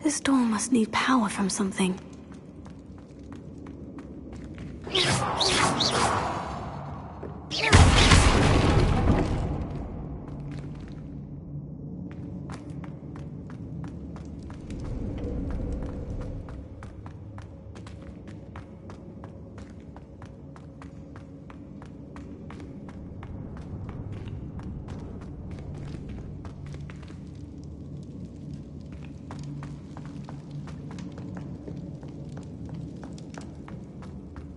This door must need power from something.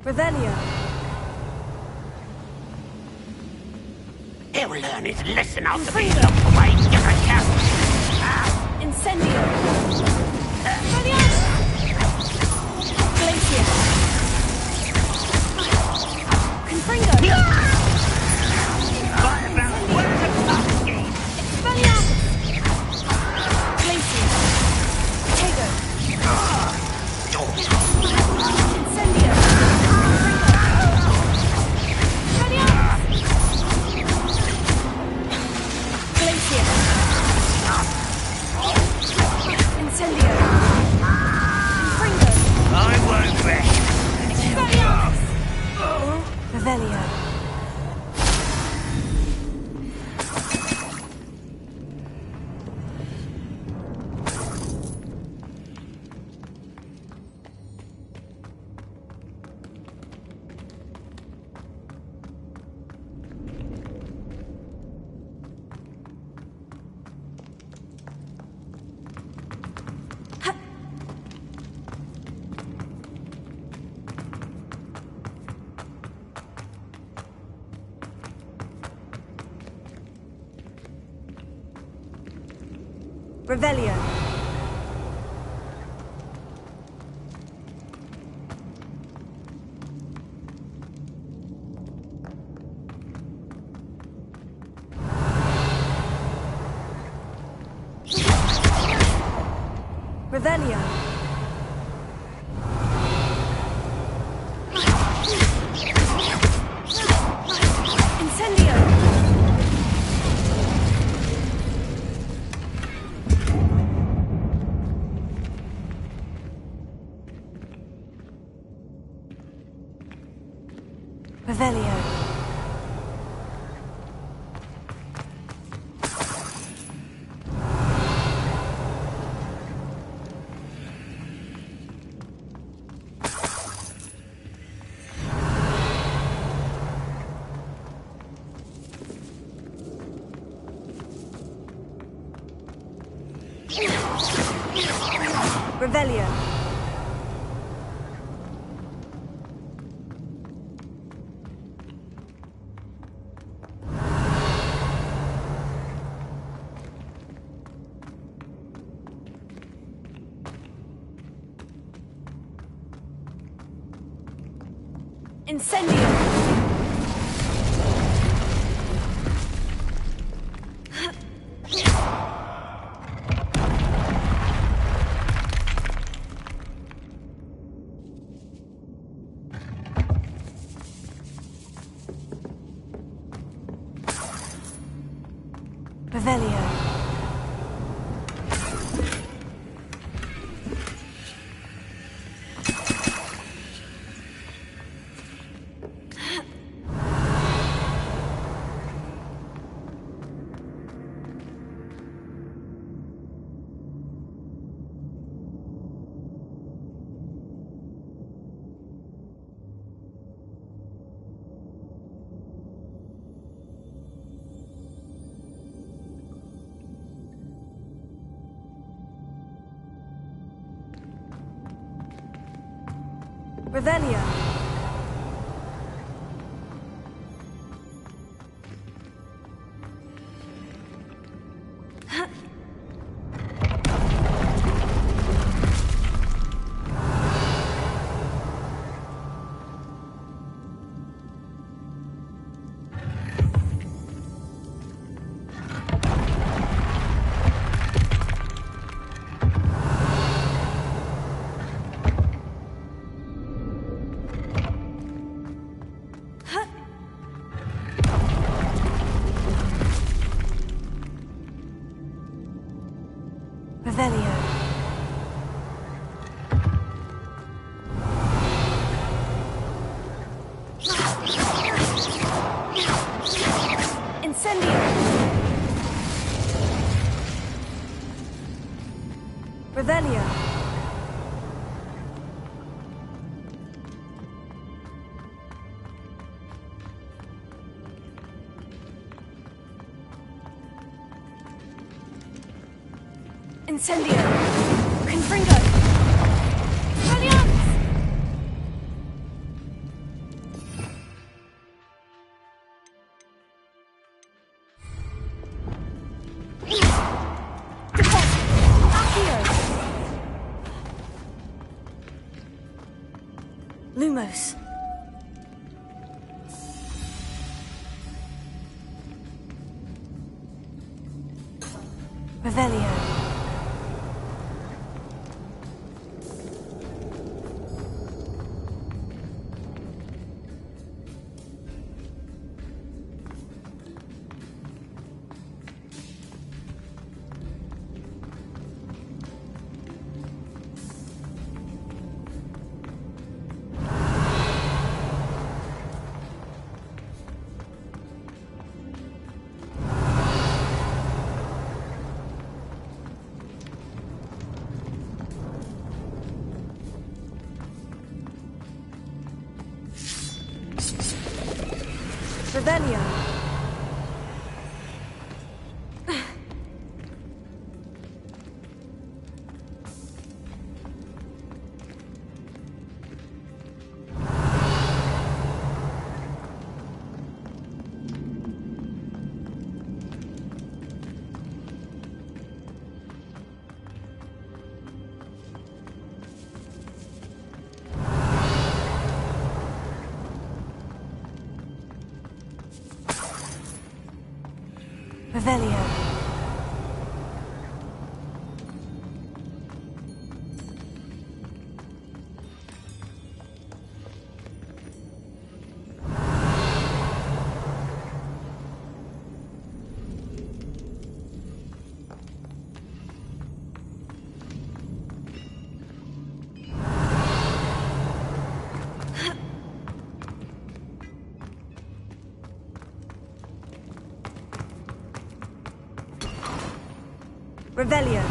Revelio. He'll learn his lesson after being locked away in different castles. Incendio. Glacier. Confringo. Right about where's the pumpkin? Expelliarmus. Glacier. Tego. Incendio. Glacier. Incendio. Confringo. I won't rest. Expelliarmus. Revelio. Revelio. Revelio. Incendio. Revelio. Revelio. Incendio. Revelio. Revelio. Incendio! Confringo! Brilliant! Lumos. Revelio. Revelio. Revelio. Revelio.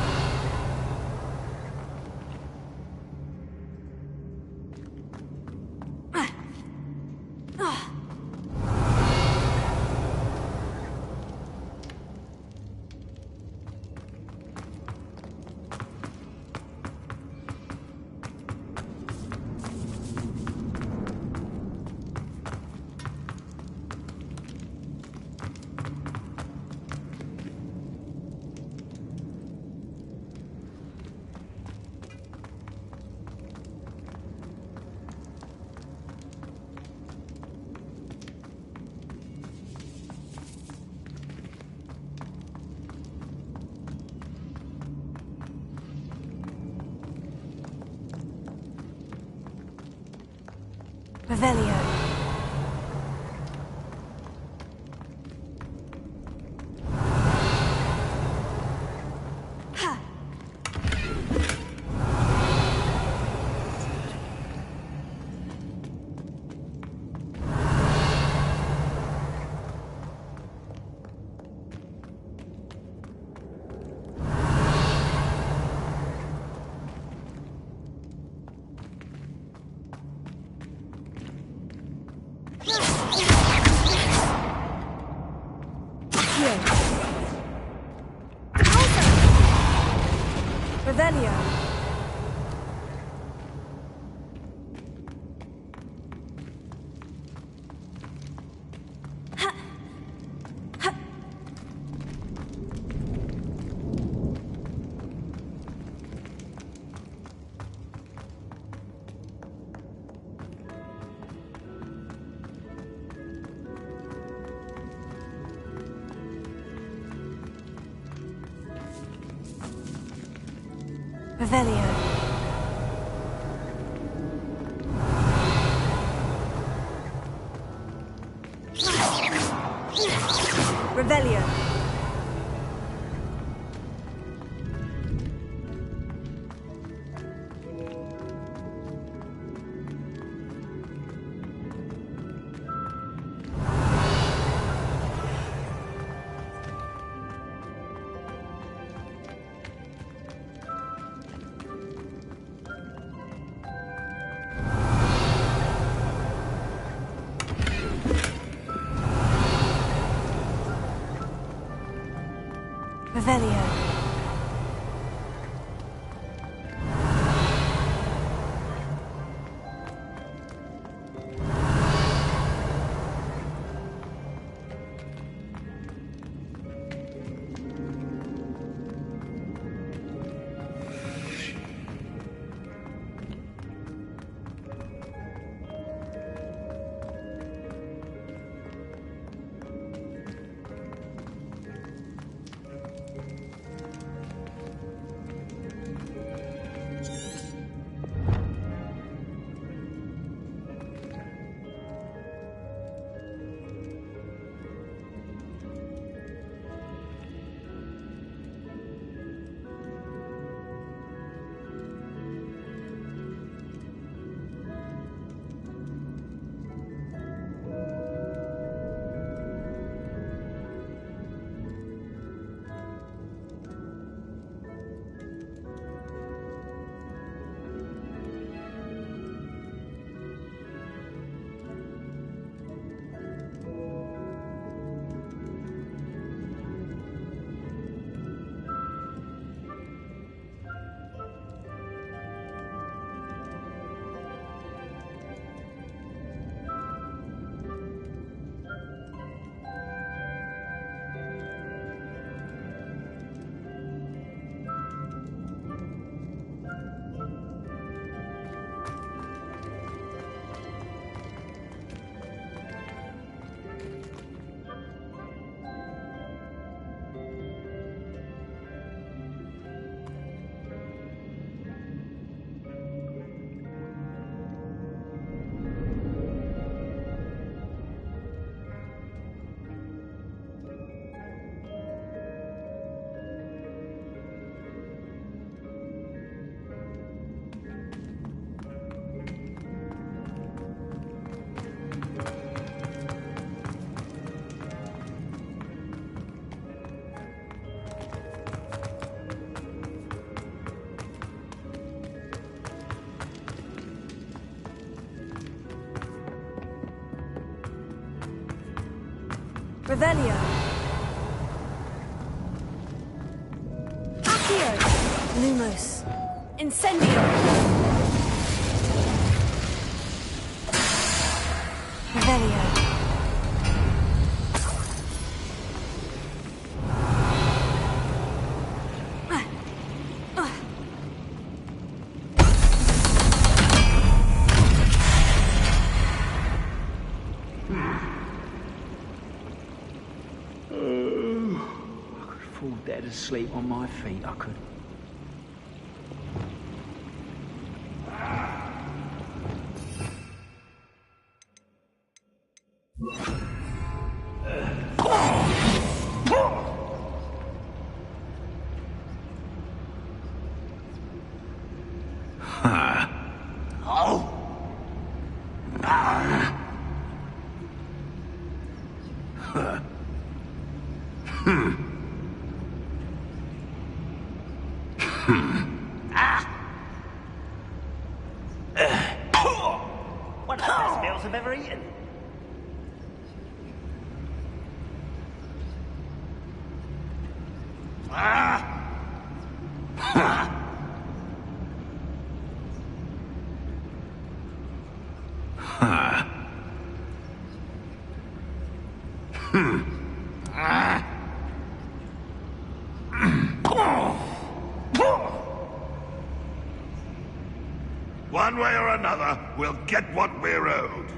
Revelio. Ha! Revelio. Ha! Ha! Revelio. Revelio. Revelio. Revelio. Accio. Lumos. Incendio. Revelio. Dead asleep on my feet, I could. One of the best meals I've ever eaten. One way or another, we'll get what we're owed.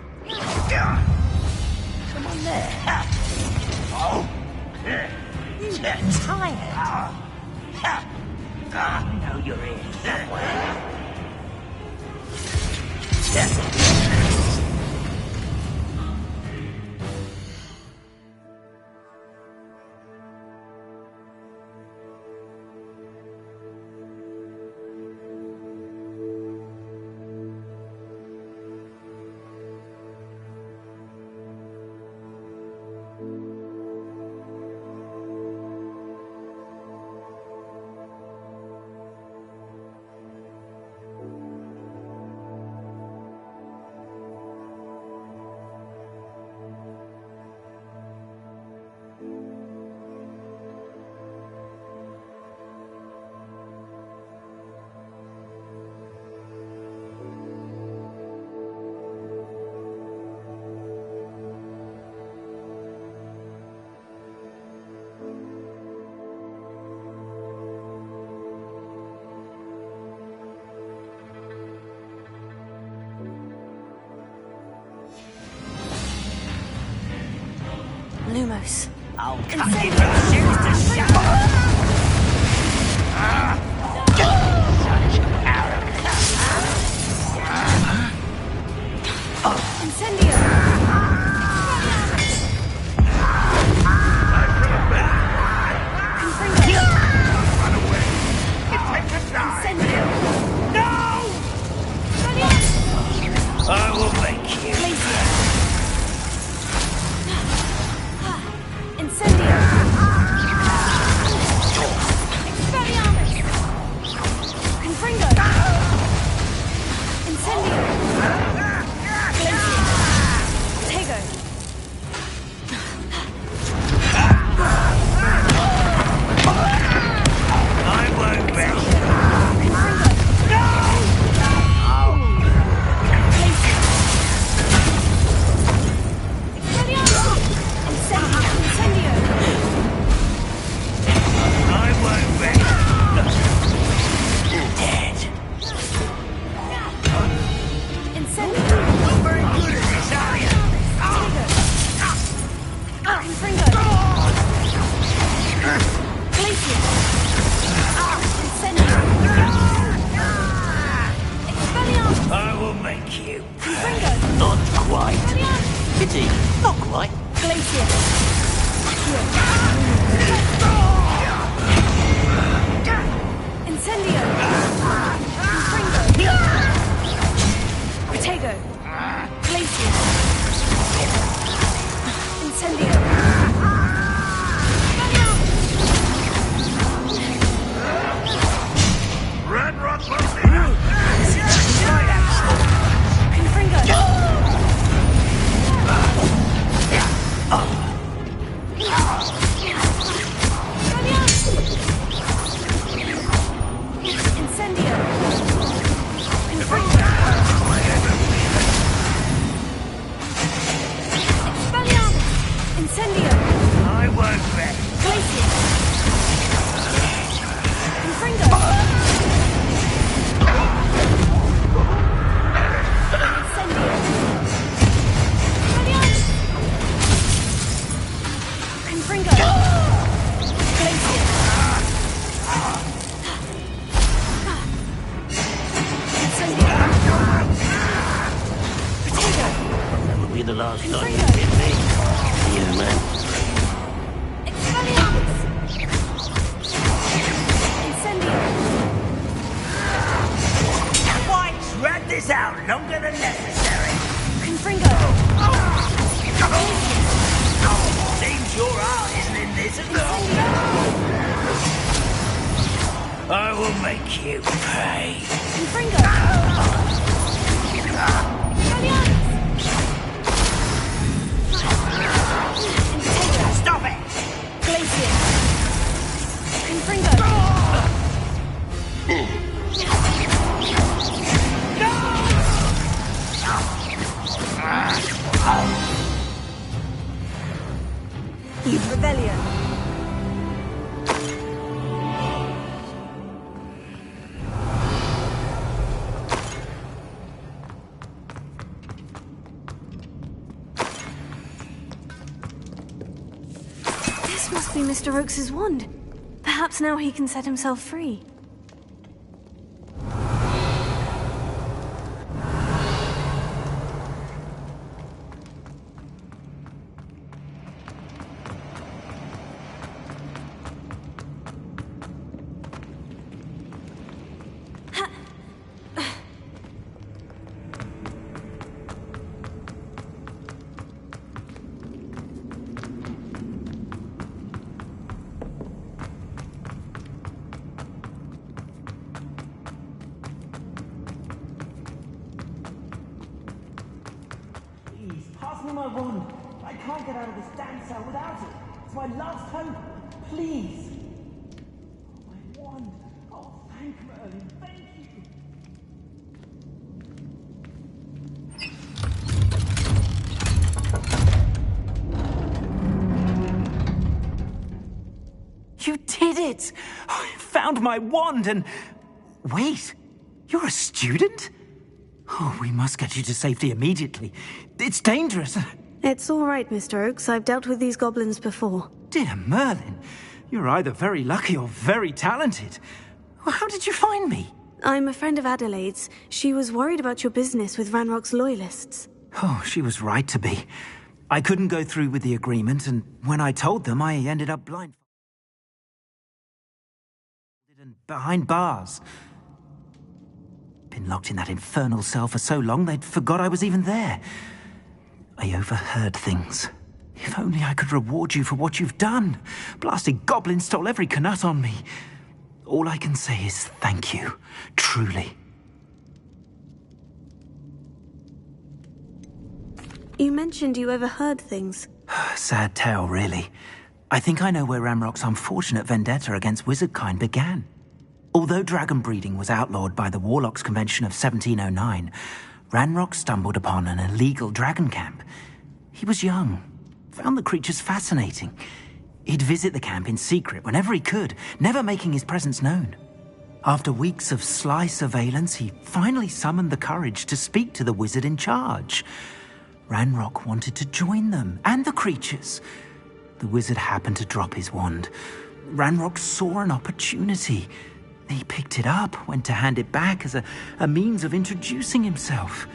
Someone there. Oh. You get tired. I know you're here somewhere. Lumos. I'll cut you from shoes to shut. Such arrogance. Incendio. Confringo. Run away! It takes a die! Incendio. No! I will make you. Glacier. Incendio. Expelliarmus. Confringo. Incendio. Glacier. Tego. I won't be. I will make you. Not quite. Pity, not quite. Glacier. Incendio. Confringo. Protego. Glacier. Incendio. Red Rock Confringo. be the last time you Confringo. hit me. Yeah, man. Expelliarmus! Incendio! Why drag this out longer than necessary? Confringo! Seems your heart isn't in this at all. I will make you pay. Confringo! Expelliarmus! Integra! Stop it! Glacier! Confringo! Rebellion! This must be Mr. Oakes's wand. Perhaps now he can set himself free. Please, pass me my wand. I can't get out of this damn cell without it. It's my last hope. Please. Oh, my wand. Oh, thank Merlin. Thank you. You did it! I found my wand and... Wait, you're a student? Oh, we must get you to safety immediately. It's dangerous. It's all right, Mr. Oakes. I've dealt with these goblins before. Dear Merlin, you're either very lucky or very talented. Well, how did you find me? I'm a friend of Adelaide's. She was worried about your business with Ranrock's loyalists. Oh, she was right to be. I couldn't go through with the agreement, and when I told them, I ended up blindfolded and behind bars. Been locked in that infernal cell for so long, they'd forgot I was even there. I overheard things. If only I could reward you for what you've done. Blasted goblin stole every canut on me. All I can say is thank you, truly. You mentioned you overheard things. Sad tale, really. I think I know where Ranrock's unfortunate vendetta against wizardkind began. Although dragon breeding was outlawed by the Warlocks Convention of 1709, Ranrock stumbled upon an illegal dragon camp. He was young, found the creatures fascinating. He'd visit the camp in secret whenever he could, never making his presence known. After weeks of sly surveillance, he finally summoned the courage to speak to the wizard in charge. Ranrock wanted to join them, and the creatures. The wizard happened to drop his wand. Ranrock saw an opportunity. He picked it up, went to hand it back as a means of introducing himself.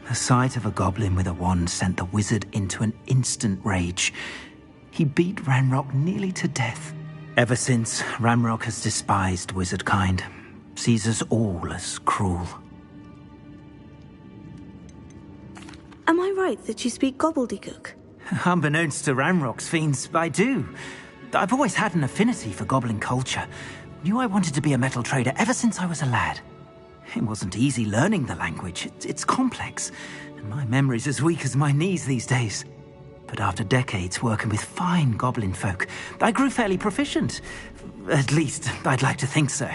The sight of a goblin with a wand sent the wizard into an instant rage. He beat Ranrock nearly to death. Ever since, Ranrock has despised wizardkind, sees us all as cruel. Am I right that you speak gobbledygook? Unbeknownst to Ranrock's fiends, I do. I've always had an affinity for goblin culture. Knew I wanted to be a metal trader ever since I was a lad. It wasn't easy learning the language. It's complex, and my memory's as weak as my knees these days. But after decades working with fine goblin folk, I grew fairly proficient. At least, I'd like to think so.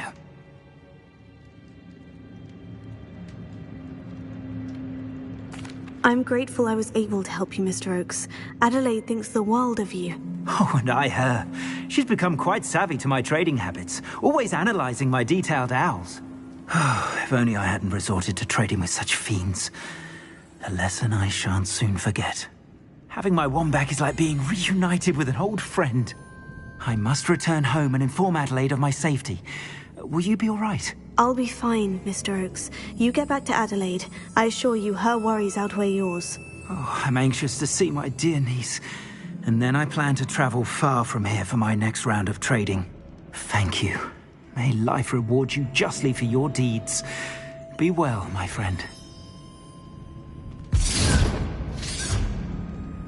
I'm grateful I was able to help you, Mr. Oakes. Adelaide thinks the world of you. Oh, and I her. She's become quite savvy to my trading habits, always analyzing my detailed owls. Oh, if only I hadn't resorted to trading with such fiends. A lesson I shan't soon forget. Having my wand back is like being reunited with an old friend. I must return home and inform Adelaide of my safety. Will you be all right? I'll be fine, Mr. Oakes. You get back to Adelaide. I assure you her worries outweigh yours. Oh, I'm anxious to see my dear niece. And then I plan to travel far from here for my next round of trading. Thank you. May life reward you justly for your deeds. Be well, my friend.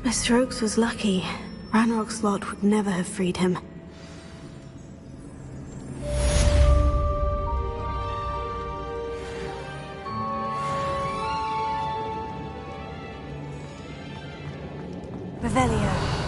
Mr. Oakes was lucky. Ranrock's lot would never have freed him. Revelio.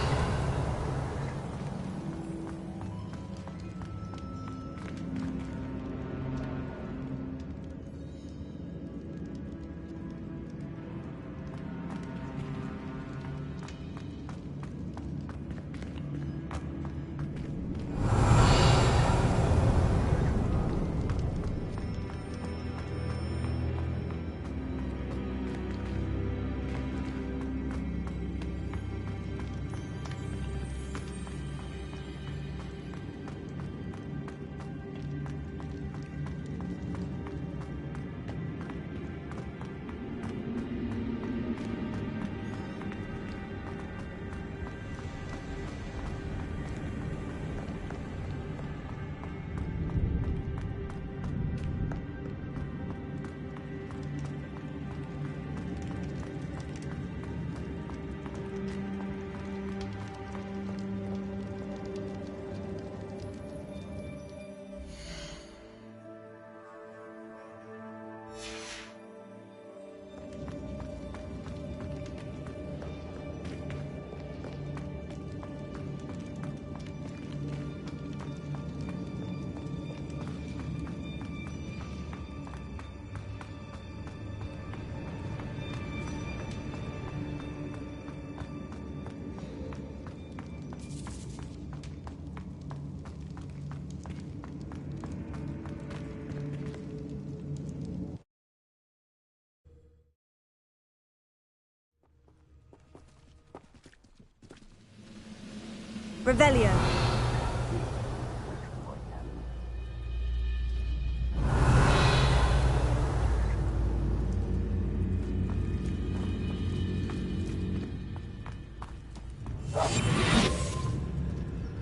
Revelio.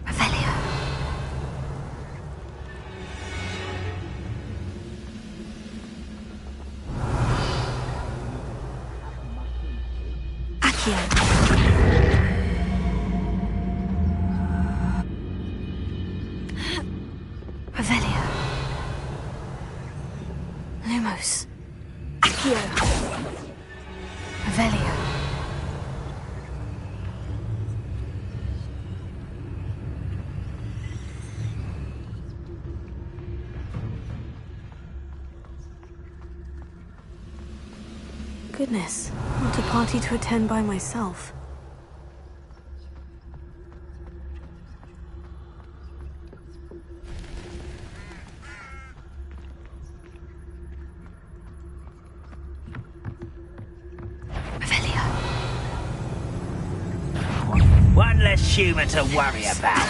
Revelio. Accio. Revelio. Lumos. Accio. Revelio. Goodness, what a party to attend by myself. One less human to worry about.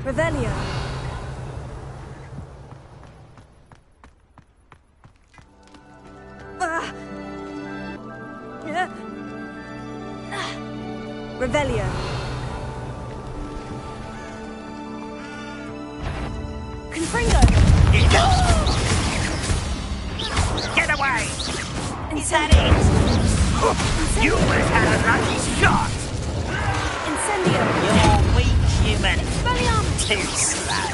Revelio. Revelio. Confringo. Get away! Is that it? You must have a lucky shot! Incendio. You're weak, human. Expelliarmus. Too slow.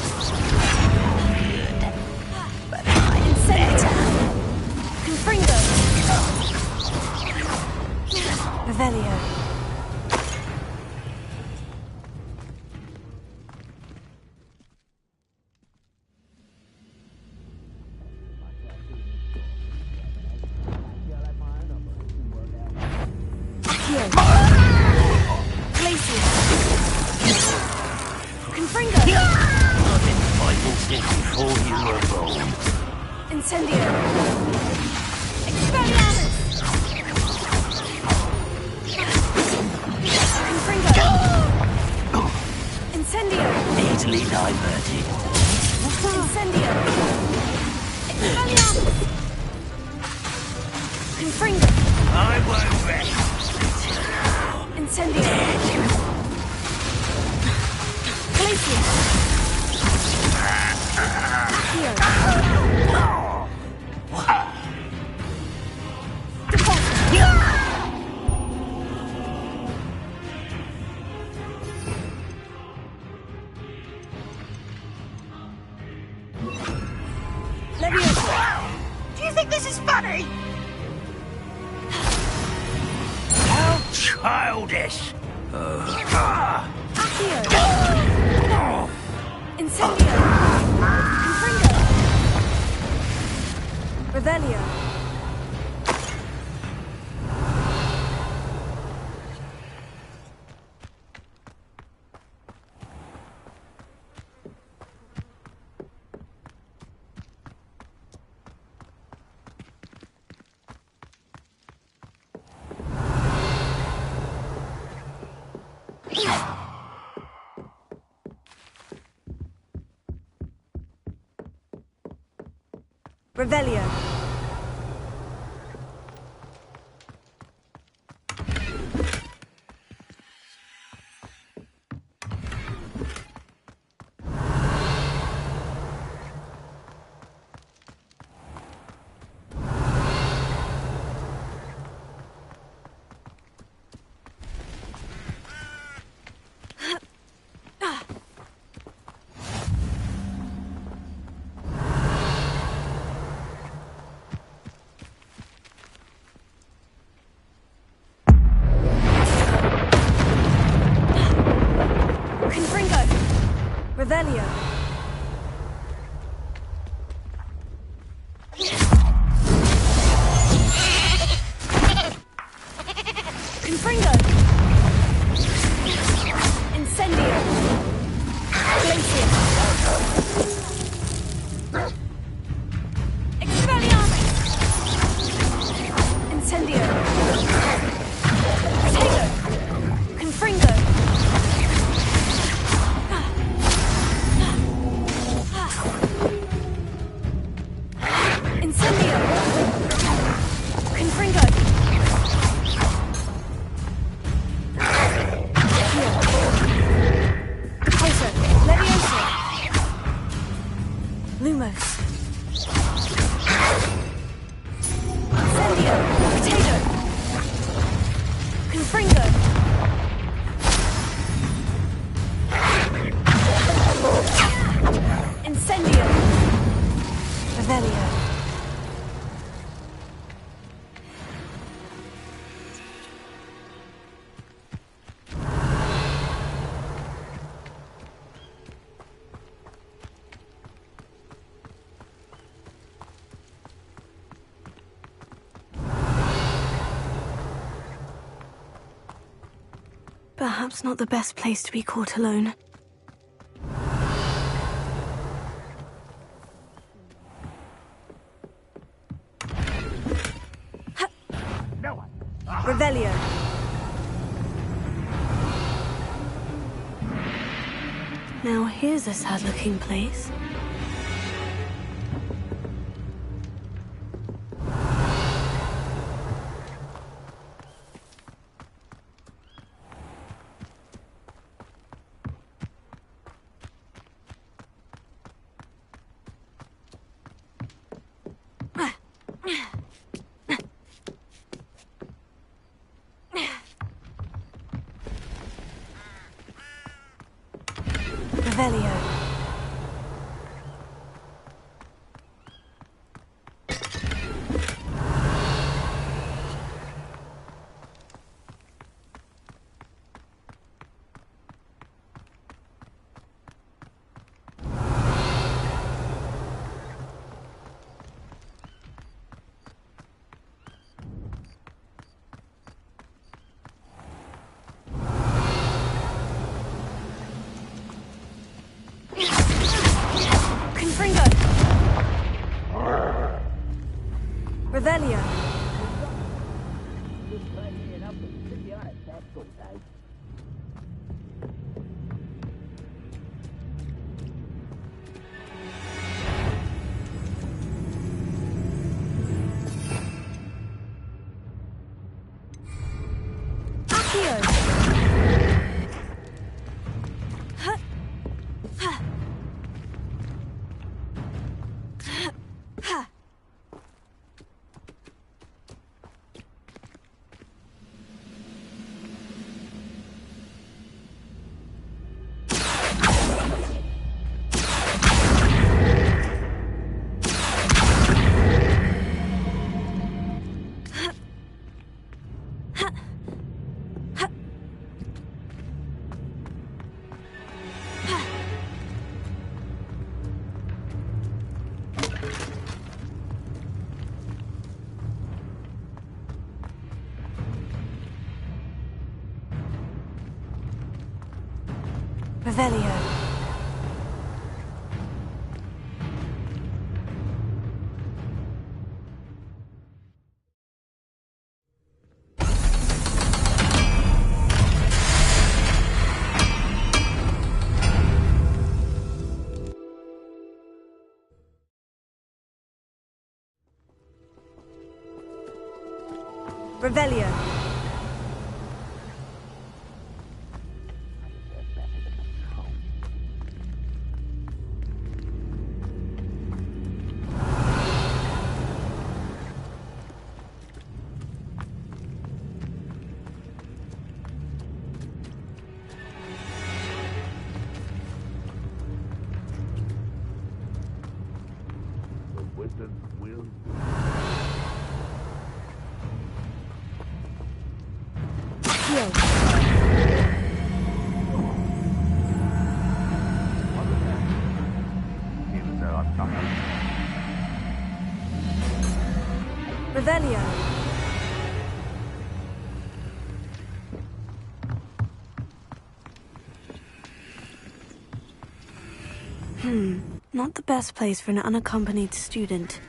Good. But I'm better. Confringo. Revelio. Incendio! Expelliarmus! Confringo! Incendio! Easily diverted. Incendio! Expelliarmus! Confringo! I won't rest. Incendio! Glacier! Accio! Do you think this is funny? How childish! Accio! Incendio! Confringo! Revelio! Revelio. Revelio. Confringo. Incendio. Glacier. Expelliarmus. Incendio. Potato. Confringo. Incendio. Confringo. Potato. Leviosa. Lumos. Incendio. Potato. Confringo. Incendio. Revelio. Perhaps not the best place to be caught alone. Revelio. Now here's a sad-looking place. Revelio. Revelio. Revelio. Revelio. Not the best place for an unaccompanied student.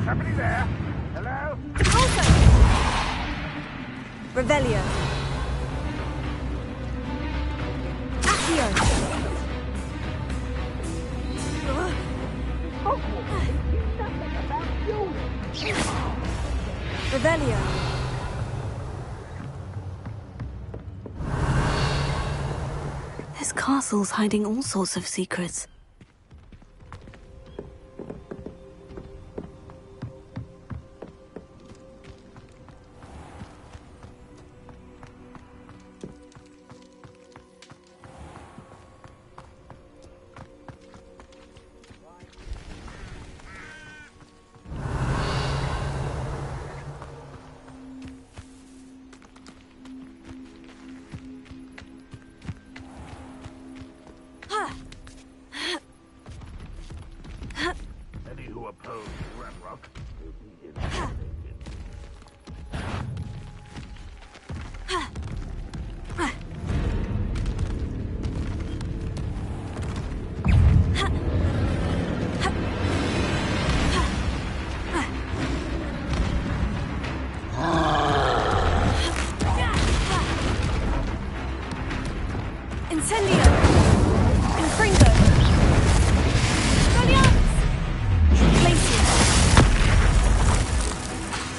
Somebody there? Hello? Revelio. Accio. Revelio. This castle's hiding all sorts of secrets. Any who oppose Ramrock will be eliminated. Incendio. Confringo. Glacier.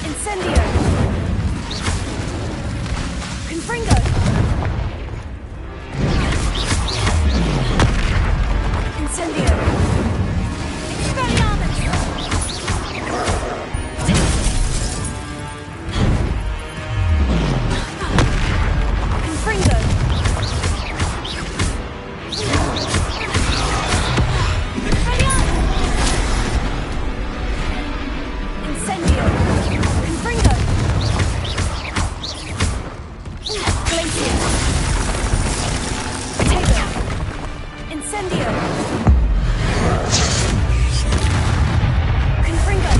Incendio. Confringo. Incendio. Expelliarmus. Confringo. Incendio. Confringo. Glacier. Potato. Incendio. Confringo.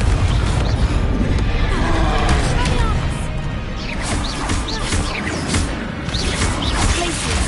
Glacier.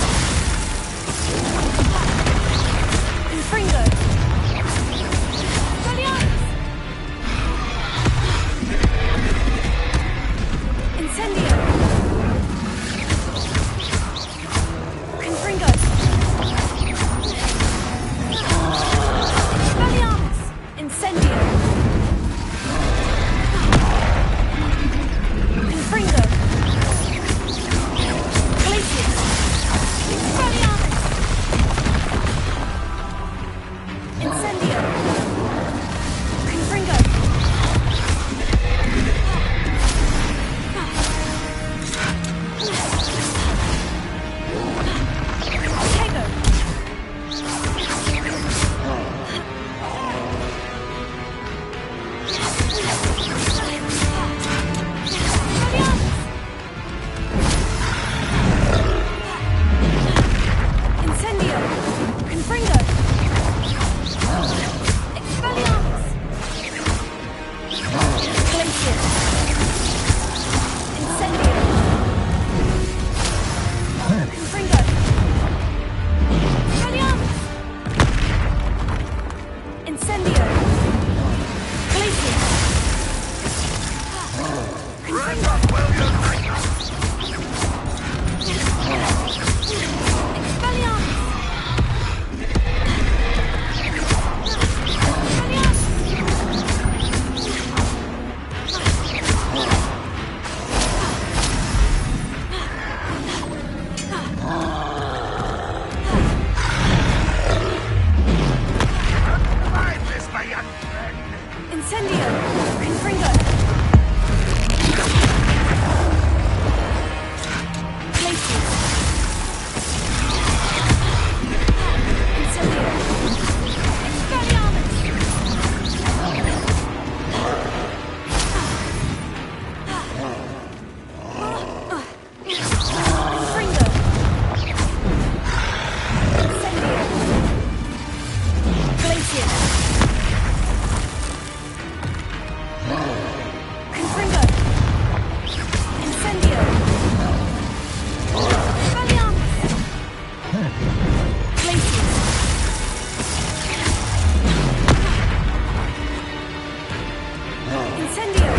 Incendio!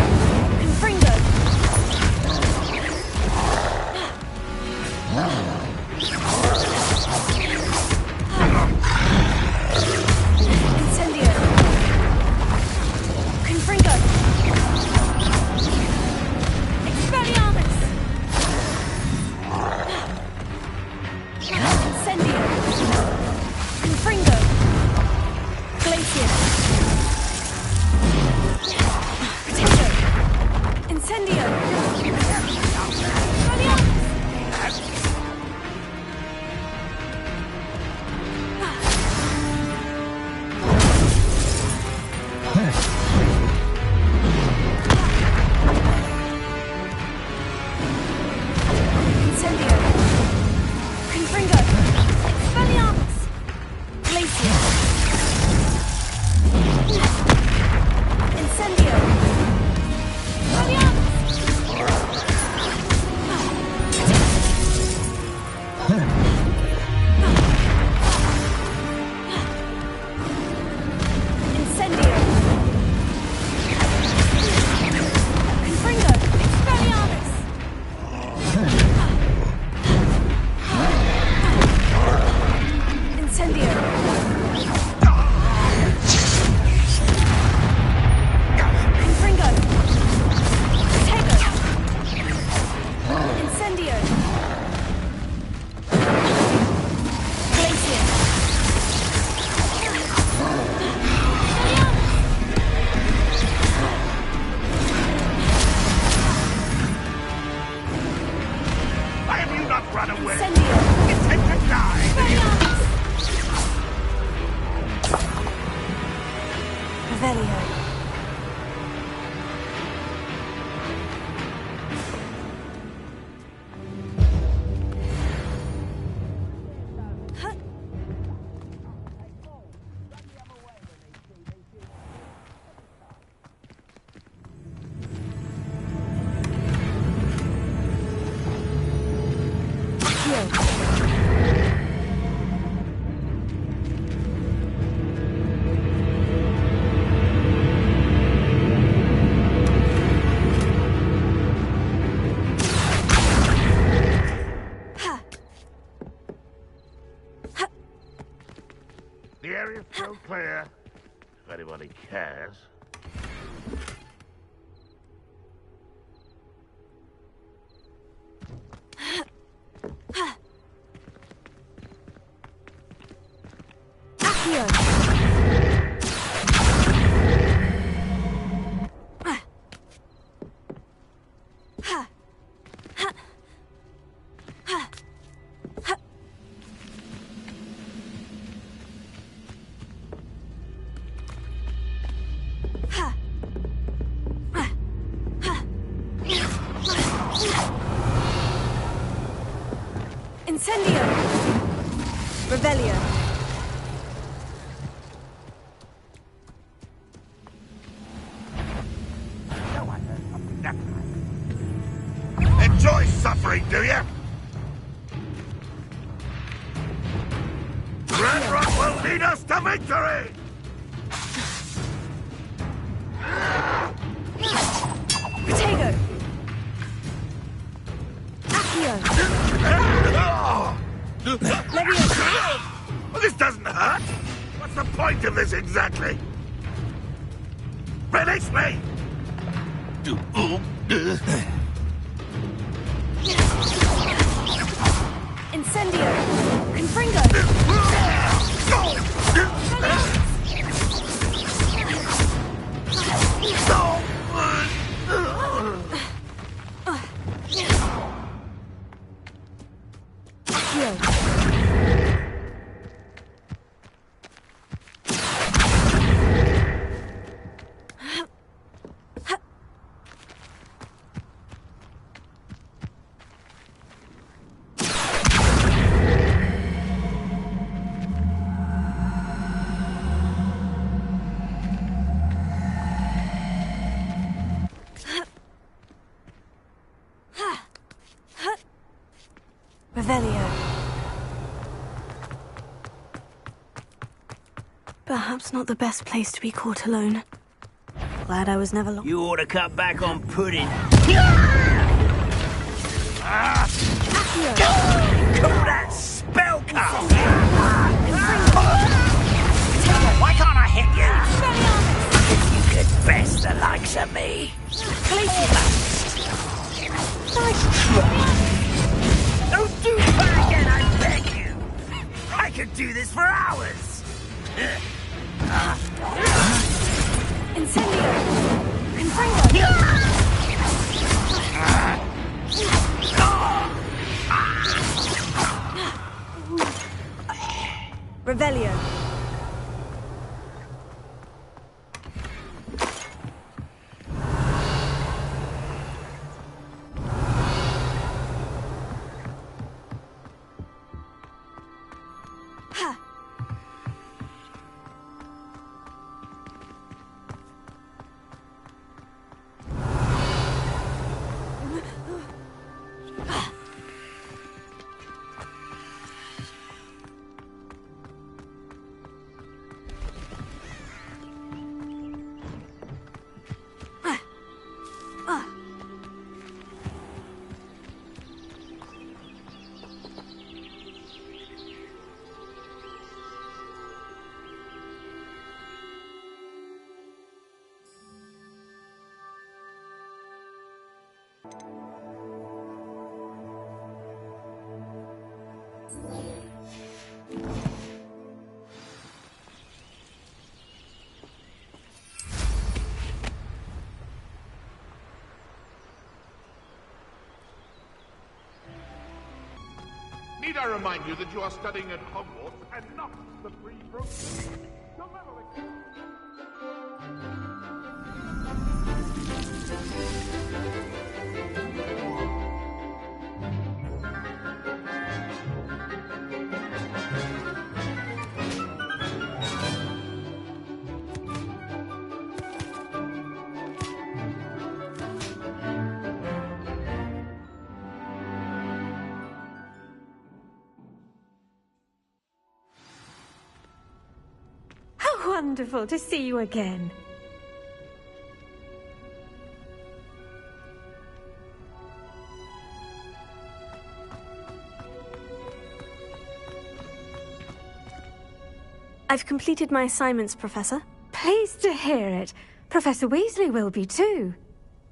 Confringo! Incendio! Confringo! Expelliarmus! Incendio! Confringo! Glacier! Incendio! Incendio! Confringo! Expelliarmus! Glacier! Incendio! Why have you not run away? Incendio! It's time to die! Revelio. The area's still clear, if anybody cares. Incendio! Revelio. Enjoy suffering, do you? Ranrock will lead us to victory! Protego! Accio! Leviosa! Well, this doesn't hurt. What's the point of this exactly? Release me! Incendio! Confringo! Revelio. Perhaps not the best place to be caught alone. Glad I was never lost. You ought to cut back on pudding. Call that spellcast! Why can't I hit you? If you could best the likes of me. Nice try. Don't do that again, I beg you. I could do this for hours. Incendio! Confringo! Revelio. Need I remind you that you are studying at Hogwarts and not the Free Brook? Wonderful to see you again. I've completed my assignments, Professor. Pleased to hear it. Professor Weasley will be too.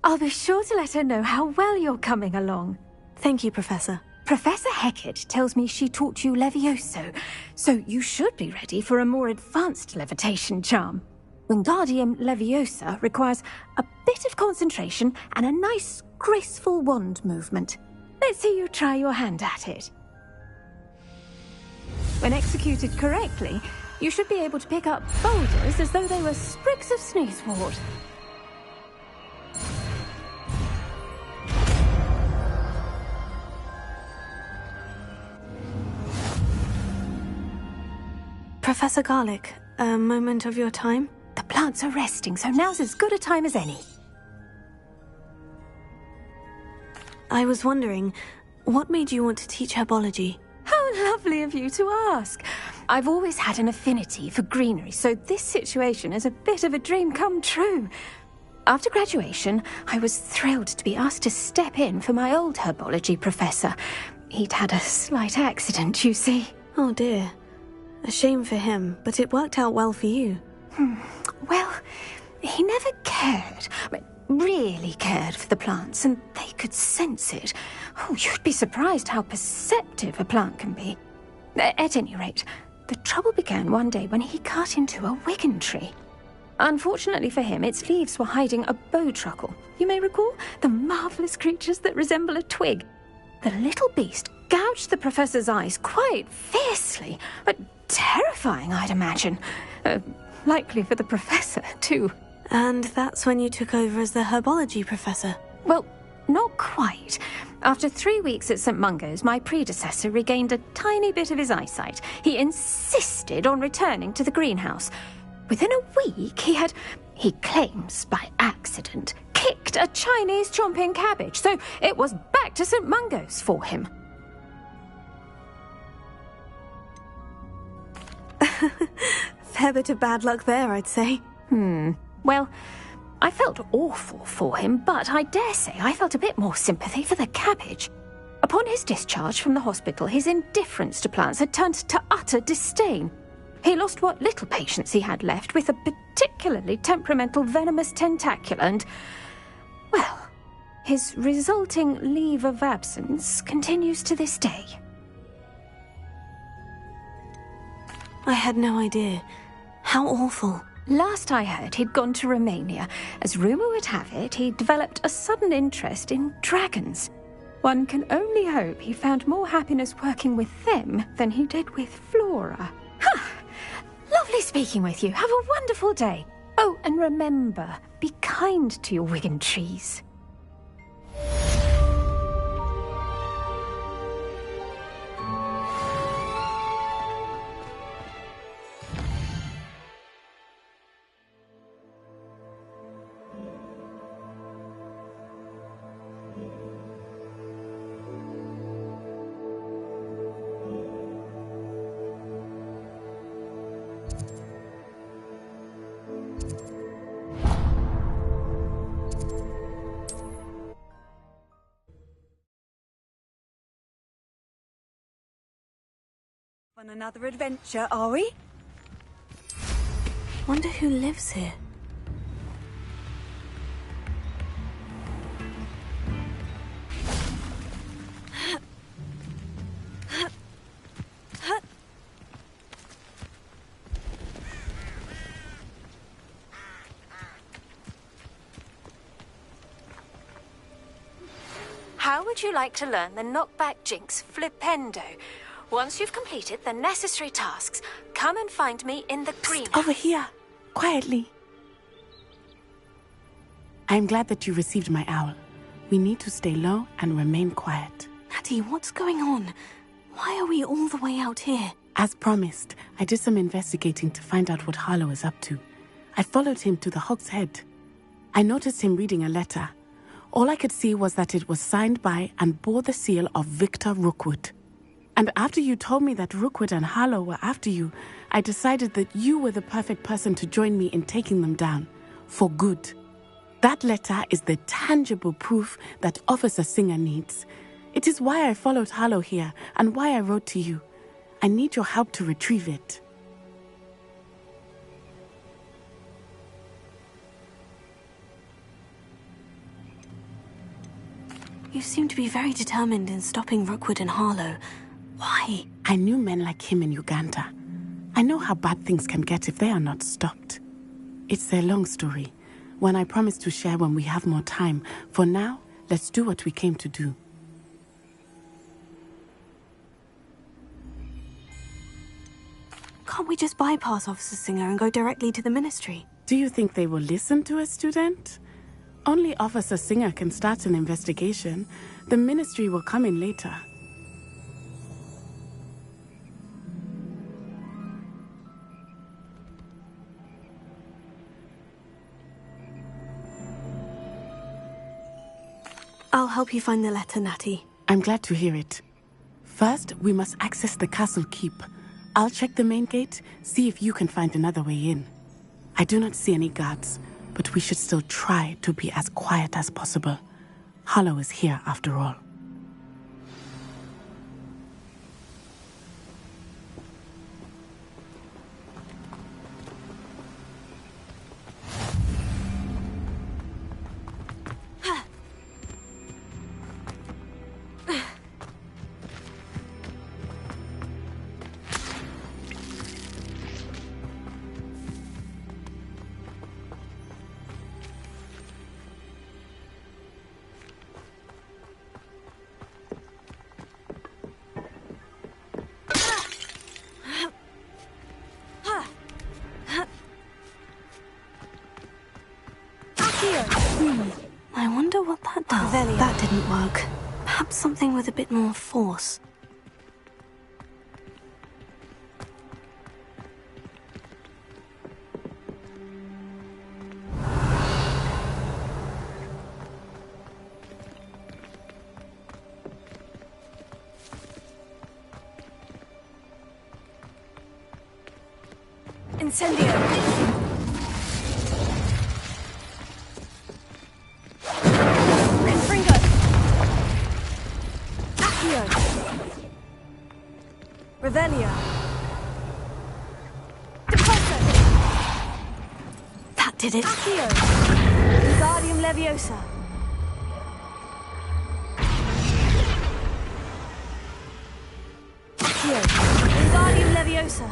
I'll be sure to let her know how well you're coming along. Thank you, Professor. Professor Hecat tells me she taught you Levioso, so you should be ready for a more advanced levitation charm. Wingardium Leviosa requires a bit of concentration and a nice, graceful wand movement. Let's see you try your hand at it. When executed correctly, you should be able to pick up boulders as though they were sprigs of sneezewort. Professor Garlick, a moment of your time? The plants are resting, so now's as good a time as any. I was wondering, what made you want to teach herbology? How lovely of you to ask. I've always had an affinity for greenery, so this situation is a bit of a dream come true. After graduation, I was thrilled to be asked to step in for my old herbology professor. He'd had a slight accident, you see. Oh dear. A shame for him, but it worked out well for you. Well, he never cared, really cared for the plants, and they could sense it. Oh, you'd be surprised how perceptive a plant can be. At any rate, the trouble began one day when he cut into a wigan tree. Unfortunately for him, its leaves were hiding a bowtruckle. You may recall the marvellous creatures that resemble a twig. The little beast gouged the professor's eyes quite fiercely, but terrifying, I'd imagine. Likely for the professor, too. And that's when you took over as the herbology professor? Well, not quite. After 3 weeks at St. Mungo's, my predecessor regained a tiny bit of his eyesight. He insisted on returning to the greenhouse. Within a week, he claims by accident, kicked a Chinese chomping cabbage, so it was back to St. Mungo's for him. Fair bit of bad luck there, I'd say. Well, I felt awful for him, but I dare say I felt a bit more sympathy for the cabbage. Upon his discharge from the hospital, his indifference to plants had turned to utter disdain. He lost what little patience he had left with a particularly temperamental venomous tentacula and, well, his resulting leave of absence continues to this day. I had no idea. How awful. Last I heard, he'd gone to Romania. As rumour would have it, he'd developed a sudden interest in dragons. One can only hope he found more happiness working with them than he did with Flora. Ha! Lovely speaking with you. Have a wonderful day. Oh, and remember, be kind to your Wigan trees. On another adventure, are we? Wonder who lives here. How would you like to learn the knockback jinx Flipendo? Once you've completed the necessary tasks, come and find me in the greenhouse. Over here, quietly. I'm glad that you received my owl. We need to stay low and remain quiet. Natty, what's going on? Why are we all the way out here? As promised, I did some investigating to find out what Harlow is up to. I followed him to the Hog's Head. I noticed him reading a letter. All I could see was that it was signed by and bore the seal of Victor Rookwood. And after you told me that Rookwood and Harlow were after you, I decided that you were the perfect person to join me in taking them down. For good. That letter is the tangible proof that Officer Singer needs. It is why I followed Harlow here and why I wrote to you. I need your help to retrieve it. You seem to be very determined in stopping Rookwood and Harlow. Why? I knew men like him in Uganda. I know how bad things can get if they are not stopped. It's a long story, one I promise to share when we have more time. For now, let's do what we came to do. Can't we just bypass Officer Singer and go directly to the Ministry? Do you think they will listen to a student? Only Officer Singer can start an investigation. The Ministry will come in later. I'll help you find the letter, Natty. I'm glad to hear it. First, we must access the castle keep. I'll check the main gate, see if you can find another way in. I do not see any guards, but we should still try to be as quiet as possible. Harlow is here after all. I wonder what that does. That didn't work. Perhaps something with a bit more force. Incendio. Confringo. Accio. Revelio. Depulso. That did it. Accio. Wingardium Leviosa. Accio. Wingardium Leviosa.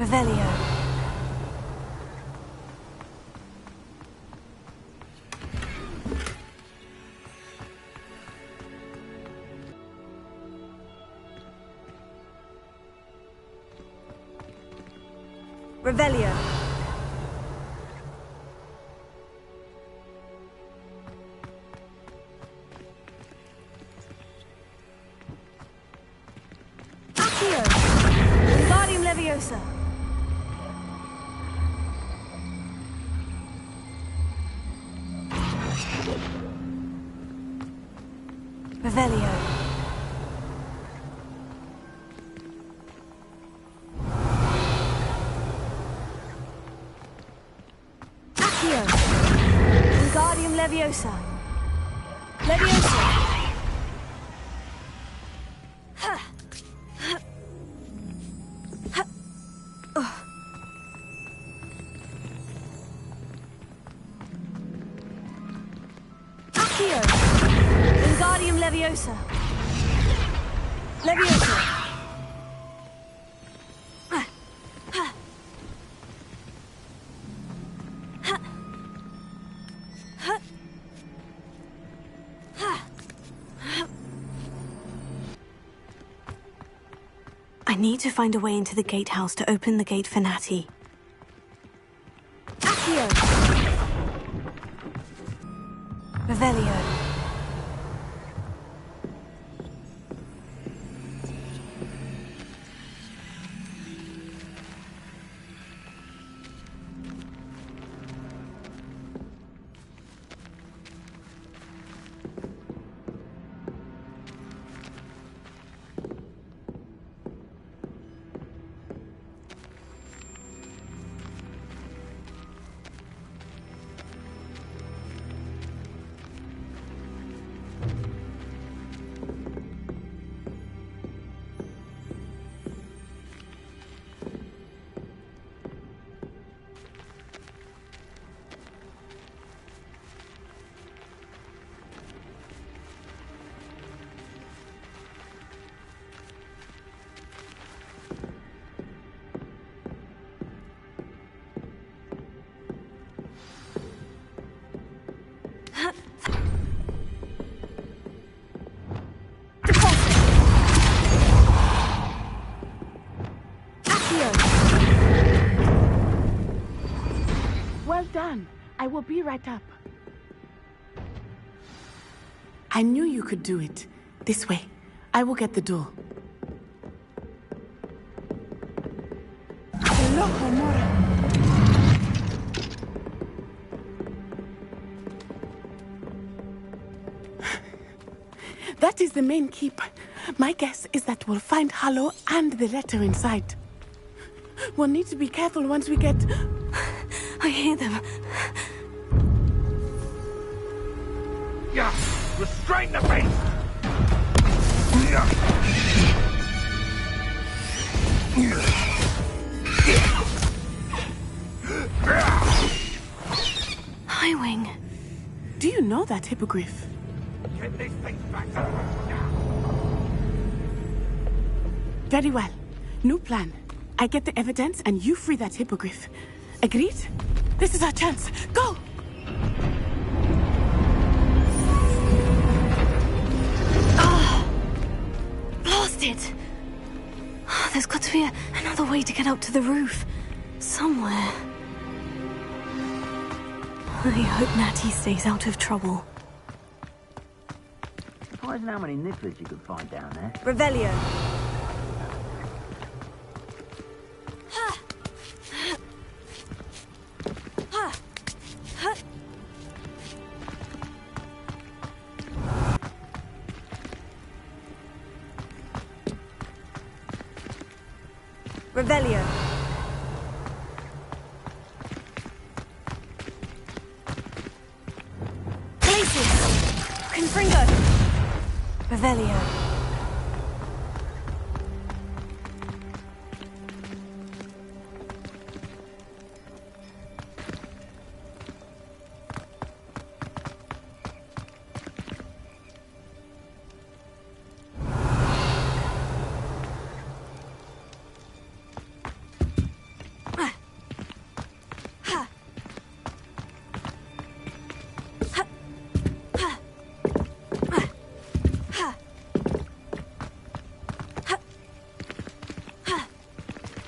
Revelio. Revelio. Accio. Wingardium Leviosa. Revelio. Accio. Wingardium Leviosa. Leviosa. Accio. Wingardium Leviosa. Leviosa. I need to find a way into the gatehouse to open the gate for Natty. Accio. Revelio. Well done. I will be right up. I knew you could do it. This way. I will get the door. That is the main keep. My guess is that we'll find Harlow and the letter inside. We'll need to be careful once we get... I hear them. Yeah, restrain the beast! Highwing. Do you know that hippogriff? Get these things back to us now! Very well. New plan. I get the evidence and you free that hippogriff. Agreed? This is our chance. Go! Blasted! There's got to be another way to get up to the roof. Somewhere. I hope Natty stays out of trouble. Surprising how many nibblers you could find down there. Revelio. Revelio. Confringo. Revelio.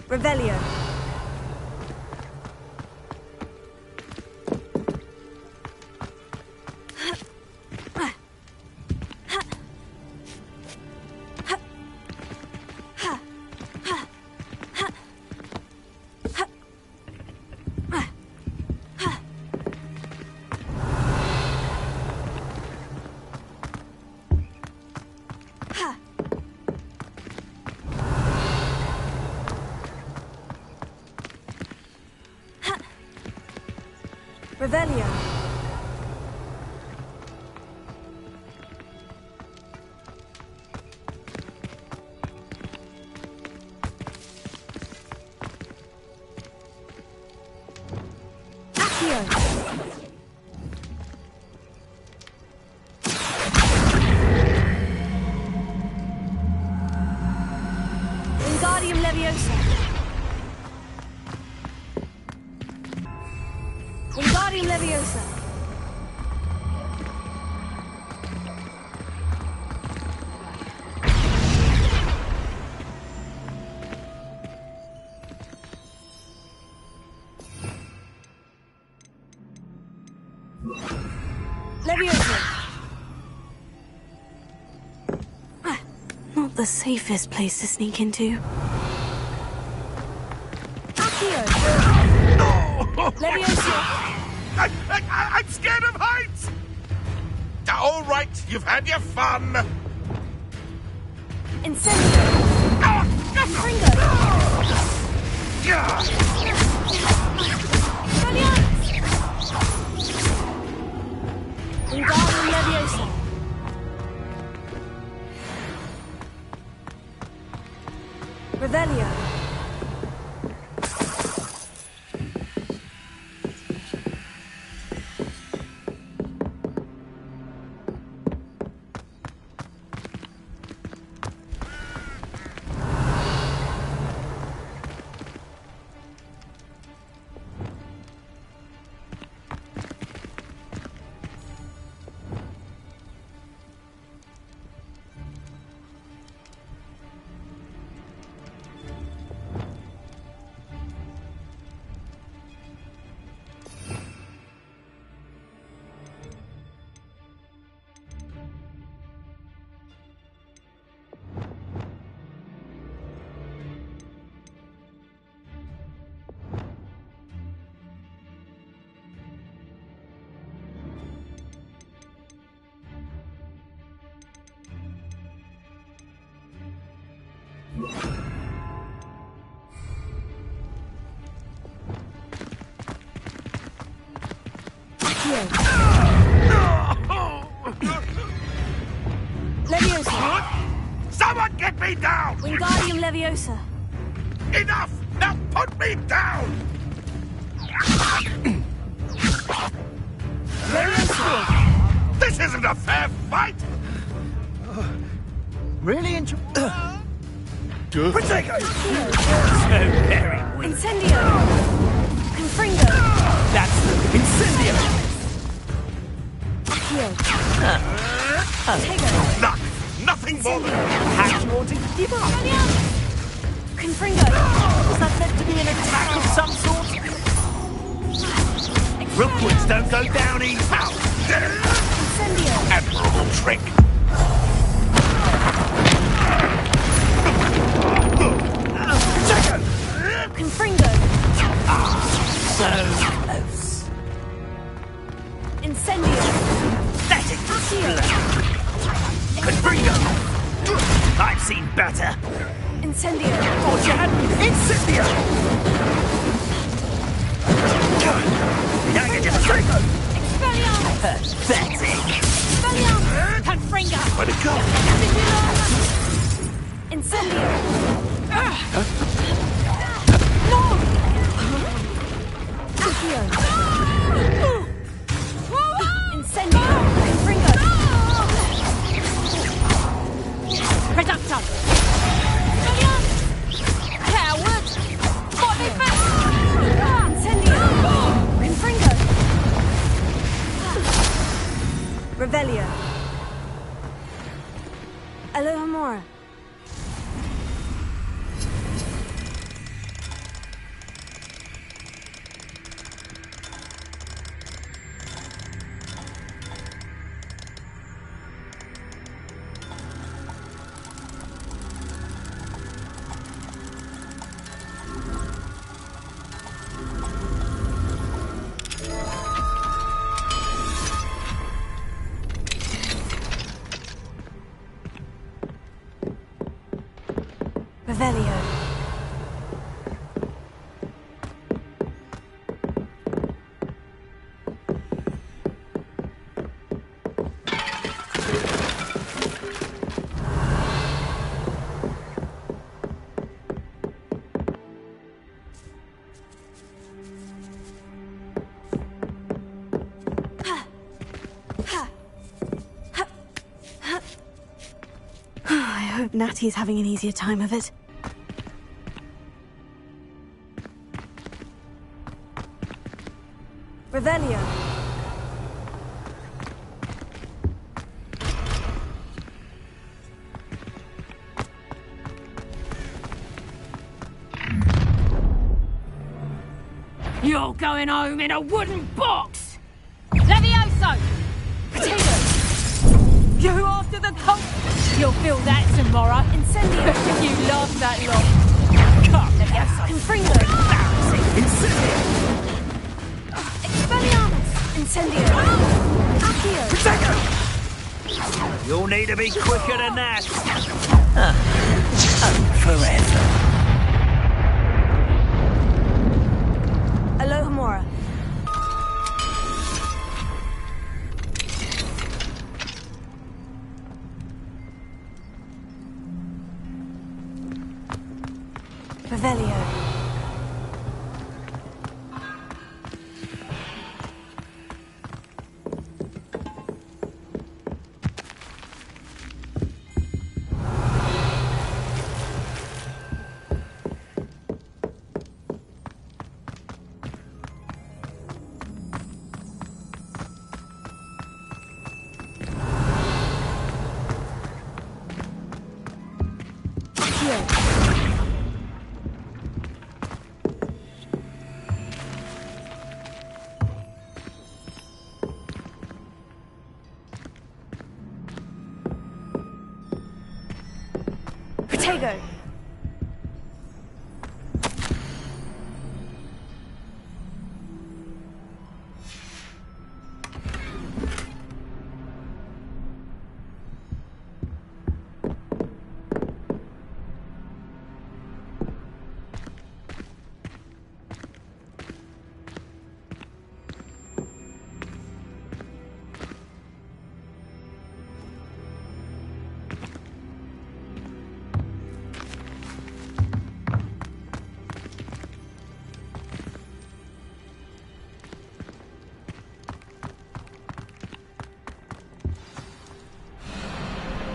Revelio. Revelio. Accio. Wingardium Leviosa. Wingardium Leviosa. Leviosa. Not the safest place to sneak into. Accio. Leviosa. I'm scared of heights! All right, you've had your fun. Incendio. Confringo. Wingardium Leviosa. Revelio. Leviosa. Someone get me down! Wingardium Leviosa. Enough! Now put me down! Leviosa. This isn't a fair fight! Really enjoy. Protego! So very weak. Incendio. Confringo. That's Incendio. Accio. Nothing more than... Had you ought to give up. Confringo. Was that meant to be an attack of some sort? Rookwoods don't go down easy. Incendio. Admirable trick! Confringo. So close. Incendio. Let it Accio. Confringo. I've seen better. Incendio. Wish you hadn't Incendio! Now you're just triggered! Expelliarmus! Pathetic! Expelliarmus! Confringo! Where'd it go? Incendio! Accio! Incendio! Confringo! Reductor! Expelliarmus! Coward! Body back! Incendio! Confringo! Revelio! Alohomora! Revelio. I hope Natty's having an easier time of it. Revelio. You're going home in a wooden box! Levioso! Potato! You after the cult? You'll feel that tomorrow. Incendio! You laughed that long. Come, Levioso! Confringo! Embarrassing! Incendio! Expelliarmus! Incendio! Accio! Potato! You'll need to be quicker than that. Forever. Alohomora. Revelio. Potato!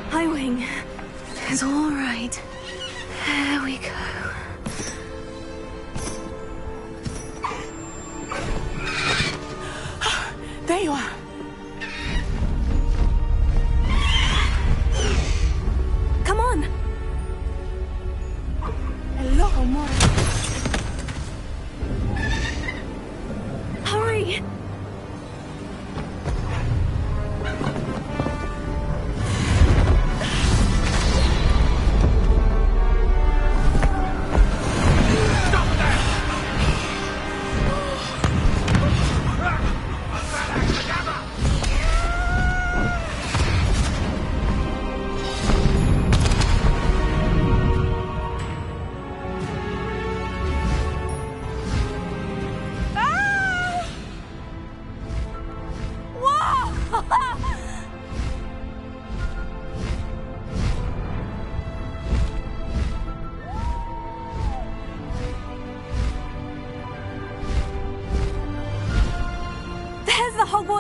High wing. It's all right. There we go. There you are. Come on! Hello, more. Hurry!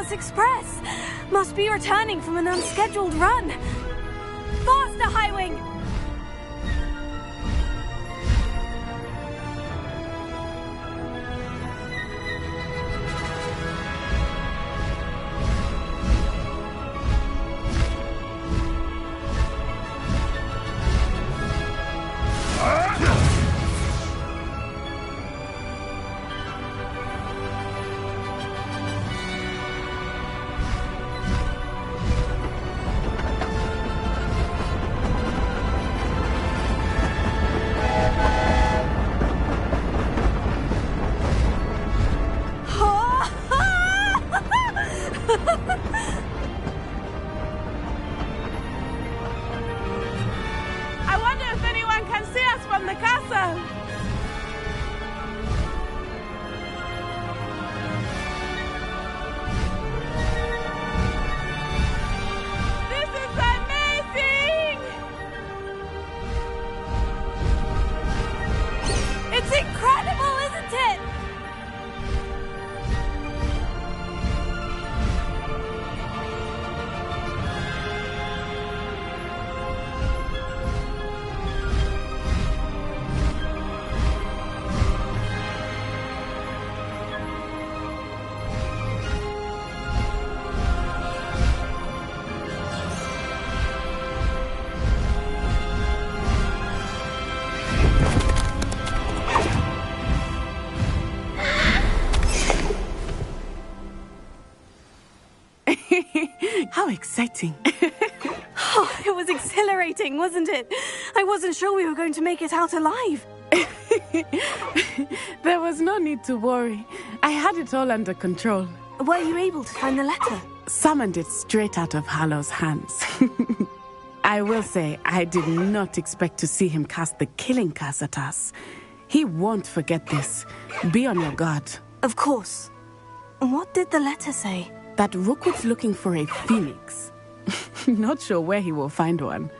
Hogwarts Express! Must be returning from an unscheduled run. Faster, Highwing! I wonder if anyone can see us from the castle. This is amazing! It's incredible, isn't it? How exciting. Oh, it was exhilarating, wasn't it? I wasn't sure we were going to make it out alive. There was no need to worry. I had it all under control. Were you able to find the letter? Summoned it straight out of Hallow's hands. I will say, I did not expect to see him cast the killing curse at us. He won't forget this. Be on your guard. Of course. What did the letter say? That Rookwood's looking for a phoenix. Not sure where he will find one.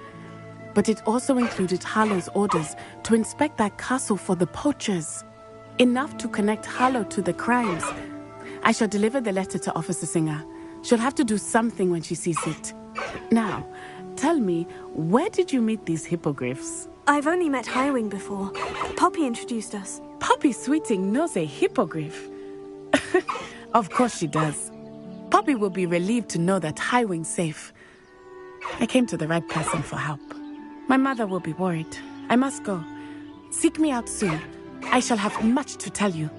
But it also included Hallow's orders to inspect that castle for the poachers. Enough to connect Hallow to the crimes. I shall deliver the letter to Officer Singer. She'll have to do something when she sees it. Now, tell me, where did you meet these hippogriffs? I've only met Highwing before. Poppy introduced us. Poppy Sweeting knows a hippogriff. Of course she does. Poppy will be relieved to know that Highwing's safe. I came to the right person for help. My mother will be worried. I must go. Seek me out soon. I shall have much to tell you.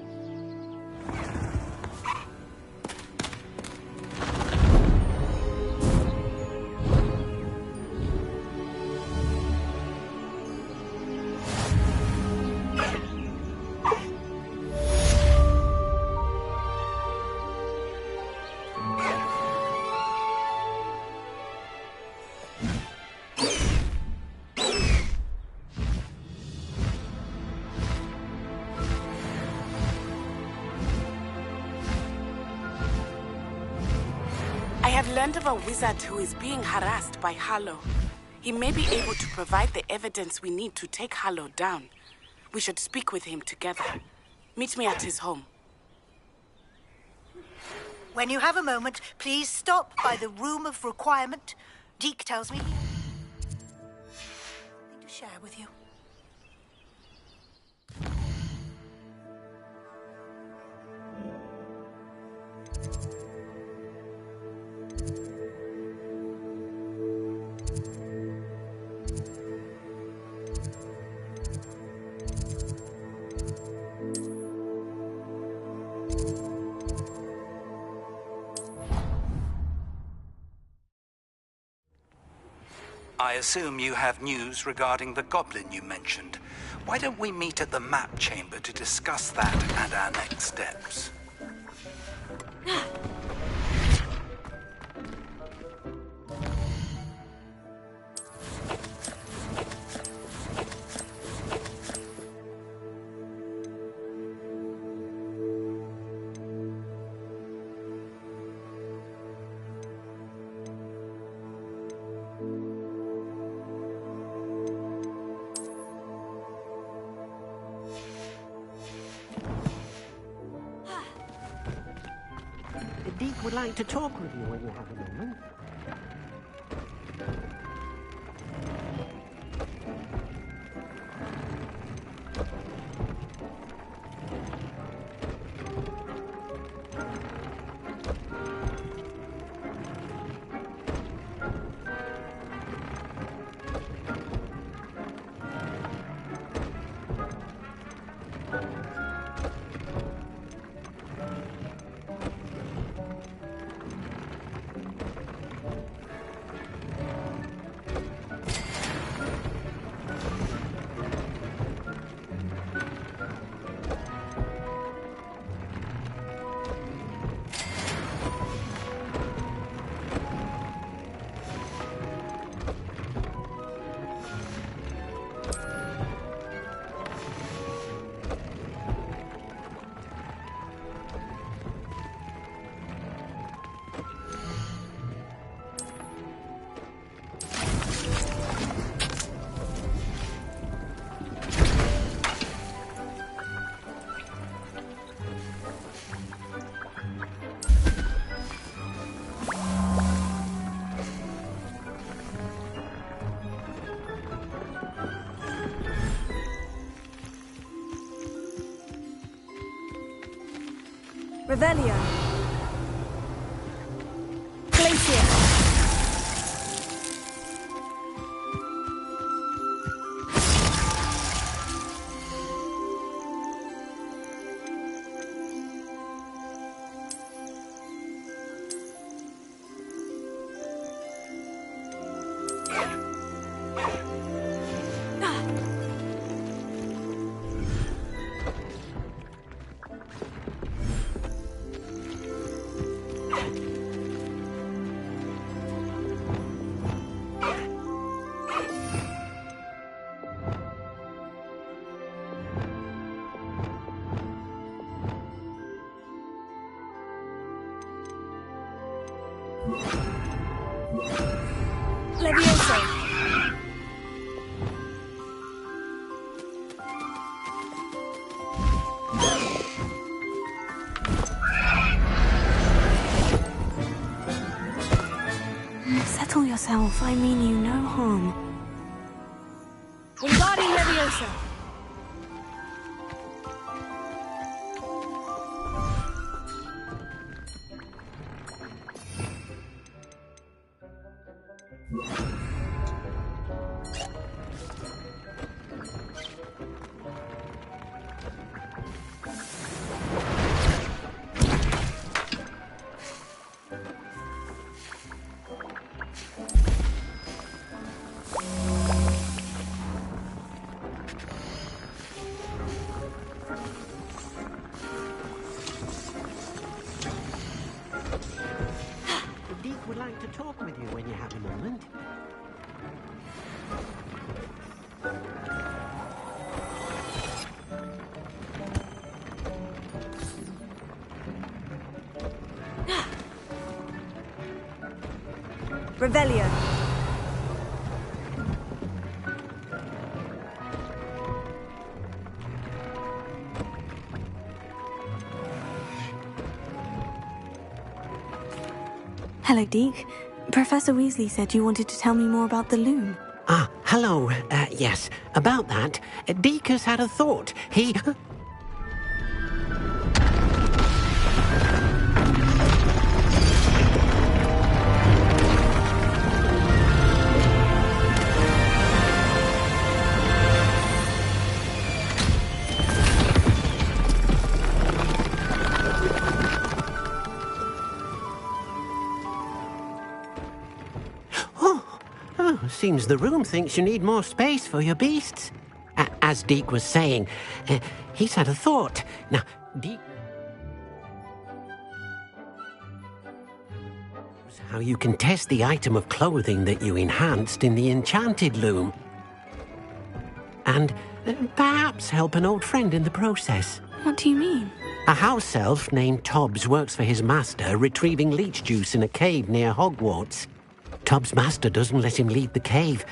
I have learned of a wizard who is being harassed by Hallow. He may be able to provide the evidence we need to take Hallow down. We should speak with him together. Meet me at his home. When you have a moment, please stop by the Room of Requirement. Deke tells me something to share with you. I assume you have news regarding the goblin you mentioned. Why don't we meet at the map chamber to discuss that and our next steps? Deke would like to talk with you when you have a moment. Revelio. Glacier. Levioso. Settle yourself. I mean you no harm. Wingardium Leviosa. Deke would like to talk with you when you have a moment. Revelio. Hello, Deke. Professor Weasley said you wanted to tell me more about the loom. Ah, hello. Yes, about that. Deke has had a thought. He... Seems the room thinks you need more space for your beasts. As Deke was saying, he's had a thought. Now, Deke... how you can test the item of clothing that you enhanced in the enchanted loom. And perhaps help an old friend in the process. What do you mean? A house elf named Tobbs works for his master, retrieving leech juice in a cave near Hogwarts. Tobbs' master doesn't let him leave the cave,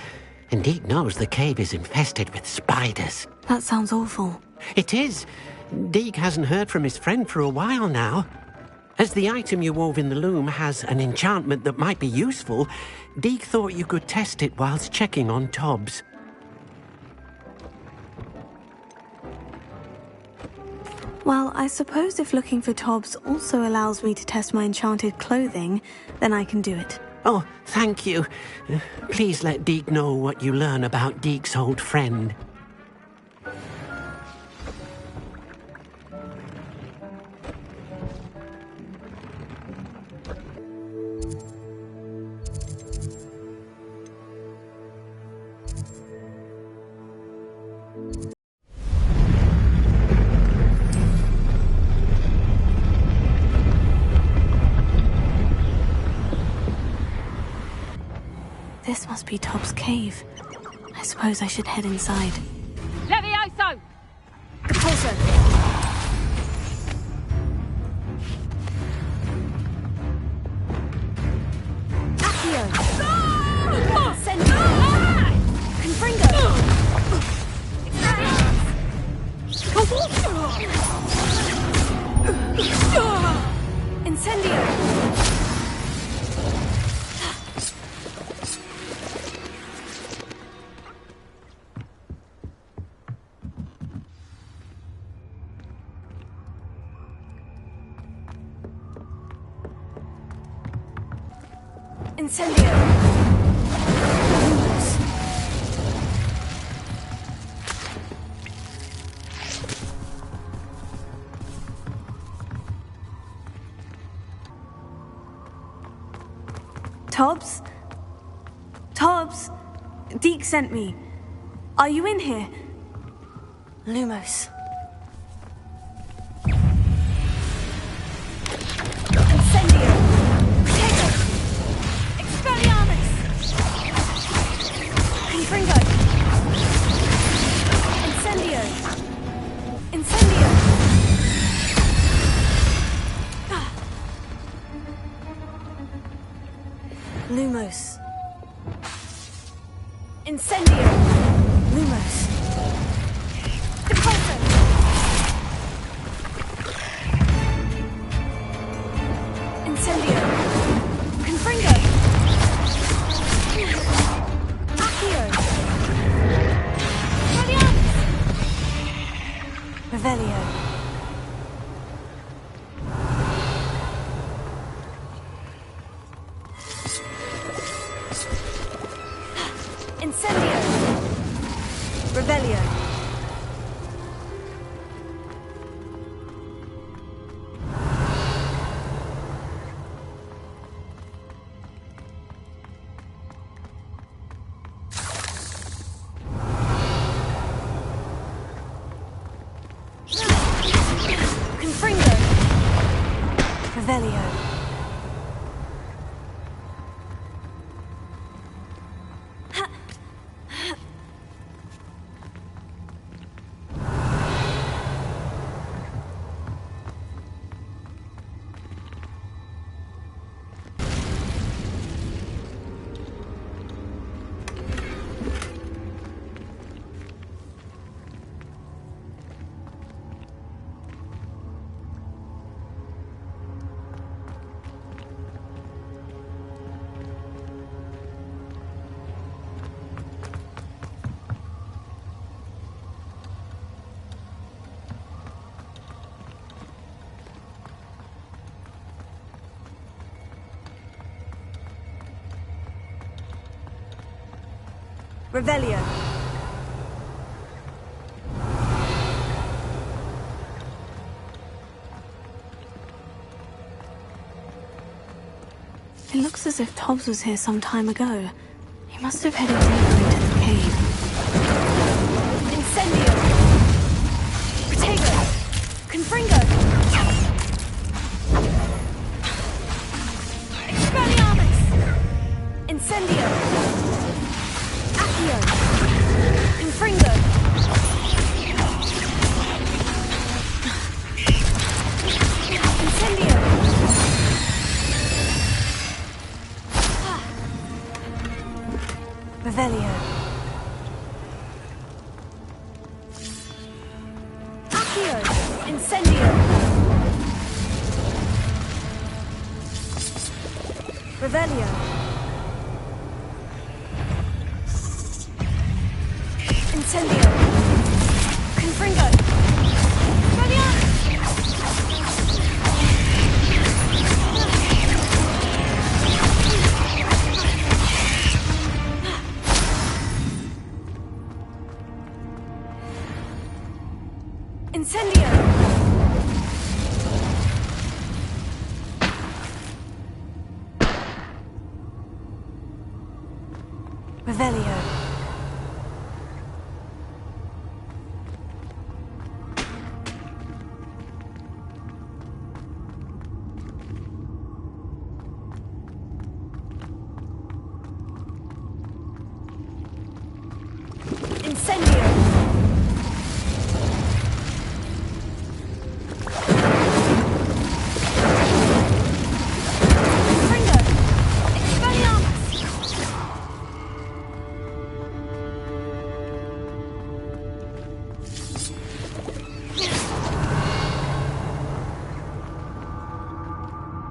and Deke knows the cave is infested with spiders. That sounds awful. It is. Deke hasn't heard from his friend for a while now. As the item you wove in the loom has an enchantment that might be useful, Deke thought you could test it whilst checking on Tobbs. Well, I suppose if looking for Tobbs also allows me to test my enchanted clothing, then I can do it. Oh, thank you. Please let Deke know what you learn about Deke's old friend. This must be Tobbs' cave. I suppose I should head inside. Levioso! Repulsor! Accio! Incendio! Confringo! Incendio! Incendio! Tobbs? Tobbs? Deke sent me. Are you in here? Lumos. Incendio! Potato! Expelliarmus! Confringo! Incendio! Incendio! Lumos. Incendio! Lumos. Repulsor! Incendio! Confringo! Accio! Expelliarmus! Revelio! Incendio! Revelio! Confringo! Revelio! Revelio! It looks as if Tobbs was here some time ago. He must have headed deeper into the cave. Incendio! Protego! Confringo! Expelliarmus! Incendio! Accio! Confringo! Incendio! Revelio! Accio! Incendio! Revelio. Incendio. Confringo. Incendio! Revelio. Incendio!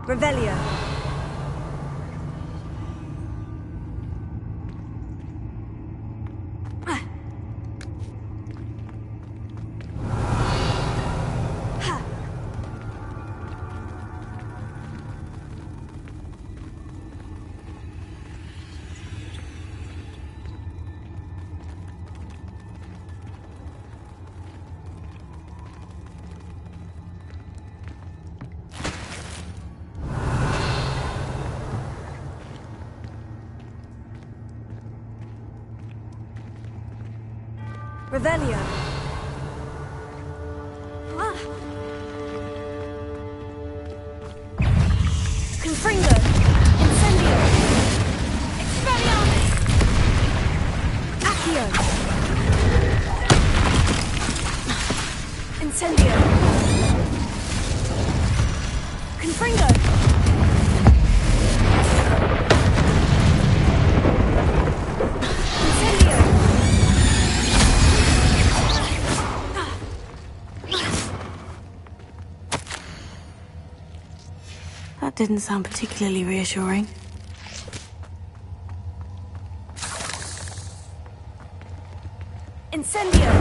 Revelio. Revelio. Confringo. Incendio. Expelliarmus. Accio. Incendio. Confringo. That didn't sound particularly reassuring. Incendio!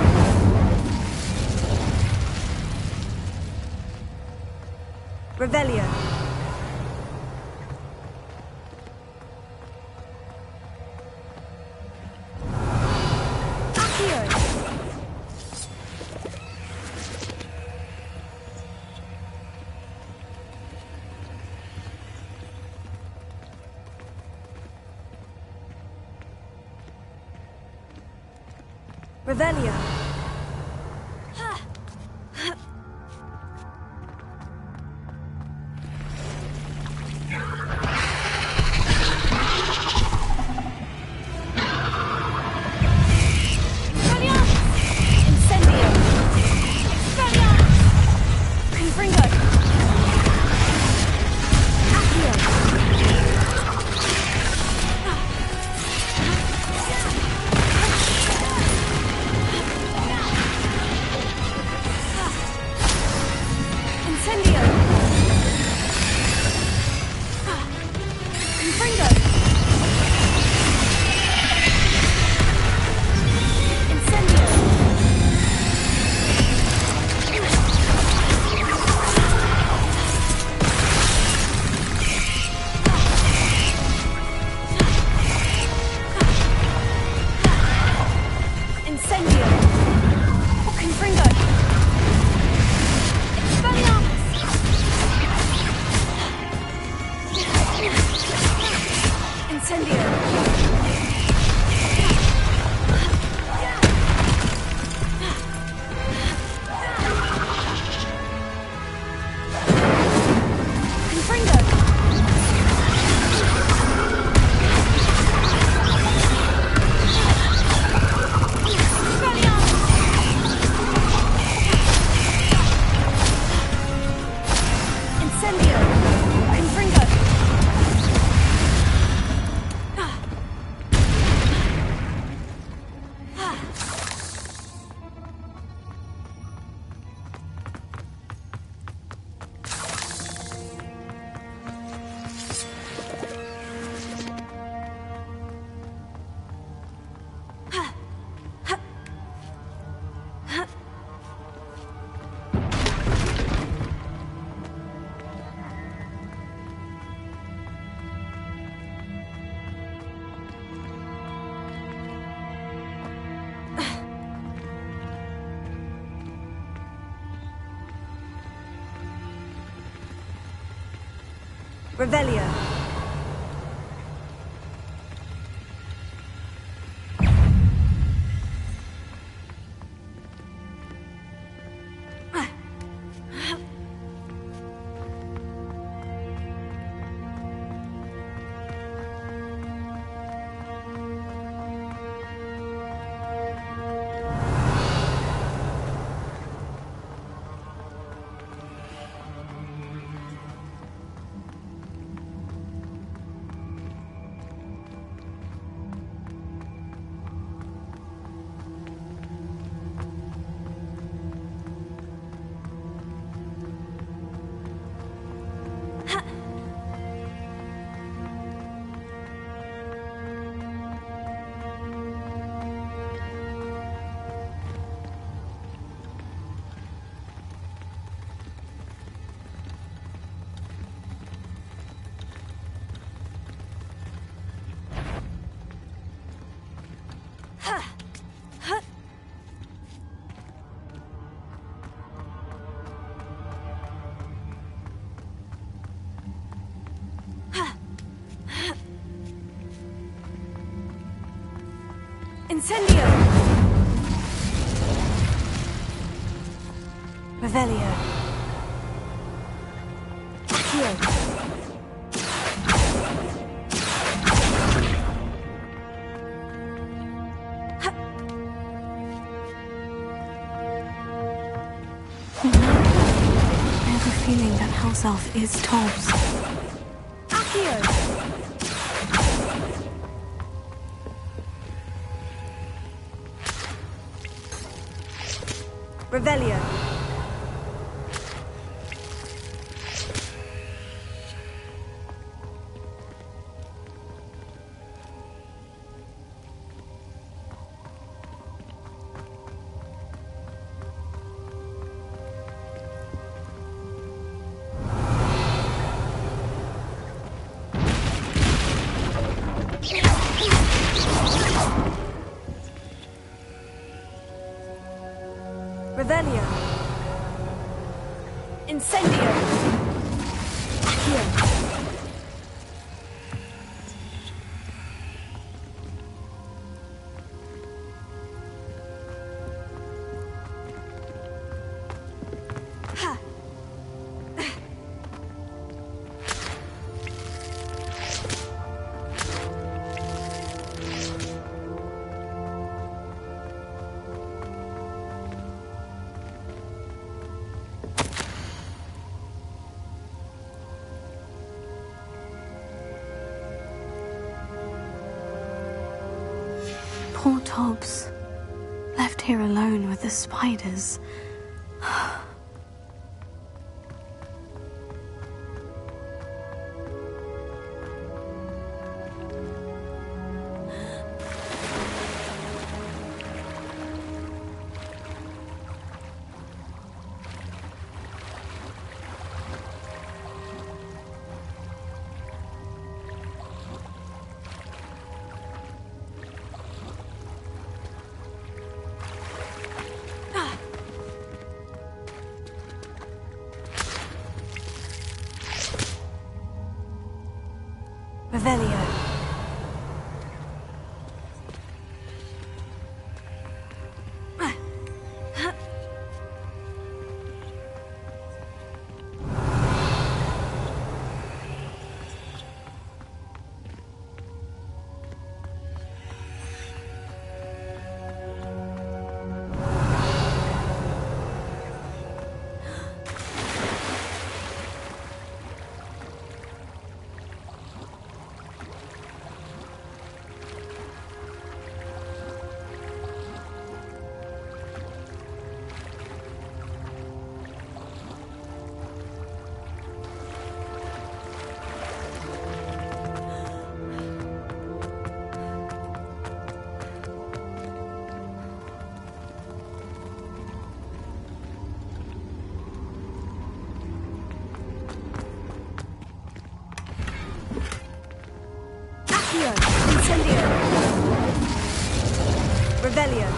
Revelio. Accio. Revelio. Incendio. Expelliarmus. Confringo. Accio. Revelio. Incendio! Revelio. Accio. I have a feeling that house elf is Tobbs. Accio. Revelio. Revelio. Incendio. Accio. Poor Tobbs. Left here alone with the spiders. Revelio. Incendio. Revelio.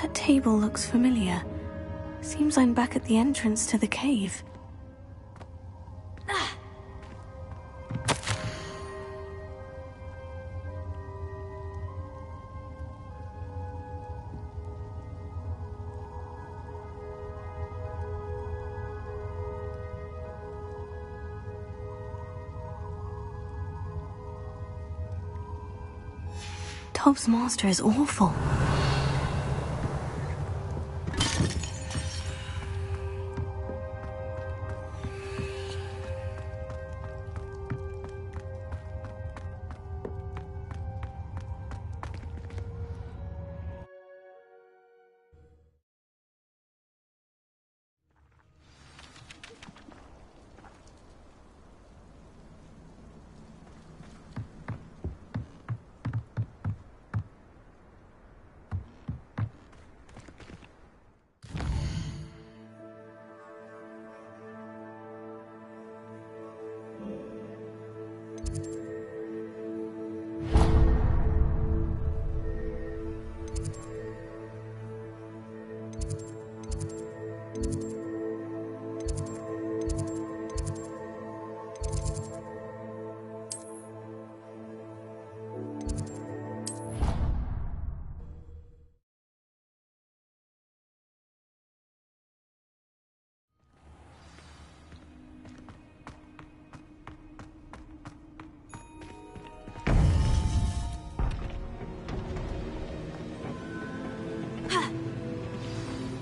That table looks familiar. Seems I'm back at the entrance to the cave. Tobbs' master is awful.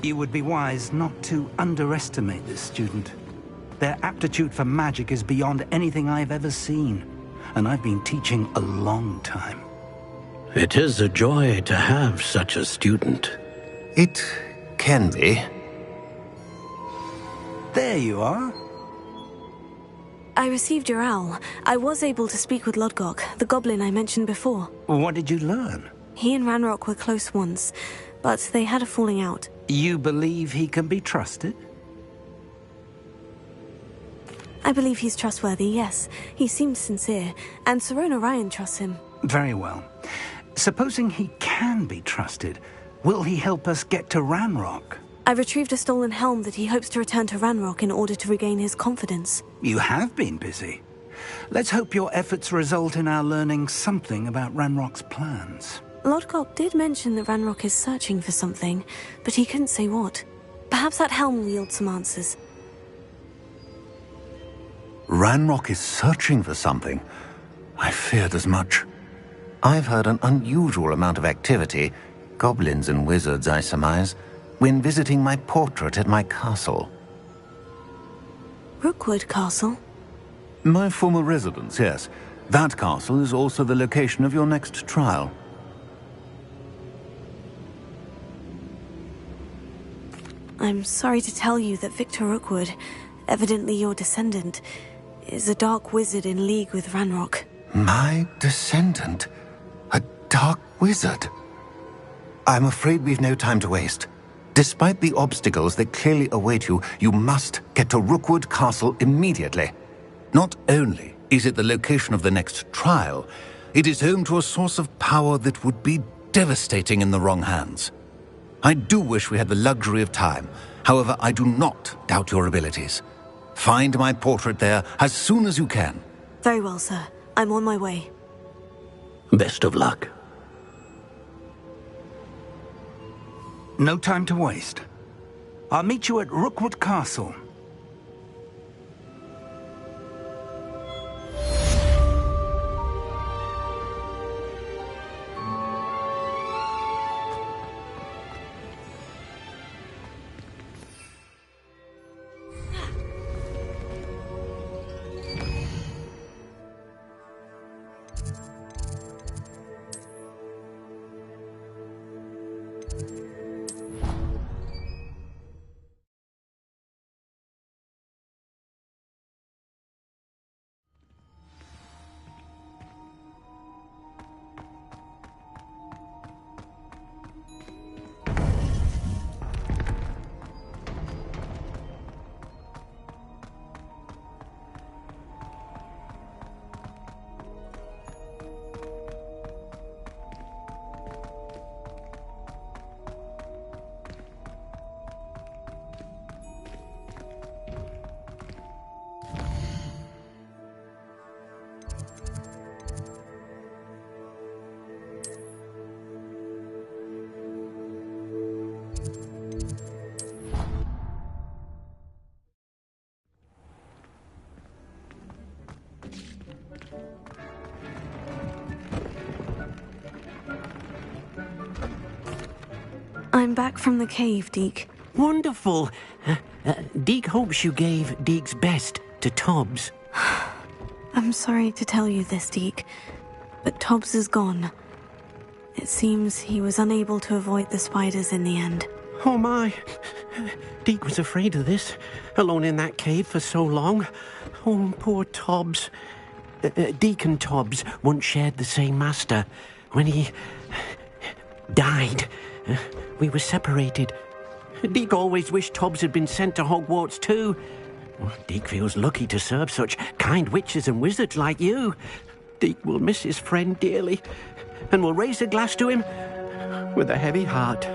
You would be wise not to underestimate this student. Their aptitude for magic is beyond anything I've ever seen, and I've been teaching a long time. It is a joy to have such a student. It can be. There you are. I received your owl. I was able to speak with Lodgok, the goblin I mentioned before. What did you learn? He and Ranrock were close once, but they had a falling out. You believe he can be trusted? I believe he's trustworthy, yes. He seems sincere, and Sirona Ryan trusts him. Very well. Supposing he can be trusted, will he help us get to Ranrock? I retrieved a stolen helm that he hopes to return to Ranrock in order to regain his confidence. You have been busy. Let's hope your efforts result in our learning something about Ranrock's plans. Lodgok did mention that Ranrock is searching for something, but he couldn't say what. Perhaps that helm will yield some answers. Ranrock is searching for something. I feared as much. I've heard an unusual amount of activity, goblins and wizards, I surmise, when visiting my portrait at my castle. Rookwood Castle? My former residence, yes. That castle is also the location of your next trial. I'm sorry to tell you that Victor Rookwood, evidently your descendant, is a dark wizard in league with Ranrock. My descendant? A dark wizard? I'm afraid we've no time to waste. Despite the obstacles that clearly await you, you must get to Rookwood Castle immediately. Not only is it the location of the next trial, it is home to a source of power that would be devastating in the wrong hands. I do wish we had the luxury of time. However, I do not doubt your abilities. Find my portrait there as soon as you can. Very well, sir. I'm on my way. Best of luck. No time to waste. I'll meet you at Rookwood Castle. I'm back from the cave, Deke. Wonderful. Deke hopes you gave Deke's best to Tobbs. I'm sorry to tell you this, Deke, but Tobbs is gone. It seems he was unable to avoid the spiders in the end. Oh my. Deke was afraid of this, alone in that cave for so long. Oh, poor Tobbs. Deke and Tobbs once shared the same master. When he died, we were separated. Deke always wished Tobbs had been sent to Hogwarts too. Deke feels lucky to serve such kind witches and wizards like you. Deke will miss his friend dearly, and will raise a glass to him with a heavy heart.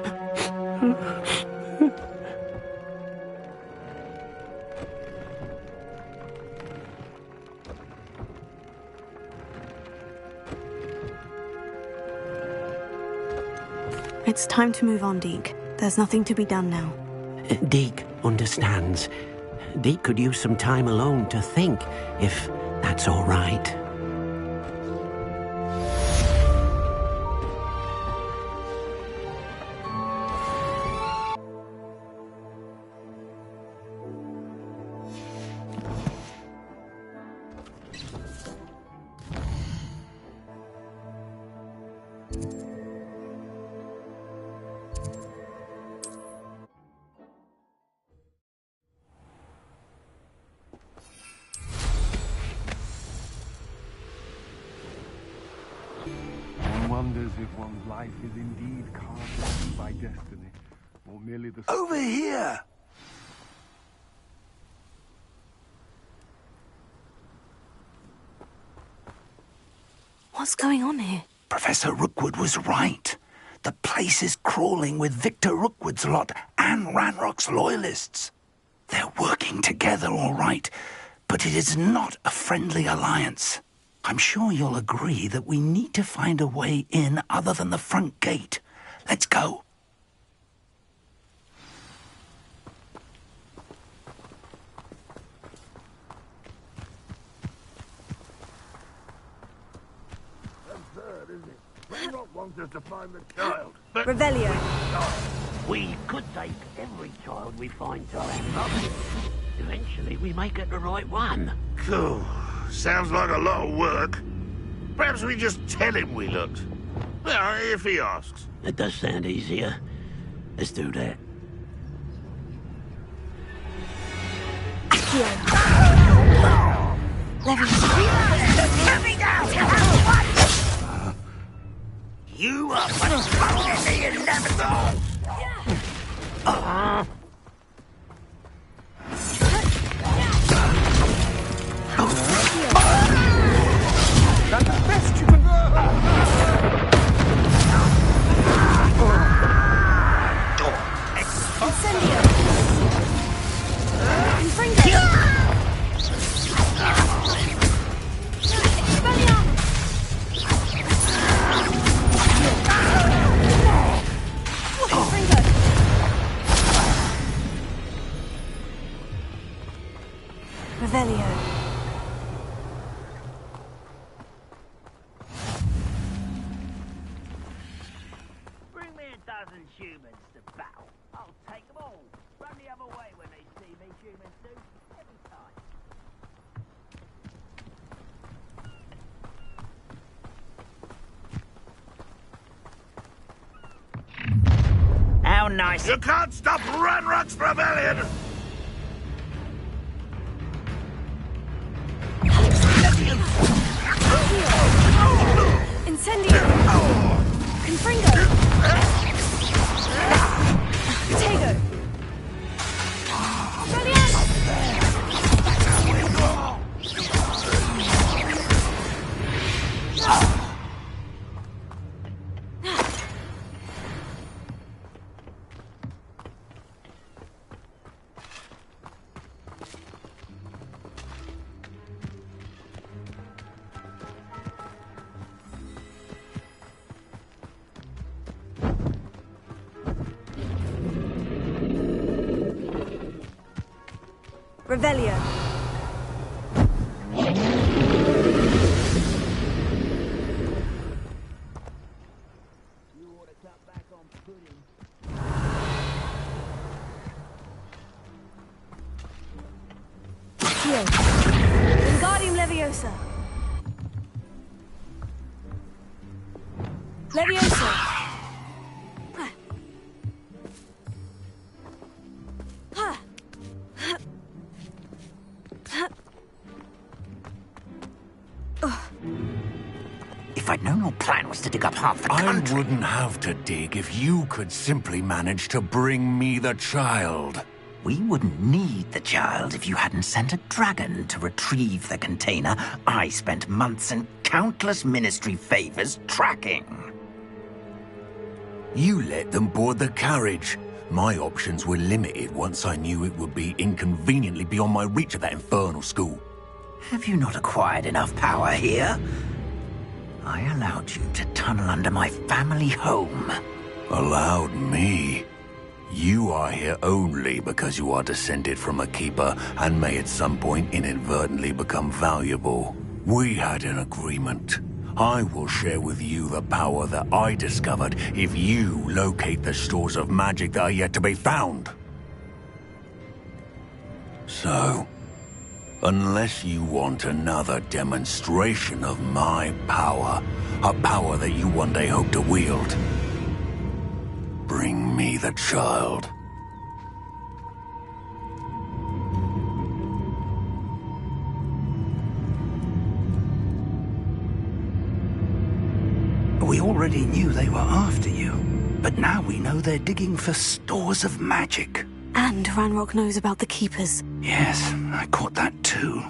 It's time to move on, Deke. There's nothing to be done now. Deke understands. Deke could use some time alone to think, if that's all right. Wonders if one's life is indeed cast by destiny, or merely the... Over here! What's going on here? Professor Rookwood was right. The place is crawling with Victor Rookwood's lot and Ranrock's loyalists. They're working together all right, but it is not a friendly alliance. I'm sure you'll agree that we need to find a way in other than the front gate. Let's go. Absurd, isn't it? Ranrock wants us to find the child, but... Revelio. We could take every child we find to Ranrock. Eventually we may get the right one. Cool. Sounds like a lot of work. Perhaps we just tell him we looked. Well, if he asks. It does sound easier. Let's do that. Let me down! You are what's the inevitable! That's the best you can do! Incendio! Confringo! Revelio. Bring me a dozen humans to battle. I'll take them all. Run the other way when they see me, humans do. Every time. How nice. You can't stop Ranrock's rebellion! Incendio! Confringo! Potato! Revelio. You ought to cut back on pudding. Accio. Wingardium Leviosa. Leviosa. If I'd known your plan was to dig up half the country... I wouldn't have to dig if you could simply manage to bring me the child. We wouldn't need the child if you hadn't sent a dragon to retrieve the container I spent months and countless ministry favors tracking. You let them board the carriage. My options were limited once I knew it would be inconveniently beyond my reach at that infernal school. Have you not acquired enough power here? I allowed you to tunnel under my family home. Allowed me? You are here only because you are descended from a keeper and may at some point inadvertently become valuable. We had an agreement. I will share with you the power that I discovered if you locate the stores of magic that are yet to be found. So, unless you want another demonstration of my power, a power that you one day hope to wield, bring me the child. We already knew they were after you, but now we know they're digging for stores of magic. And Ranrock knows about the Keepers. Yes, I caught that too.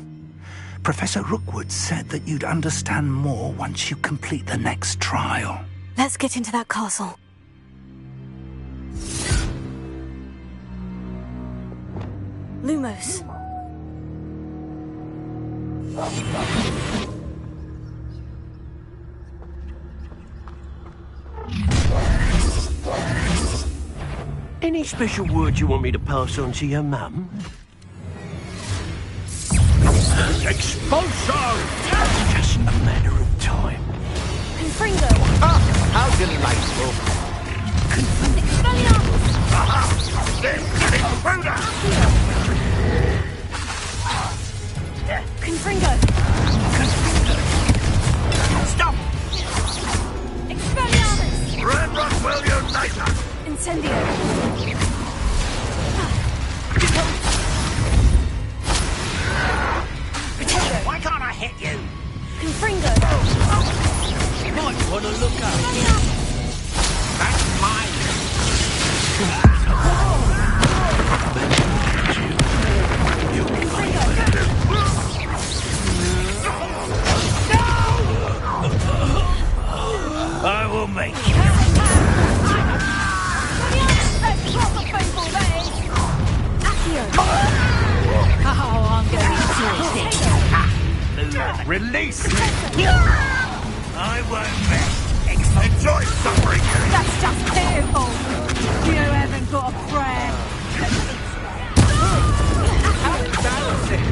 Professor Rookwood said that you'd understand more once you complete the next trial. Let's get into that castle. Lumos. Any special word you want me to pass on to your mum? Expulso! Just a matter of time. Confringo. Ah, how delightful! Expelliarmus. Aha! There's an intruder! Confringo. Stop! Expelliarmus. Ranrock will unite us! Incendio. Why can't I hit you? Confringo. You might want to look up. That's mine. I will make you. Oh, I'm going to Release me! I won't rest. Enjoy suffering! That's just pitiful. You haven't got a prayer. How embarrassing.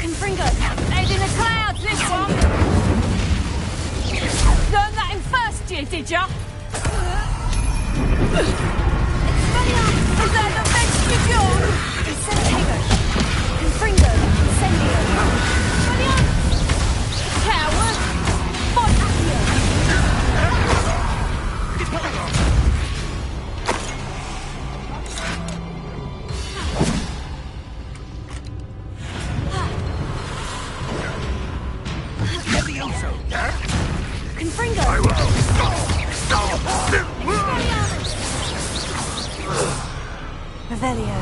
Confringo, head in the clouds, this one. Learned that in first year, did ya? Is that the best you've done? Incentivo. Confringo. Incendio. Coward! Fight Accio! Confringo. I will stop! Revelio.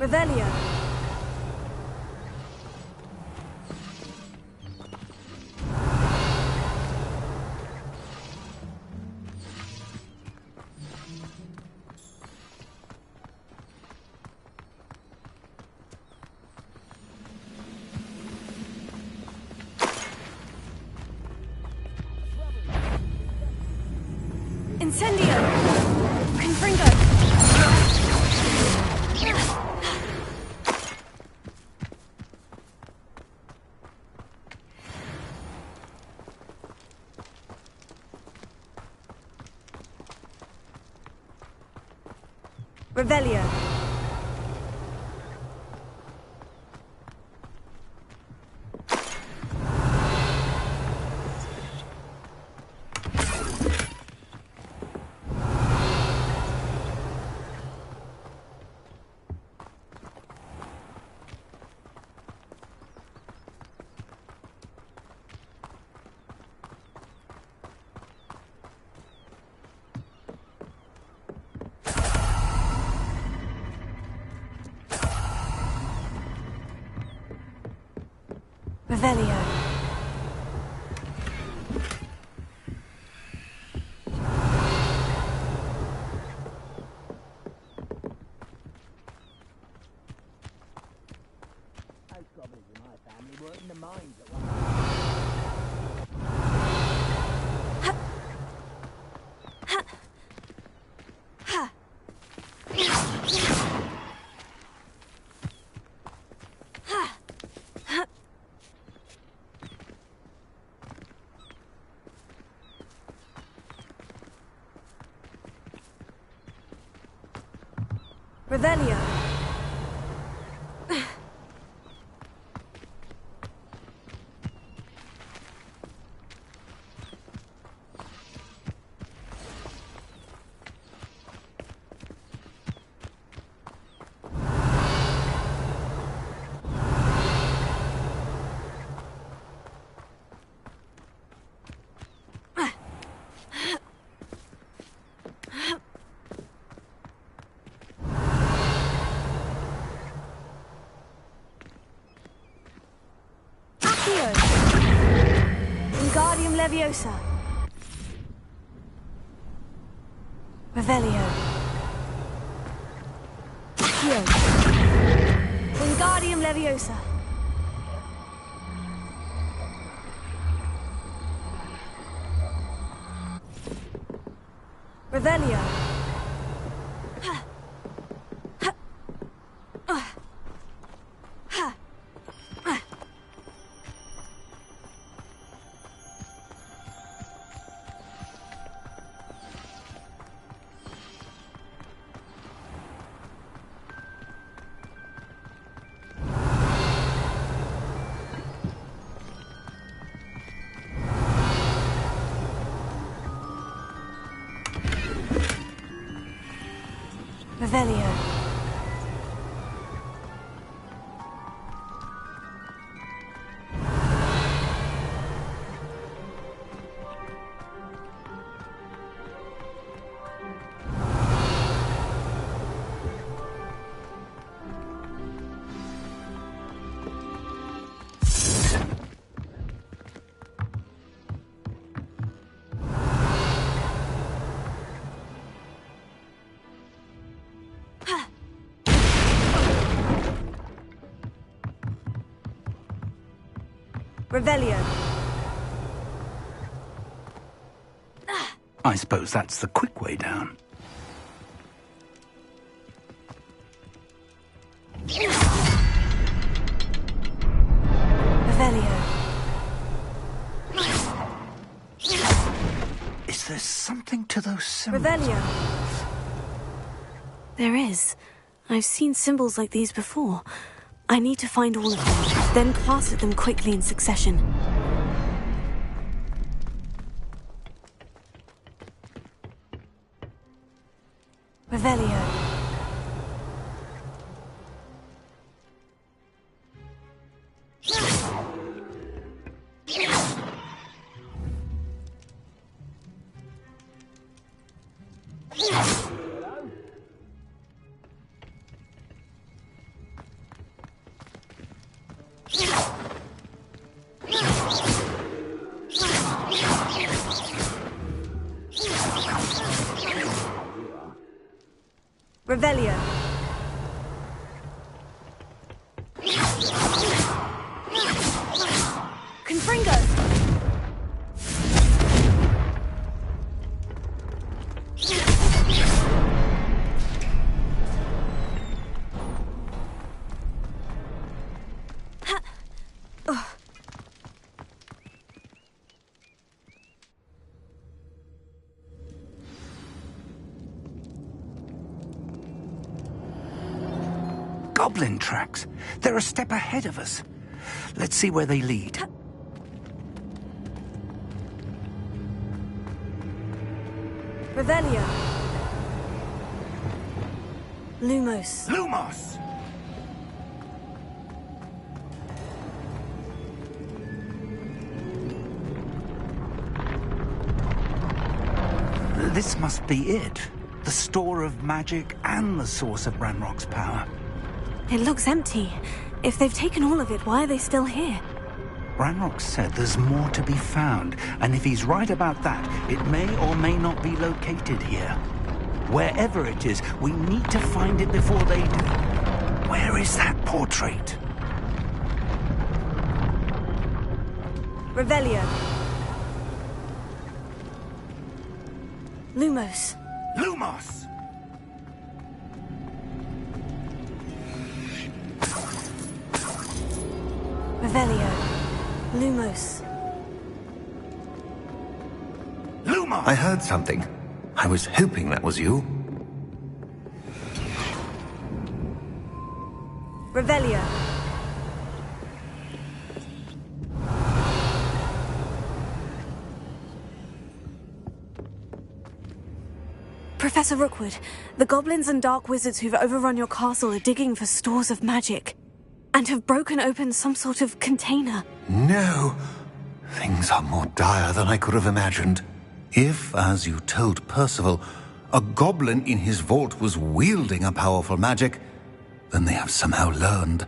Revelio. Incendio! Confringo! Revelio. Revelio. Revelio. Wingardium Leviosa. Revelio. Accio. Wingardium Leviosa. Revelio. Revelio. Revelio. I suppose that's the quick way down. Revelio. Is there something to those symbols? Revelio. There is. I've seen symbols like these before. I need to find all of them, then pass at them quickly in succession. Revelio. Revelio. Confringo. Goblin tracks. They're a step ahead of us. Let's see where they lead. Revelio. Lumos. Lumos! This must be it. The store of magic and the source of Ranrock's power. It looks empty. If they've taken all of it, why are they still here? Ranrock said there's more to be found, and if he's right about that, it may or may not be located here. Wherever it is, we need to find it before they do. Where is that portrait? Revelio. Lumos. Lumos! Revelio. Lumos. Lumos! I heard something. I was hoping that was you. Revelio. Professor Rookwood, the goblins and dark wizards who've overrun your castle are digging for stores of magic, and have broken open some sort of container. No. Things are more dire than I could have imagined. If, as you told Percival, a goblin in his vault was wielding a powerful magic, then they have somehow learned.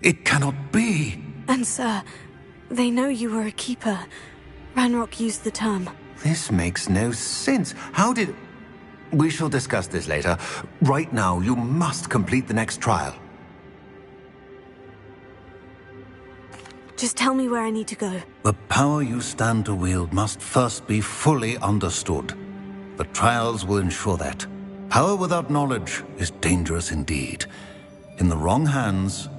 It cannot be. And sir, they know you were a keeper. Ranrock used the term. This makes no sense. How did... We shall discuss this later. Right now, you must complete the next trial. Just tell me where I need to go. The power you stand to wield must first be fully understood. The trials will ensure that. Power without knowledge is dangerous indeed. In the wrong hands,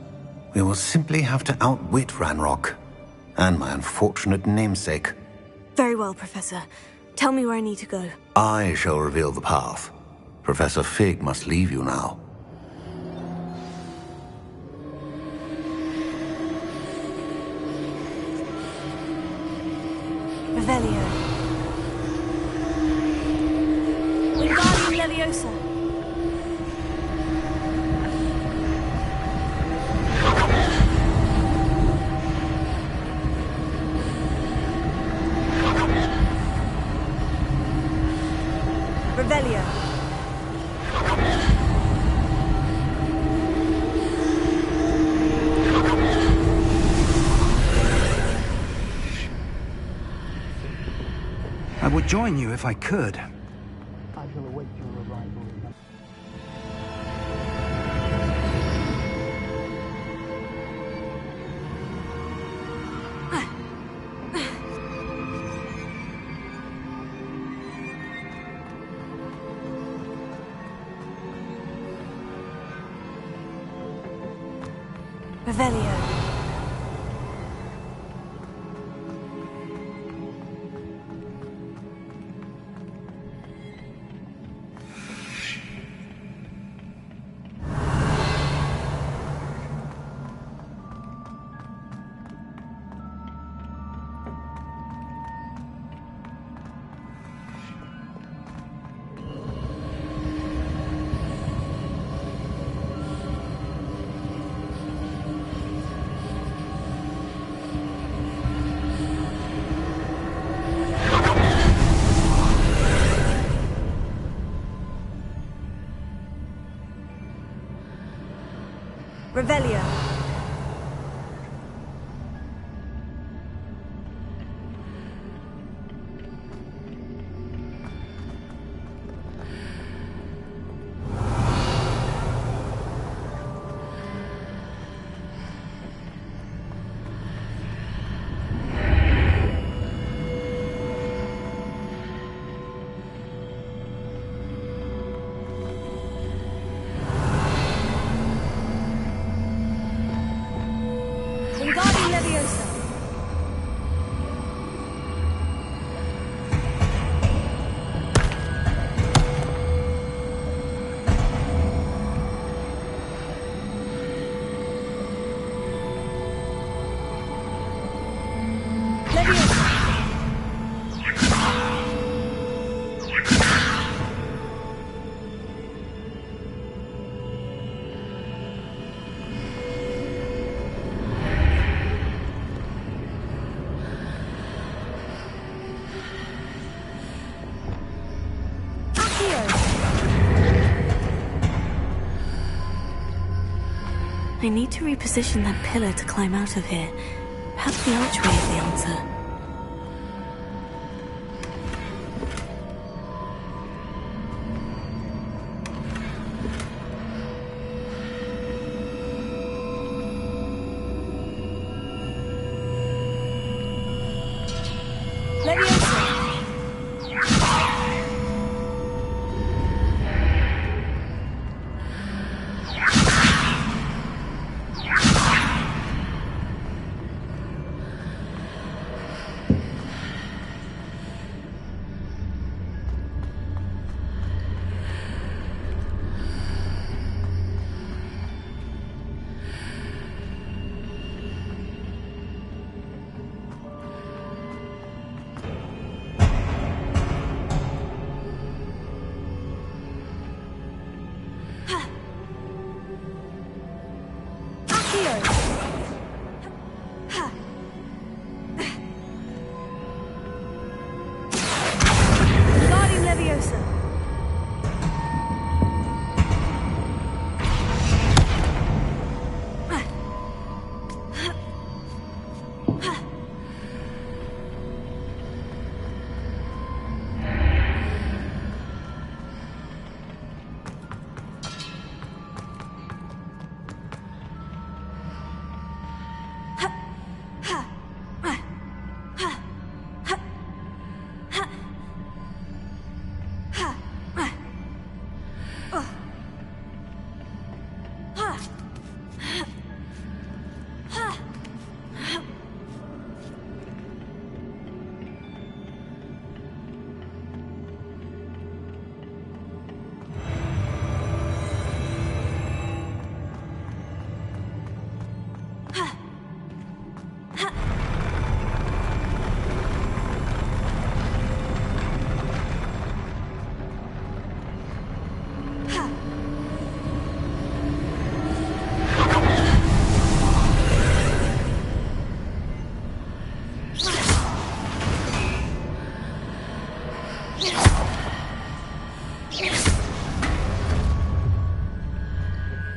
we will simply have to outwit Ranrock and my unfortunate namesake. Very well, Professor. Tell me where I need to go. I shall reveal the path. Professor Fig must leave you now. Revelio. Wingardium Leviosa. Revelio. I would join you if I could. I shall await your arrival. Revelio. Revelio. I need to reposition that pillar to climb out of here. Perhaps the archway is the answer.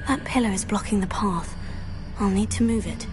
That pillar is blocking the path. I'll need to move it.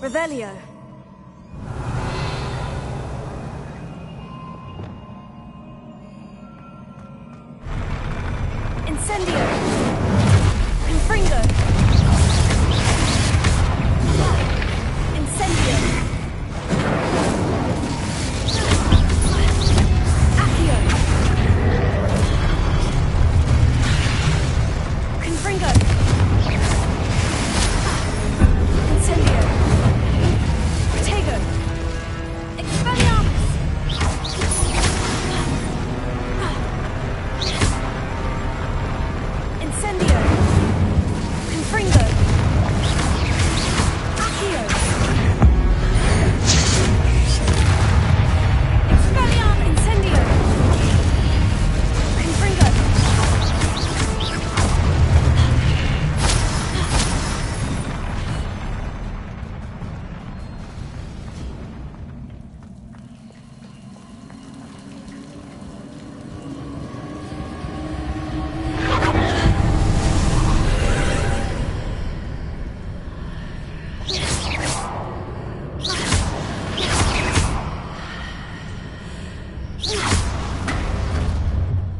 Revelio. Incendio. Confringo. Incendio. Accio. Confringo. Incendio. Protego. Expelliarmus. Incendio. Confringo. Accio. Expelliarm Incendio. Confringo.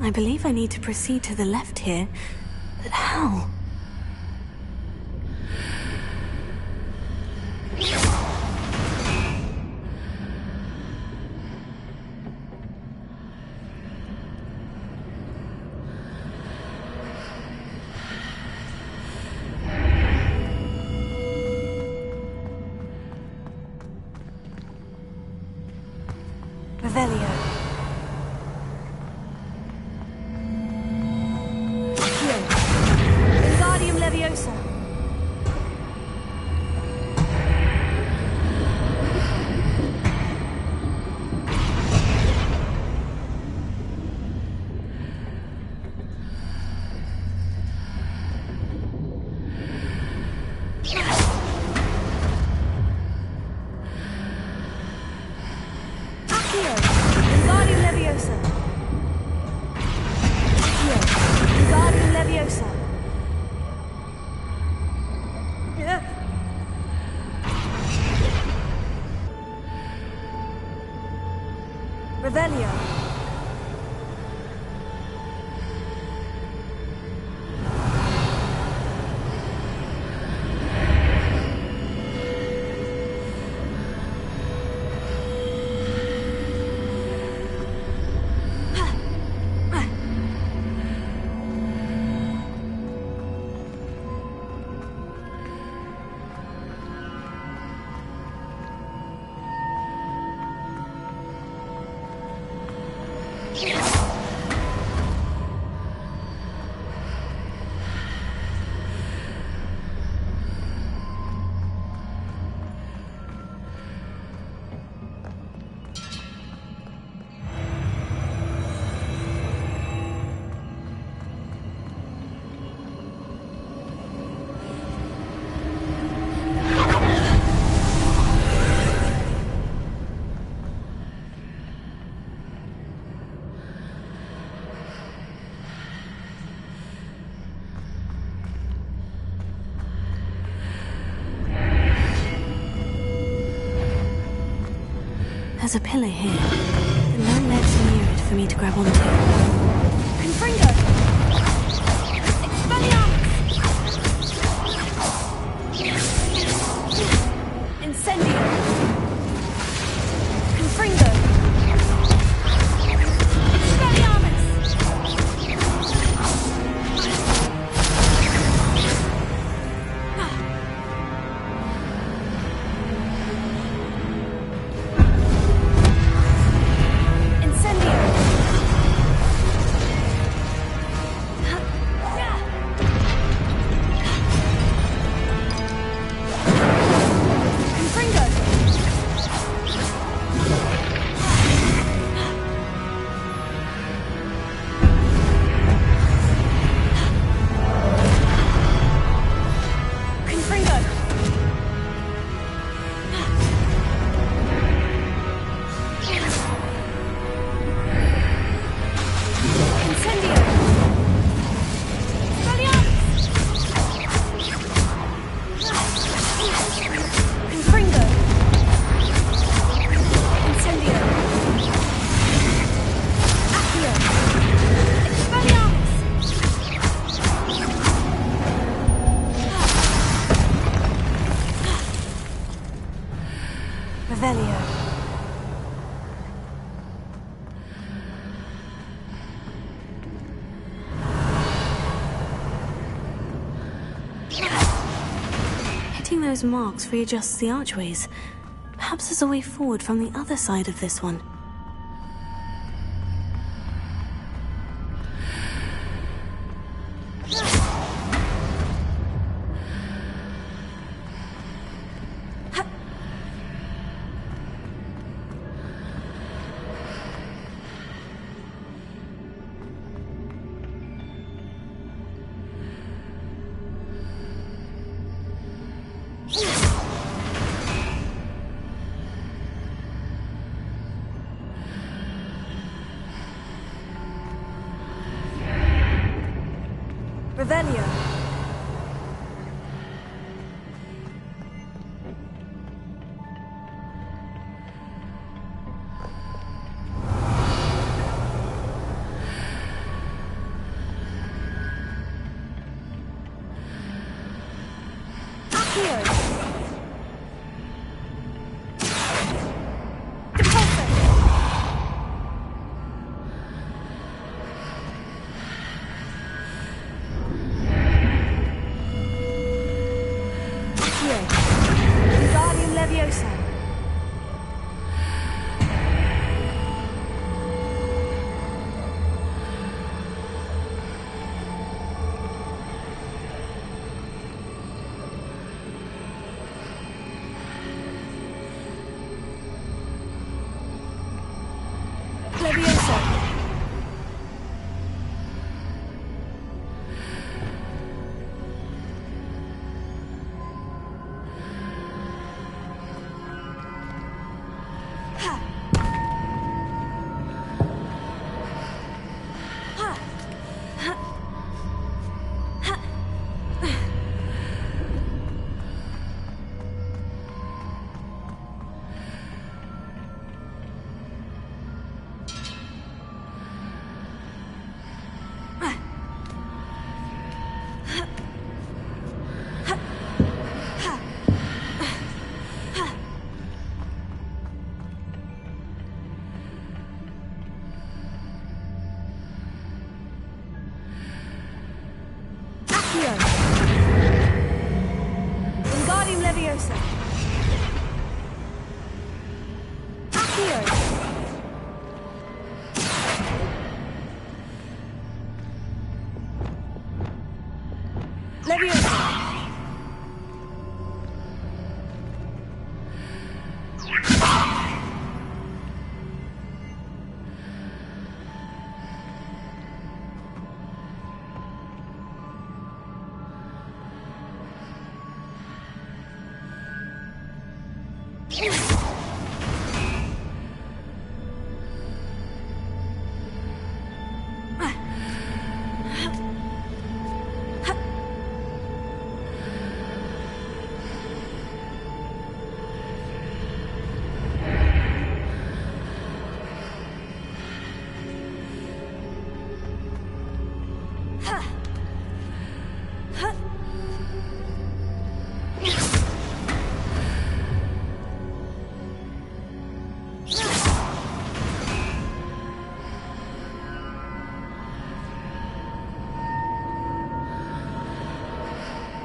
I believe I need to proceed to the left here, but how? Revelio. There's a pillar here. The line leads near it for me to grab onto. Confringo. Expelliarmus. Incendio. Confringo. Expelliarmus. Revelio. Hitting those marks readjusts the archways. Perhaps there's a way forward from the other side of this one. Revelio.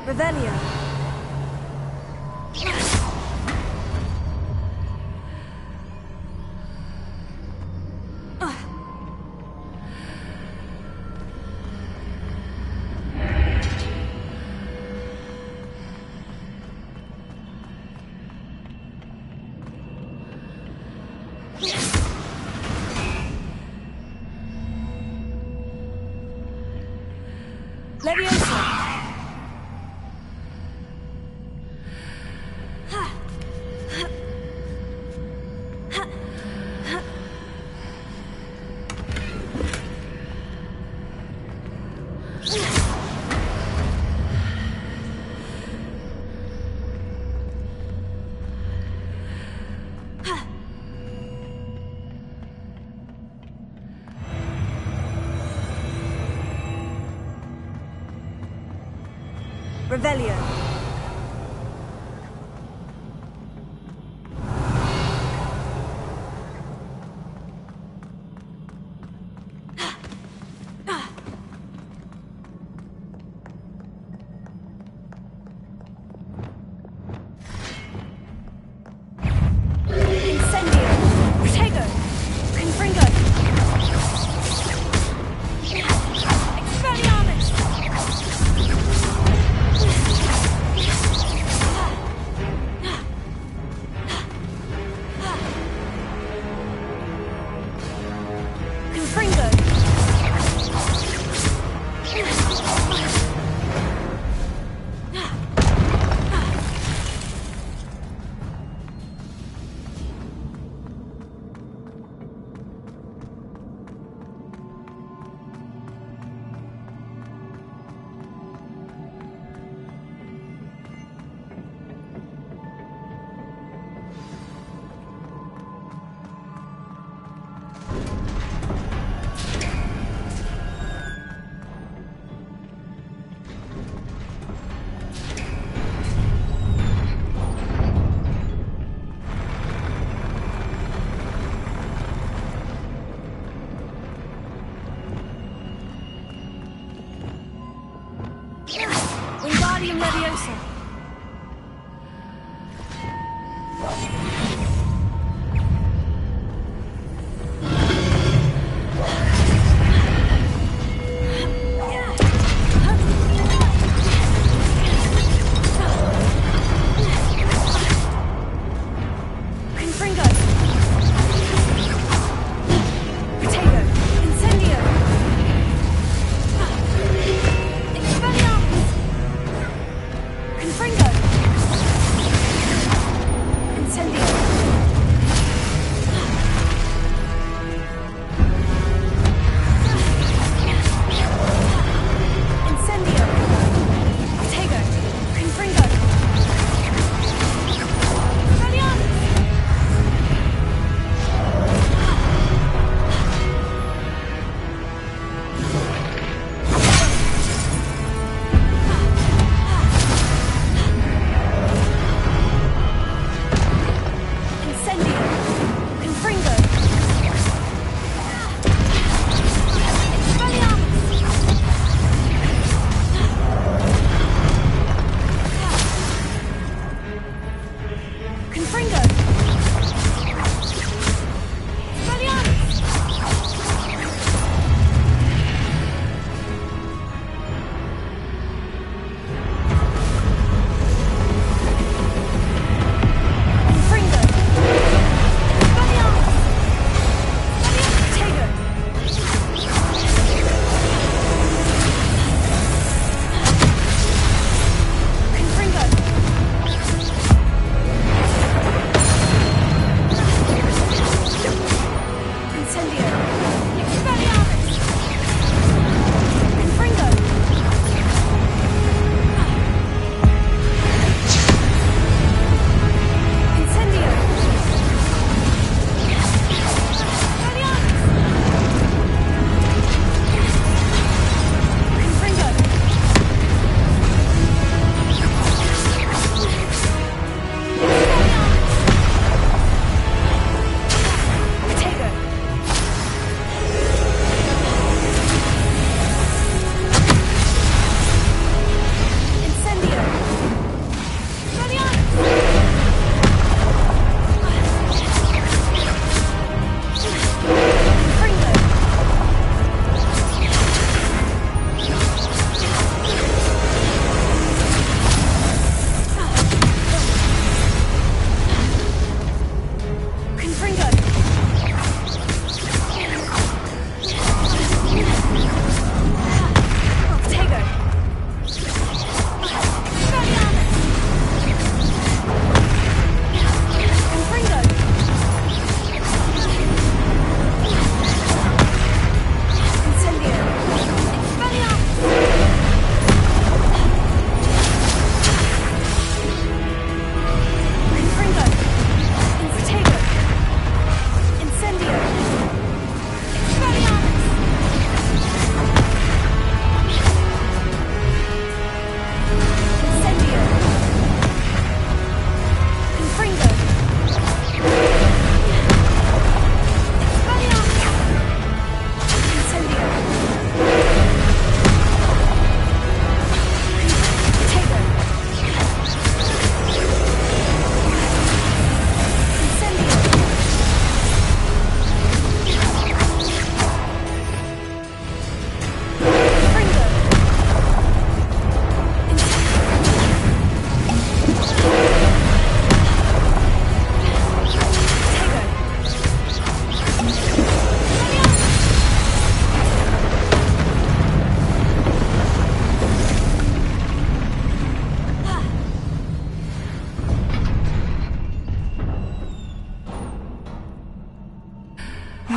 Revelio. Leviosa. Revelio. Incendio. Protego. Confringo. Expelliarmus. Confringo. Wingardium Leviosa. Confringo. Protego. Incendio. Expelliarmus. Confringo. Incendio. Incendio. Protego. Confringo. Expelliarmus.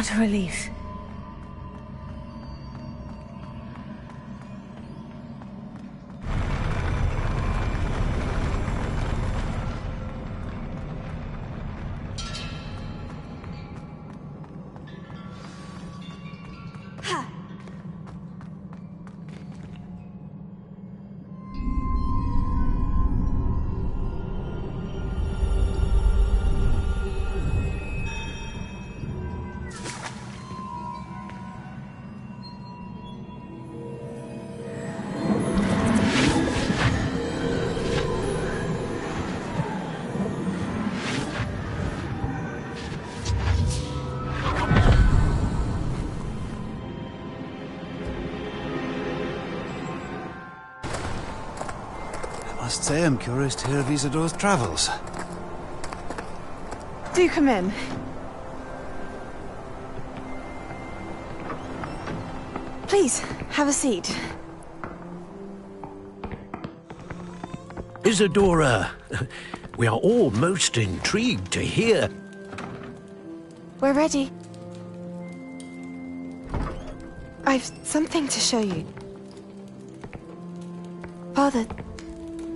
What a relief. I must say I'm curious to hear of Isidore's travels. Do come in. Please, have a seat. Isadora, we are all most intrigued to hear. We're ready. I've something to show you. Father,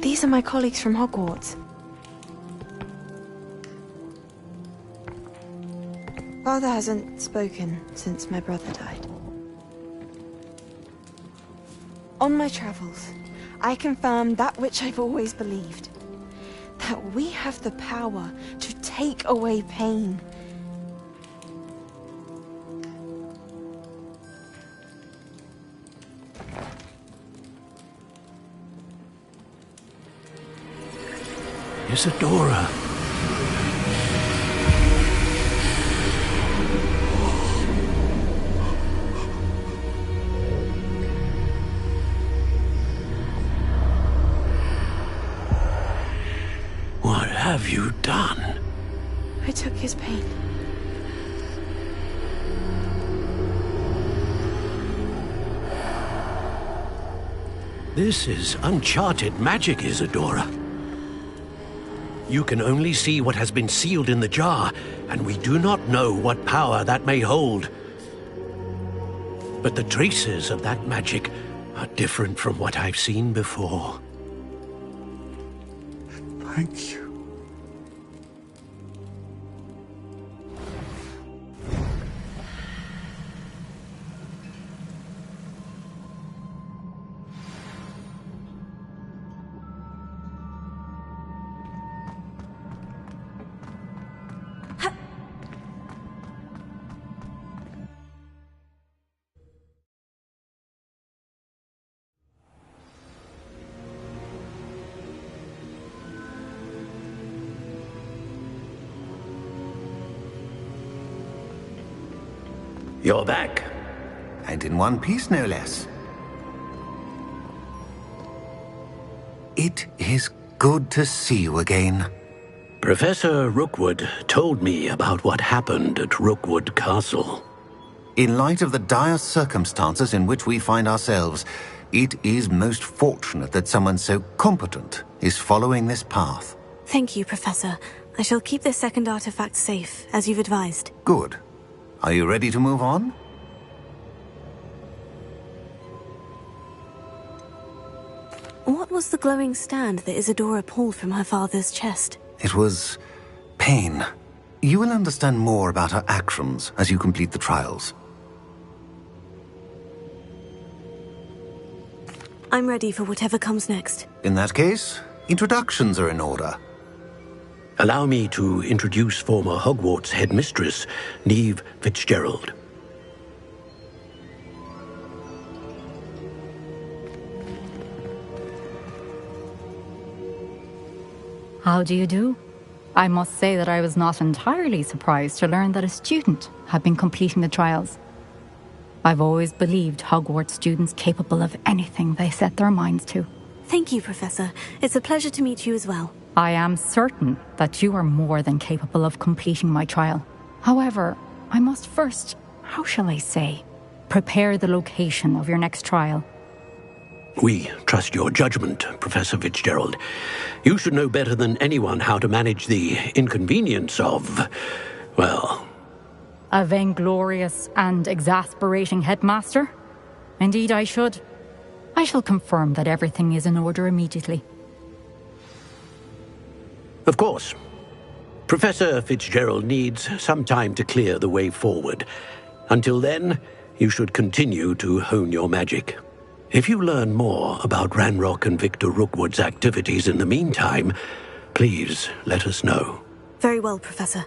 these are my colleagues from Hogwarts. Father hasn't spoken since my brother died. On my travels, I confirmed that which I've always believed. That we have the power to take away pain. Isadora. What have you done? I took his pain. This is uncharted magic, Isadora. You can only see what has been sealed in the jar, and we do not know what power that may hold. But the traces of that magic are different from what I've seen before. Thank you. You're back. And in one piece, no less. It is good to see you again. Professor Rookwood told me about what happened at Rookwood Castle. In light of the dire circumstances in which we find ourselves, it is most fortunate that someone so competent is following this path. Thank you, Professor. I shall keep this second artifact safe, as you've advised. Good. Are you ready to move on? What was the glowing stand that Isadora pulled from her father's chest? It was pain. You will understand more about her actions as you complete the trials. I'm ready for whatever comes next. In that case, introductions are in order. Allow me to introduce former Hogwarts headmistress, Neve Fitzgerald. How do you do? I must say that I was not entirely surprised to learn that a student had been completing the trials. I've always believed Hogwarts students capable of anything they set their minds to. Thank you, Professor. It's a pleasure to meet you as well. I am certain that you are more than capable of completing my trial. However, I must first, how shall I say, prepare the location of your next trial. We trust your judgment, Professor Fitzgerald. You should know better than anyone how to manage the inconvenience of, well... A vainglorious and exasperating headmaster? Indeed, I should. I shall confirm that everything is in order immediately. Of course. Professor Fitzgerald needs some time to clear the way forward. Until then, you should continue to hone your magic. If you learn more about Ranrock and Victor Rookwood's activities in the meantime, please let us know. Very well, Professor.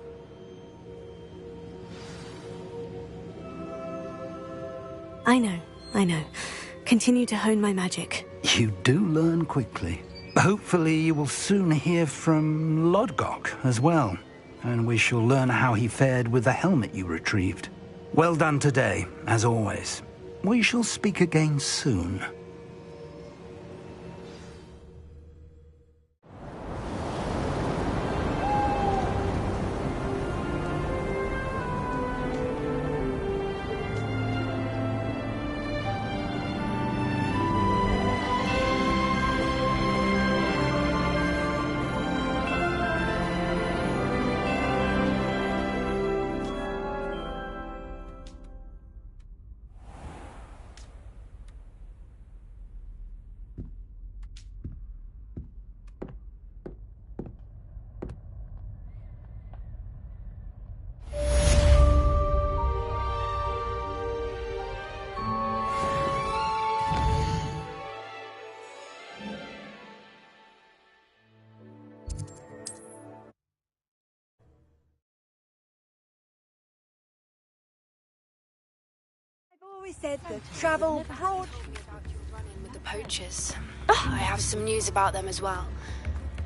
I know. Continue to hone my magic. You do learn quickly. Hopefully you will soon hear from Lodgok as well, and we shall learn how he fared with the helmet you retrieved. Well done today, as always. We shall speak again soon. We said that travel abroad. With the poachers. I have some news about them as well.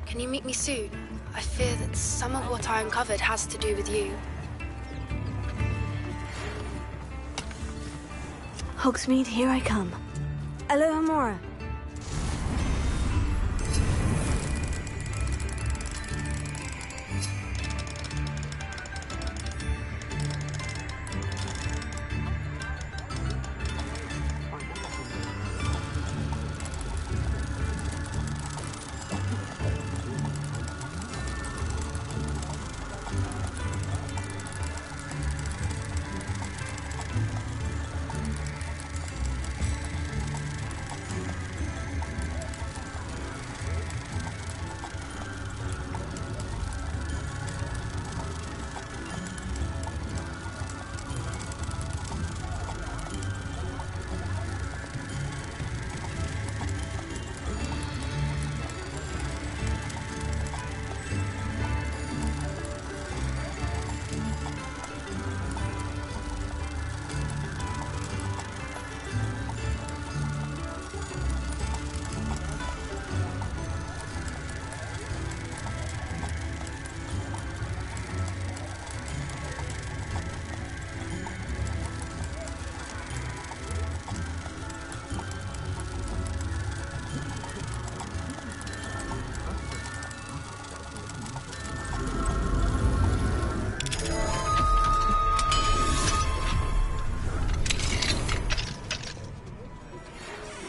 Can you meet me soon? I fear that some of what I uncovered has to do with you. Hogsmeade, here I come. Aloha, Mora.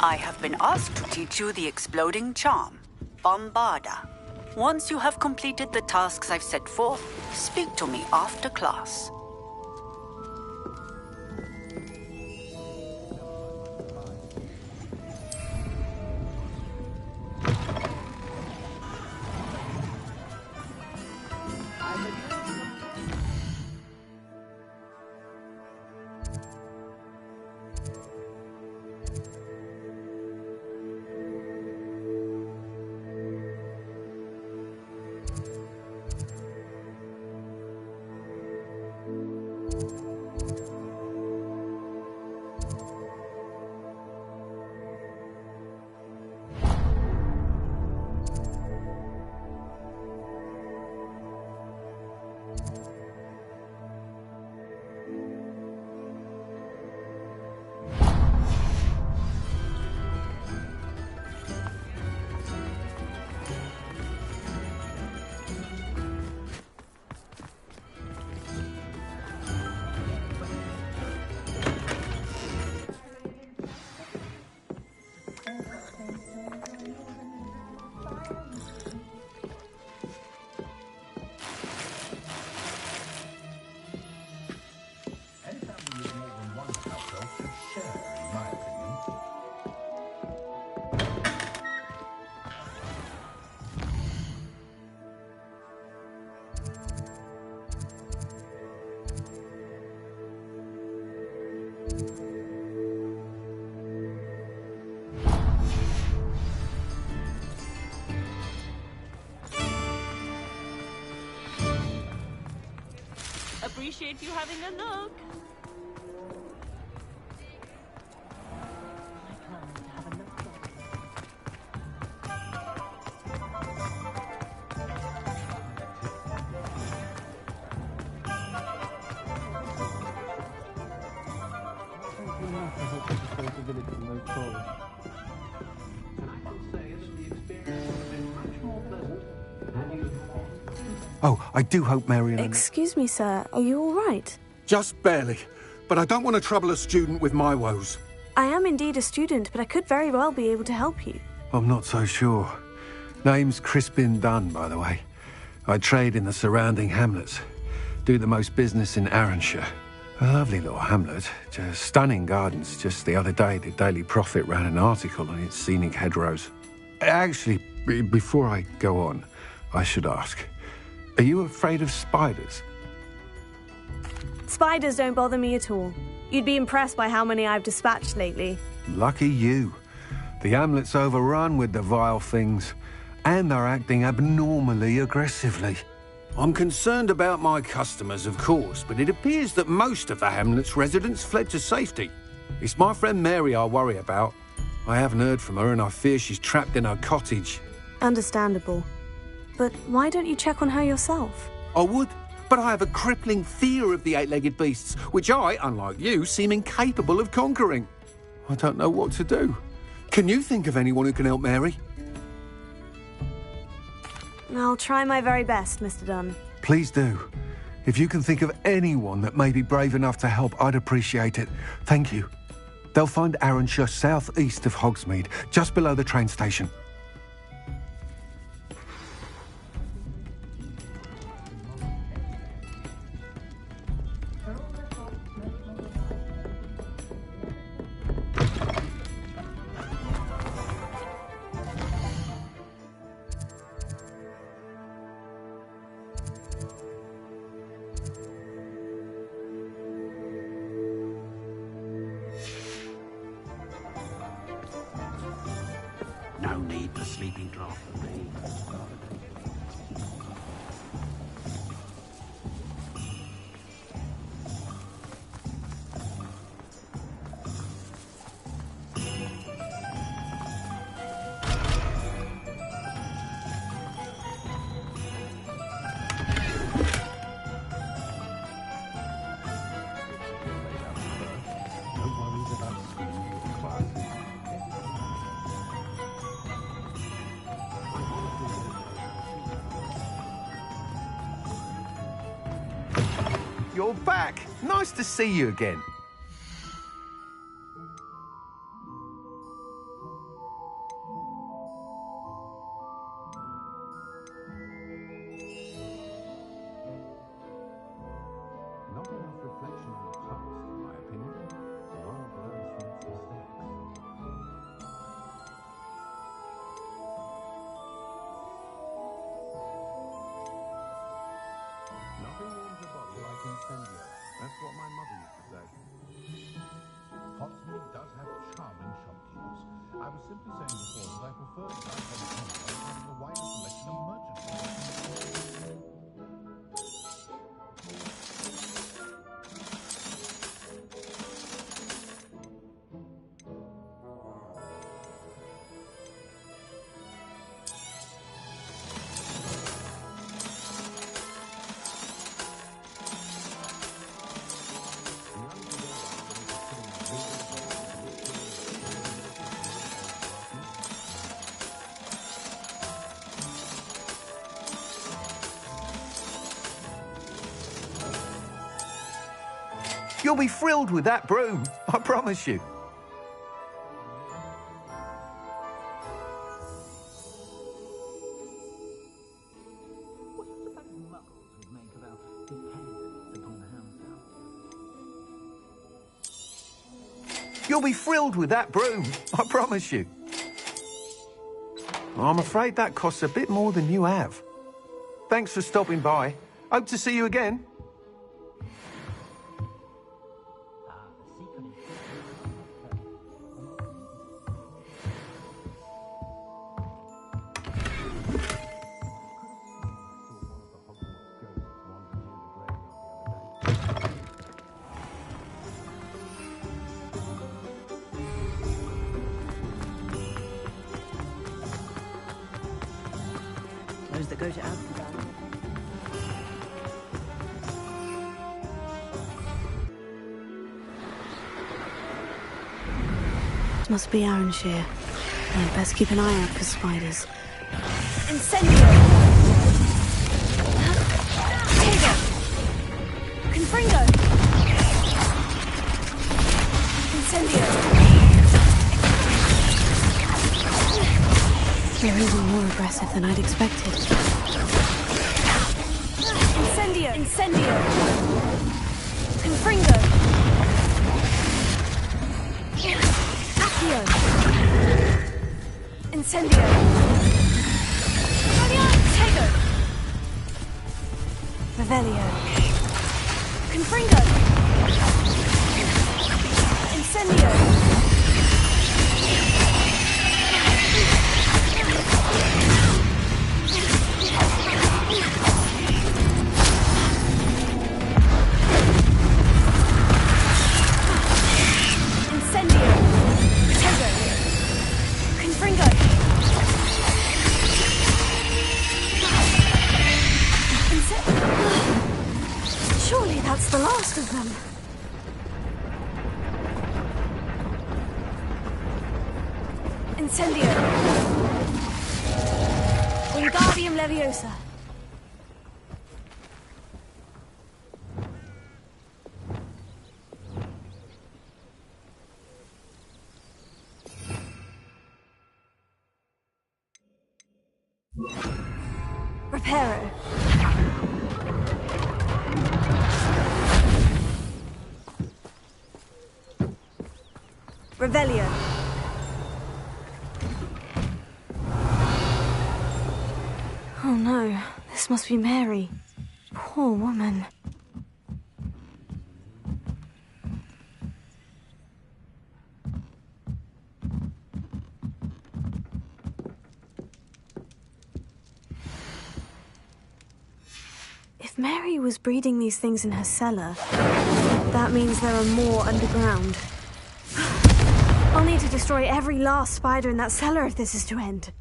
I have been asked to teach you the exploding charm, Bombarda. Once you have completed the tasks I've set forth, speak to me after class. appreciate you having a look. Oh, I do hope Marion... Excuse me, sir. Are you all right? Just barely. But I don't want to trouble a student with my woes. I am indeed a student, but I could very well be able to help you. I'm not so sure. Name's Crispin Dunn, by the way. I trade in the surrounding hamlets. Do the most business in Arranshire. A lovely little hamlet. Just stunning gardens. Just the other day, the Daily Prophet ran an article on its scenic hedgerows. Actually, before I go on, I should ask, are you afraid of spiders? Spiders don't bother me at all. You'd be impressed by how many I've dispatched lately. Lucky you. The hamlet's overrun with the vile things, and they're acting abnormally aggressively. I'm concerned about my customers, of course, but it appears that most of the hamlet's residents fled to safety. It's my friend Mary I worry about. I haven't heard from her, and I fear she's trapped in her cottage. Understandable. But why don't you check on her yourself? I would, but I have a crippling fear of the eight-legged beasts, which I, unlike you, seem incapable of conquering. I don't know what to do. Can you think of anyone who can help Mary? I'll try my very best, Mr. Dunn. Please do. If you can think of anyone that may be brave enough to help, I'd appreciate it. Thank you. They'll find Arranshire south-east of Hogsmeade, just below the train station. No need for sleeping draught for me. You're back! Nice to see you again. Not enough reflection on the past, in my opinion. The world learns from its mistakes. Nothing warms a body like incendio. That's what my mother used to say. Hogsmeade does have charming shopkeepers. I was simply saying before that I prefer the having a wider selection of merchandise. You'll be thrilled with that broom, I promise you. You'll be thrilled with that broom, I promise you. I'm afraid that costs a bit more than you have. Thanks for stopping by. Hope to see you again. Those that go to Amsterdam. Must be Arranshire. I'd best keep an eye out for spiders. Incendio! Tego! Confringo! Incendio! They're even more aggressive than I'd expected. Incendio! Incendio! Confringo! Accio! Incendio! Tego! Revelio! Confringo! Incendio! Incendio! Tego! Confringo! Surely that's the last of them. Incendio! Wingardium Leviosa! Reparo! Revelio! Oh no, this must be Mary. Poor woman. If Mary was breeding these things in her cellar, that means there are more underground. I'll need to destroy every last spider in that cellar if this is to end.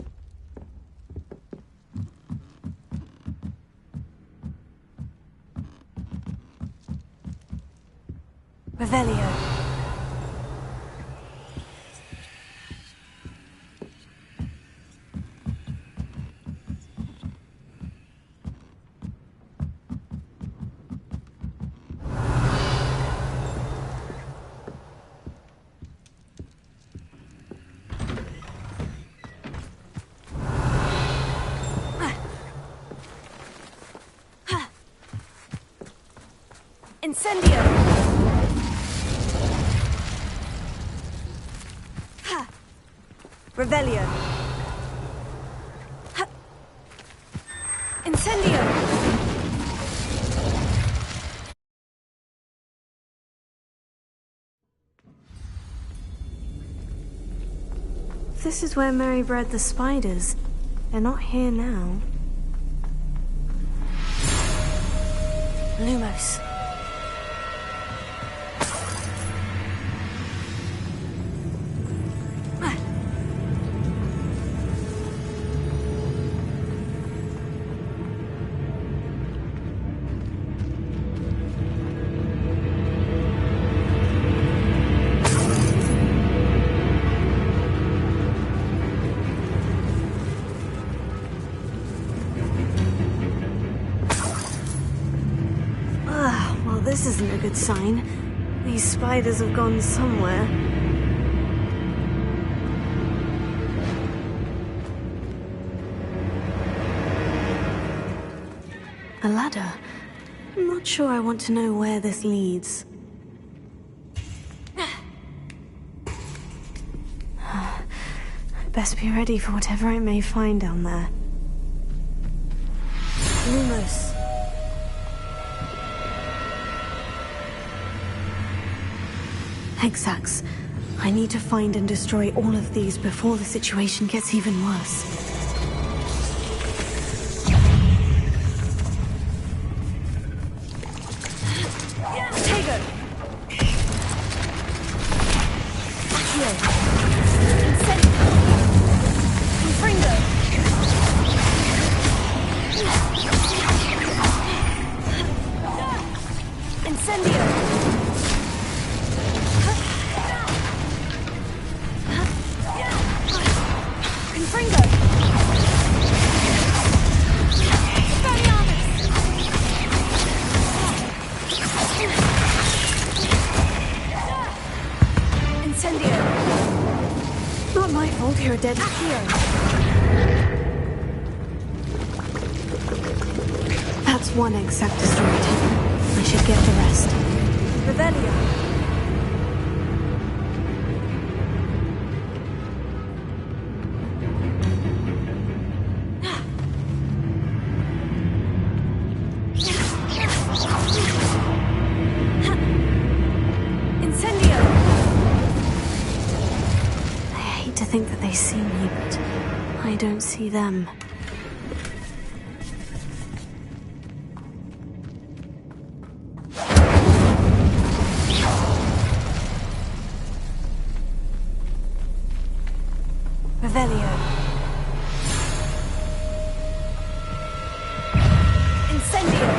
Revelio. Incendio! Ha! Revelio! Ha! Incendio! This is where Mary bred the spiders. They're not here now. Lumos. This isn't a good sign. These spiders have gone somewhere. A ladder. I'm not sure I want to know where this leads. Best be ready for whatever I may find down there. Lumos. Hexax. I need to find and destroy all of these before the situation gets even worse. Tego! Accio! Incendio! Confringo! dead. That's one exact destroyed. I should get the rest. Revelio. I think that they see me, but I don't see them. Revelio. Incendio.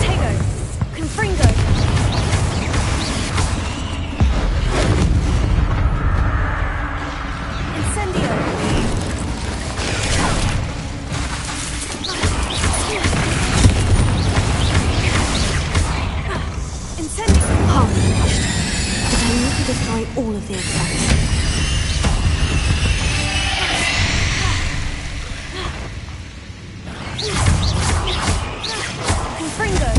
Tego. Confringo. Destroy all of the attacks. Confringo.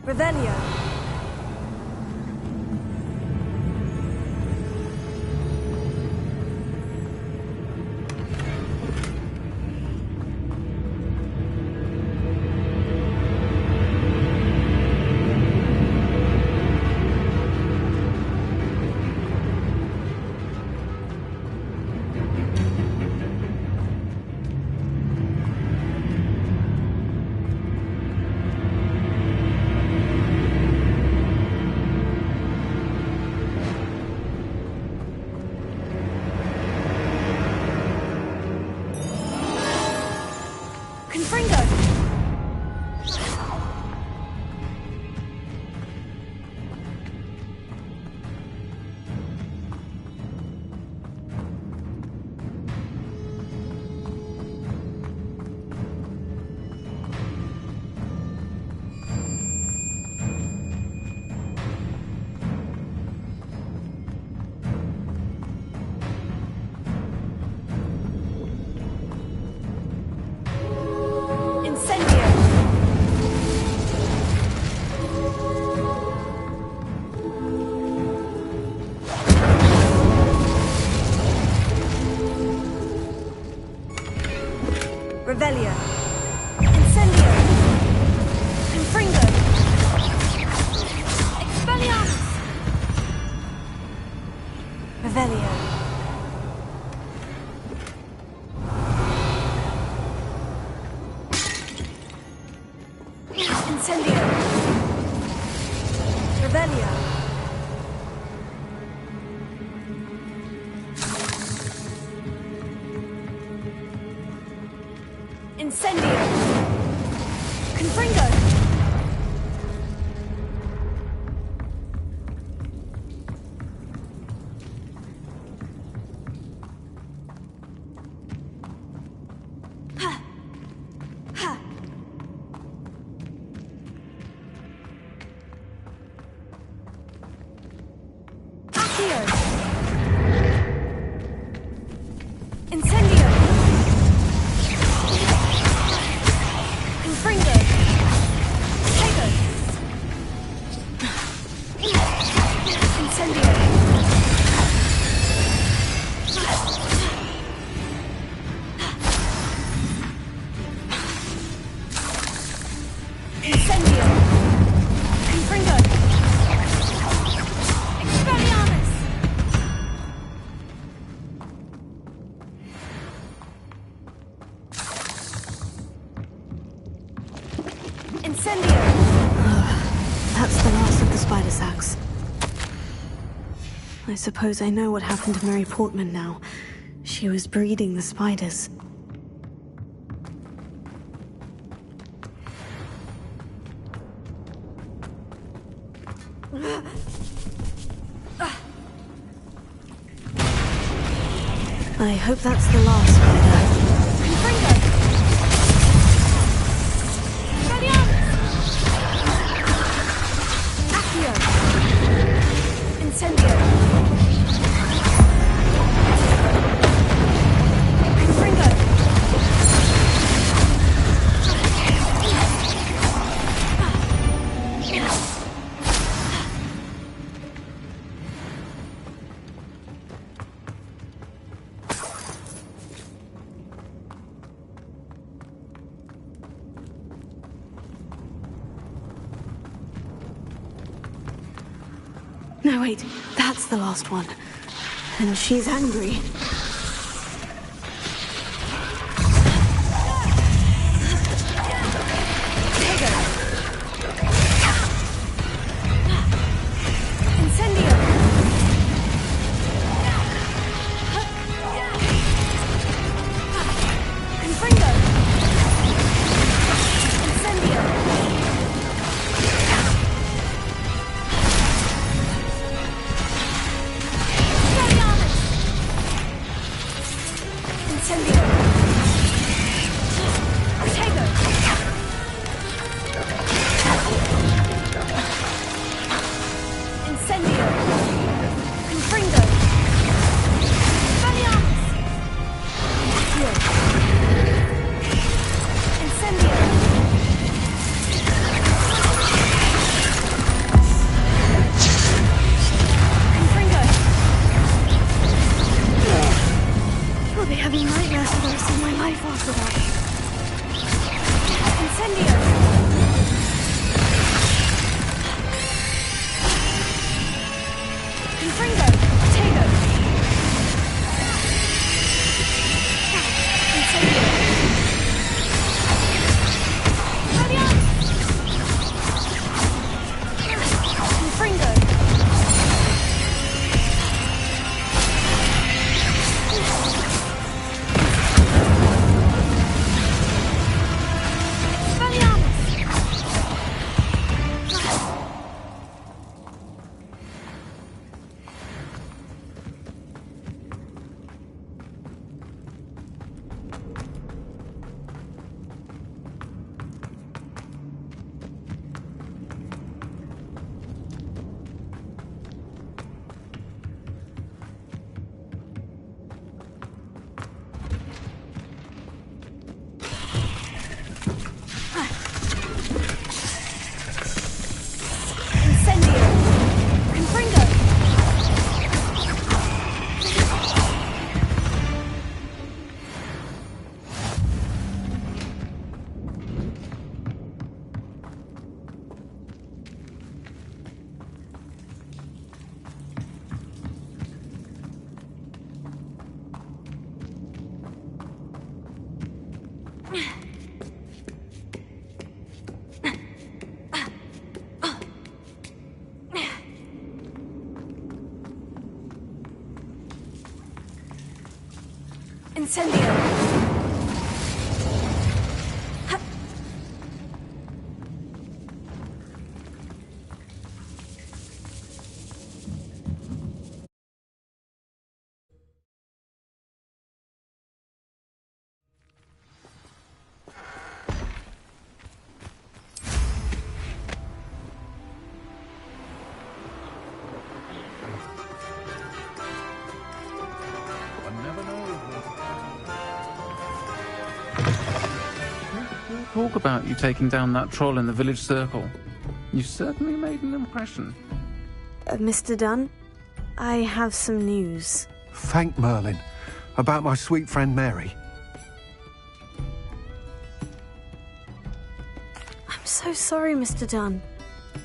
Revelio. Revelio. Incendio. Confringo. Expelliarmus. Revelio. Incendio. Revelio. Incendio. Confringo. Accio. Incendio. Confringo. Tego. Incendio. Incendio. Confringo. Expelliarmus. Incendio. That's the last of the spider sacks. I suppose I know what happened to Mary Portman now. She was breeding the spiders. I hope that's the last spider. Confringo. No, wait, that's the last one. And she's angry. Incendio! Talk about you taking down that troll in the village circle. You certainly made an impression. Mr. Dunn, I have some news. Thank Merlin. About my sweet friend Mary. I'm so sorry, Mr. Dunn.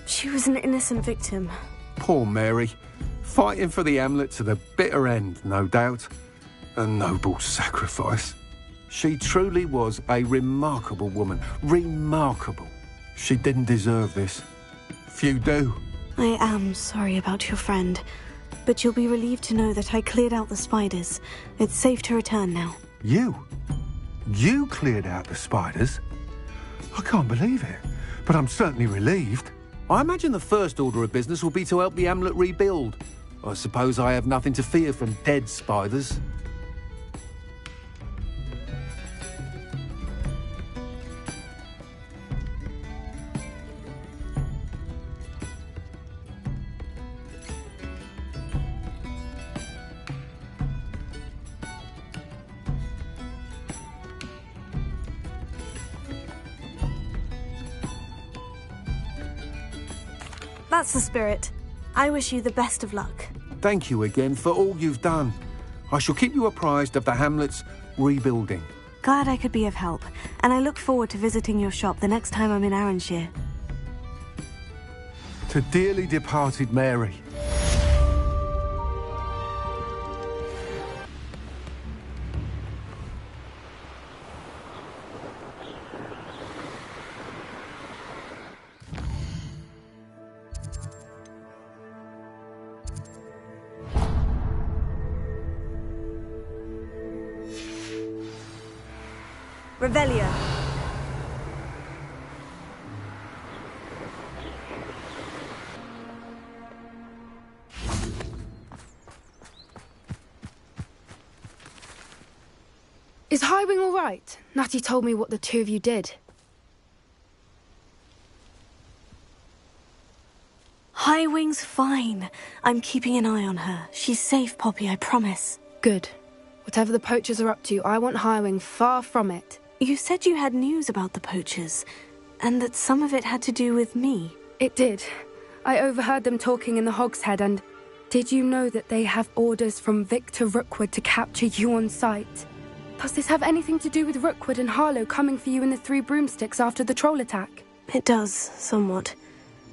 She was an innocent victim. Poor Mary. Fighting for the hamlet to the bitter end, no doubt. A noble sacrifice. She truly was a remarkable woman. Remarkable. She didn't deserve this. Few do. I am sorry about your friend, but you'll be relieved to know that I cleared out the spiders. It's safe to return now. You? You cleared out the spiders? I can't believe it, but I'm certainly relieved. I imagine the first order of business will be to help the hamlet rebuild. I suppose I have nothing to fear from dead spiders. That's the spirit. I wish you the best of luck. Thank you again for all you've done. I shall keep you apprised of the hamlet's rebuilding. Glad I could be of help, and I look forward to visiting your shop the next time I'm in Arranshire. To dearly departed Mary. Revelio. Is Highwing all right? Natty told me what the two of you did. Highwing's fine. I'm keeping an eye on her. She's safe, Poppy, I promise. Good. Whatever the poachers are up to, I want Highwing far from it. You said you had news about the poachers, and that some of it had to do with me. It did. I overheard them talking in the Hogshead, and did you know that they have orders from Victor Rookwood to capture you on sight? Does this have anything to do with Rookwood and Harlow coming for you in the Three Broomsticks after the troll attack? It does, somewhat.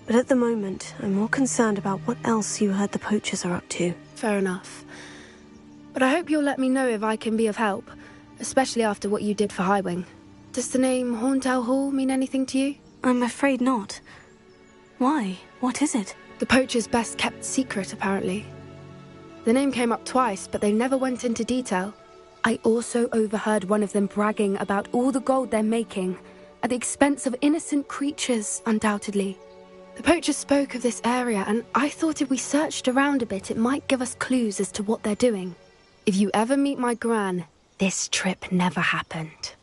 But at the moment, I'm more concerned about what else you heard the poachers are up to. Fair enough. But I hope you'll let me know if I can be of help, especially after what you did for Highwing. Does the name Horntail Hall mean anything to you? I'm afraid not. Why? What is it? The poachers' best kept secret, apparently. The name came up twice, but they never went into detail. I also overheard one of them bragging about all the gold they're making, at the expense of innocent creatures, undoubtedly. The poachers spoke of this area, and I thought if we searched around a bit, it might give us clues as to what they're doing. If you ever meet my gran, this trip never happened.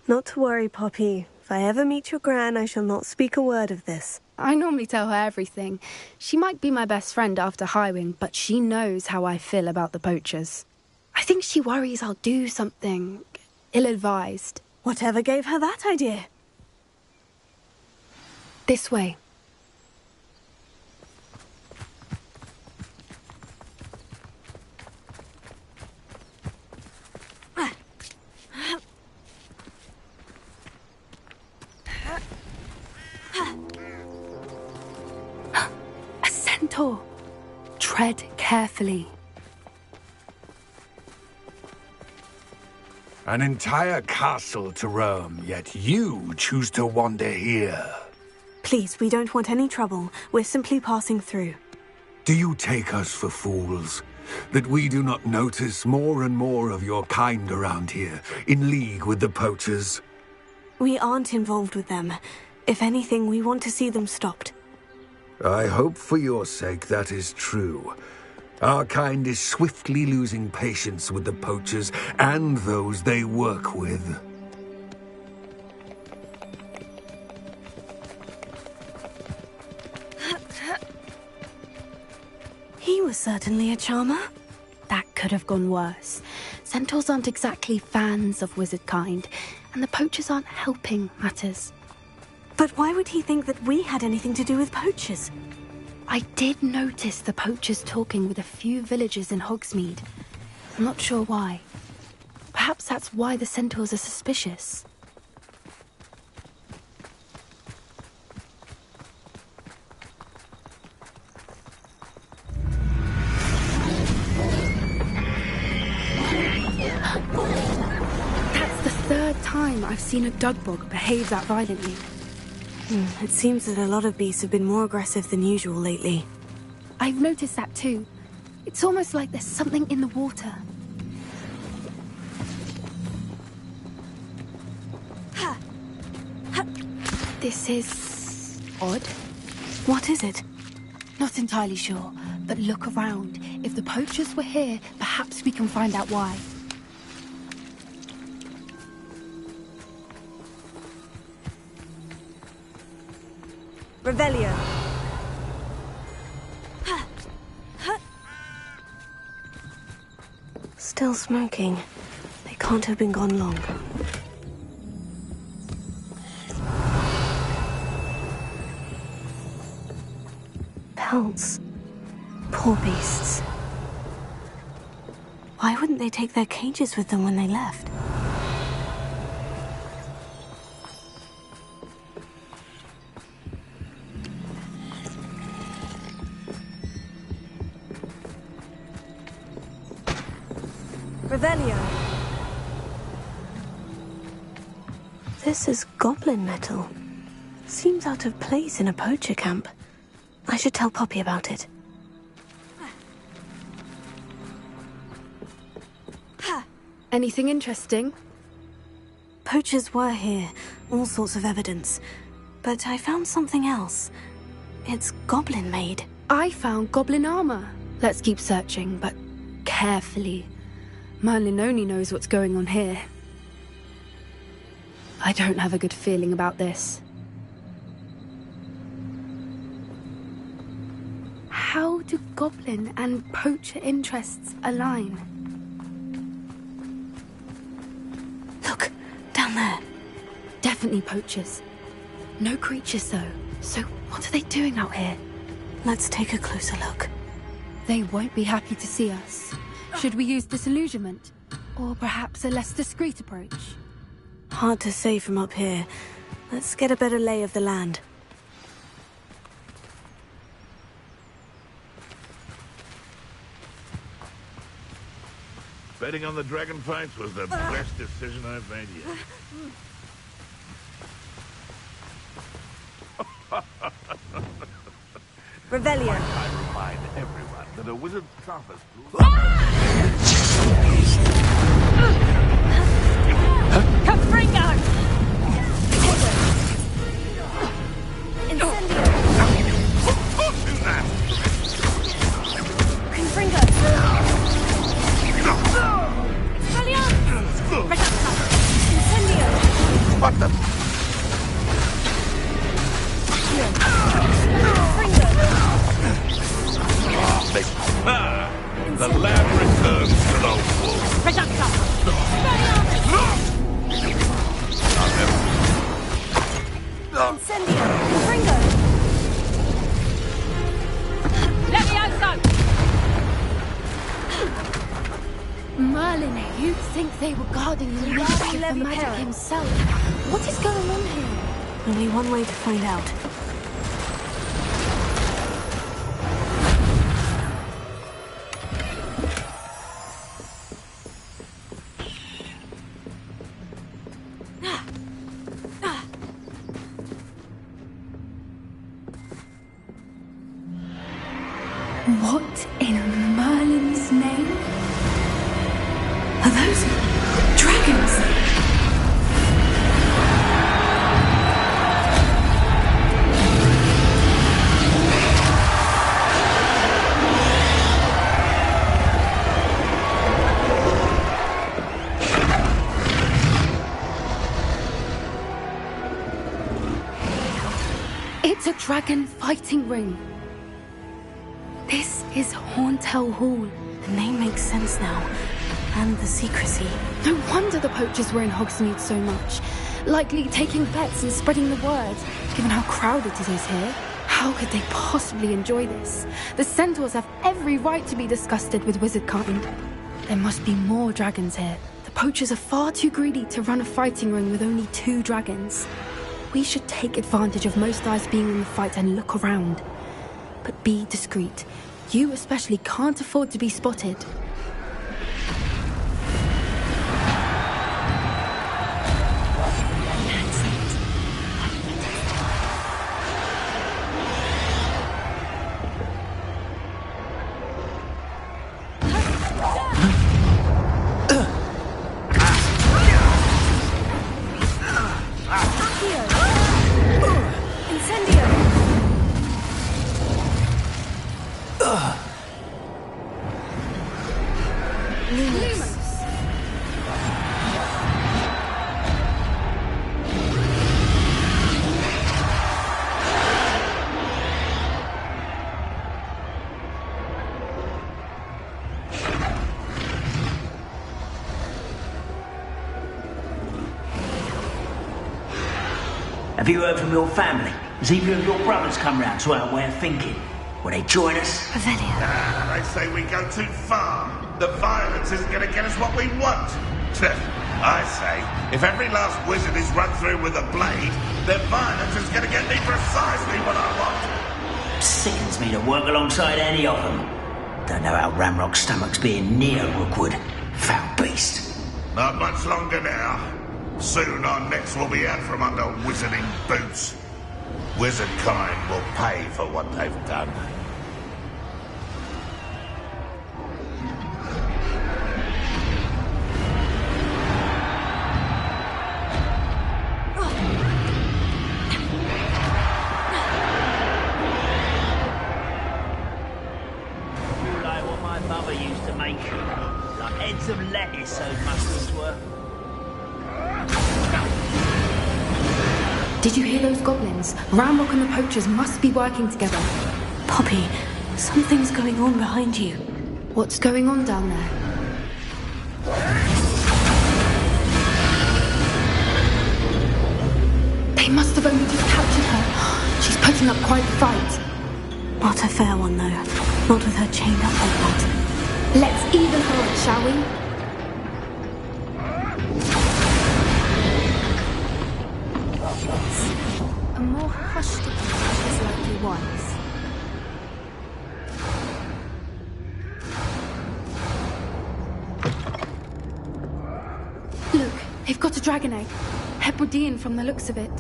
Not to worry, Poppy. If I ever meet your gran, I shall not speak a word of this. I normally tell her everything. She might be my best friend after Highwing, but she knows how I feel about the poachers. I think she worries I'll do something ill-advised. Whatever gave her that idea? This way. A centaur. Tread carefully. An entire castle to roam, yet you choose to wander here. Please, we don't want any trouble. We're simply passing through. Do you take us for fools? That we do not notice more and more of your kind around here, in league with the poachers? We aren't involved with them. If anything, we want to see them stopped. I hope for your sake that is true. Our kind is swiftly losing patience with the poachers and those they work with. He was certainly a charmer. That could have gone worse. Centaurs aren't exactly fans of wizard kind, and the poachers aren't helping matters. But why would he think that we had anything to do with poachers? I did notice the poachers talking with a few villagers in Hogsmeade. I'm not sure why. Perhaps that's why the centaurs are suspicious. That's the third time I've seen a dugbog behave that violently. It seems that a lot of beasts have been more aggressive than usual lately. I've noticed that too. It's almost like there's something in the water. This is odd. What is it? Not entirely sure, but look around. If the poachers were here, perhaps we can find out why. Revelio. Still smoking. They can't have been gone long. Pelts. Poor beasts. Why wouldn't they take their cages with them when they left? Revelio. This is goblin metal. Seems out of place in a poacher camp. I should tell Poppy about it. Anything interesting? Poachers were here, all sorts of evidence. But I found something else. It's goblin-made. I found goblin armor. Let's keep searching, but carefully. Merlin only knows what's going on here. I don't have a good feeling about this. How do goblin and poacher interests align? Look, down there. Definitely poachers. No creatures, though. So what are they doing out here? Let's take a closer look. They won't be happy to see us. Should we use disillusionment? Or perhaps a less discreet approach? Hard to say from up here. Let's get a better lay of the land. Betting on the dragon fights was the best decision I've made yet. Revelio. I remind everyone that a wizard's toughest... Confringo! Incendio! Confringo! Incendio! What the... The lab returns to the wolf. Incendio! Confringo! Levioso! Merlin, you'd think they were guarding the master of the magic himself. What is going on here? Only one way to find out. What in Merlin's name? Are those dragons? It's a dragon fighting ring. This is Horntail Hall. The name makes sense now. And the secrecy. No wonder the poachers were in Hogsmeade so much. Likely taking bets and spreading the word, given how crowded it is here. How could they possibly enjoy this? The centaurs have every right to be disgusted with wizard kind. There must be more dragons here. The poachers are far too greedy to run a fighting ring with only 2 dragons. We should take advantage of most eyes being in the fight and look around. But be discreet. You especially can't afford to be spotted. Have you heard from your family? Has either of your brothers come round to our way of thinking? Will they join us? Ah, they say we go too far. The violence isn't going to get us what we want. I say, if every last wizard is run through with a blade, then violence is going to get me precisely what I want. Sickens me to work alongside any of them. Don't know how Ramrock's stomach's being near Rookwood. Foul beast. Not much longer now. Soon our necks will be out from under wizarding boots. Wizard kind will pay for what they've done. Did you hear those goblins? Ramrock and the poachers must be working together. Poppy, something's going on behind you. What's going on down there? They must have only just captured her. She's putting up quite a fight. Not a fair one, though. Not with her chained up like that. Let's even her up, shall we? A more hushed approach is likely wise. Look, they've got a dragon egg. Hebridean from the looks of it.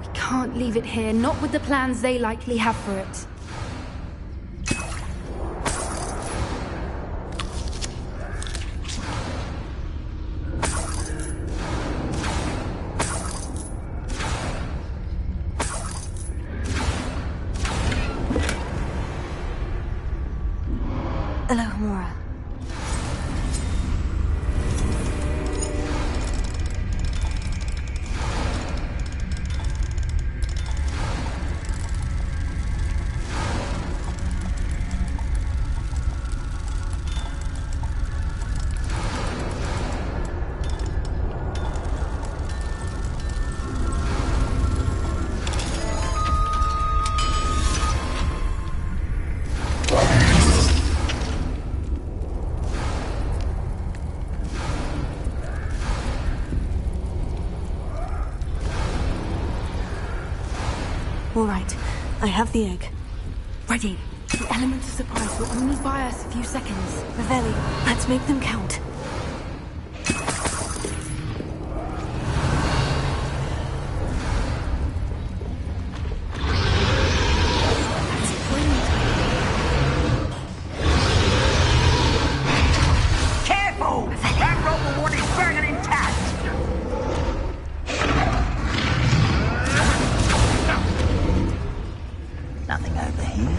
We can't leave it here, not with the plans they likely have for it. Alohomora. All right, I have the egg. Ready. The element of surprise will only buy us a few seconds. Revelli, let's make them count. Careful! Ramrock will want his dragon intact! Nothing over here.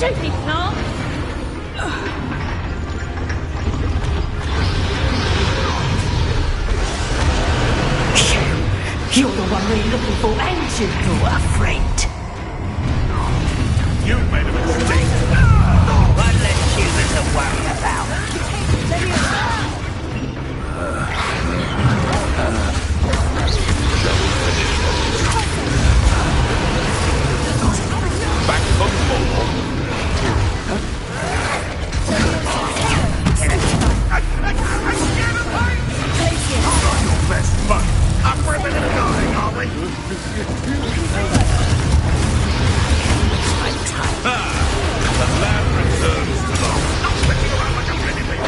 Stupid plant! You're the one we're looking for, ain't you, little friend? You made a mistake. One less human to worry about. Back home, best fun. Up for a bit of going, are we? The lad returns to the... Not sticking around like a pretty thing.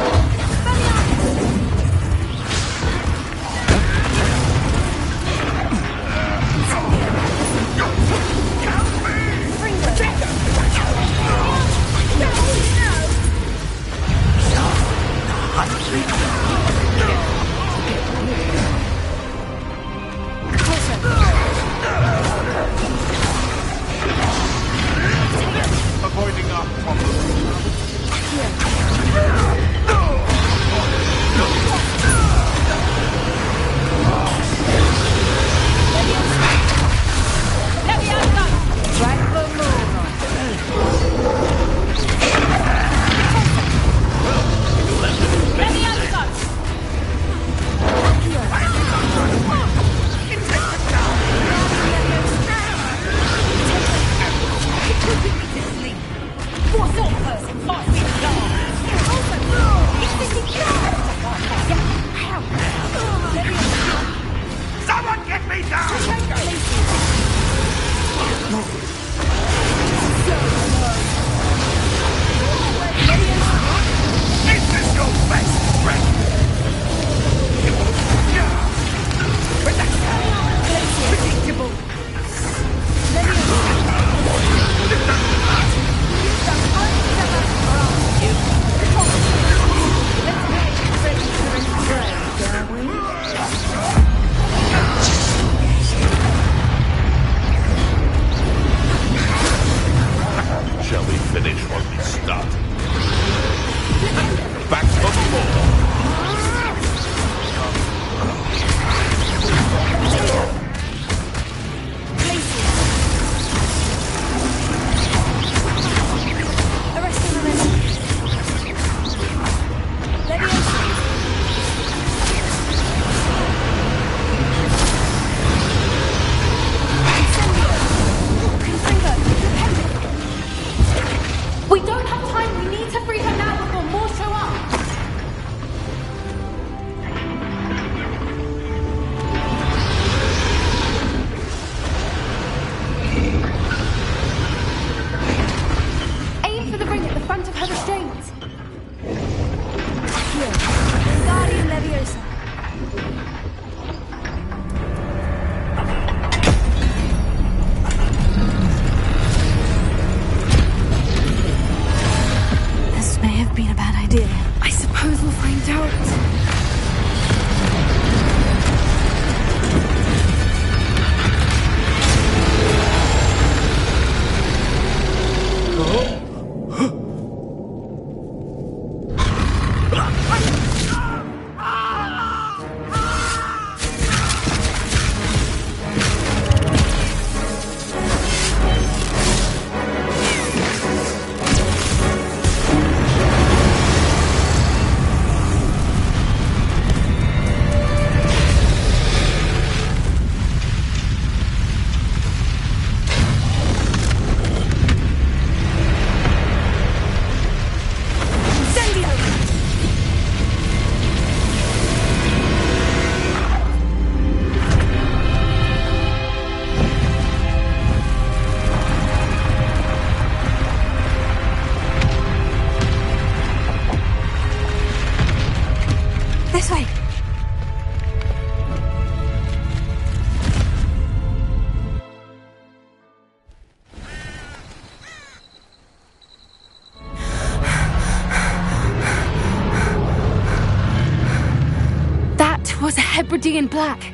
was a Hebridean black.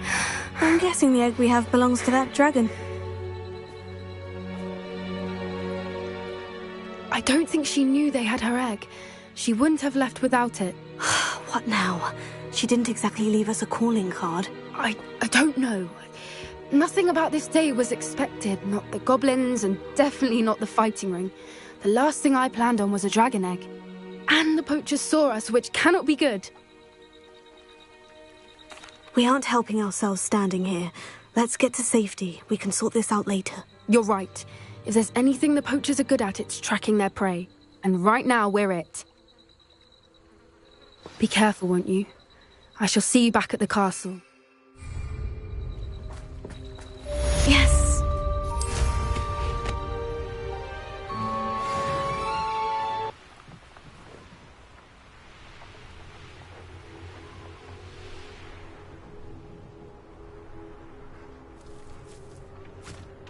I'm guessing the egg we have belongs to that dragon. I don't think she knew they had her egg. She wouldn't have left without it. What now? She didn't exactly leave us a calling card. I don't know. Nothing about this day was expected. Not the goblins, and definitely not the fighting ring. The last thing I planned on was a dragon egg. And the poachers saw us, which cannot be good. We aren't helping ourselves standing here. Let's get to safety. We can sort this out later. You're right. If there's anything the poachers are good at, it's tracking their prey. And right now, we're it. Be careful, won't you? I shall see you back at the castle. Yes.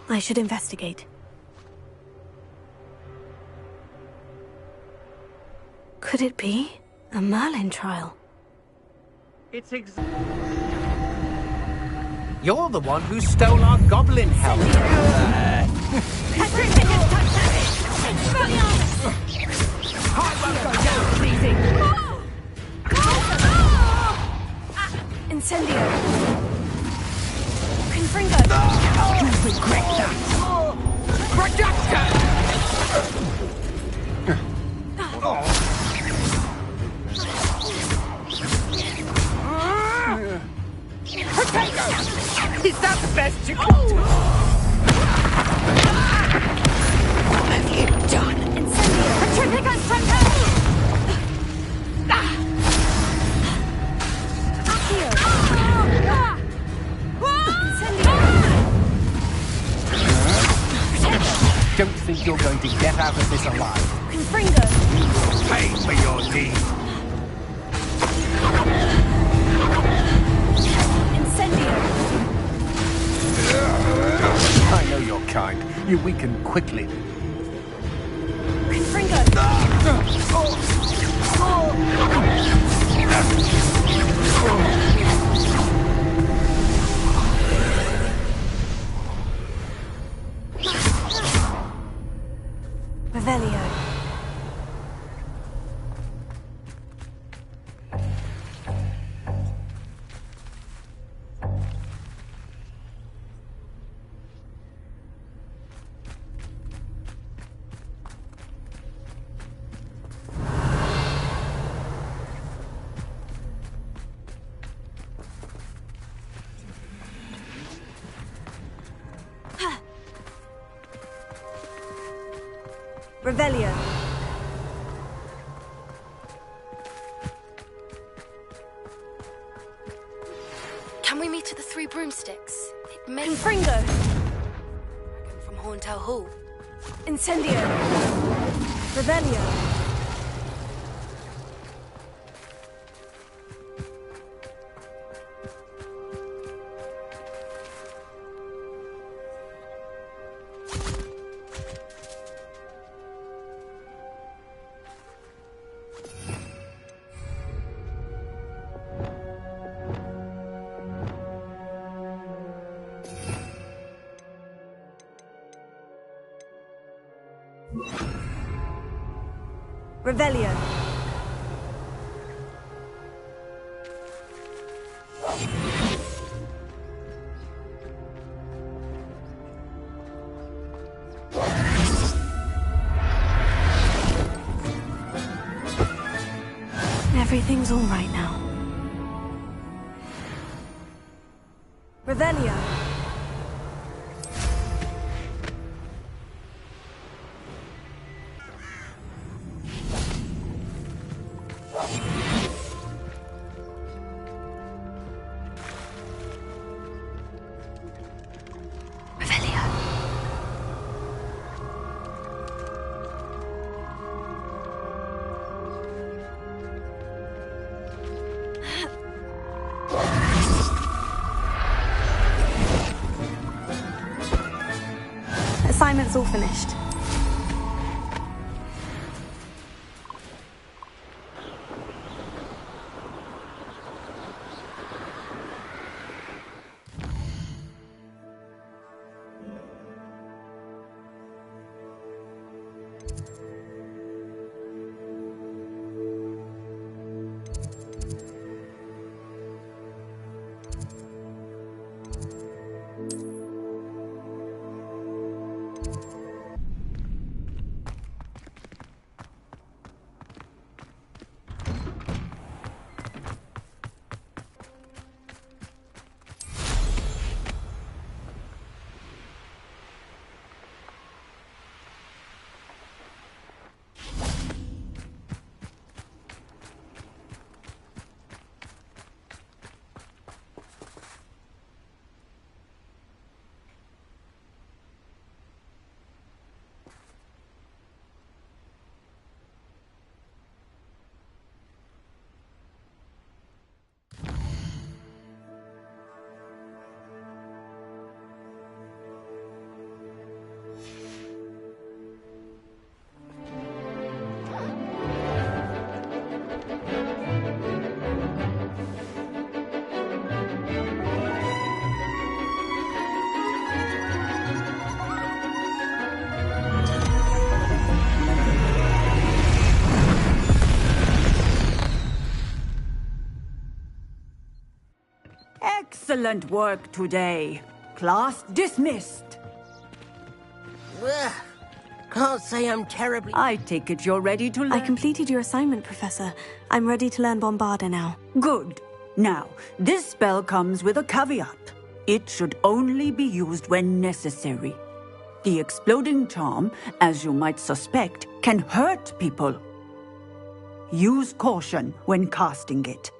I should investigate. Could it be a Merlin trial? It's You're the one who stole our goblin helmet. I won't go down pleasing. Incendio. Confringo. You'll regret that. Potato! Is that the best you can do? What have you done? Incendio. Petrificus Trempe! Accio. Don't think you're going to get out of this alive. Confringo. Pay for your deed. Incendio. I know your kind. You weaken quickly. Confringo. Revelio. Revelio. Can we meet at the Three Broomsticks? It may... Confringo. From Horntail Hall. Incendio. Revelio. Revelio. Everything's all right now. Revelio. Assignment's all finished. Excellent work today. Class dismissed. Ugh. Can't say I'm terribly... I take it you're ready to learn. I completed your assignment, Professor. I'm ready to learn Bombarda now. Good. Now, this spell comes with a caveat. It should only be used when necessary. The exploding charm, as you might suspect, can hurt people. Use caution when casting it.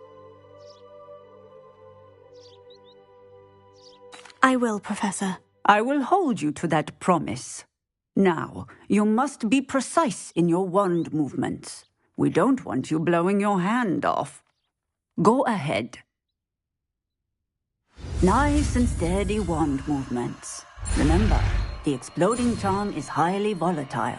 I will, Professor. I will hold you to that promise. Now, you must be precise in your wand movements. We don't want you blowing your hand off. Go ahead. Nice and steady wand movements. Remember, the exploding charm is highly volatile.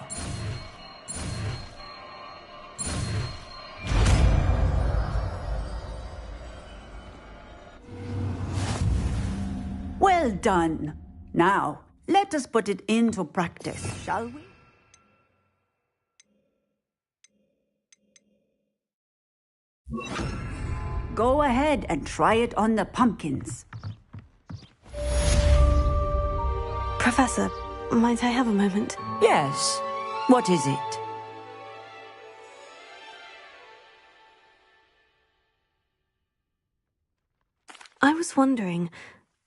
Well done. Now, let us put it into practice, shall we? Go ahead and try it on the pumpkins. Professor, might I have a moment? Yes. What is it? I was wondering,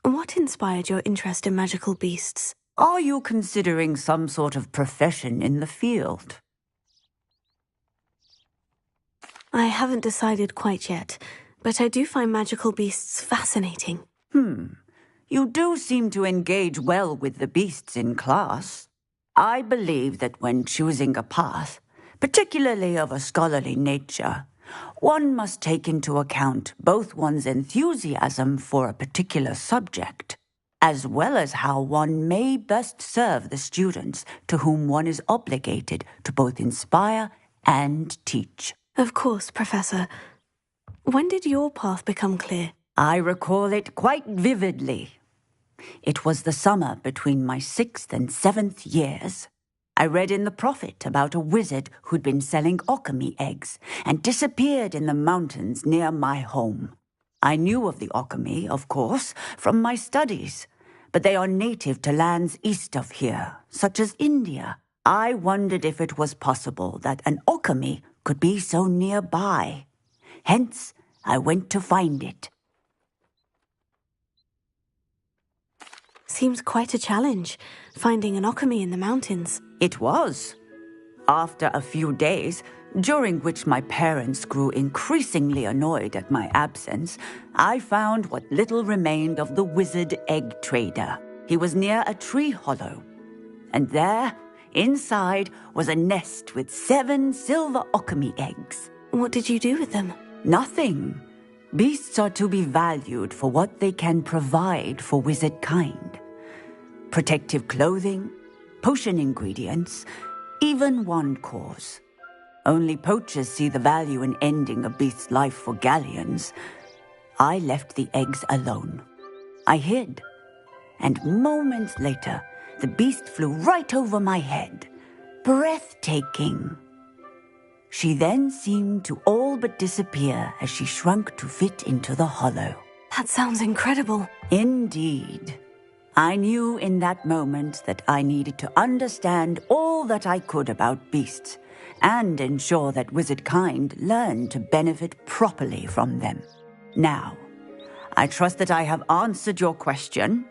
what inspired your interest in magical beasts? Are you considering some sort of profession in the field? I haven't decided quite yet, but I do find magical beasts fascinating. You do seem to engage well with the beasts in class. I believe that when choosing a path, particularly of a scholarly nature, one must take into account both one's enthusiasm for a particular subject, as well as how one may best serve the students to whom one is obligated to both inspire and teach. Of course, Professor. When did your path become clear? I recall it quite vividly. It was the summer between my 6th and 7th years. I read in the Prophet about a wizard who'd been selling alchemy eggs and disappeared in the mountains near my home. I knew of the alchemy, of course, from my studies, but they are native to lands east of here, such as India. I wondered if it was possible that an alchemy could be so nearby. Hence, I went to find it. Seems quite a challenge, finding an alchemy in the mountains. It was. After a few days, during which my parents grew increasingly annoyed at my absence, I found what little remained of the wizard egg trader. He was near a tree hollow. And there, inside, was a nest with 7 silver alchemy eggs. What did you do with them? Nothing. Beasts are to be valued for what they can provide for wizard kind. Protective clothing, potion ingredients, even wand cores. Only poachers see the value in ending a beast's life for galleons. I left the eggs alone. I hid, and moments later, the beast flew right over my head. breathtaking. She then seemed to all but disappear as she shrunk to fit into the hollow. That sounds incredible. Indeed. I knew in that moment that I needed to understand all that I could about beasts and ensure that wizard kind learned to benefit properly from them. Now, I trust that I have answered your question.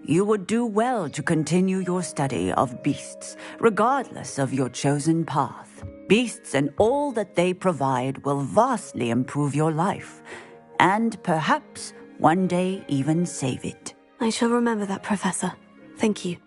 You would do well to continue your study of beasts, regardless of your chosen path. Beasts and all that they provide will vastly improve your life, and perhaps one day even save it. I shall remember that, Professor. Thank you.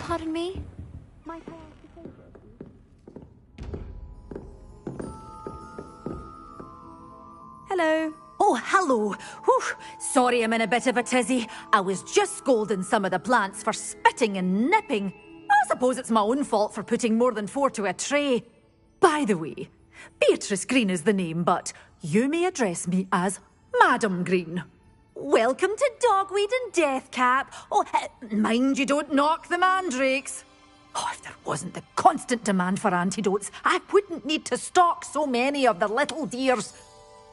Pardon me? Hello. Oh, hello. Whew. Sorry I'm in a bit of a tizzy. I was just scolding some of the plants for spitting and nipping. I suppose it's my own fault for putting more than 4 to a tray. By the way, Beatrice Green is the name, but you may address me as Madam Green. Welcome to Dogweed and Deathcap. Oh, mind you don't knock the mandrakes. Oh, if there wasn't the constant demand for antidotes, I wouldn't need to stock so many of the little dears.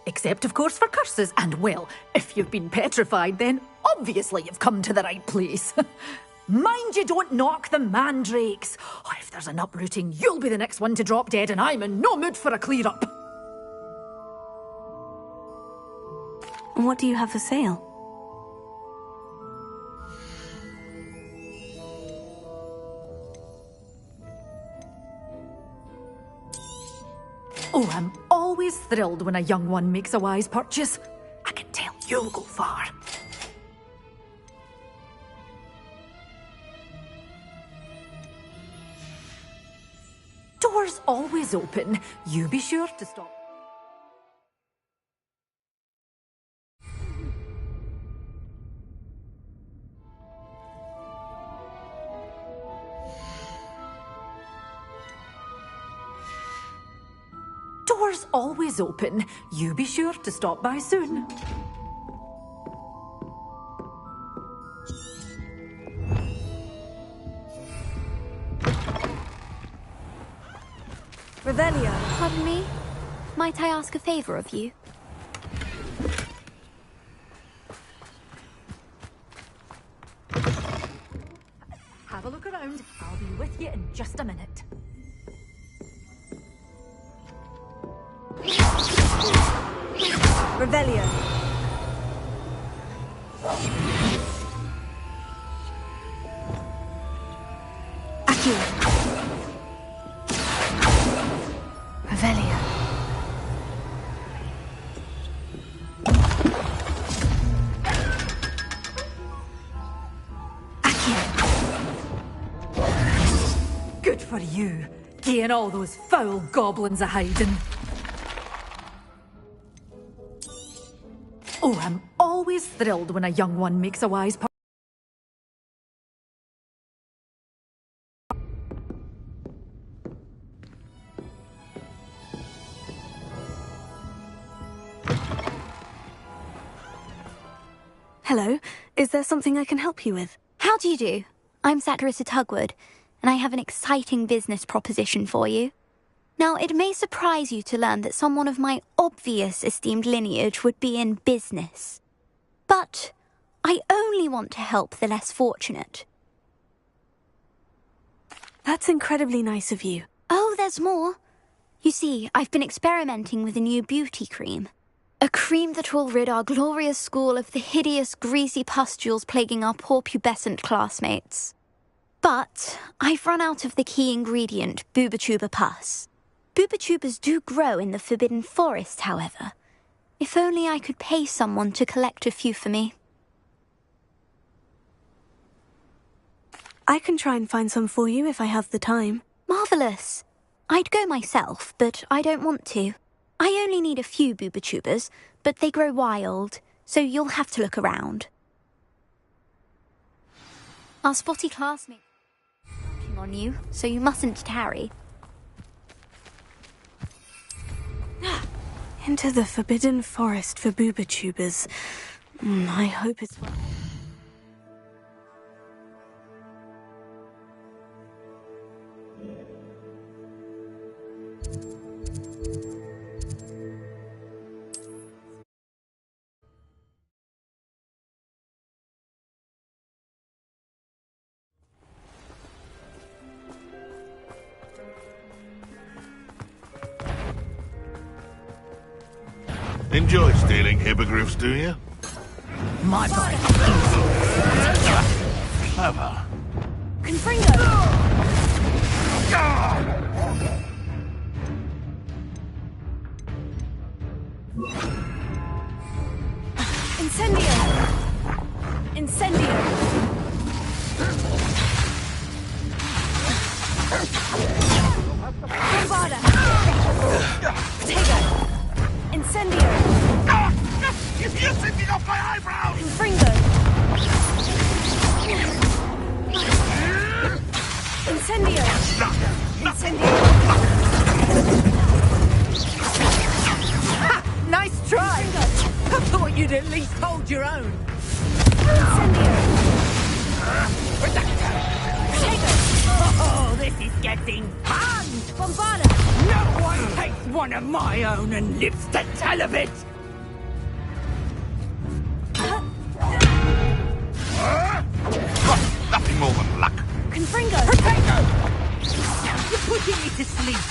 Except, of course, for curses. And, well, if you've been petrified, then obviously you've come to the right place. Mind you don't knock the mandrakes. Oh, if there's an uprooting, you'll be the next one to drop dead, and I'm in no mood for a clear-up. What do you have for sale? Oh, I'm always thrilled when a young one makes a wise purchase. I can tell you'll go far. Doors always open. You be sure to stop. Doors always open. You be sure to stop by soon. Revelia. Pardon me? Might I ask a favor of you? Have a look around. I'll be with you in just a minute. Revelia. Accio. Revelia. Good for you. Getting all those foul goblins a hiding. Oh, I'm always thrilled when a young one makes a wise purchase. Hello. Is there something I can help you with? How do you do? I'm Saccharissa Tugwood, and I have an exciting business proposition for you. Now, it may surprise you to learn that someone of my obvious esteemed lineage would be in business. But I only want to help the less fortunate. That's incredibly nice of you. Oh, there's more. You see, I've been experimenting with a new beauty cream. A cream that will rid our glorious school of the hideous, greasy pustules plaguing our poor pubescent classmates. But I've run out of the key ingredient, Booba-Tuba pus. Booba-Tubas do grow in the Forbidden Forest, however. If only I could pay someone to collect a few for me. I can try and find some for you if I have the time. Marvellous. I'd go myself, but I don't want to. I only need a few Booba-Tubas, but they grow wild, so you'll have to look around. Our spotty classmate working on you, so you mustn't tarry. Into the Forbidden Forest for Booba-Tubas. I hope it's... Enjoy stealing hippogriffs, do you? My body. Clever. Confringo! Incendio! Incendio! Bombarda! Potato! Incendio! You're sitting off my eyebrows! Confringo! Incendio! Incendio! Nice try! I thought you'd at least hold your own. Incendio! Oh, this is getting fun! Bombarda! No one takes one of my own and lives to tell of it! Nothing more than luck. Confringo! Potato! You're putting me to sleep.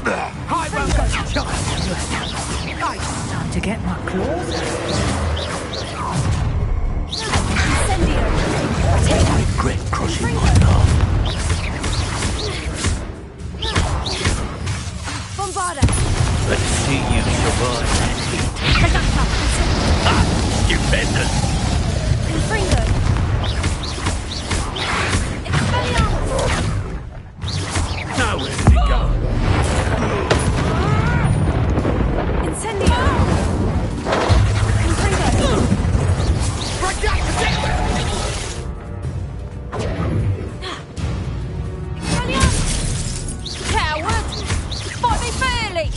I won't go to child. I start to get my claws. Incendio! I regret crossing my path. Bombarda! Let's see you survive that heat. Stupendous. Confringo! Expelliarmus! Now where did it go? Incendio! Confringo! Expelliarmus! Coward! Fight me fairly!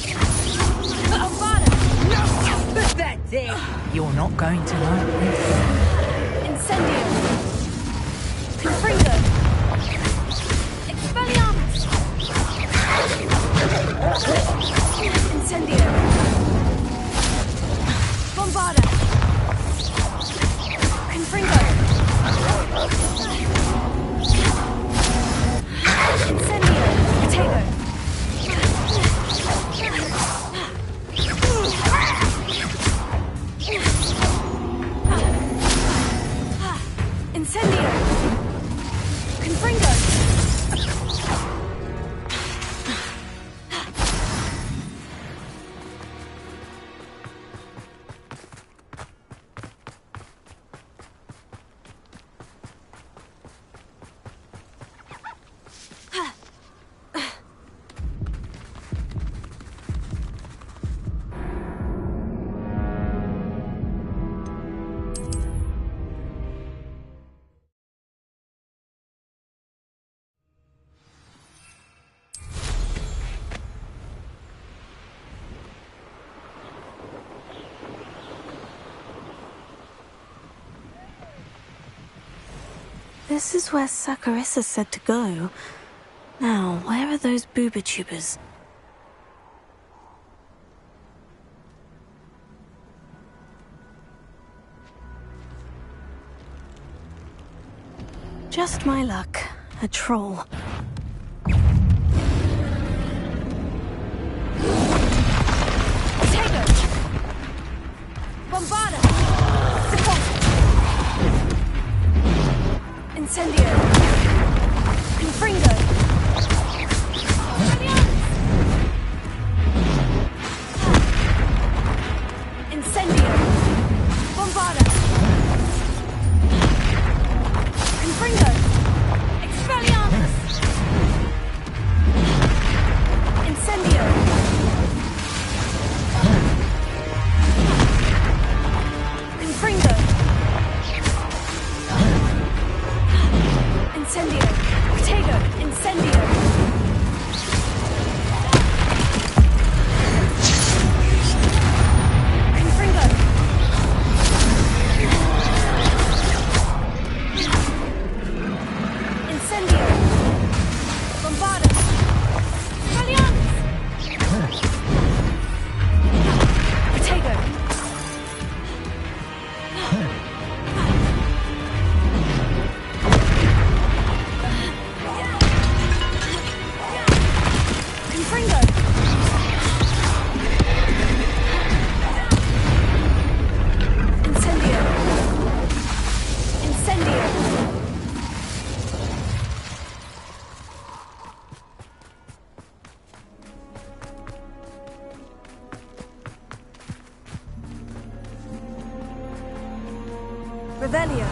Bombarda! No! That's it! You're not going to like this. Incendio! Confringo! Expelliarmus! Incendio! Bombarda! Confringo! Incendio! Potato! Incendio! Confringo! This is where Saccharissa said to go. Now, where are those Booba-Tubas? Just my luck. A troll. Revelio.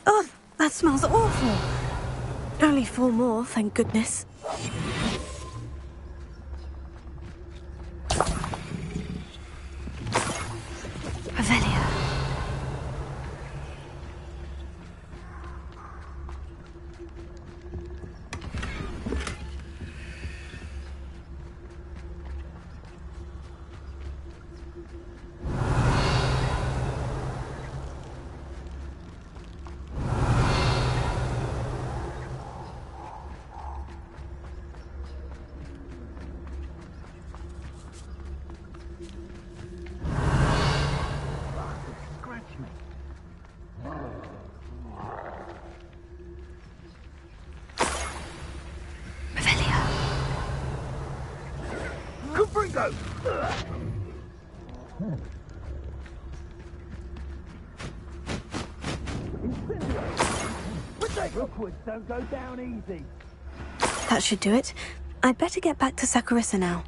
Oh, that smells awful. Only 4 more, thank goodness. Revelio. Confringo! Rookwoods don't go down easy. That should do it. I'd better get back to Saccharissa now.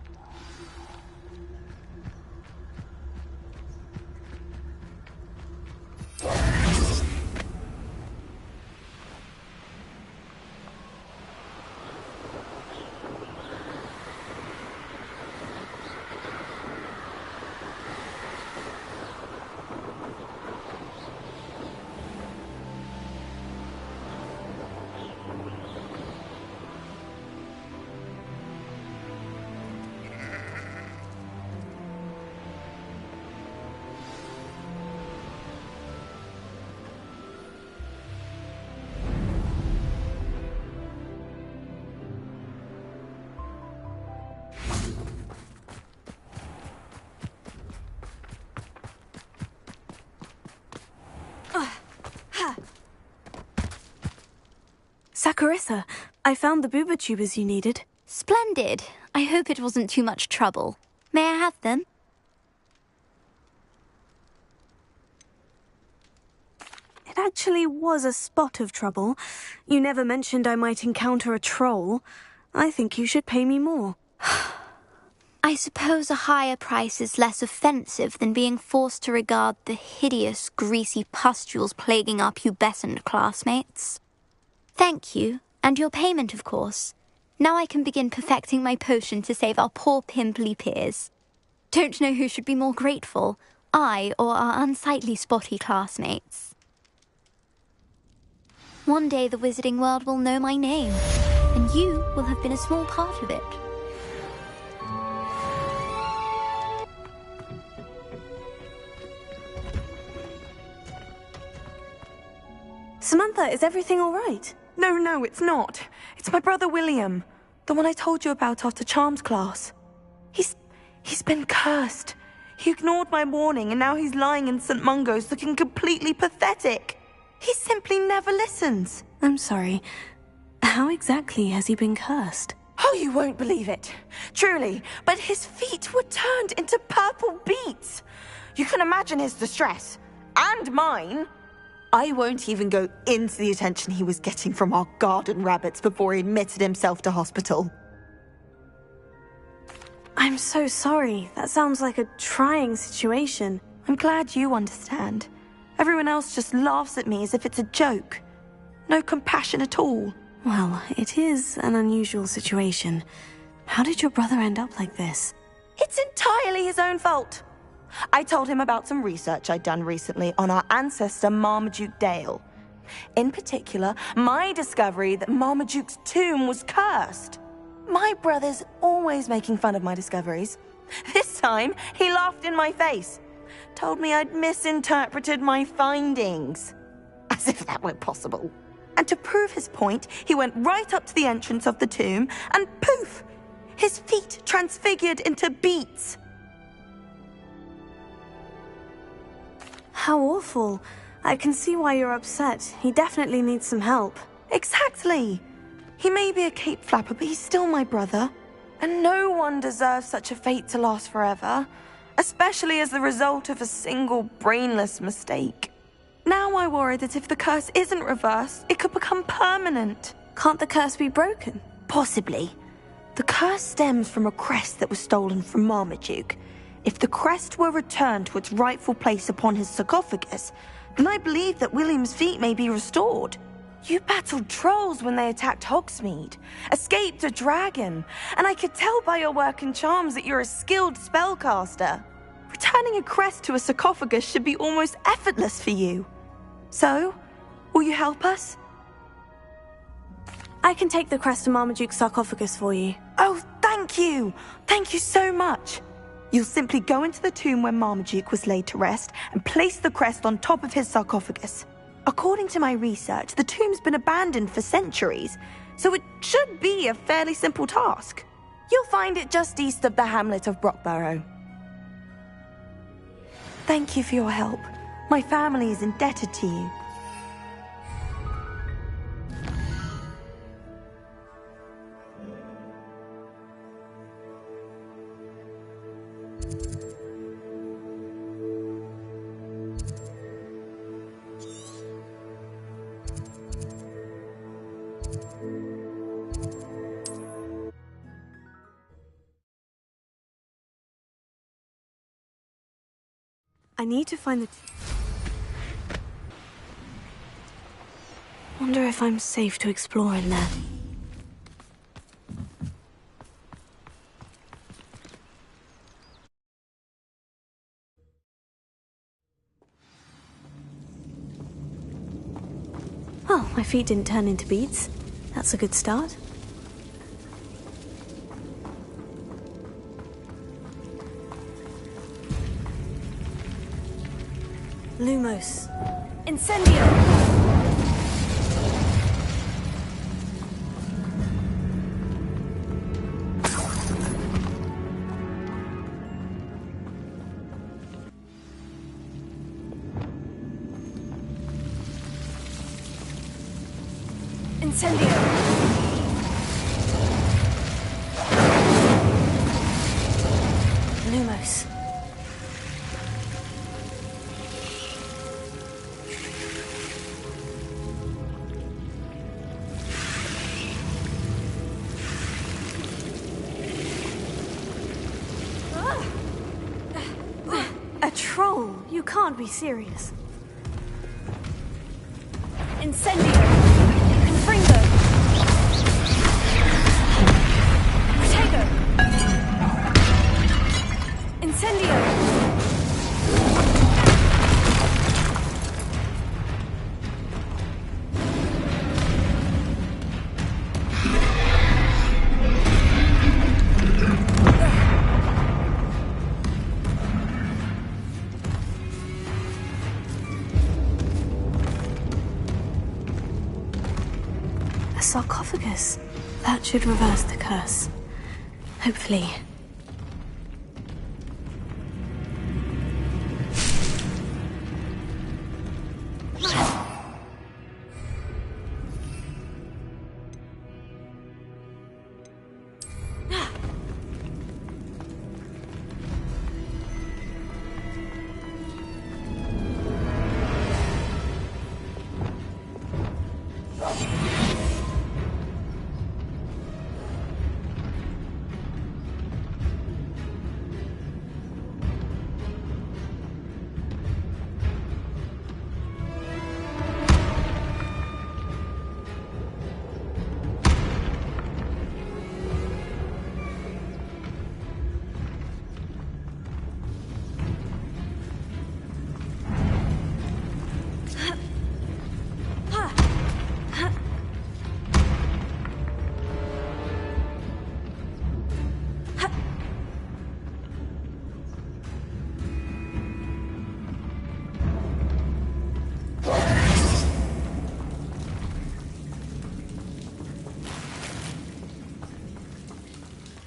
Saccharissa, I found the booba tubers you needed. Splendid. I hope it wasn't too much trouble. May I have them? It actually was a spot of trouble. You never mentioned I might encounter a troll. I think you should pay me more. I suppose a higher price is less offensive than being forced to regard the hideous, greasy pustules plaguing our pubescent classmates. Thank you, and your payment, of course. Now I can begin perfecting my potion to save our poor pimply peers. Don't know who should be more grateful, I or our unsightly spotty classmates. One day the wizarding world will know my name, and you will have been a small part of it. Samantha, is everything all right? No, it's not. It's my brother William, the one I told you about after Charms class. He's been cursed. He ignored my warning and now he's lying in St. Mungo's looking completely pathetic. He simply never listens. I'm sorry. How exactly has he been cursed? Oh, you won't believe it. Truly, but his feet were turned into purple beets. You can imagine his distress. And mine. I won't even go into the attention he was getting from our garden rabbits before he admitted himself to hospital. I'm so sorry. That sounds like a trying situation. I'm glad you understand. Everyone else just laughs at me as if it's a joke. No compassion at all. Well, it is an unusual situation. How did your brother end up like this? It's entirely his own fault. I told him about some research I'd done recently on our ancestor Marmaduke Dale. In particular, my discovery that Marmaduke's tomb was cursed. My brother's always making fun of my discoveries. This time, he laughed in my face. Told me I'd misinterpreted my findings. As if that were possible. And to prove his point, he went right up to the entrance of the tomb and poof! His feet transfigured into beets. How awful. I can see why you're upset. He definitely needs some help. Exactly. He may be a cape flapper, but he's still my brother. And no one deserves such a fate to last forever, especially as the result of a single brainless mistake. Now I worry that if the curse isn't reversed, it could become permanent. Can't the curse be broken? Possibly. The curse stems from a crest that was stolen from Marmaduke. If the crest were returned to its rightful place upon his sarcophagus, then I believe that William's feat may be restored. You battled trolls when they attacked Hogsmeade, escaped a dragon, and I could tell by your work and charms that you're a skilled spellcaster. Returning a crest to a sarcophagus should be almost effortless for you. So, will you help us? I can take the crest to Marmaduke's sarcophagus for you. Oh, thank you! Thank you so much! You'll simply go into the tomb where Marmaduke was laid to rest and place the crest on top of his sarcophagus. According to my research, the tomb's been abandoned for centuries, so it should be a fairly simple task. You'll find it just east of the hamlet of Brockborough. Thank you for your help. My family is indebted to you. I need to find the... Wonder if I'm safe to explore in there. Well, my feet didn't turn into beads. That's a good start. Lumos. Incendio! Incendio! Lumos. A troll? You can't be serious. Incendio! Confringo! Protego! Incendio! A sarcophagus. That should reverse the curse. Hopefully.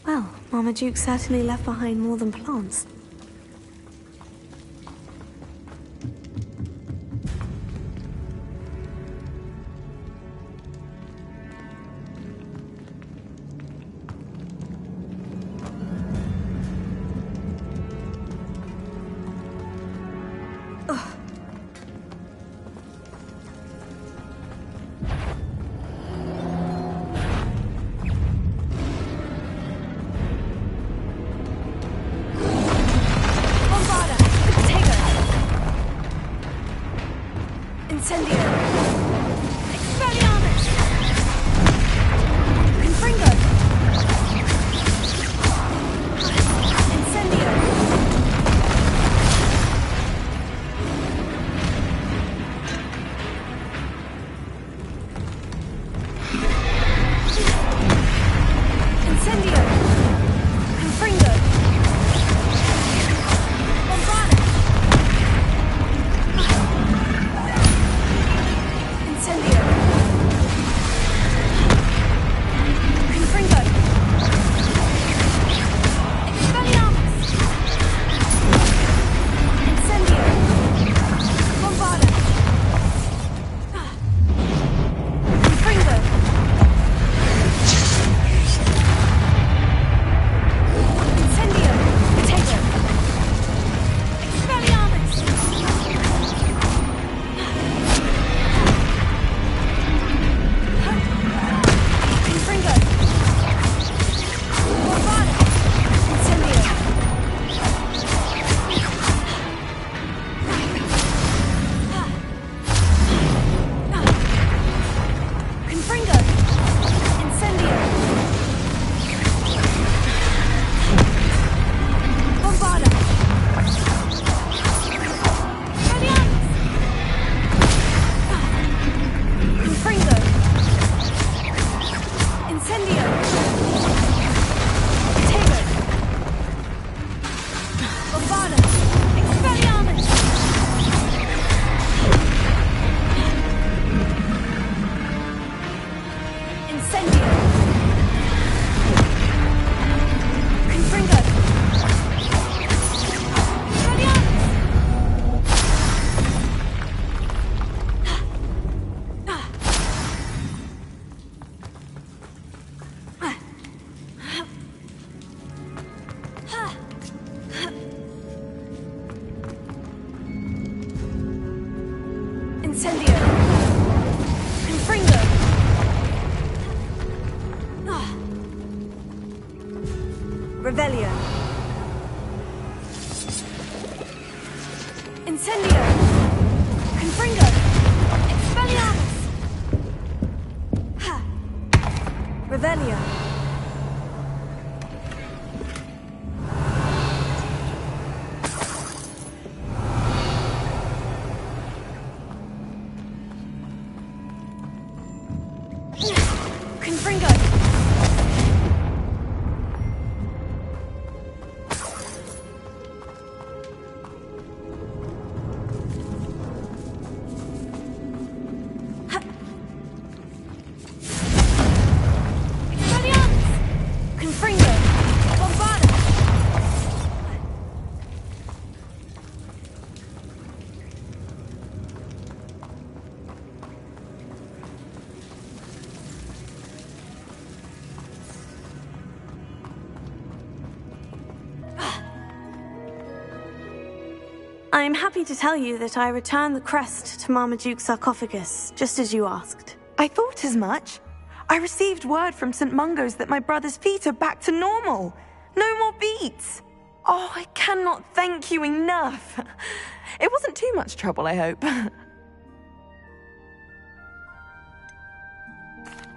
Well, Marmaduke certainly left behind more than plants. Revelio. Incendio. Confringo. Expelliarmus. Ha. Revelio. Confringo. I'm happy to tell you that I returned the crest to Marmaduke's sarcophagus, just as you asked. I thought as much. I received word from St. Mungo's that my brother's feet are back to normal. No more beats. Oh, I cannot thank you enough. It wasn't too much trouble, I hope.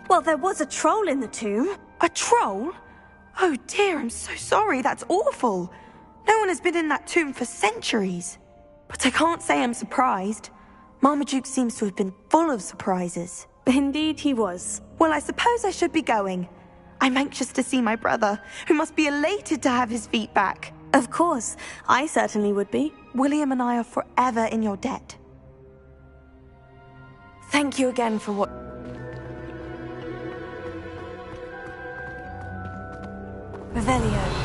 Well, there was a troll in the tomb. A troll? Oh dear, I'm so sorry. That's awful. No one has been in that tomb for centuries. But I can't say I'm surprised. Marmaduke seems to have been full of surprises. Indeed he was. Well, I suppose I should be going. I'm anxious to see my brother, who must be elated to have his feet back. Of course, I certainly would be. William and I are forever in your debt. Thank you again for what... Revelio.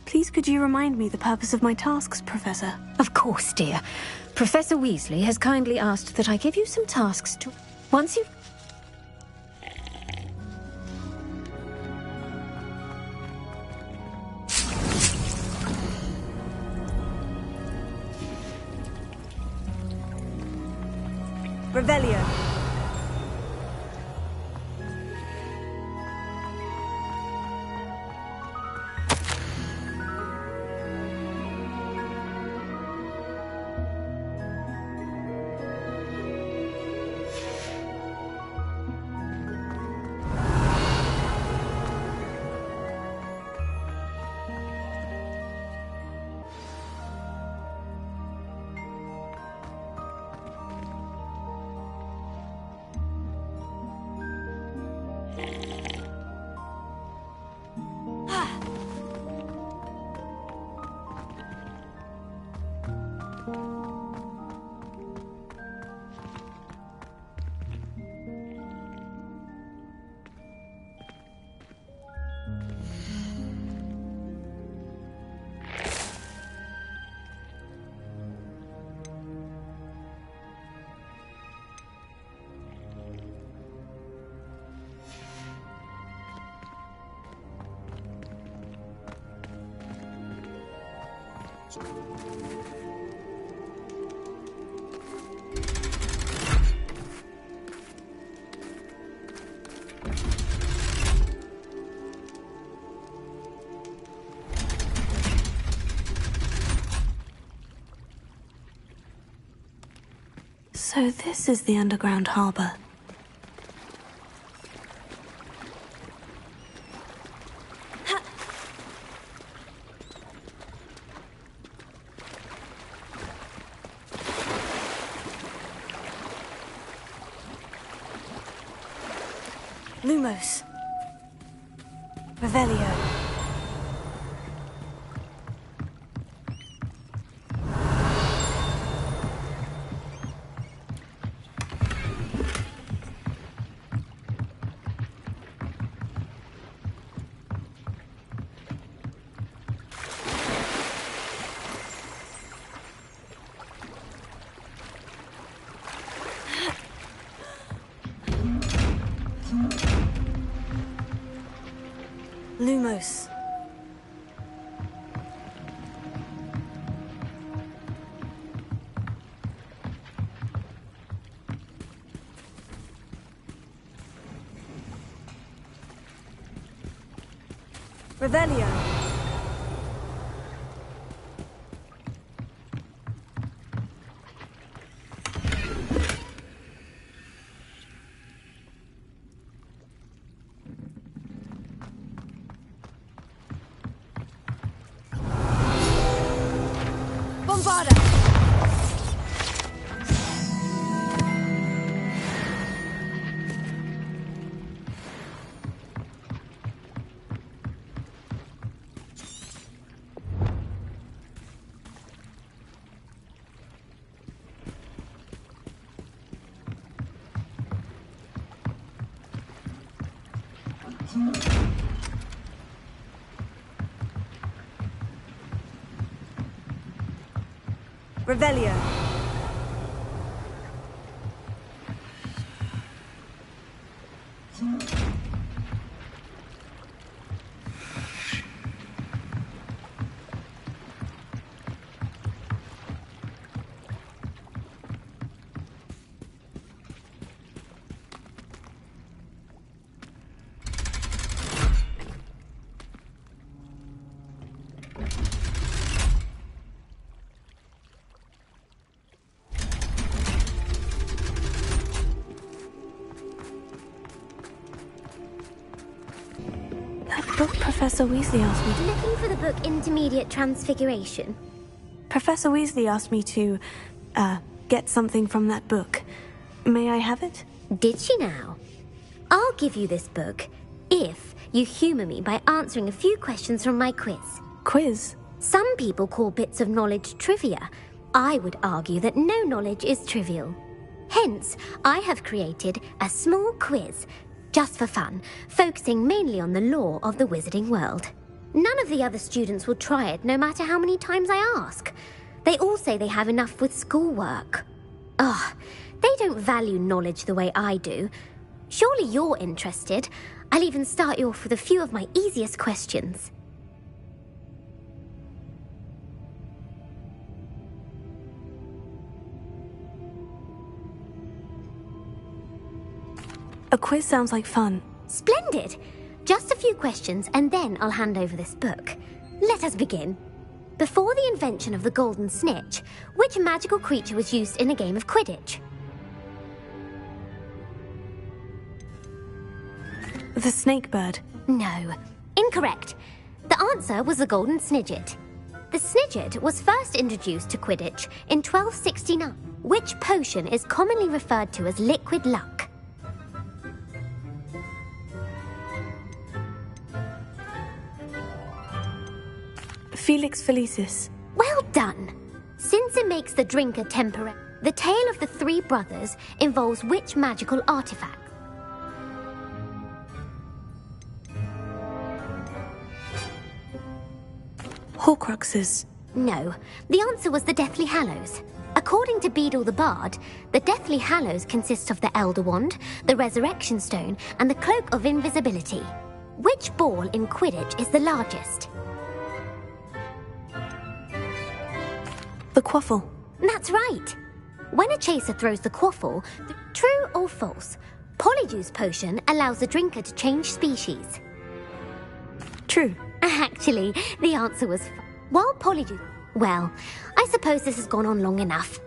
Please could you remind me the purpose of my tasks, Professor? Of course, dear. Professor Weasley has kindly asked that I give you some tasks to... Once you... Revelio. So this is the underground harbor. Lumos. Revelio. Lumos. Revelio. Bombarda. Revelio. Book Professor Weasley asked me to... Looking for the book Intermediate Transfiguration? Professor Weasley asked me to, get something from that book. May I have it? Did she now? I'll give you this book if you humour me by answering a few questions from my quiz. Quiz? Some people call bits of knowledge trivia. I would argue that no knowledge is trivial. Hence, I have created a small quiz just for fun, focusing mainly on the lore of the wizarding world. None of the other students will try it, no matter how many times I ask. They all say they have enough with schoolwork. Ugh, they don't value knowledge the way I do. Surely you're interested. I'll even start you off with a few of my easiest questions. A quiz sounds like fun. Splendid! Just a few questions and then I'll hand over this book. Let us begin. Before the invention of the golden snitch, which magical creature was used in a game of Quidditch? The snake bird. No. Incorrect. The answer was the golden snidget. The snidget was first introduced to Quidditch in 1269. Which potion is commonly referred to as liquid luck? Felix Felicis. Well done. Since it makes the drinker temporary, the tale of the three brothers involves which magical artifact? Horcruxes. No, the answer was the Deathly Hallows. According to Beedle the Bard, the Deathly Hallows consist of the Elder Wand, the Resurrection Stone, and the Cloak of Invisibility. Which ball in Quidditch is the largest? The quaffle. That's right. When a chaser throws the quaffle, true or false, Polyjuice Potion allows the drinker to change species. True. Actually, the answer was while Polyjuice... Well, I suppose this has gone on long enough.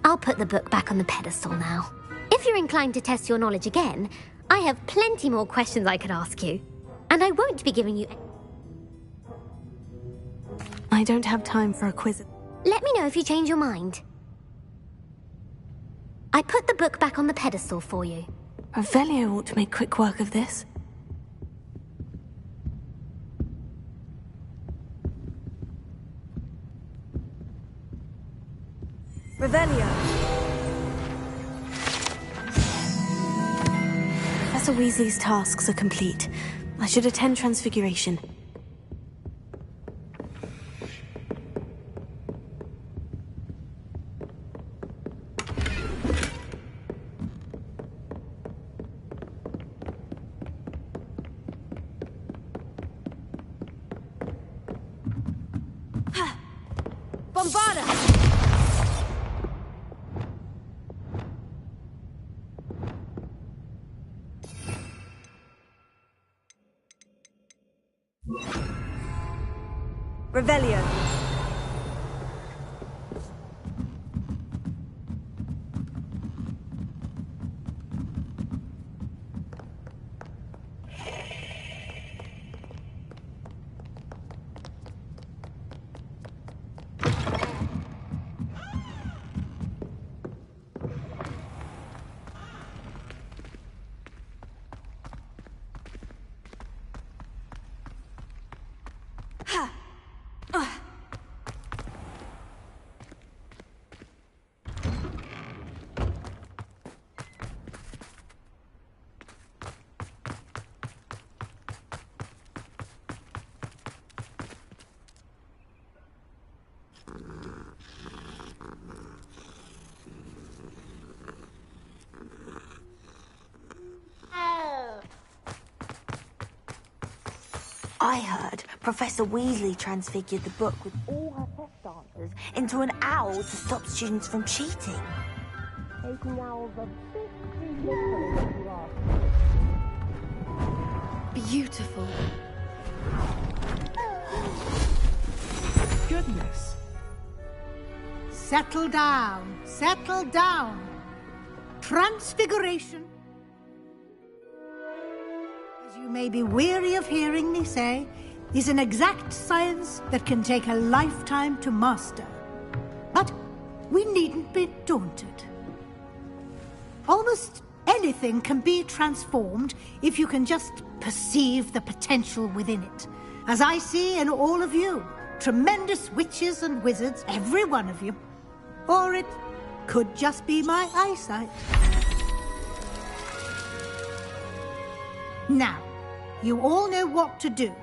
I'll put the book back on the pedestal now. If you're inclined to test your knowledge again, I have plenty more questions I could ask you. And I won't be giving you... I don't have time for a quiz. Let me know if you change your mind. I put the book back on the pedestal for you. Revelio ought to make quick work of this. Revelio. Professor Weasley's tasks are complete. I should attend Transfiguration. Bombarda! Revelio. I heard Professor Weasley transfigured the book with all her test answers into an owl to stop students from cheating. Taking owls a bit too literally, if you ask. Beautiful. Goodness. Settle down. Settle down. Transfiguration, as you may be weary of hearing me say, is an exact science that can take a lifetime to master. But we needn't be daunted. Almost anything can be transformed if you can just perceive the potential within it. As I see in all of you, tremendous witches and wizards, every one of you. Or it could just be my eyesight. Now, you all know what to do.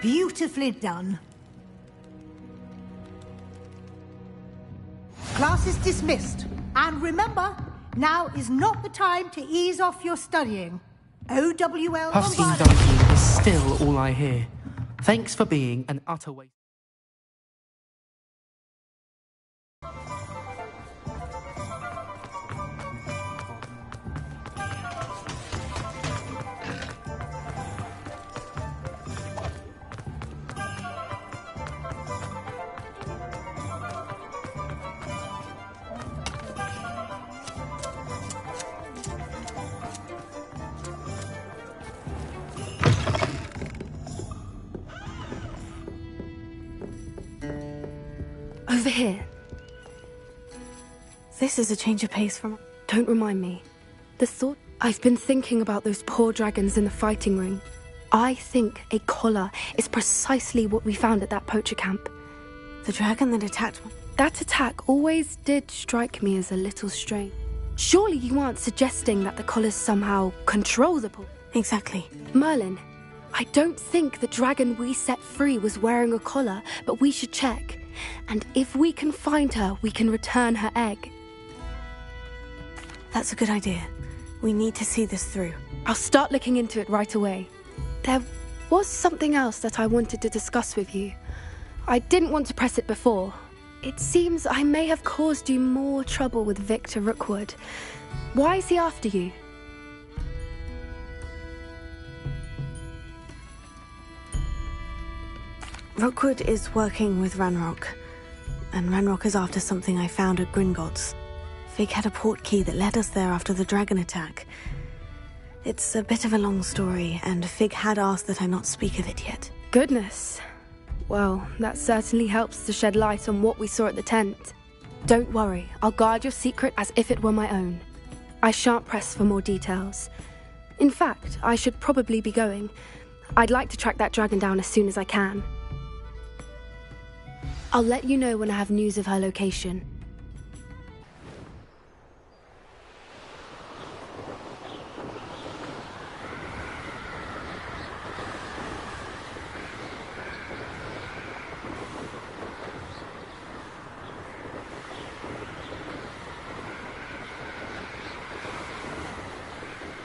Beautifully done. Class is dismissed. And remember, now is not the time to ease off your studying. OWL Puffskein Bombardier. Dunking is still all I hear. Thanks for being an utter waste. Over here. This is a change of pace from... Don't remind me. The thought... I've been thinking about those poor dragons in the fighting ring. I think a collar is precisely what we found at that poacher camp. The dragon that attacked... That attack always did strike me as a little strange. Surely you aren't suggesting that the collars somehow control the pool? Exactly. Merlin, I don't think the dragon we set free was wearing a collar, but we should check. And if we can find her, we can return her egg. That's a good idea. We need to see this through. I'll start looking into it right away. There was something else that I wanted to discuss with you. I didn't want to press it before. It seems I may have caused you more trouble with Victor Rookwood. Why is he after you? Rookwood is working with Ranrock. and Ranrock is after something I found at Gringotts. Fig had a port key that led us there after the dragon attack. It's a bit of a long story, and Fig had asked that I not speak of it yet. Goodness. Well, that certainly helps to shed light on what we saw at the tent. Don't worry, I'll guard your secret as if it were my own. I shan't press for more details. In fact, I should probably be going. I'd like to track that dragon down as soon as I can. I'll let you know when I have news of her location.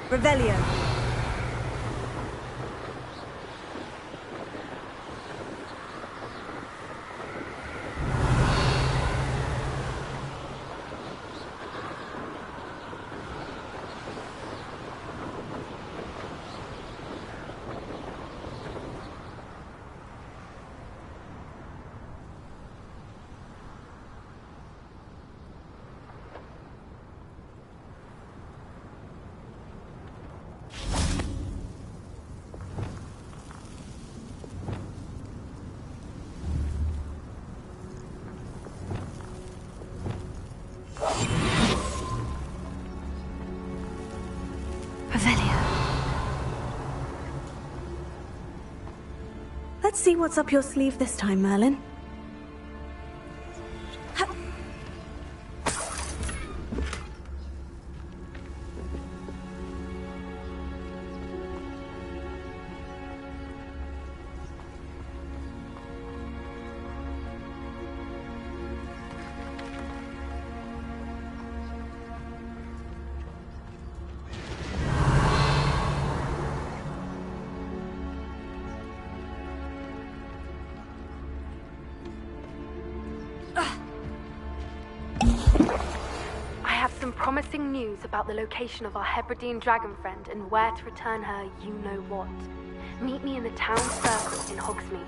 Revelio. Let's see what's up your sleeve this time, Merlin. Promising news about the location of our Hebridean dragon friend and where to return her you-know-what. Meet me in the town circle in Hogsmeade.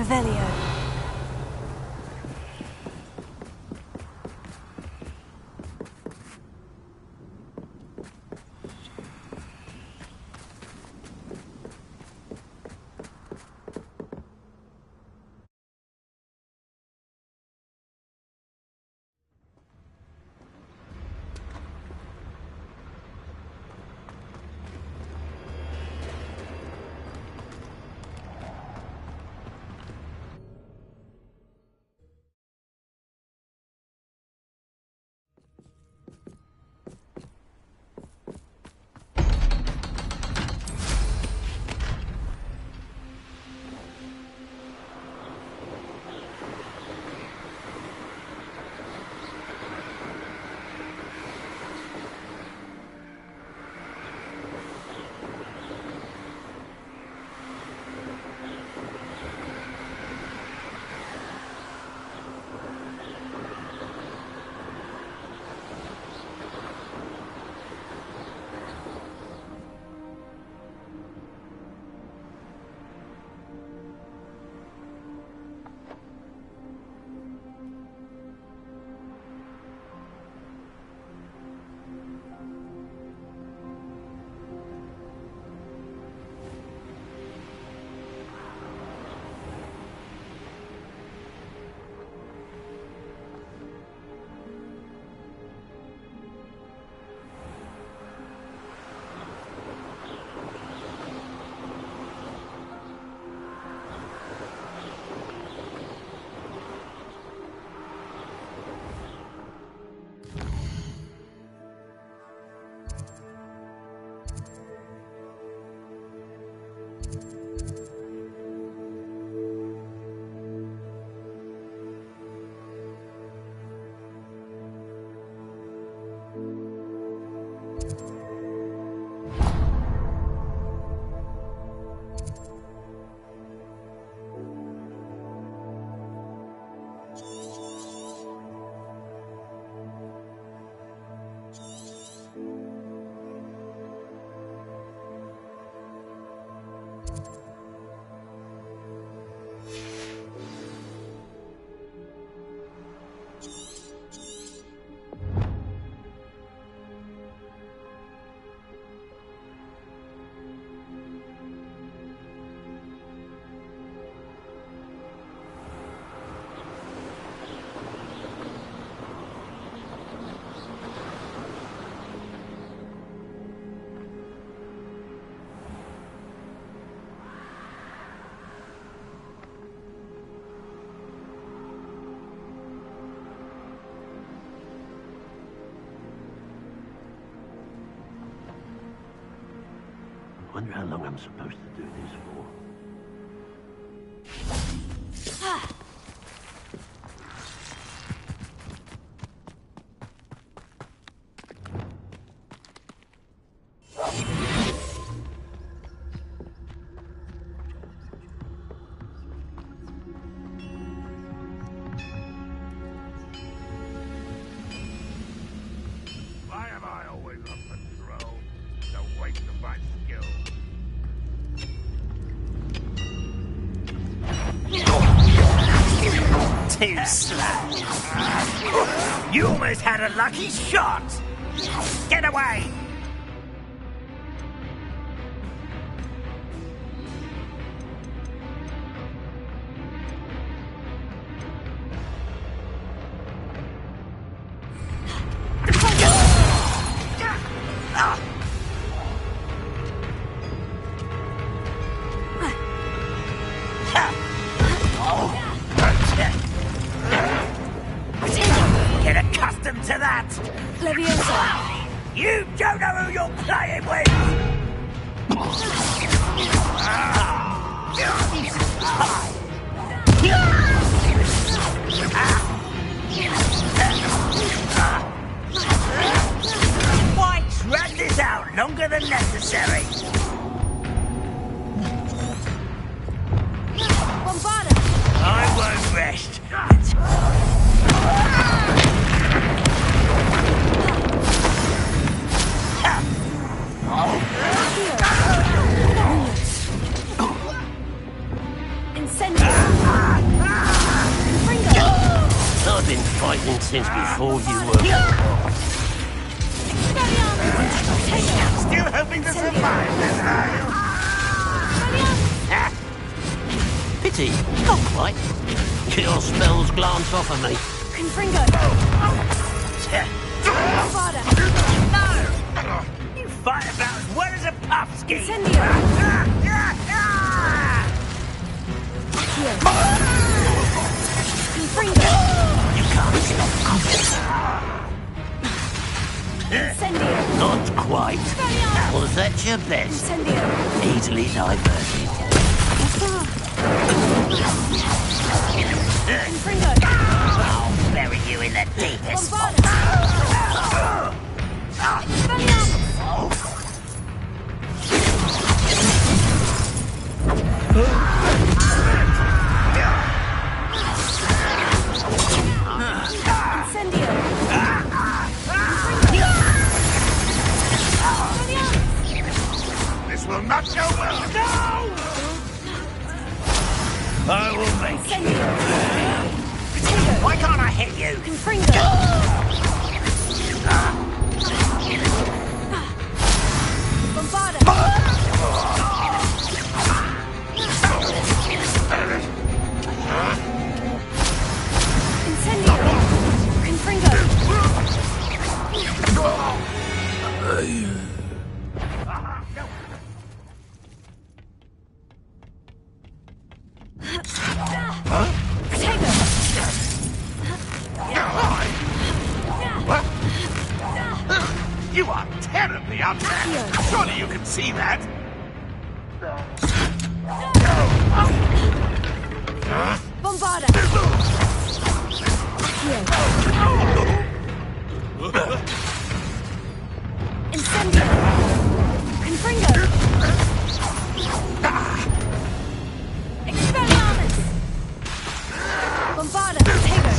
Revelio. I wonder how long I'm supposed to do this for. Why am I always on patrol? It's a waste of my skill. Too slow. You almost had a lucky shot. Get away! Get accustomed to that! Leviosa! You don't know who you're playing with! Why drag this out longer than necessary? Bombarda! I won't rest. something since before you were... Still hoping to survive then, are you? Pity, not quite. Your spells glance off of me. Confringo! Father! No! You fight about as well as a puffsky! Incendio! Confringo! You can't stop Incendio! Not quite. Was that your best? Incendio! Easily diverted. Confringo! I'll bury you in the deepest This will not go well. No! I will make you. Why can't I hit you? Confringo! Bombarda! Incendio! Confringo! What? You are terribly unfair. Surely you can see that. Bombarda! Incendio! Confringo! Expelliarmus! Bombarda! Tego!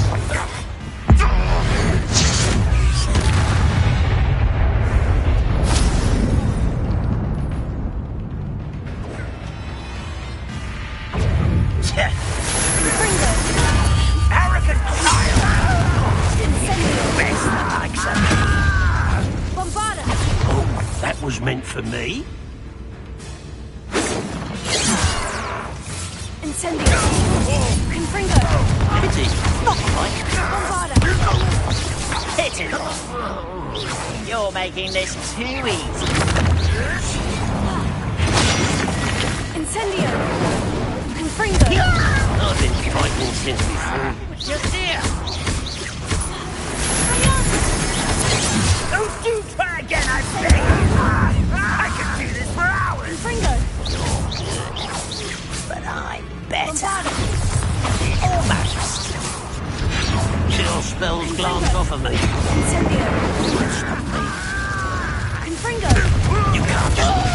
Confringo! Arrogant child! Incendio! Best that likes it. Bombarda! Oh, that was meant for me? Incendio! Confringo! Pity, not quite. Bombarda! Hit it. You're making this too easy. Incendio! Confringo! I've been fighting since before. Just here. Don't you try again, I beg. I could do this for hours. Confringo! But I'm better. Bombarda! Almost. Your spells glance off of me. Incendio! Stop me. Confringo! You can't stop me.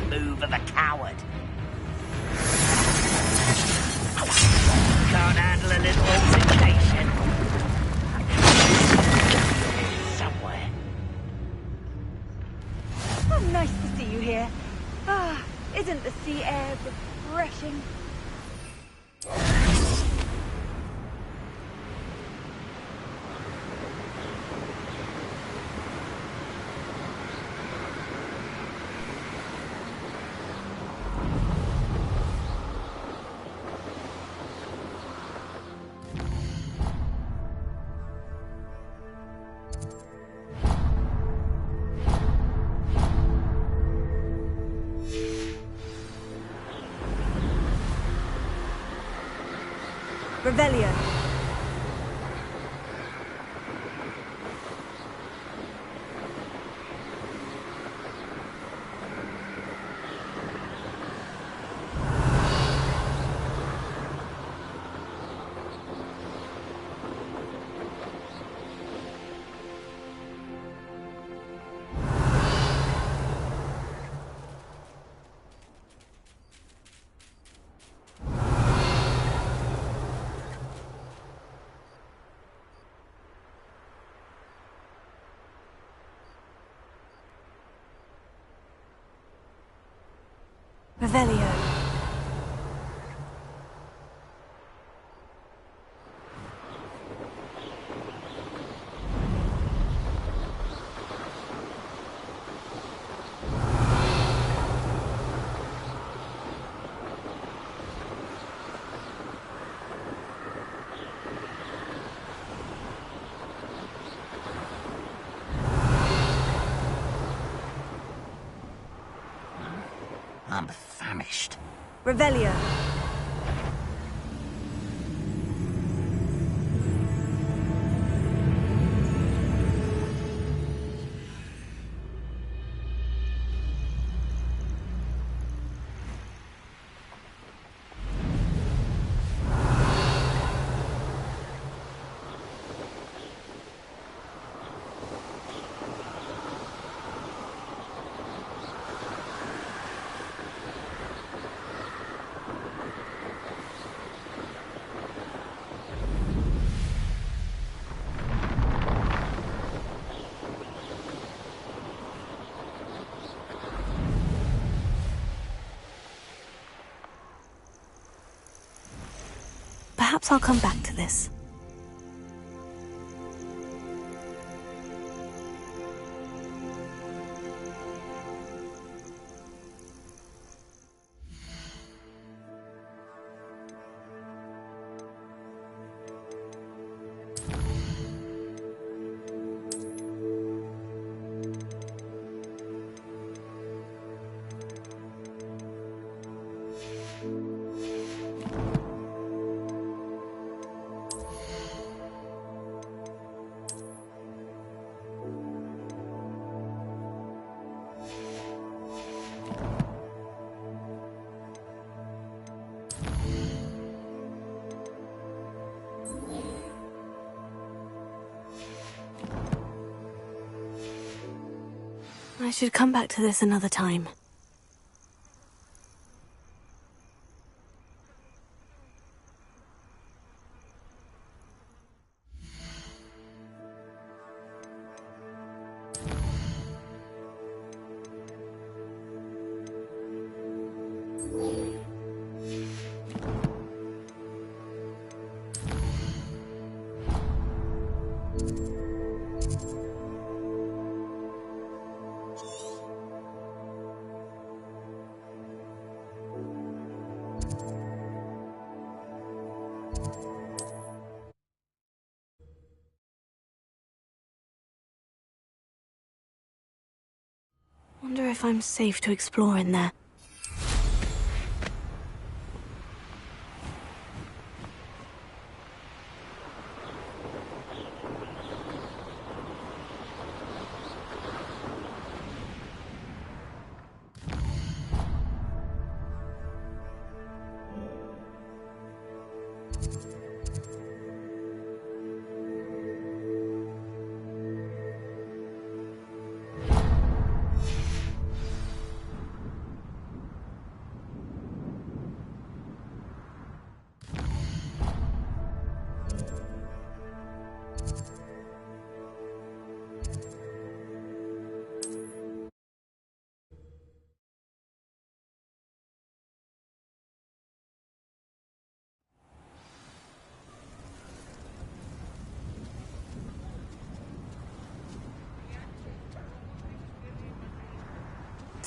Move of a coward. Can't handle a little altercation. Somewhere. Oh, nice to see you here. Ah, isn't the sea air refreshing? Revelio. Revelio. I'm famished. Revelio. Perhaps I'll come back to this. I should come back to this another time. Wonder if I'm safe to explore in there.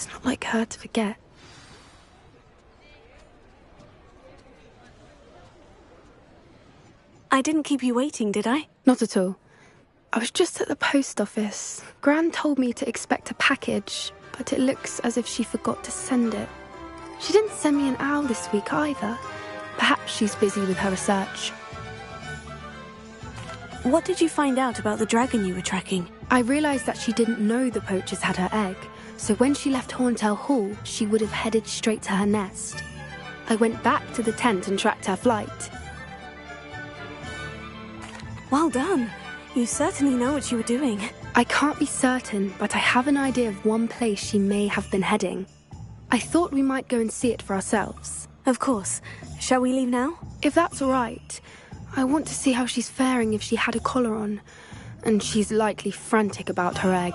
It's not like her to forget. I didn't keep you waiting, did I? Not at all. I was just at the post office. Gran told me to expect a package, but it looks as if she forgot to send it. She didn't send me an owl this week either. Perhaps she's busy with her research. What did you find out about the dragon you were tracking? I realised that she didn't know the poachers had her egg, so when she left Horntail Hall, she would have headed straight to her nest. I went back to the tent and tracked her flight. Well done. You certainly know what you were doing. I can't be certain, but I have an idea of one place she may have been heading. I thought we might go and see it for ourselves. Of course. Shall we leave now? If that's all right. I want to see how she's faring if she had a collar on. And she's likely frantic about her egg.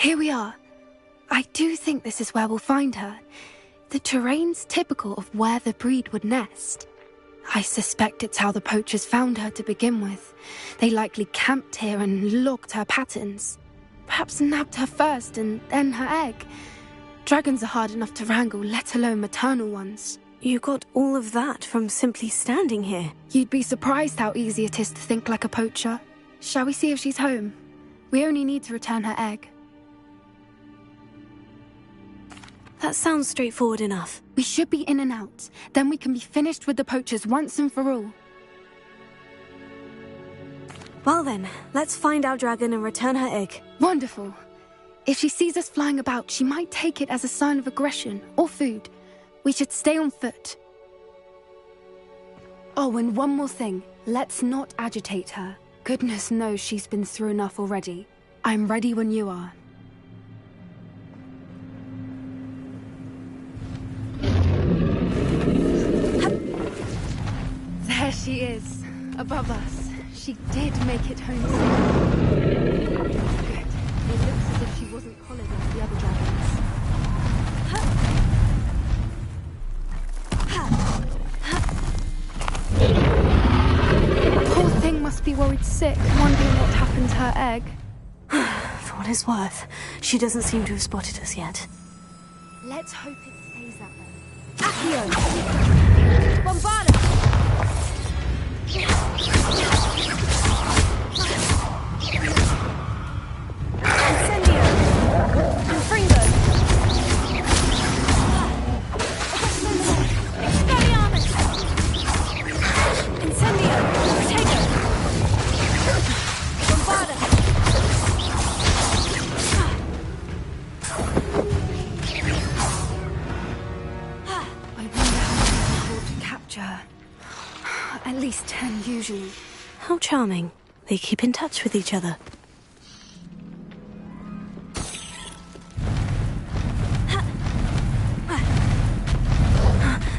Here we are. I do think this is where we'll find her. The terrain's typical of where the breed would nest. I suspect it's how the poachers found her to begin with. They likely camped here and logged her patterns. Perhaps nabbed her first and then her egg. Dragons are hard enough to wrangle, let alone maternal ones. You got all of that from simply standing here. You'd be surprised how easy it is to think like a poacher. Shall we see if she's home? We only need to return her egg. That sounds straightforward enough. We should be in and out. Then we can be finished with the poachers once and for all. Well then, let's find our dragon and return her egg. Wonderful. If she sees us flying about, she might take it as a sign of aggression or food. We should stay on foot. Oh, and one more thing. Let's not agitate her. Goodness knows she's been through enough already. I'm ready when you are. There she is, above us. She did make it home safe. Good. It looks as if she wasn't collared like the other dragons. Poor thing must be worried sick, wondering what happened to her egg. For what it's worth, she doesn't seem to have spotted us yet. Let's hope it stays that way. Accio! Bombarda! Incendio! Confringo! Expelliarmus! Incendio! Protego! Bombarda! I wonder how many people to capture her. At least 10 usually. How charming. They keep in touch with each other.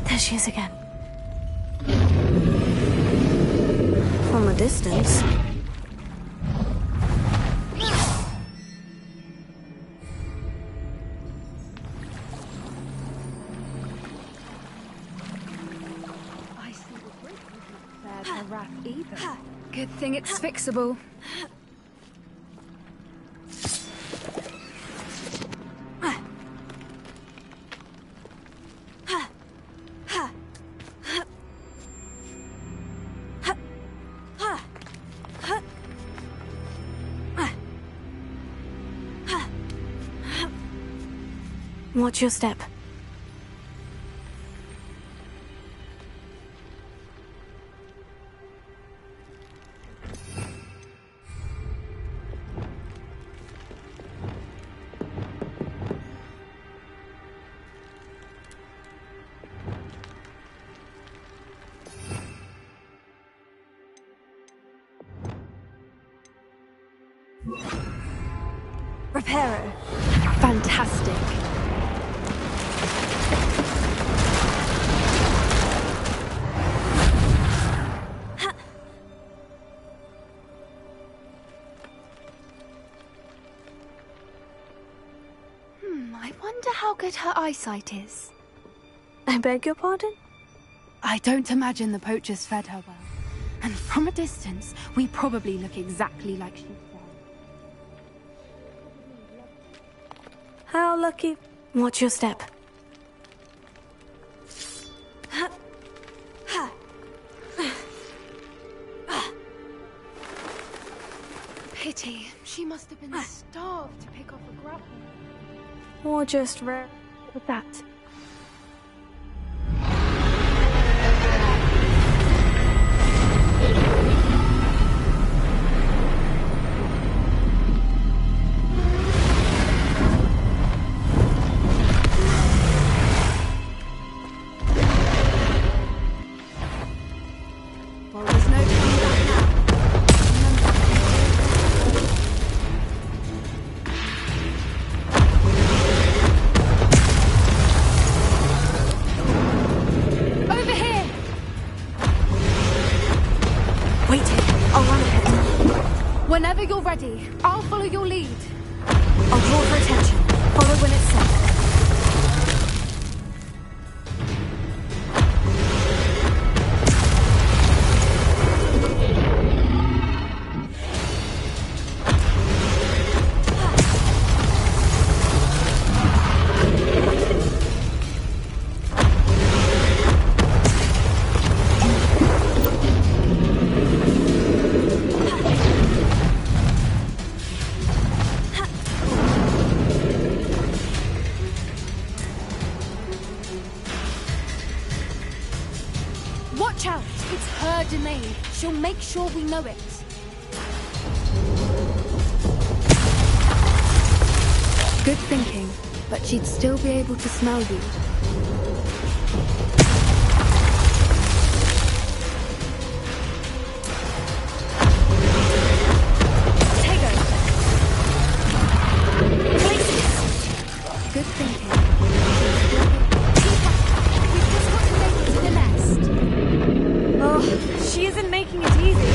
There she is again. From a distance. I see the brick isn't fair to wrath either. Good thing it's fixable. Watch your step. Reparo. Fantastic. I wonder how good her eyesight is. I beg your pardon? I don't imagine the poachers fed her well. And from a distance, we probably look exactly like she said. How lucky. Watch your step. Pity. She must have been starved to pick off a grapple. Or just rare. With that. Well, there's no coming back now. Over here! Wait, I'll run ahead. Whenever you're ready, I'll follow your lead. I'll draw her domain. She'll make sure we know it. Good thinking, but she'd still be able to smell you. Good thinking. We've just got to make it to the nest. Oh, she isn't making it easy.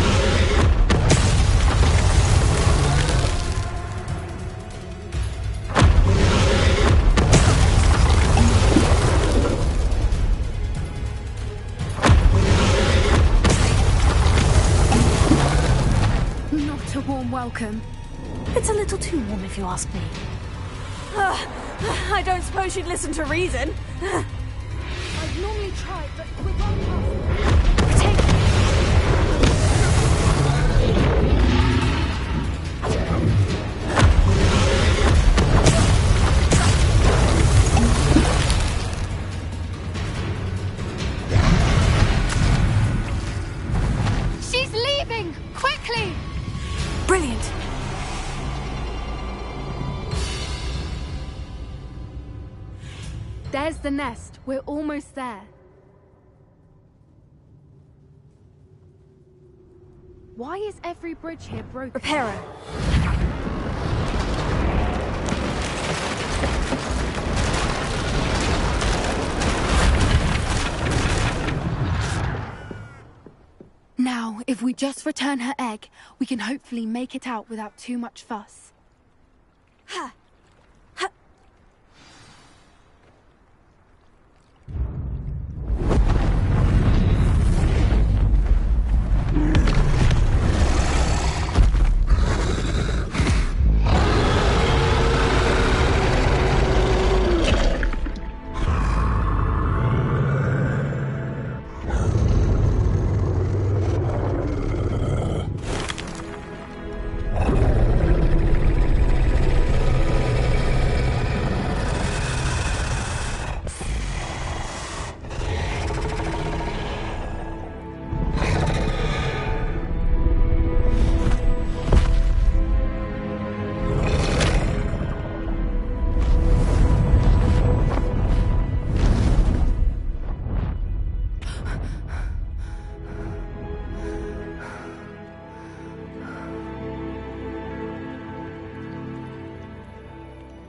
Not a warm welcome. It's a little too warm if you ask me. I don't suppose she'd listen to reason. I'd normally try, but we're going past. She's leaving! Quickly! Brilliant. There's the nest. We're almost there. Why is every bridge here broken? Repair her. Now, if we just return her egg, we can hopefully make it out without too much fuss. Ha!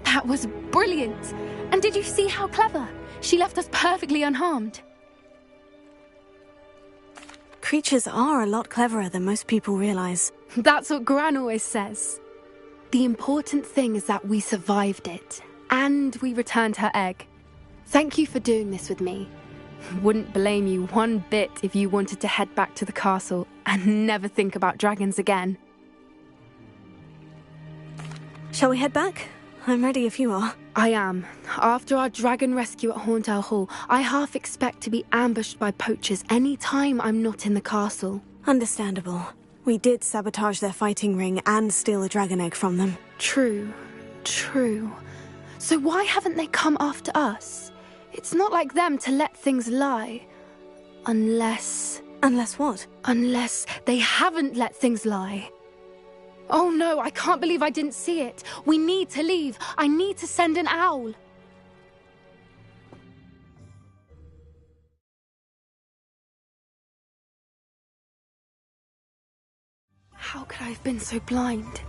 That was brilliant! And did you see how clever? She left us perfectly unharmed. Creatures are a lot cleverer than most people realize. That's what Gran always says. The important thing is that we survived it, and we returned her egg. Thank you for doing this with me. Wouldn't blame you one bit if you wanted to head back to the castle and never think about dragons again. Shall we head back? I'm ready if you are. I am. After our dragon rescue at Hauntel Hall, I half expect to be ambushed by poachers any time I'm not in the castle. Understandable. We did sabotage their fighting ring and steal a dragon egg from them. True. So why haven't they come after us? It's not like them to let things lie. Unless... Unless what? Unless they haven't let things lie. Oh no, I can't believe I didn't see it. We need to leave. I need to send an owl. How could I have been so blind?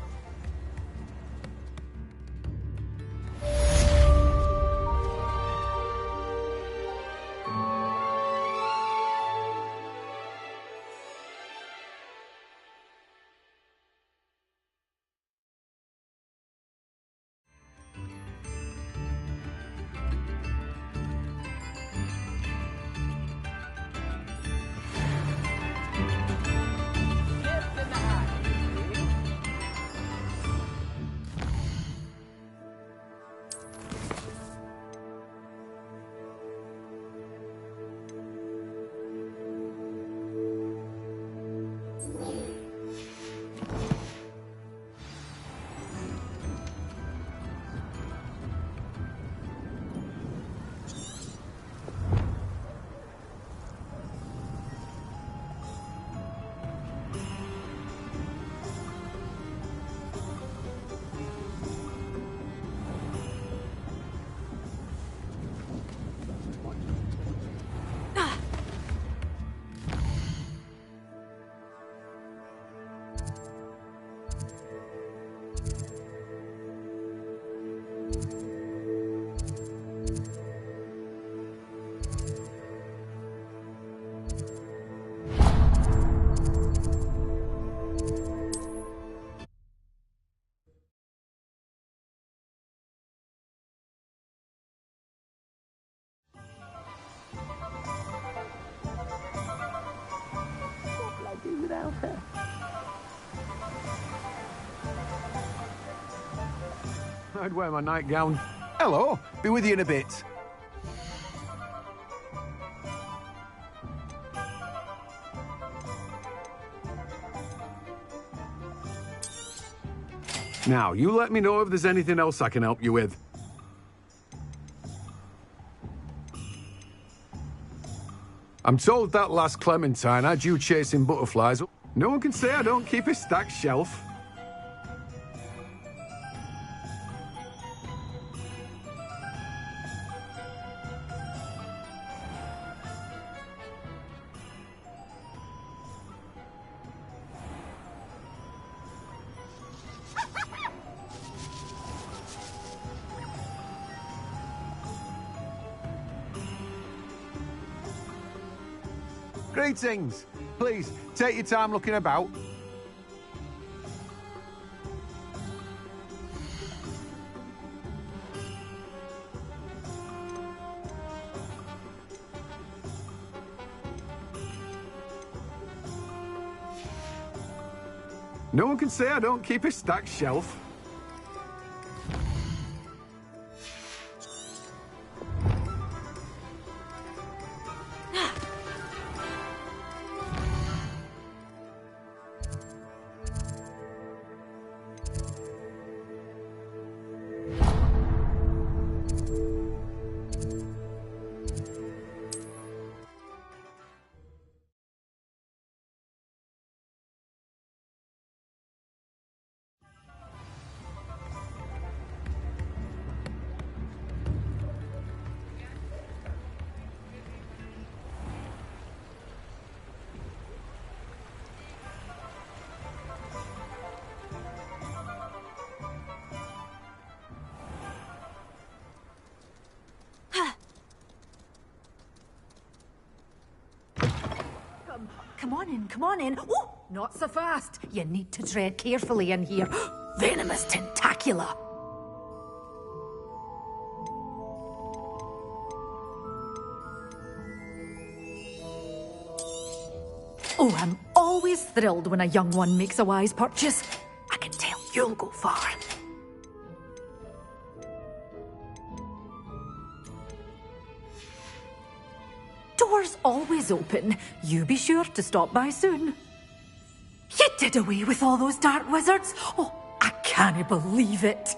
Without her. I'd wear my nightgown. Hello, be with you in a bit. Now, you let me know if there's anything else I can help you with. I'm told that last Clementine had you chasing butterflies. No one can say I don't keep a stacked shelf. Greetings. Please, take your time looking about. No one can say I don't keep a stacked shelf. Come on in. Oh, not so fast. You need to tread carefully in here. Venomous tentacula. Oh, I'm always thrilled when a young one makes a wise purchase. I can tell you'll go far. Doors always open. You be sure to stop by soon. You did away with all those dark wizards? Oh, I can't believe it.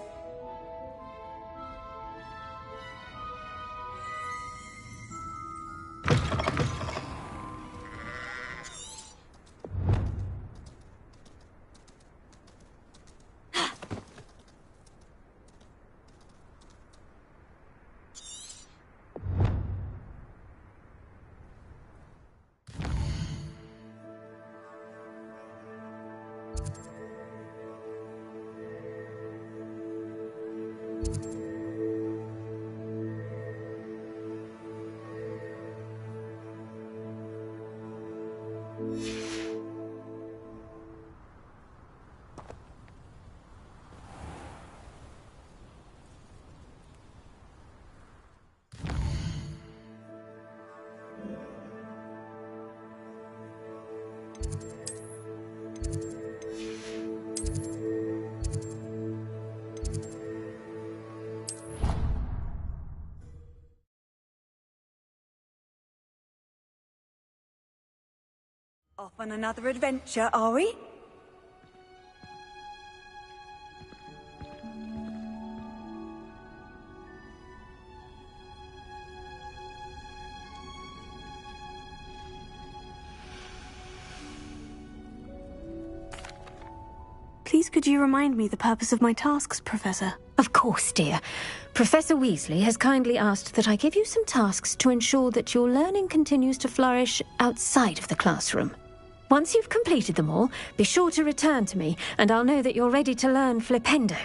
Off on another adventure, are we? Please could you remind me the purpose of my tasks, Professor? Of course, dear. Professor Weasley has kindly asked that I give you some tasks to ensure that your learning continues to flourish outside of the classroom. Once you've completed them all, be sure to return to me, and I'll know that you're ready to learn Flipendo.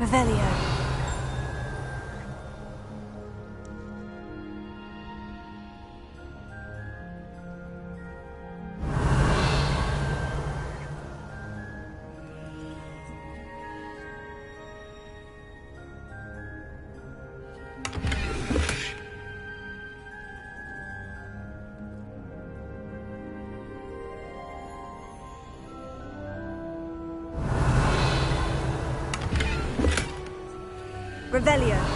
Revelio. Revelio.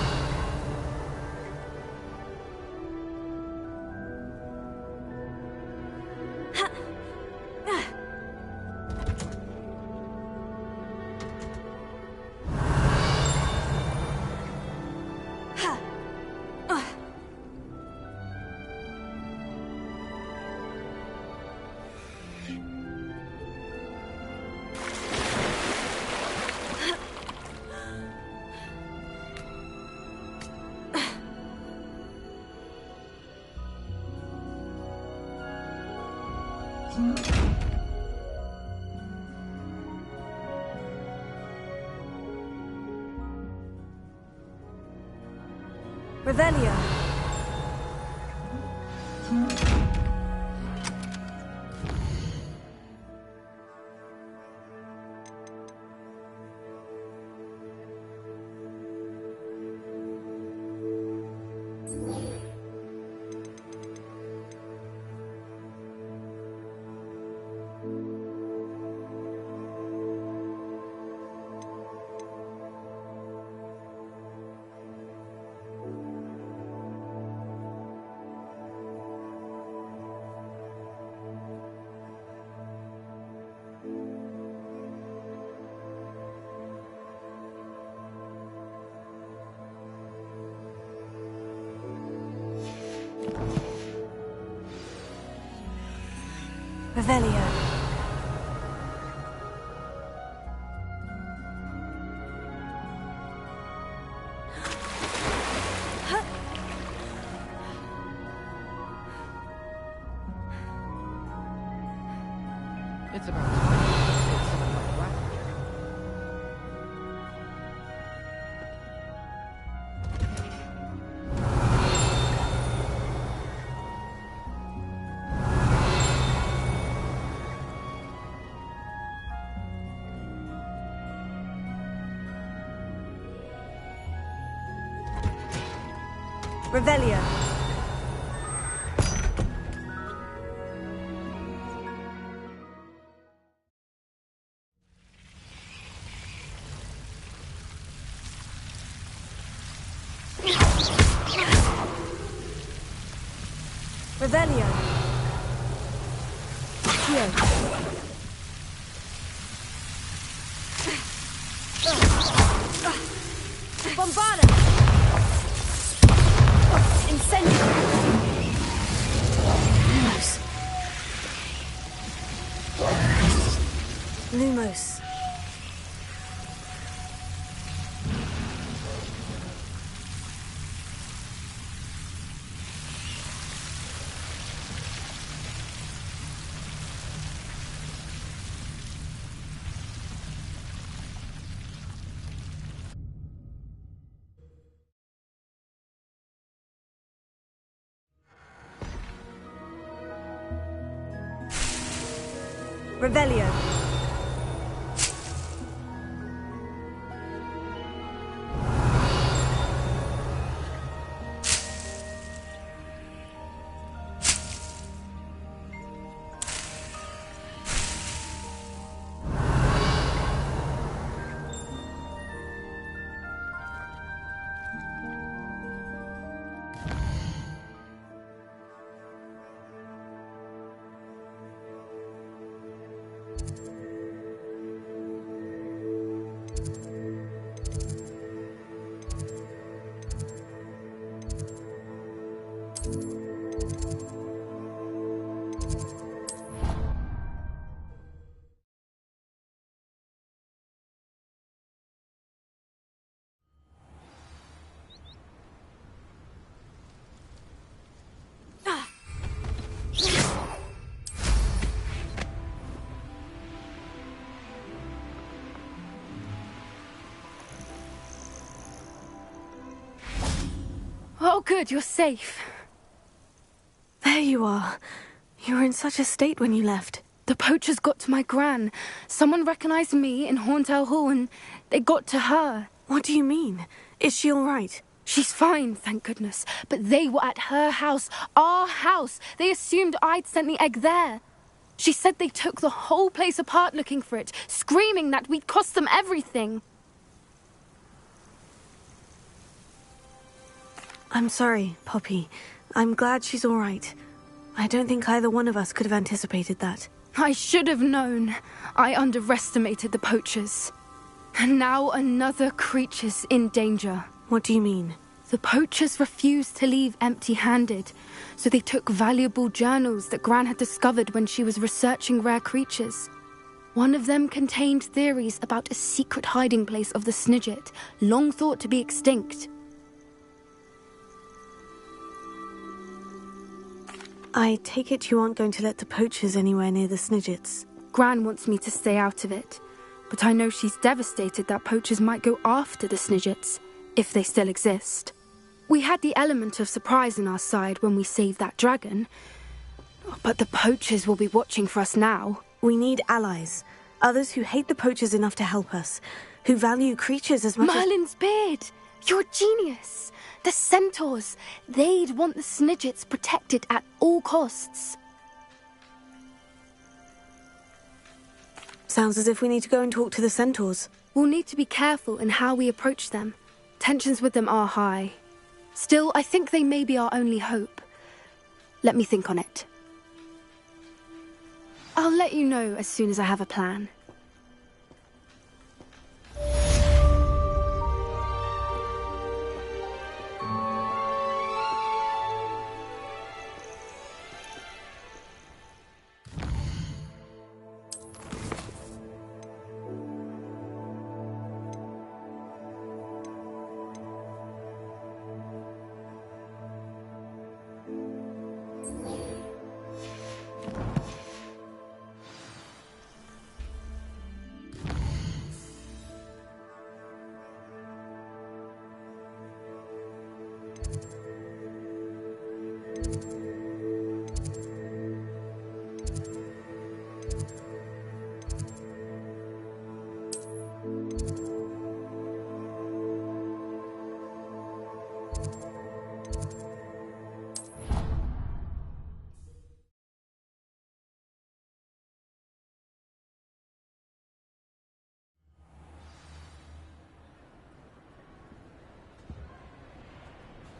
Revelio. Revelio. It's about time to take some of my black. Revelio. Revelio. Bombada! Incendio! Lumos. Revelio. good, you're safe. There you are. You were in such a state when you left. The poachers got to my gran. Someone recognized me in Horntail Hall and they got to her. What do you mean? Is she all right? She's fine, thank goodness. But they were at her house, our house. They assumed I'd sent the egg there. She said they took the whole place apart looking for it, screaming that we'd cost them everything. I'm sorry, Poppy. I'm glad she's all right. I don't think either one of us could have anticipated that. I should have known. I underestimated the poachers. And now another creature's in danger. What do you mean? The poachers refused to leave empty-handed, so they took valuable journals that Gran had discovered when she was researching rare creatures. One of them contained theories about a secret hiding place of the Snidget, long thought to be extinct. I take it you aren't going to let the poachers anywhere near the Snidgets. Gran wants me to stay out of it, but I know she's devastated that poachers might go after the Snidgets, if they still exist. We had the element of surprise on our side when we saved that dragon, but the poachers will be watching for us now. We need allies, others who hate the poachers enough to help us, who value creatures as much Merlin's beard! You're a genius! The centaurs! They'd want the Snidgets protected at all costs. Sounds as if we need to go and talk to the centaurs. We'll need to be careful in how we approach them. Tensions with them are high. Still, I think they may be our only hope. Let me think on it. I'll let you know as soon as I have a plan.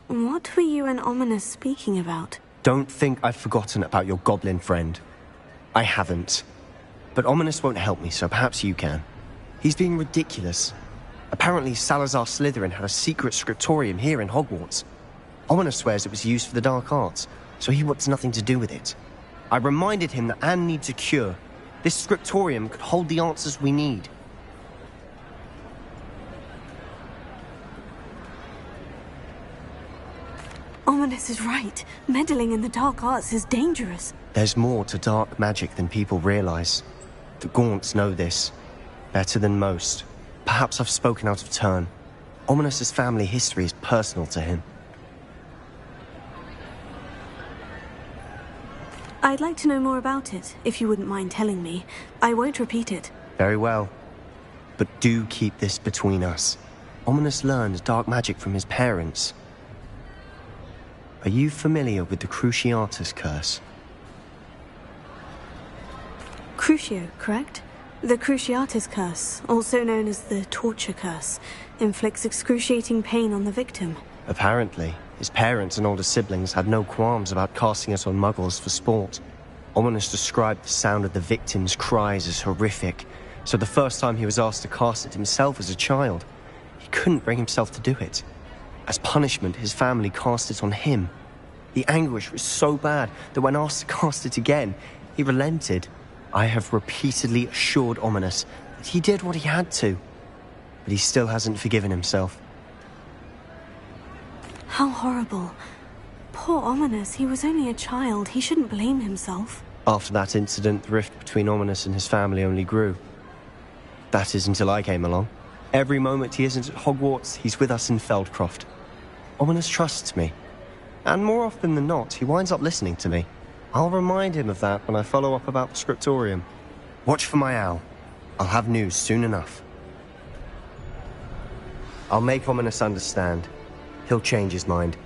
What were you and Ominous speaking about? Don't think I've forgotten about your goblin friend. I haven't. But Ominous won't help me, so perhaps you can. He's being ridiculous. Apparently Salazar Slytherin had a secret scriptorium here in Hogwarts. Ominous swears it was used for the dark arts, so he wants nothing to do with it. I reminded him that Anne needs a cure. This scriptorium could hold the answers we need. Ominous is right. Meddling in the dark arts is dangerous. There's more to dark magic than people realize. The Gaunts know this. Better than most. Perhaps I've spoken out of turn. Ominous's family history is personal to him. I'd like to know more about it, if you wouldn't mind telling me. I won't repeat it. Very well. But do keep this between us. Ominous learned dark magic from his parents. Are you familiar with the Cruciatus curse? Crucio, correct? The Cruciatus curse, also known as the torture curse, inflicts excruciating pain on the victim. Apparently, his parents and older siblings had no qualms about casting it on muggles for sport. Ominous described the sound of the victim's cries as horrific, so the first time he was asked to cast it himself as a child, he couldn't bring himself to do it. As punishment, his family cast it on him. The anguish was so bad that when asked to cast it again, he relented. I have repeatedly assured Ominous that he did what he had to, but he still hasn't forgiven himself. How horrible. Poor Ominous, he was only a child. He shouldn't blame himself. After that incident, the rift between Ominous and his family only grew. That is until I came along. Every moment he isn't at Hogwarts, he's with us in Feldcroft. Ominous trusts me, And more often than not, he winds up listening to me. I'll remind him of that when I follow up about the scriptorium. Watch for my owl. I'll have news soon enough. I'll make Ominous understand. He'll change his mind.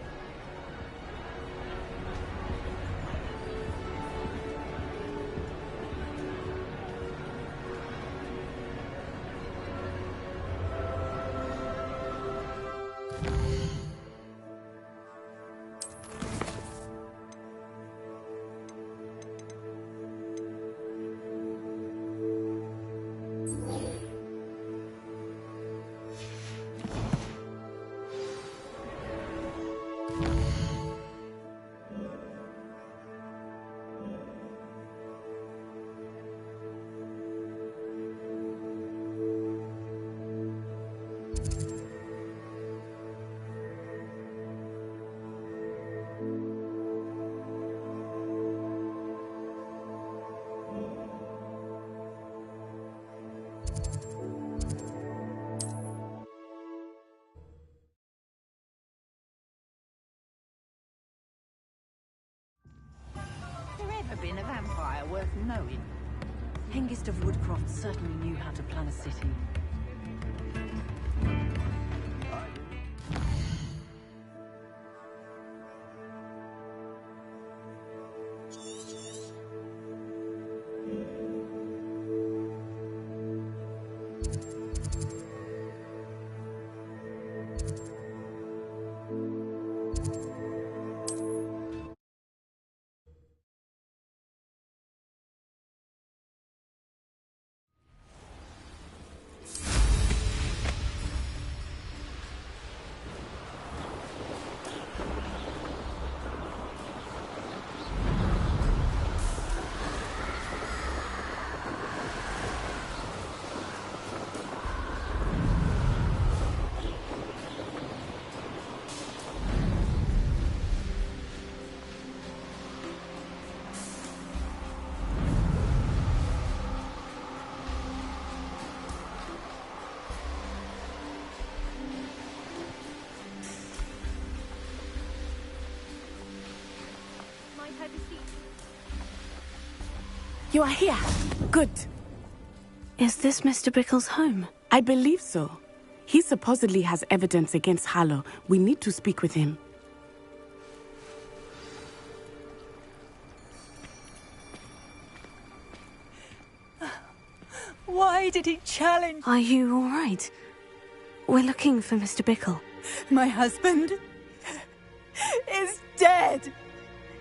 Been a vampire worth knowing. Hengist of Woodcroft certainly knew how to plan a city. You are here. Good. Is this Mr. Bickle's home? I believe so. He supposedly has evidence against Harlow. We need to speak with him. Why did he challenge? Are you all right? We're looking for Mr. Bickle. My husband is dead.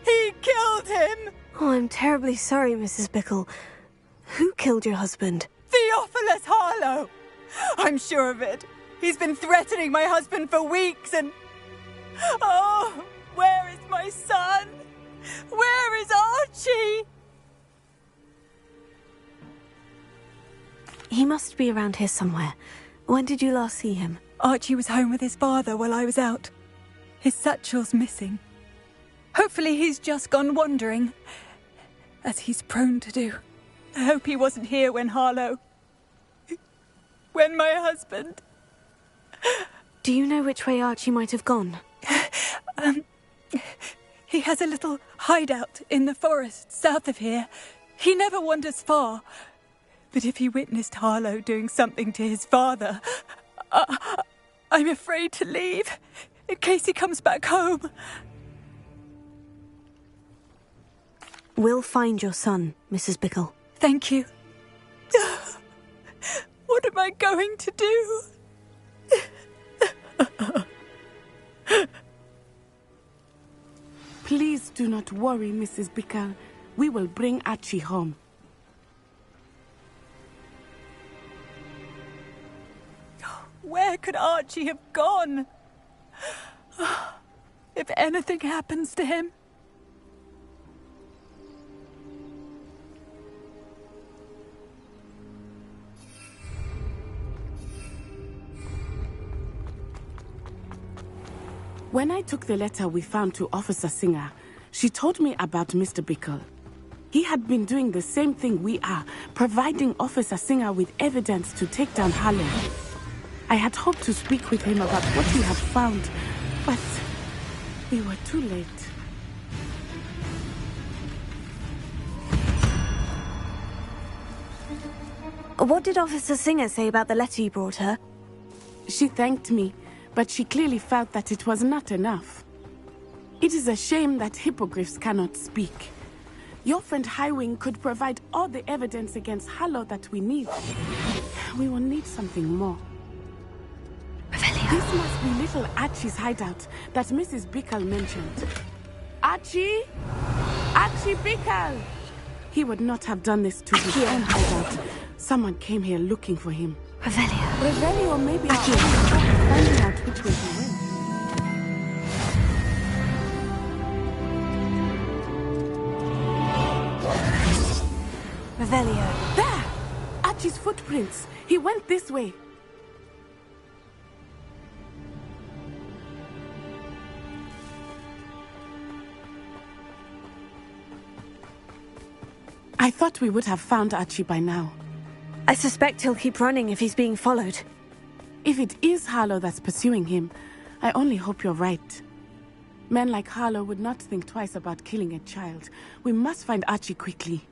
He killed him. Oh, I'm terribly sorry, Mrs. Bickle. Who killed your husband? Theophilus Harlow. I'm sure of it. He's been threatening my husband for weeks and... Oh, where is my son? Where is Archie? He must be around here somewhere. When did you last see him? Archie was home with his father while I was out. His satchel's missing. Hopefully he's just gone wandering, as he's prone to do. I hope he wasn't here when Harlow... when my husband... Do you know which way Archie might have gone? He has a little hideout in the forest south of here. He never wanders far. But if he witnessed Harlow doing something to his father, I'm afraid to leave, in case he comes back home. We'll find your son, Mrs. Bickle. Thank you. What am I going to do? Please do not worry, Mrs. Bickle. We will bring Archie home. Where could Archie have gone? If anything happens to him... When I took the letter we found to Officer Singer, she told me about Mr. Bickle. He had been doing the same thing we are, providing Officer Singer with evidence to take down Harlow. I had hoped to speak with him about what we had found, but We were too late. What did Officer Singer say about the letter you brought her? She thanked me, but she clearly felt that it was not enough. It is a shame that hippogriffs cannot speak. Your friend Highwing could provide all the evidence against Harlow that we need. We will need something more. This must be little Archie's hideout that Mrs. Bickle mentioned. Archie? Archie Bickle! He would not have done this to his own hideout. Someone came here looking for him. Revelio. Revelio may be our only hope of finding out which way he went. Revelio. There! Archie's footprints. He went this way. I thought we would have found Archie by now. I suspect he'll keep running if he's being followed. If it is Harlow that's pursuing him, I only hope you're right. Men like Harlow would not think twice about killing a child. We must find Archie quickly.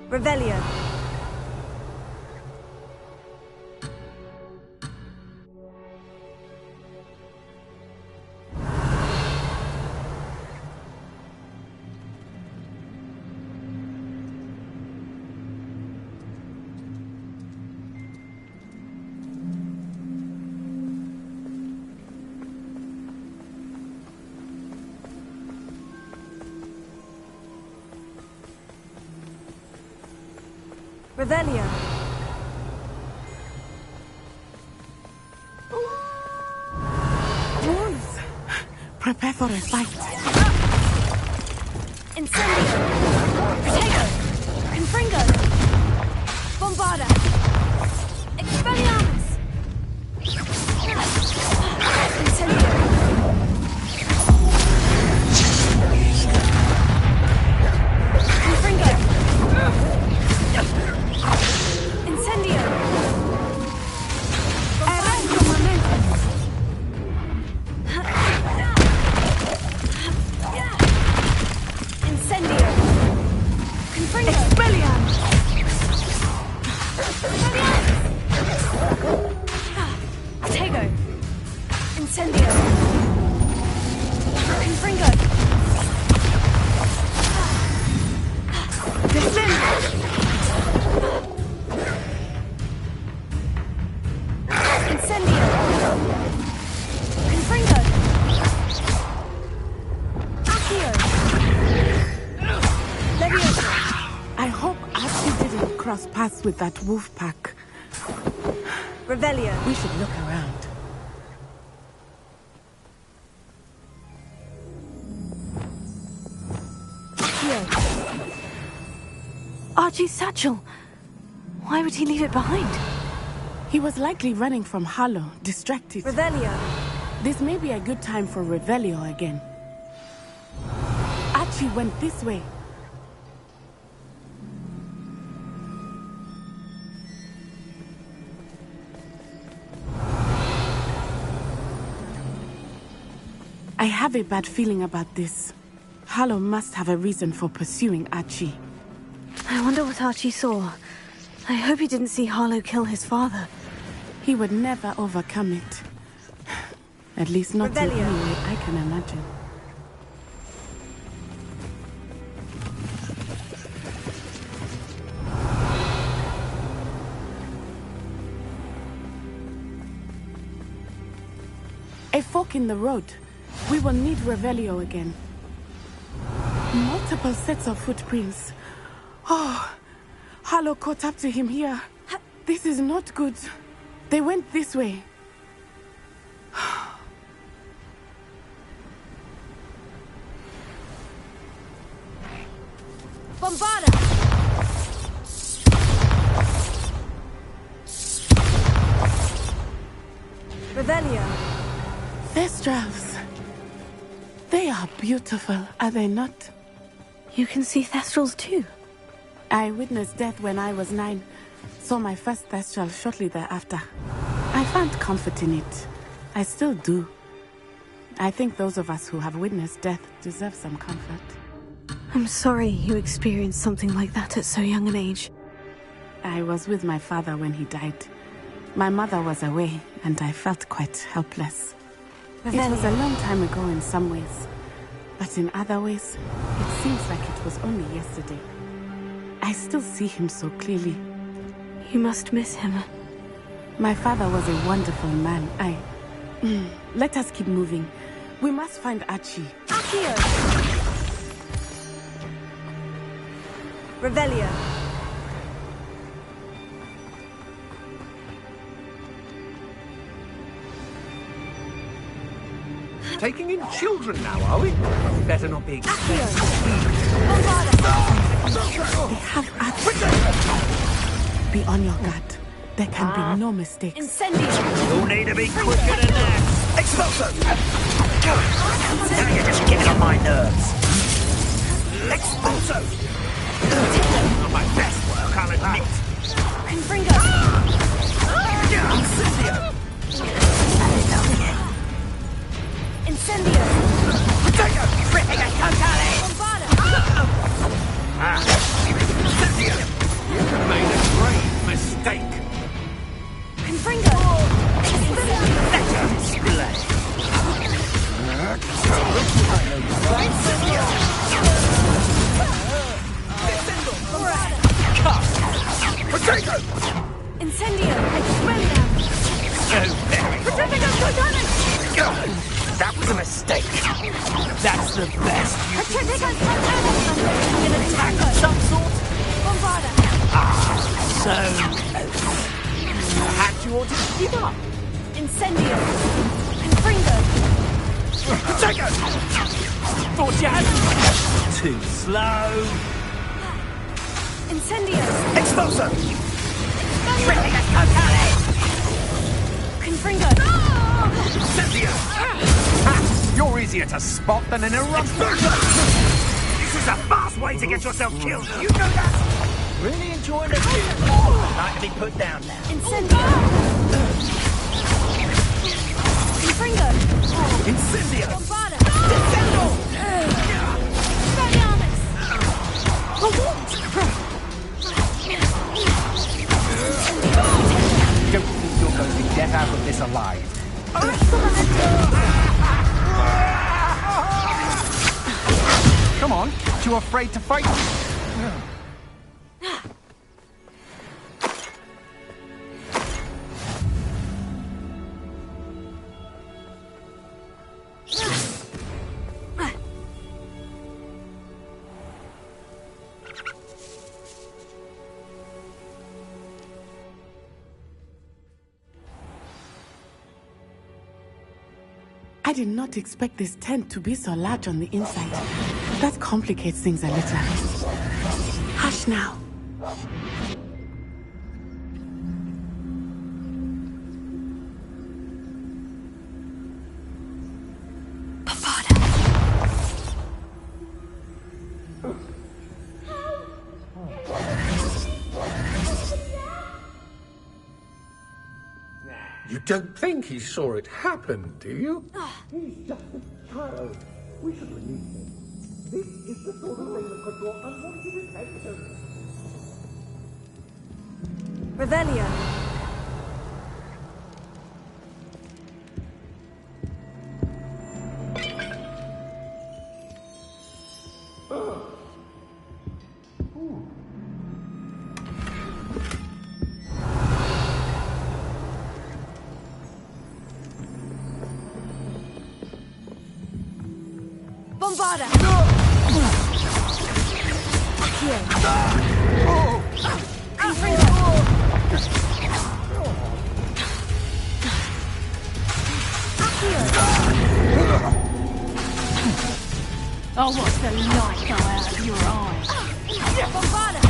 Revelio. Revelio. Wolves! Prepare for a fight. Incendio. Protego. Confringo. Bombarda. Expelliarmus. Incendio. Confringo. Incendio. Arranco momentum. Incendio. Confringo. Expelliarmus. Tego. Incendio. Confringo. Descendo. Incendio. Confringo. Accio. Levioso. I hope Archie didn't cross paths with that wolf pack. Revelio. We should look around. Archie's satchel. Why would he leave it behind? He was likely running from Harlow, distracted. Revelio. This may be a good time for Revelio again. Archie went this way. I have a bad feeling about this. Harlow must have a reason for pursuing Archie. I wonder what Archie saw. I hope he didn't see Harlow kill his father. He would never overcome it. At least not in any way I can imagine. A fork in the road. We will need Revelio again. Multiple sets of footprints. Oh, Harlow caught up to him here. This is not good. They went this way. Bombarda! Revelio. Thestrals. They are beautiful, are they not? You can see Thestrals too. I witnessed death when I was 9. Saw my first Thestral shortly thereafter. I found comfort in it. I still do. I think those of us who have witnessed death deserve some comfort. I'm sorry you experienced something like that at so young an age. I was with my father when he died. My mother was away, and I felt quite helpless. It was a long time ago in some ways, but in other ways, it seems like it was only yesterday. I still see him so clearly. You must miss him. My father was a wonderful man. Let us keep moving. We must find Archie. Accio! Revelio. Taking in children now, are we? Better not be expensive. They have Archie. Be on your guard. There can be no mistakes. Incendio! You'll need to be quicker than that. Expulso! Now you're just getting on my nerves. Expulso! Not my best work, I'll admit. Confringo! Incendio! Incendio! Potato! Critica totale! Bombarda! Incendio! You've made a grave mistake. Confringo! Better display. Potato! Incendio! Expelliarm! So very Protecting totale! That was a mistake. That's the best you can Protecting totale! an attack of some sort? Bombarda! So had you ought to give up? Incendio! Confringo! Potato! Thought you had too slow. Incendio! Expulso! Critica totale! Confringo! Incendio! Ha! You're easier to spot than an eruption. This is a fast way to get yourself killed. You know that? Really enjoying the view. Like to be put down now. Incendio! Confringo! Incendio! Bombarda! Descendo! Expelliarmus! Don't think you're going to get out of this alive. Come on, too afraid to fight? I did not expect this tent to be so large on the inside. That complicates things a little. Hush now. You don't think he saw it happen, do you? He's just a child. We should release him. This is the sort of thing that could draw unwanted attention. Revelio! Bombarda! Accio! I'll watch the light go out of your eyes. Bombarda!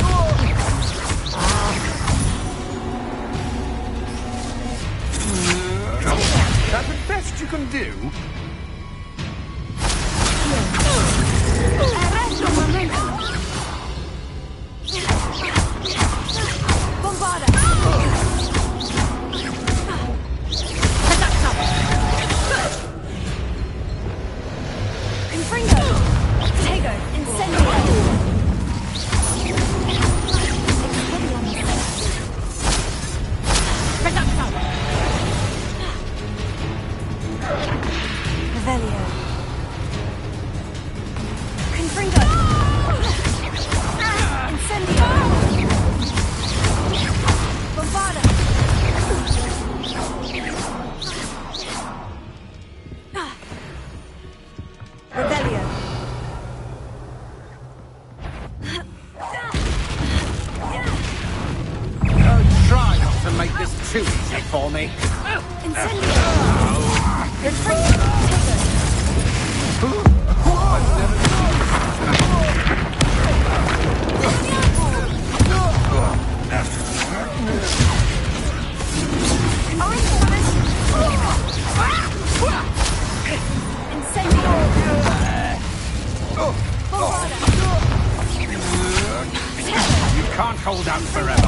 That's the best you can do? Arresto momento! You can't hold out forever.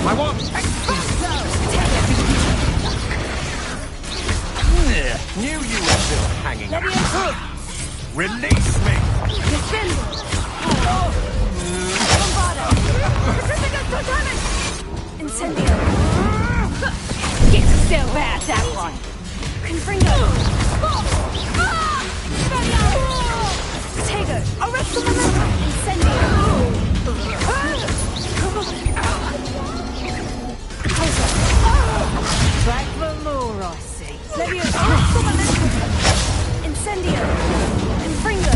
I want Knew you were still hanging around. Release me! Incendio! Get yourself out that one! Confringo! Tego! Arrest the momentum! Incendio! Back for more, I see. Levio! Arrest the momentum! Incendio! Confringo!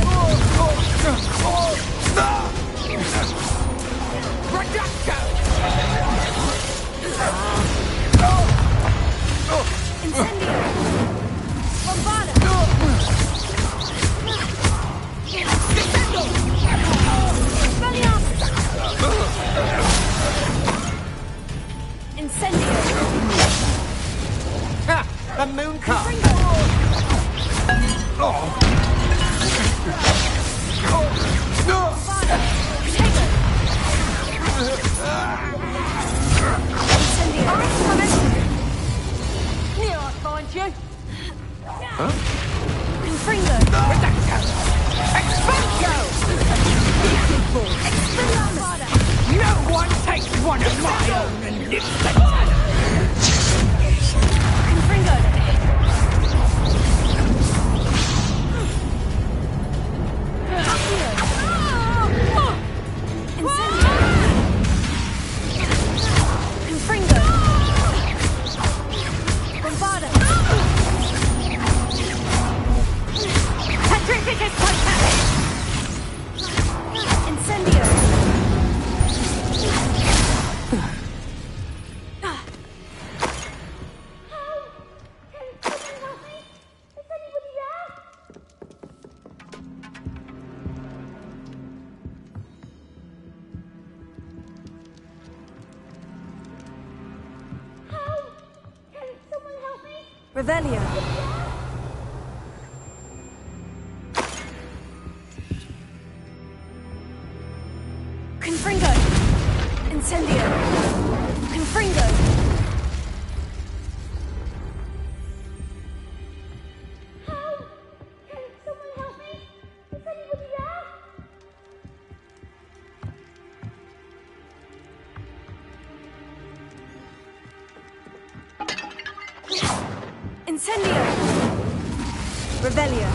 Reducto! Incendio! Bombarda! Incendio! Ha! A moon car! Here I find you. Huh? Confringo! Expanso! No one takes one of my own and lives the Confringo! Confringo! Bombarda! Petrificus Potatis! Incendio! Revelio. Confringo. Incendio. Confringo. Incendio! Revelio.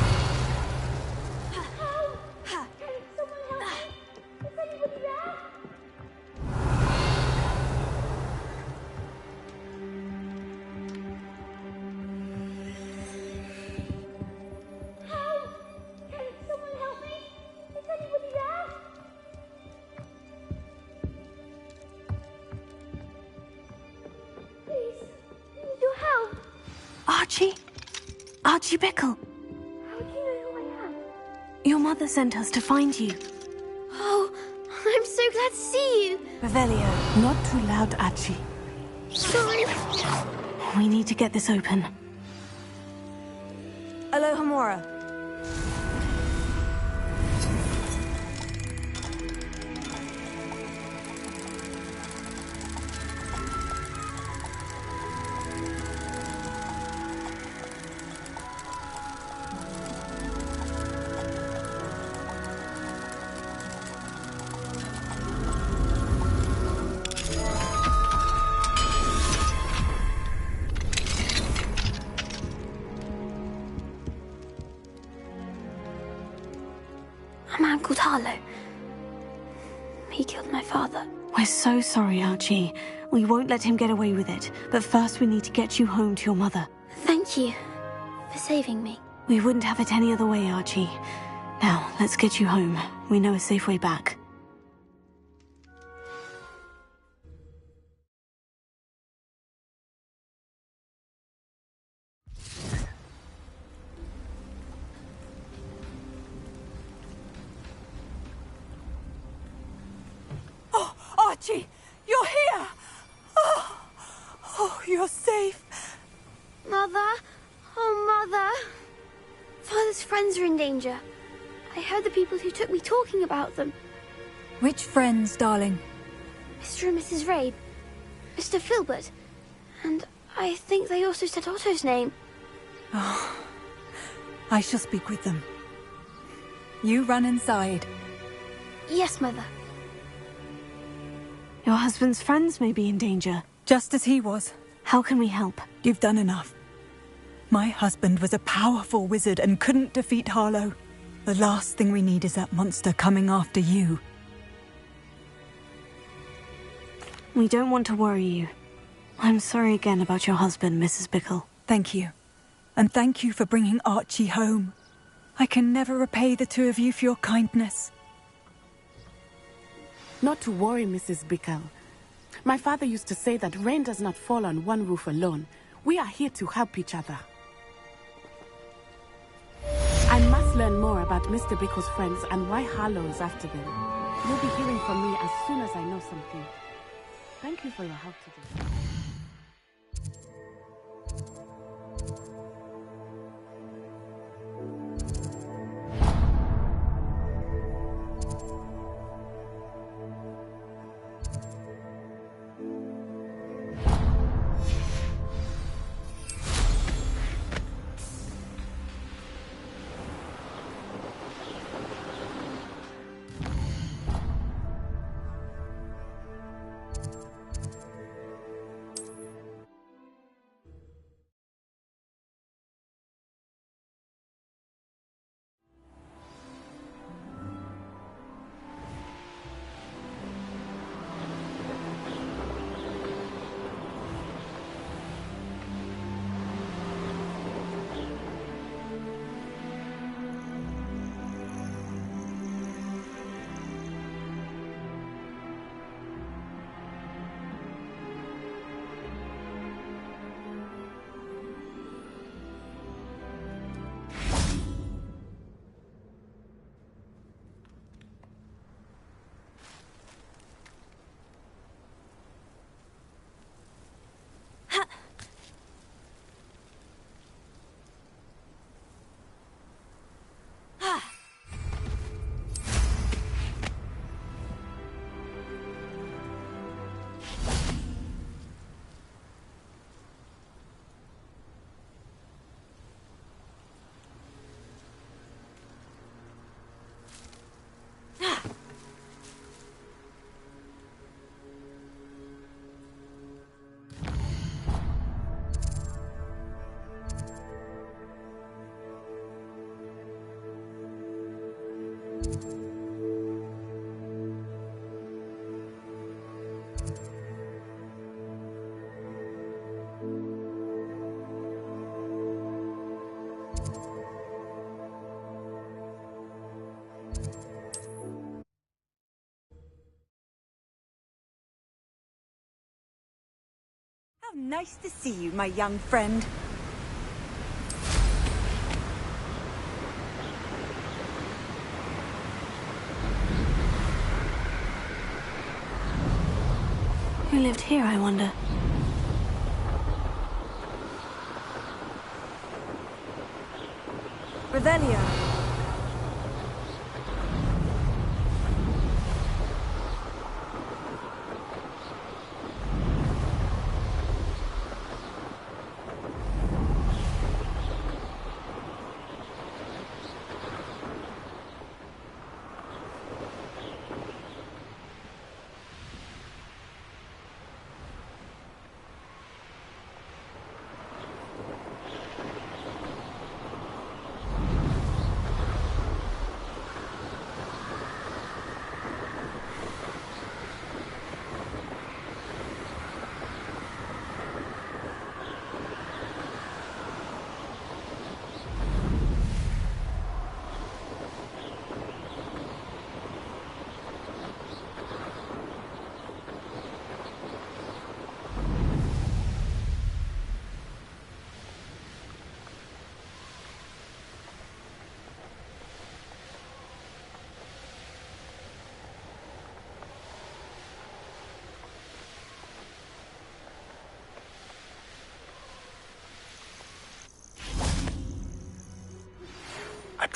Archie Bickle. How do you know who I am? Your mother sent us to find you. Oh, I'm so glad to see you. Revelio. Not too loud, Archie. Sorry. We need to get this open. Alohomora. A man called Harlow. He killed my father. We're so sorry, Archie. We won't let him get away with it. But first we need to get you home to your mother. Thank you for saving me. We wouldn't have it any other way, Archie. Now, let's get you home. We know a safe way back. Oh, Archie! You're here! Oh, you're safe. Mother? Oh, Mother. Father's friends are in danger. I heard the people who took me talking about them. Which friends, darling? Mr. and Mrs. Rabe. Mr. Filbert. And I think they also said Otto's name. Oh, I shall speak with them. You run inside. Yes, Mother. Your husband's friends may be in danger. Just as he was. How can we help? You've done enough. My husband was a powerful wizard and couldn't defeat Harlow. The last thing we need is that monster coming after you. We don't want to worry you. I'm sorry again about your husband, Mrs. Bickle. Thank you. And thank you for bringing Archie home. I can never repay the two of you for your kindness. Not to worry, Mrs. Bickle. My father used to say that rain does not fall on one roof alone. We are here to help each other. I must learn more about Mr. Bickle's friends and why Harlow is after them. You'll be hearing from me as soon as I know something. Thank you for your help today. How nice to see you, my young friend. Who lived here, I wonder? Revelio.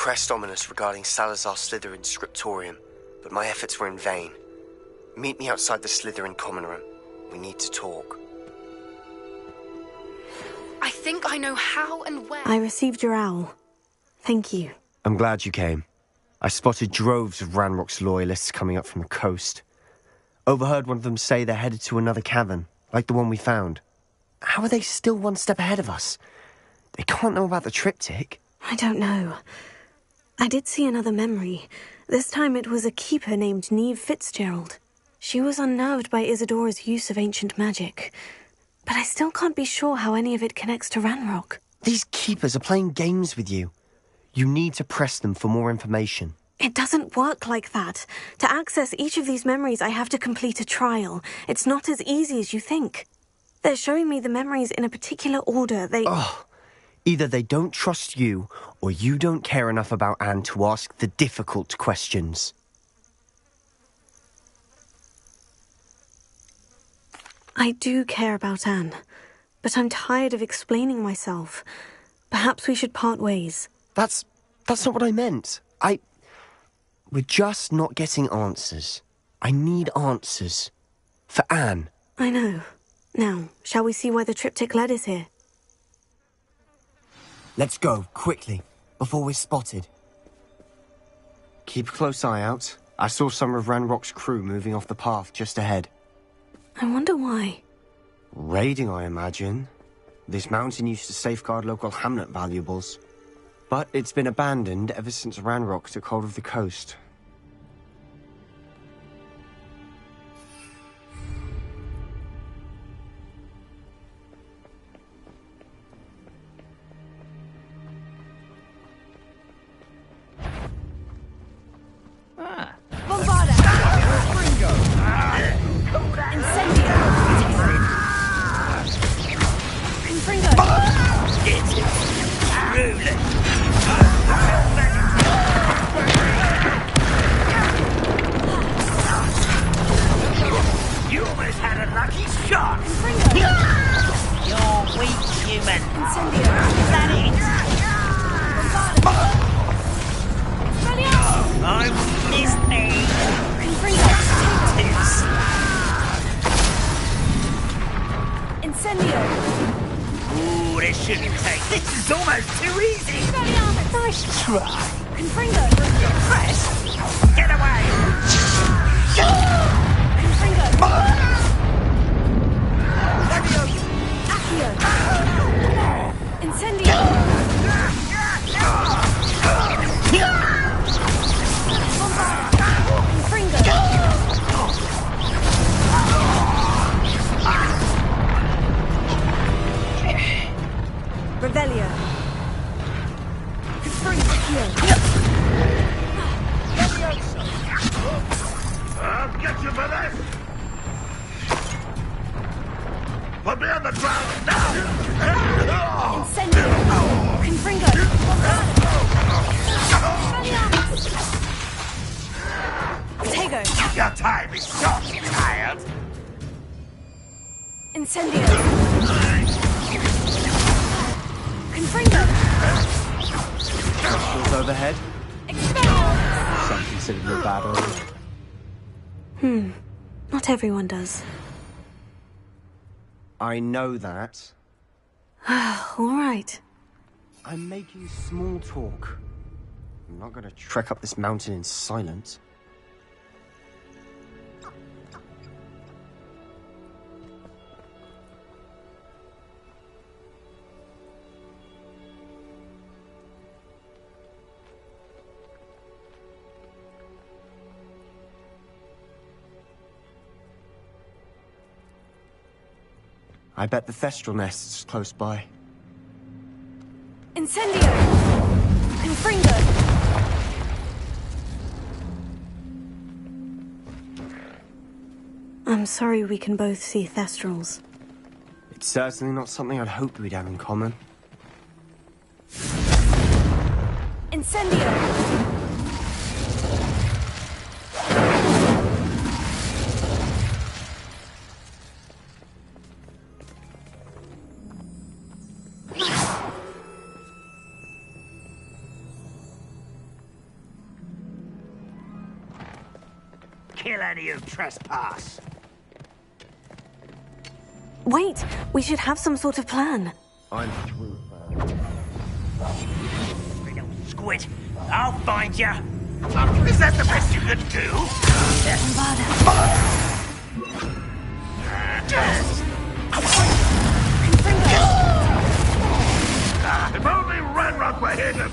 pressed Ominous regarding Salazar Slytherin's scriptorium, but my efforts were in vain. Meet me outside the Slytherin common room. We need to talk. I think I know how and where. I received your owl. Thank you. I'm glad you came. I spotted droves of Ranrock's loyalists coming up from the coast. Overheard one of them say they're headed to another cavern, like the one we found. How are they still one step ahead of us? They can't know about the triptych. I don't know. I did see another memory. This time it was a keeper named Neve Fitzgerald. She was unnerved by Isadora's use of ancient magic. But I still can't be sure how any of it connects to Ranrock. These keepers are playing games with you. You need to press them for more information. It doesn't work like that. To access each of these memories, I have to complete a trial. It's not as easy as you think. They're showing me the memories in a particular order. Either they don't trust you, or you don't care enough about Anne to ask the difficult questions. I do care about Anne, but I'm tired of explaining myself. Perhaps we should part ways. That's not what I meant. We're just not getting answers. I need answers. For Anne. I know. Now, shall we see why the triptych led us here? Let's go, quickly, before we're spotted. Keep a close eye out. I saw some of Ranrock's crew moving off the path just ahead. I wonder why. Raiding, I imagine. This mountain used to safeguard local hamlet valuables. But it's been abandoned ever since Ranrock took hold of the coast. You almost had a lucky shot! You're weak, human. Is that it? I'm listening. Incendio! Ooh, this shouldn't take. This is almost too easy. Nice try. Confringo! Press? Get away! Confringo! Accio! Incendio! Revelio. I'll get you for this! Put me on the ground now! Incendio. Confringo. Tego. Your time is short, child! Incendio. Confringo. Crystals overhead? Some consider it a bad omen. Not everyone does. I know that. All right. I'm making small talk. I'm not going to trek up this mountain in silence. I bet the Thestral nest is close by. Incendio! Confringo! I'm sorry we can both see Thestrals. It's certainly not something I'd hoped we'd have in common. Incendio! kill any who trespass. Wait, we should have some sort of plan. I'm through. Little squid, I'll find you. Is that the best you can do? If only Ranrock were here to...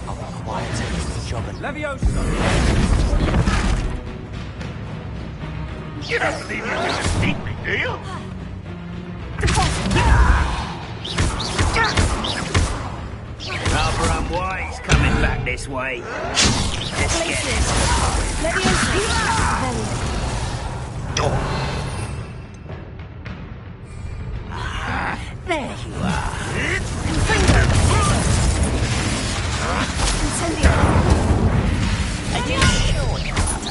I'll be quiet and do the job at Leviosa! You don't believe you're gonna sneak me, do you? Rather unwise coming back this way. Let's get this. There you are. Are you sure you're not a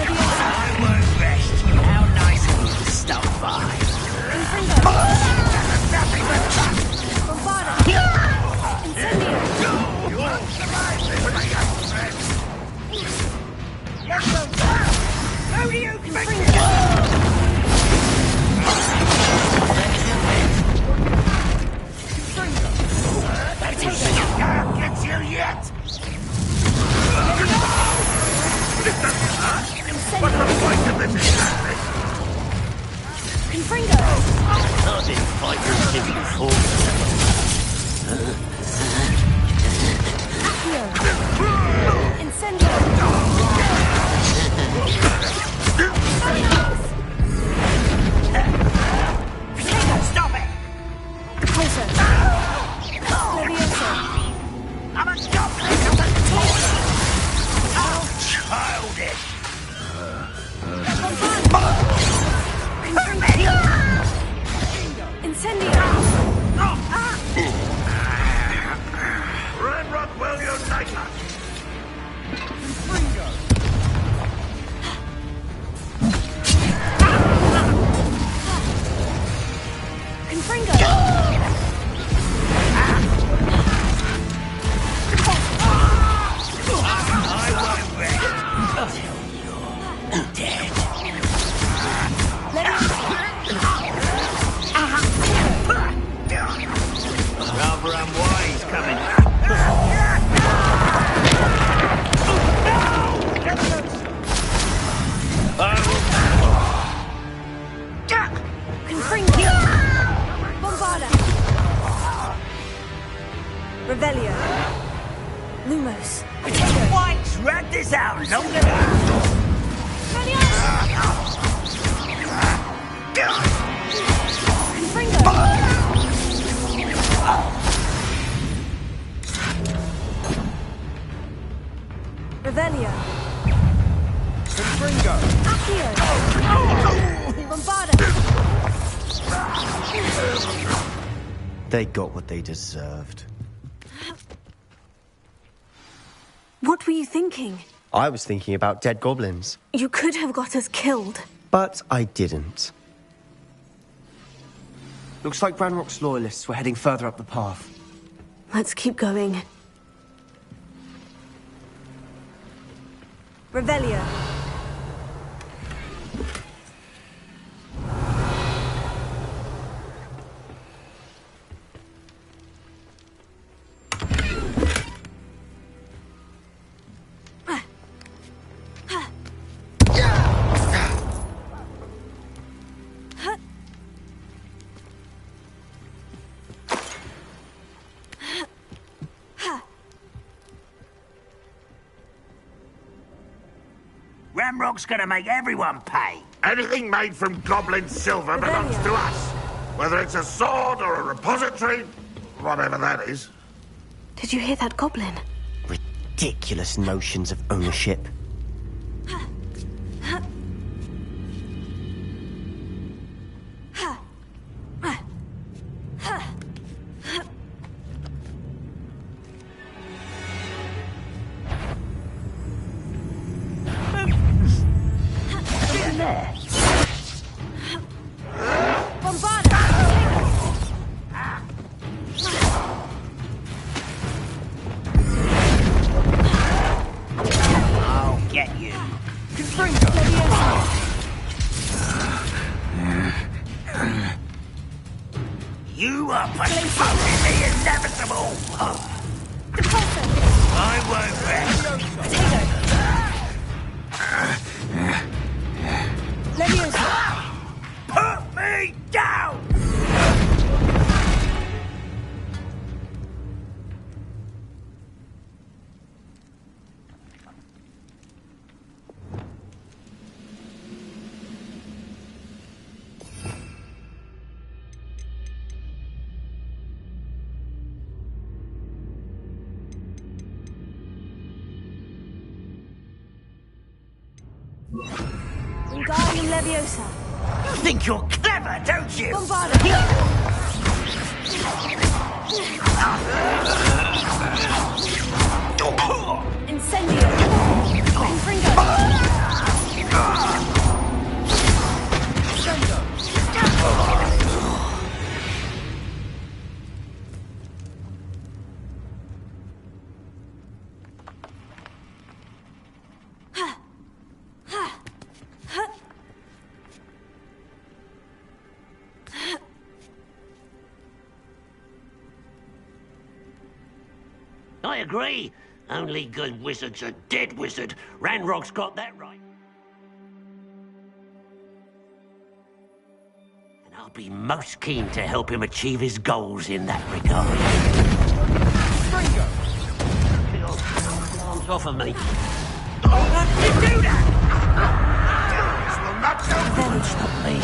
I won't rest. How nice of you to stop by. Nothing but you won't survive this, my young friend. How do you think? Can't get you yet. What's the point of this exactly? I didn't fight your king before. Stop it! I'm a goblin, not a toy! How childish! Ranrock will unite us! Rather unwise coming. Revelio. Lumos. Why drag this out long enough? Revelio. Confringo! Accio. Bombarda. They got what they deserved. What were you thinking? I was thinking about dead goblins. You could have got us killed. But I didn't. Looks like Ranrock's loyalists were heading further up the path. Let's keep going. Revelio. Ramrock's gonna make everyone pay. Anything made from goblin silver belongs to us. Whether it's a sword or a repository, whatever that is. Did you hear that goblin? Ridiculous notions of ownership. You are postponing the inevitable. I won't rest. Put me down! Wingardium Leviosa. You think you're clever, don't you? Bombarda. Incendio. Confringo. I agree. Only good wizard's a dead wizard. Ranrock's got that right. And I'll be most keen to help him achieve his goals in that regard. Arms off of me. How did you do that? This will not help. It's not me.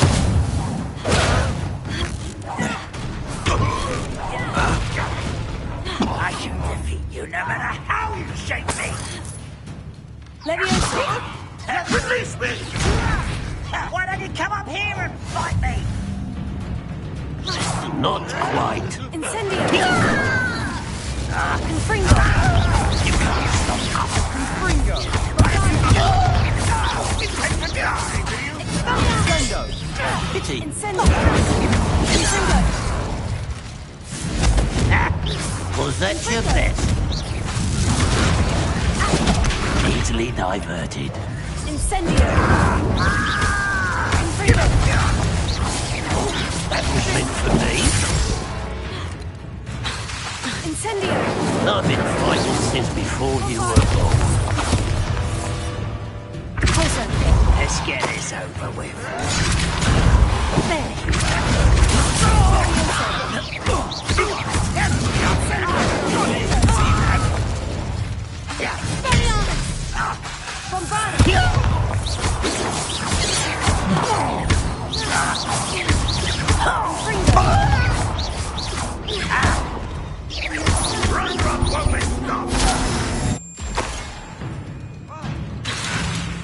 I can defeat you no matter how you shake me. Leviosa. Release me! Why don't you come up here and fight me? Not quite. Incendio. Confringo. You can't stop Confringo. Pity. Incendio. Confringo. Was that your best? Easily diverted. Incendio. Confringo. That was meant for me. Incendio. I've been fighting since before you were born. Poison. Let's get this over with. There.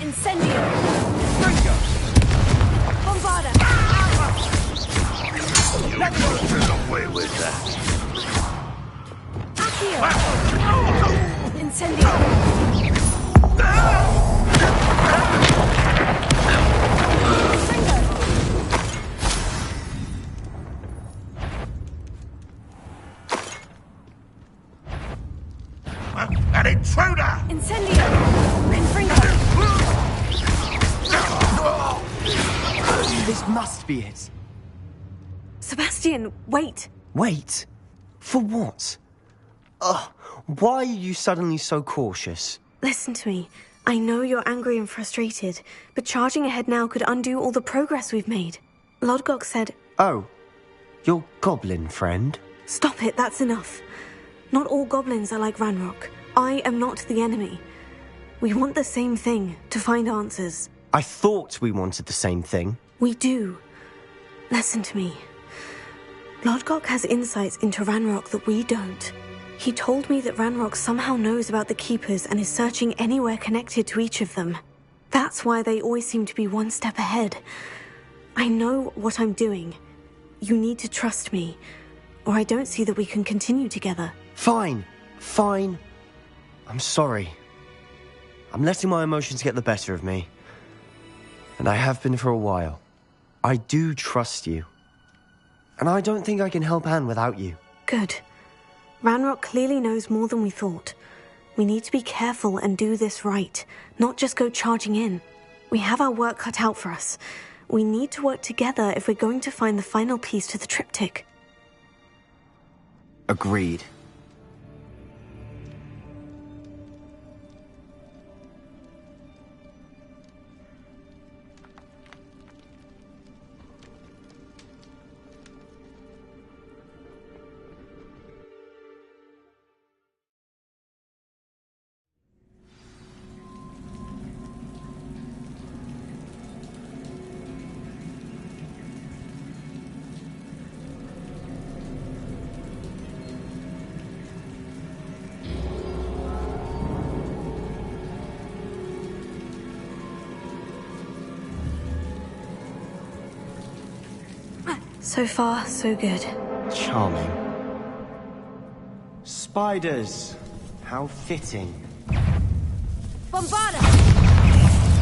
Incendio. Bombarda. Get away with that. Accio. Incendio. An intruder! Incendio. Confringo. This must be it. Sebastian, wait. Wait? For what? Ugh, why are you suddenly so cautious? Listen to me. I know you're angry and frustrated, but charging ahead now could undo all the progress we've made. Lodgok said... Oh, your goblin friend? Stop it, that's enough. Not all goblins are like Ranrock. I am not the enemy. We want the same thing, to find answers. I thought we wanted the same thing. We do. Listen to me. Lodgok has insights into Ranrock that we don't. He told me that Ranrock somehow knows about the Keepers and is searching anywhere connected to each of them. That's why they always seem to be one step ahead. I know what I'm doing. You need to trust me, or I don't see that we can continue together. Fine. Fine. I'm sorry. I'm letting my emotions get the better of me. And I have been for a while. I do trust you. And I don't think I can help Anne without you. Good. Ranrock clearly knows more than we thought. We need to be careful and do this right, not just go charging in. We have our work cut out for us. We need to work together if we're going to find the final piece to the triptych. Agreed. So far, so good. Charming. Spiders. How fitting. Bombada!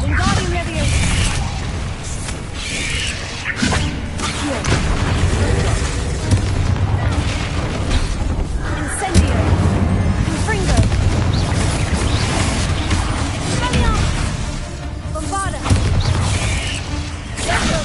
Wingardium Leviosa! Incendio! Confringo! Expelliarmus! Bombada! Confringo!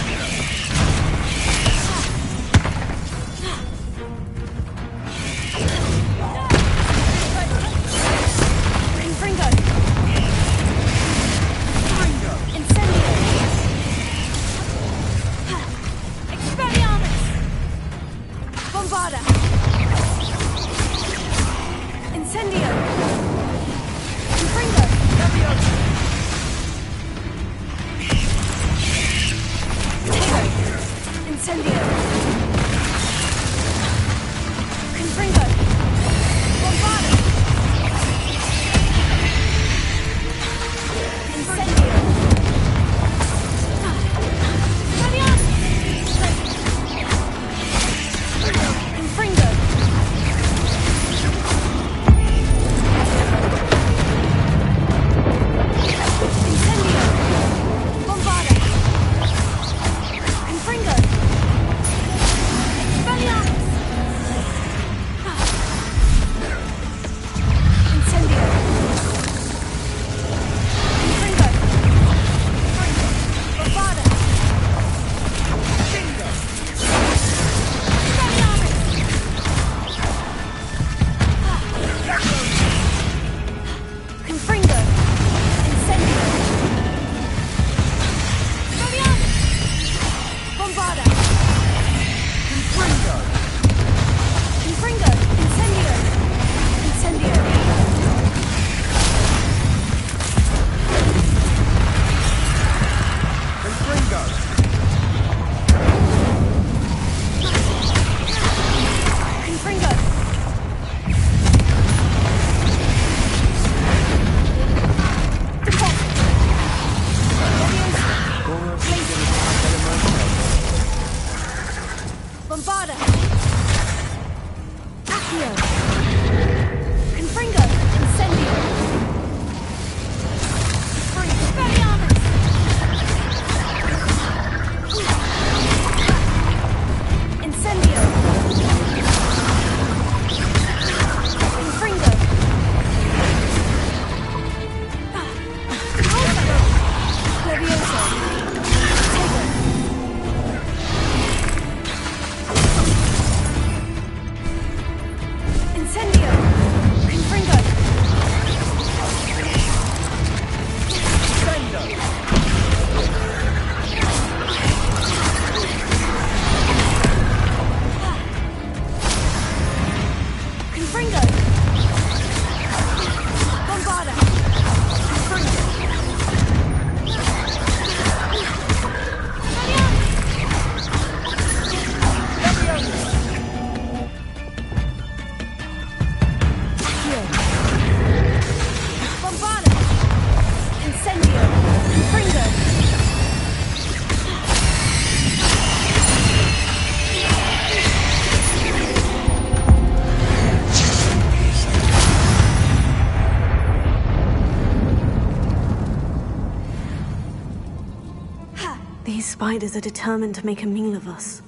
These spiders are determined to make a meal of us.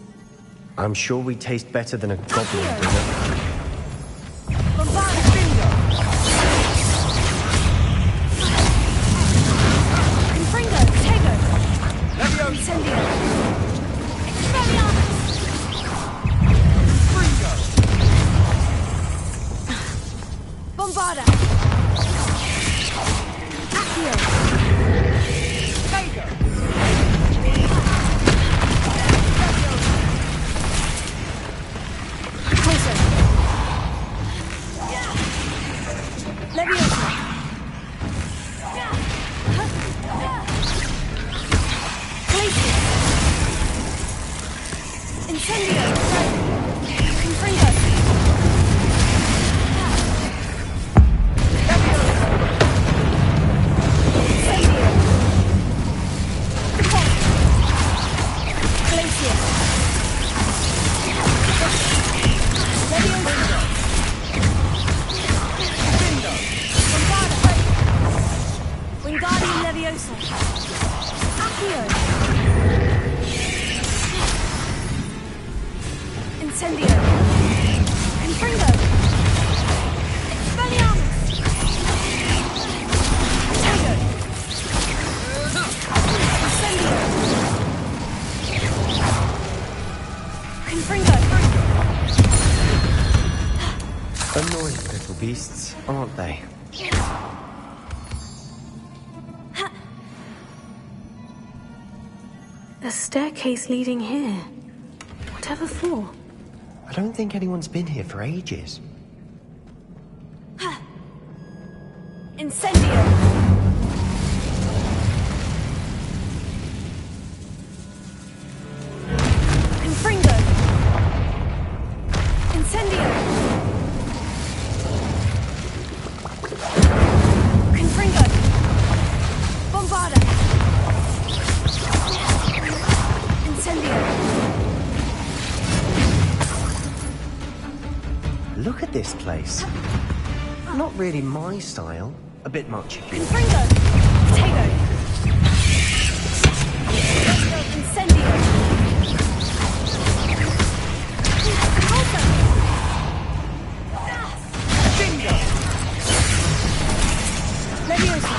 I'm sure we taste better than a goblin dinner. Bombarda! Accio! Vega! Closer! Leviosa! Glacier! Incendio! Confringo! Wingardium Leviosa. Accio. Incendio. Confringo. Expelliarmus. Tego. Incendio. Confringo. Annoying little beasts, aren't they? A staircase leading here. Whatever for? I don't think anyone's been here for ages. Incendio. Confringo. Incendio. Confringo. Bombarda. Incendio. Look at this place. Not really my style. A bit much if you... Confringo. Tego. Incendio. Alta. Bingo. Leviosa.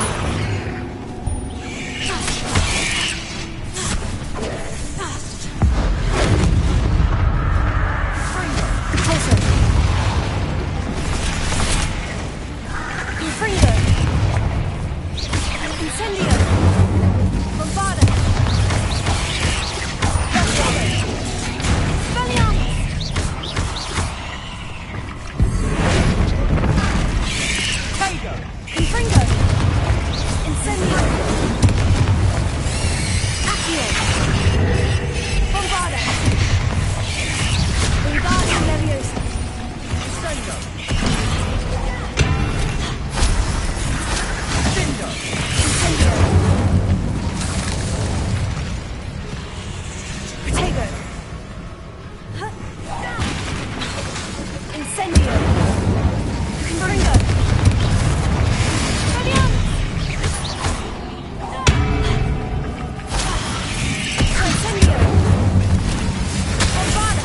Confringo. Incendio. Bombarda. Expelliarmus. Tego. Confringo. Incendio. Accio. Bombarda. Wingardium Leviosa. Incendio. Incendio. Tego. Incendio. Confringo. Expelliarmus. Incendio. Bombarda.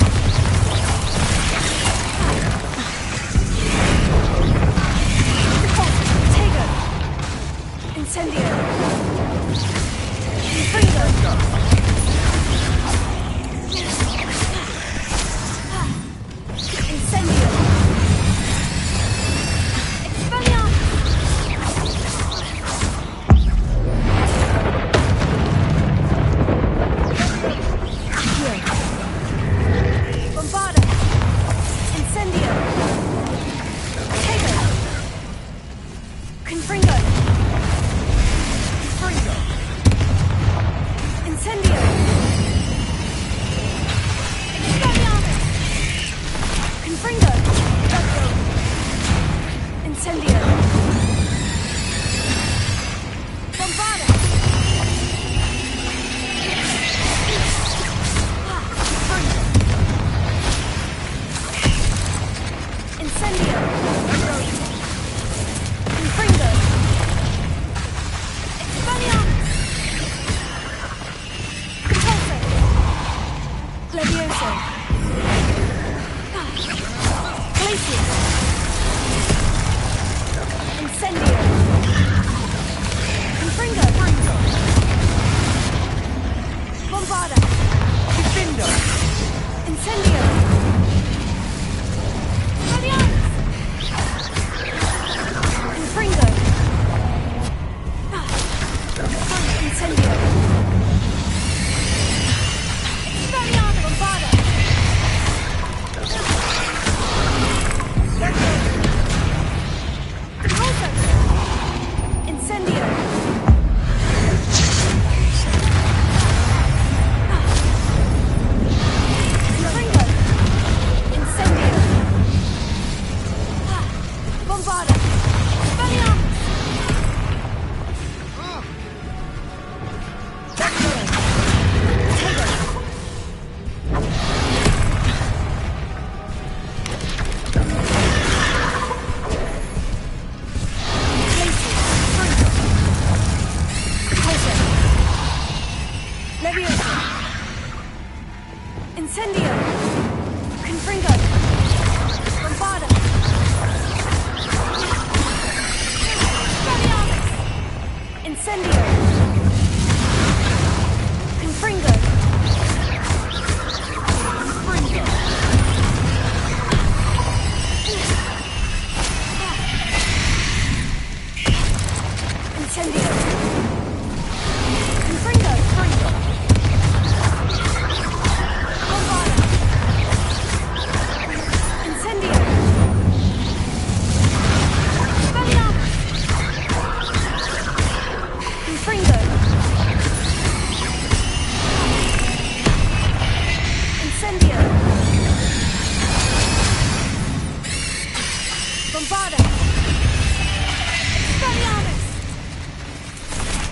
Tego. Incendio. Confringo. Incendio. Expelliarmus. Accio. Bombarda. Incendio. Tego. Confringo. Incendio. Expelliarmus. Confringo.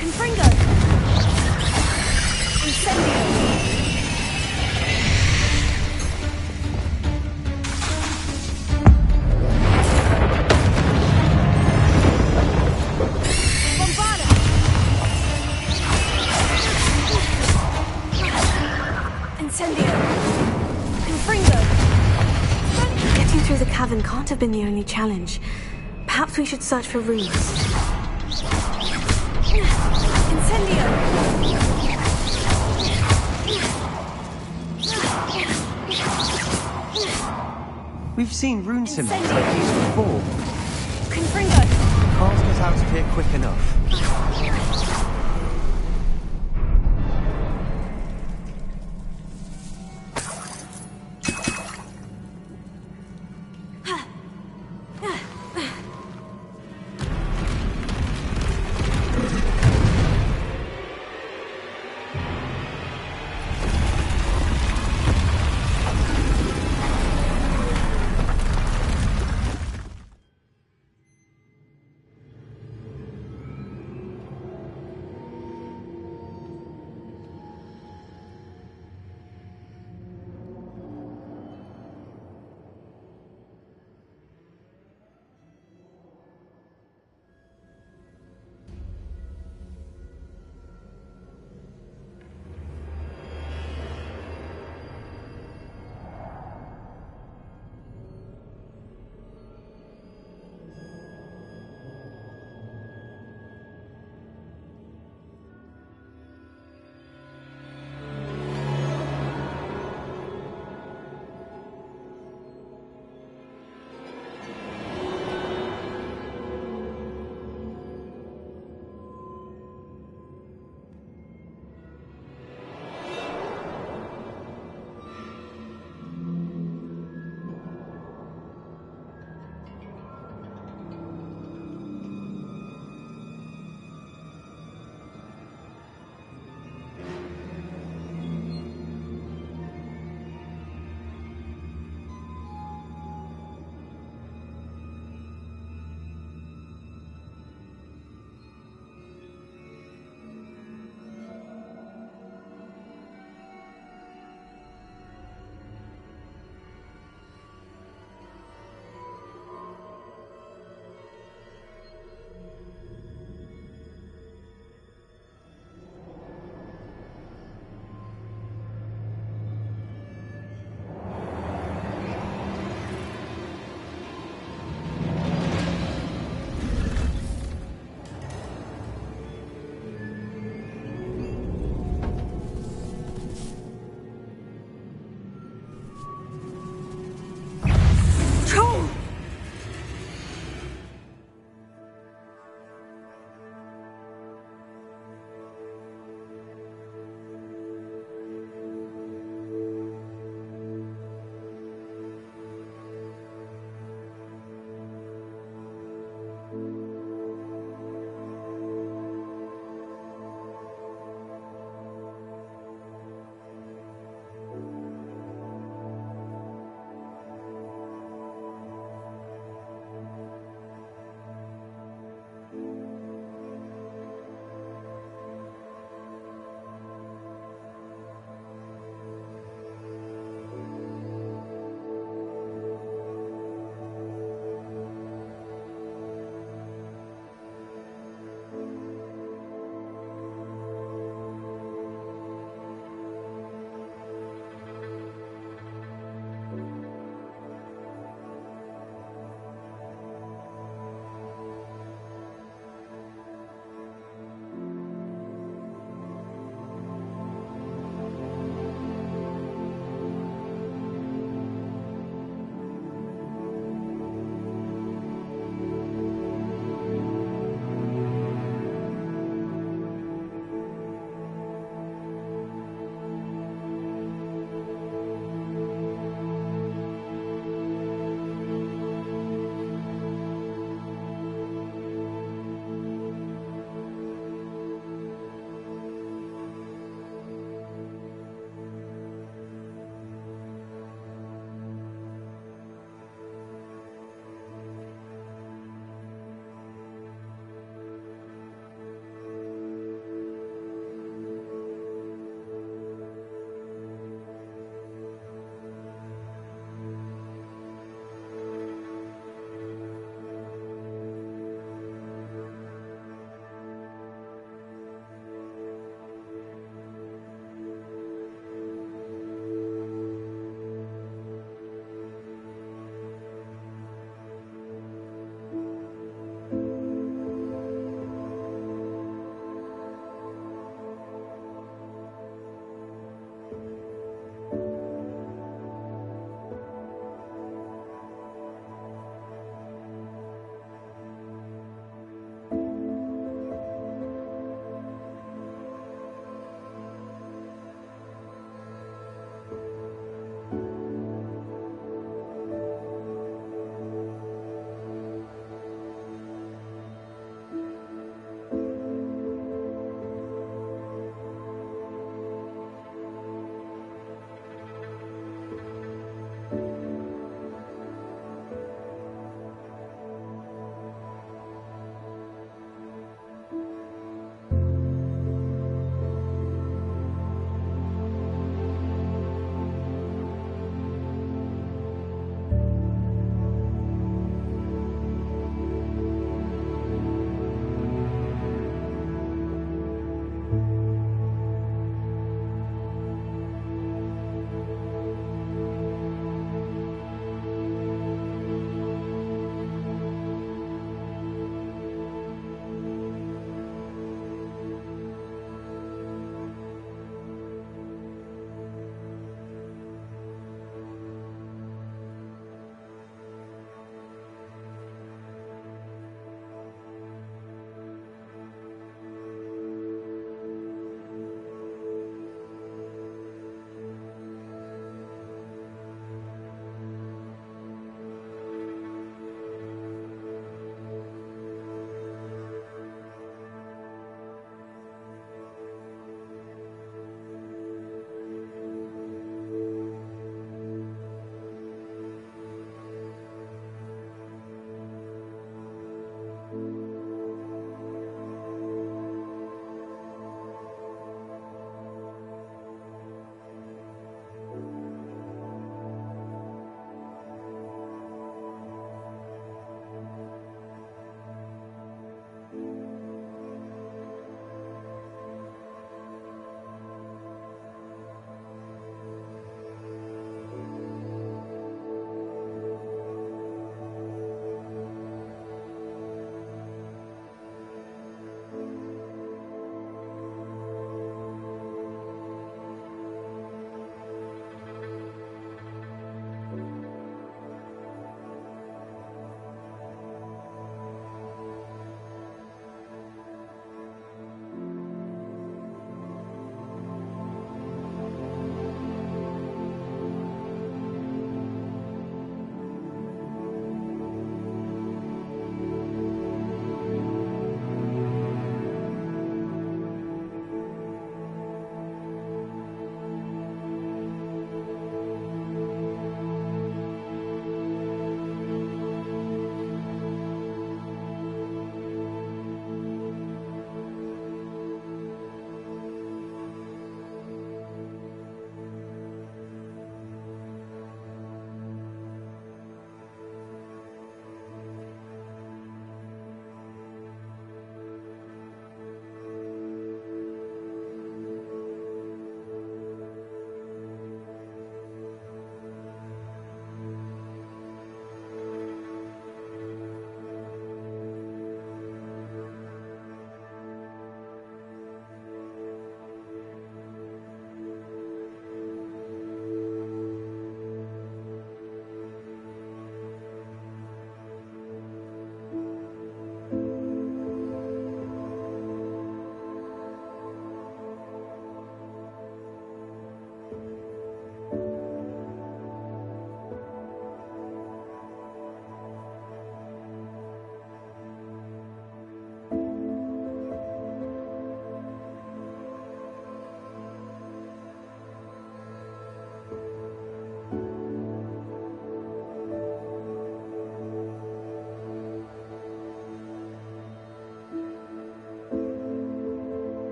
Confringo! Incendio! Incendio! Confringo! Getting through the cavern can't have been the only challenge. Perhaps we should search for runes. Incendio! We've seen rune symbols like these before. Confringo! Can't get out of here quick enough.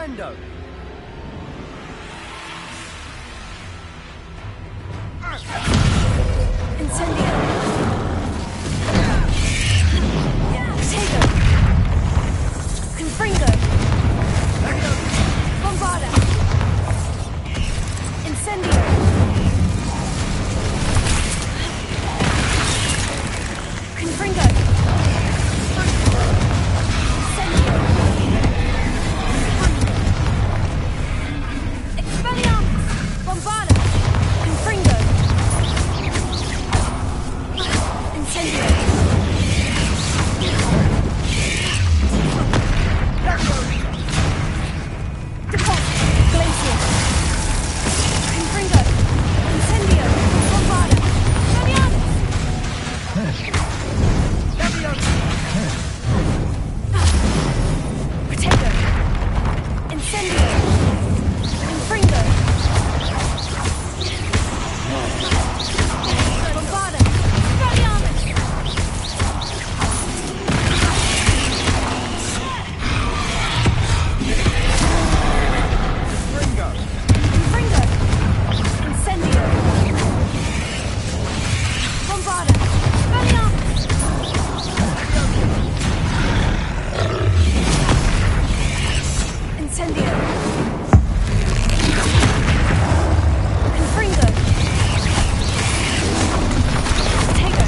Sendo! Incendio! Potato! Confringo! Bombarda! Incendio! Confringo! Incendio! Expelliarmus! Bombarda! Confringo! Incendio! Default! Glacier! Confringo! Incendio! Bombarda! Expelliarmus! Potato! Incendio! Confringo! Bombarda! Expelliarmus! Confringo! Incendio! Bombarda! Expelliarmus! Incendio! Confringo! Potato!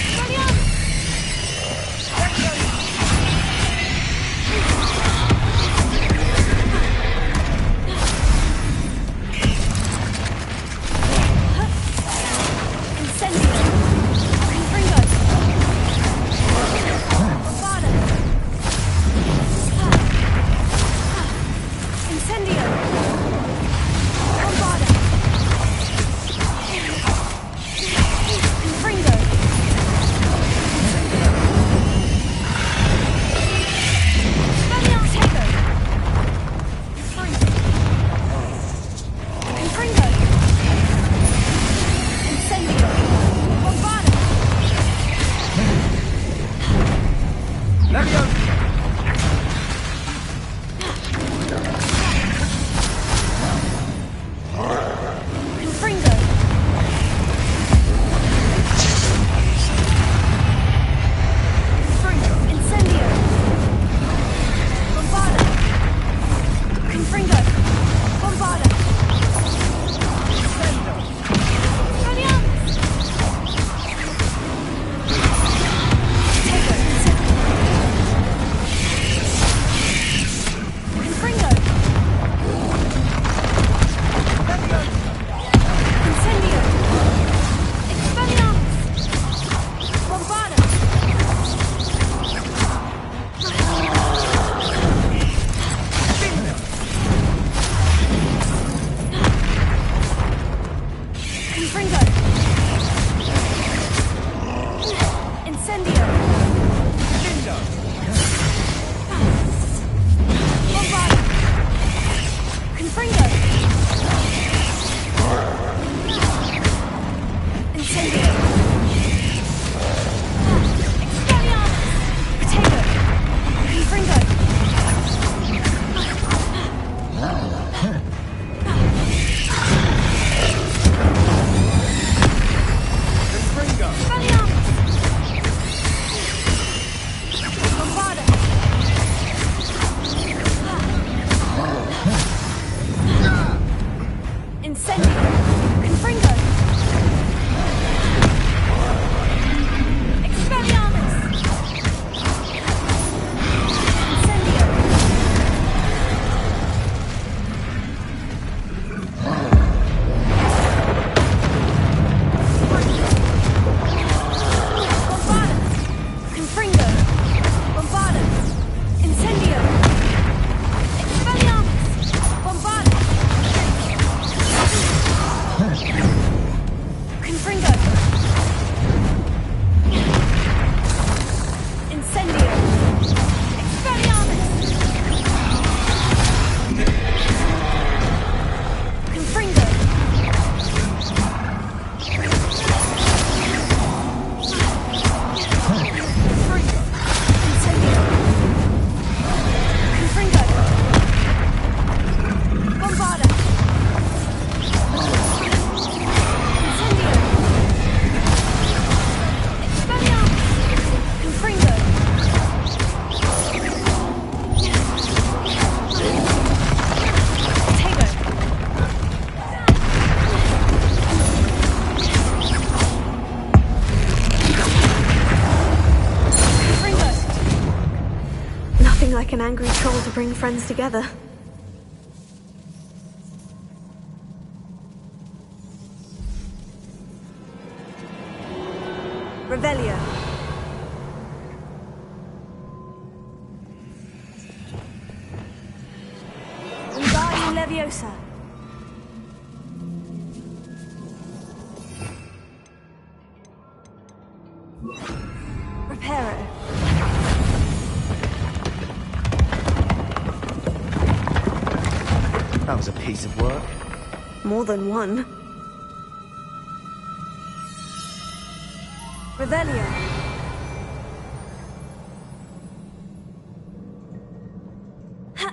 Expelliarmus! Incendio! Confringo! Bombarda! Incendio! Bombarda! Confringo! Expelliarmus! Confringo! Incendio! Bombarda! Confringo! Incendio! Bombarda! Confringo! Bombarda! Expelliarmus! Potato! Confringo! Incendio! Expelliarmus! Bombarda! Confringo! Incendio! Bombarda! Confringo! Incendio! Expelliarmus! Potato! Confringo! Expelliarmus! Bombarda! Incendio! Confringo! Expelliarmus! Incendio! Bombarda! Confringo! Bombarda! Incendio! Expelliarmus! Bombarda! Confringo! Incendio! Expelliarmus! Confringo! Confringo! Nothing like an angry troll to bring friends together. Revelio. Wingardium Leviosa. Reparo. That was a piece of work. More than one. Revelio. Ha.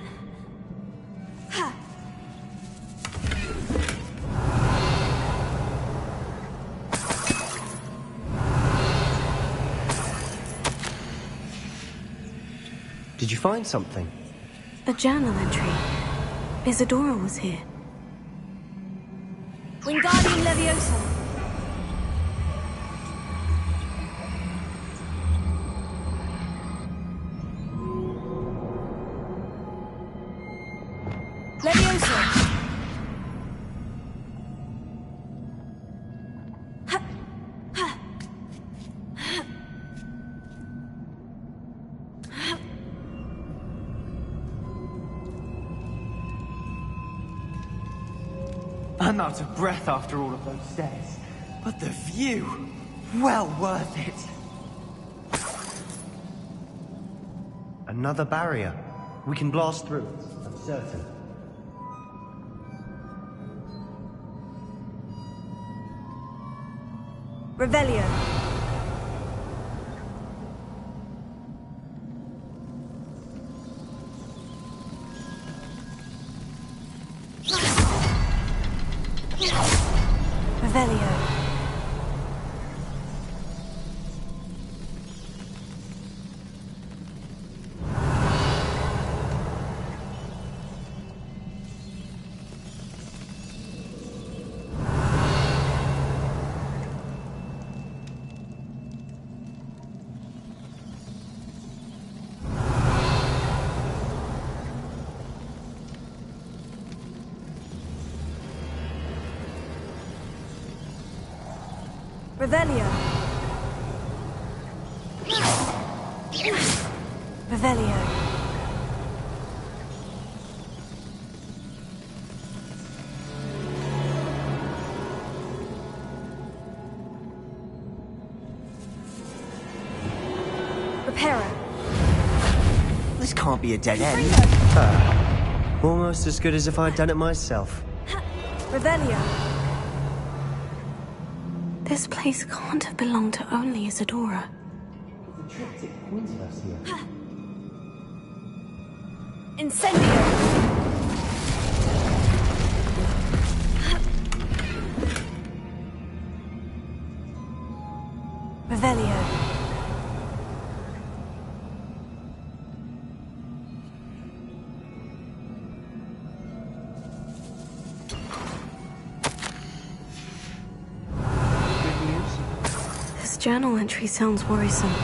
Ha. Did you find something? A journal entry. Isadora was here. Wingardium Leviosa. Leviosa. Ha. Ha. I'm out of breath after all of those stairs. But the view, well worth it. Another barrier. We can blast through it, I'm certain. Revelio. Revelio. Revelio. Revelio. Reparo. This can't be a dead end. Almost as good as if I'd done it myself. Revelio. This place can't have belonged to only Isadora. The triptych pointed us here. Incendio. Revelio. This journal entry sounds worrisome.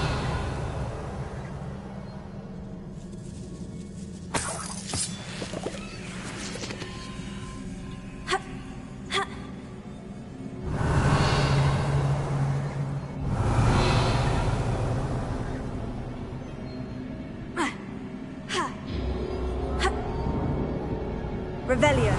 Revelio.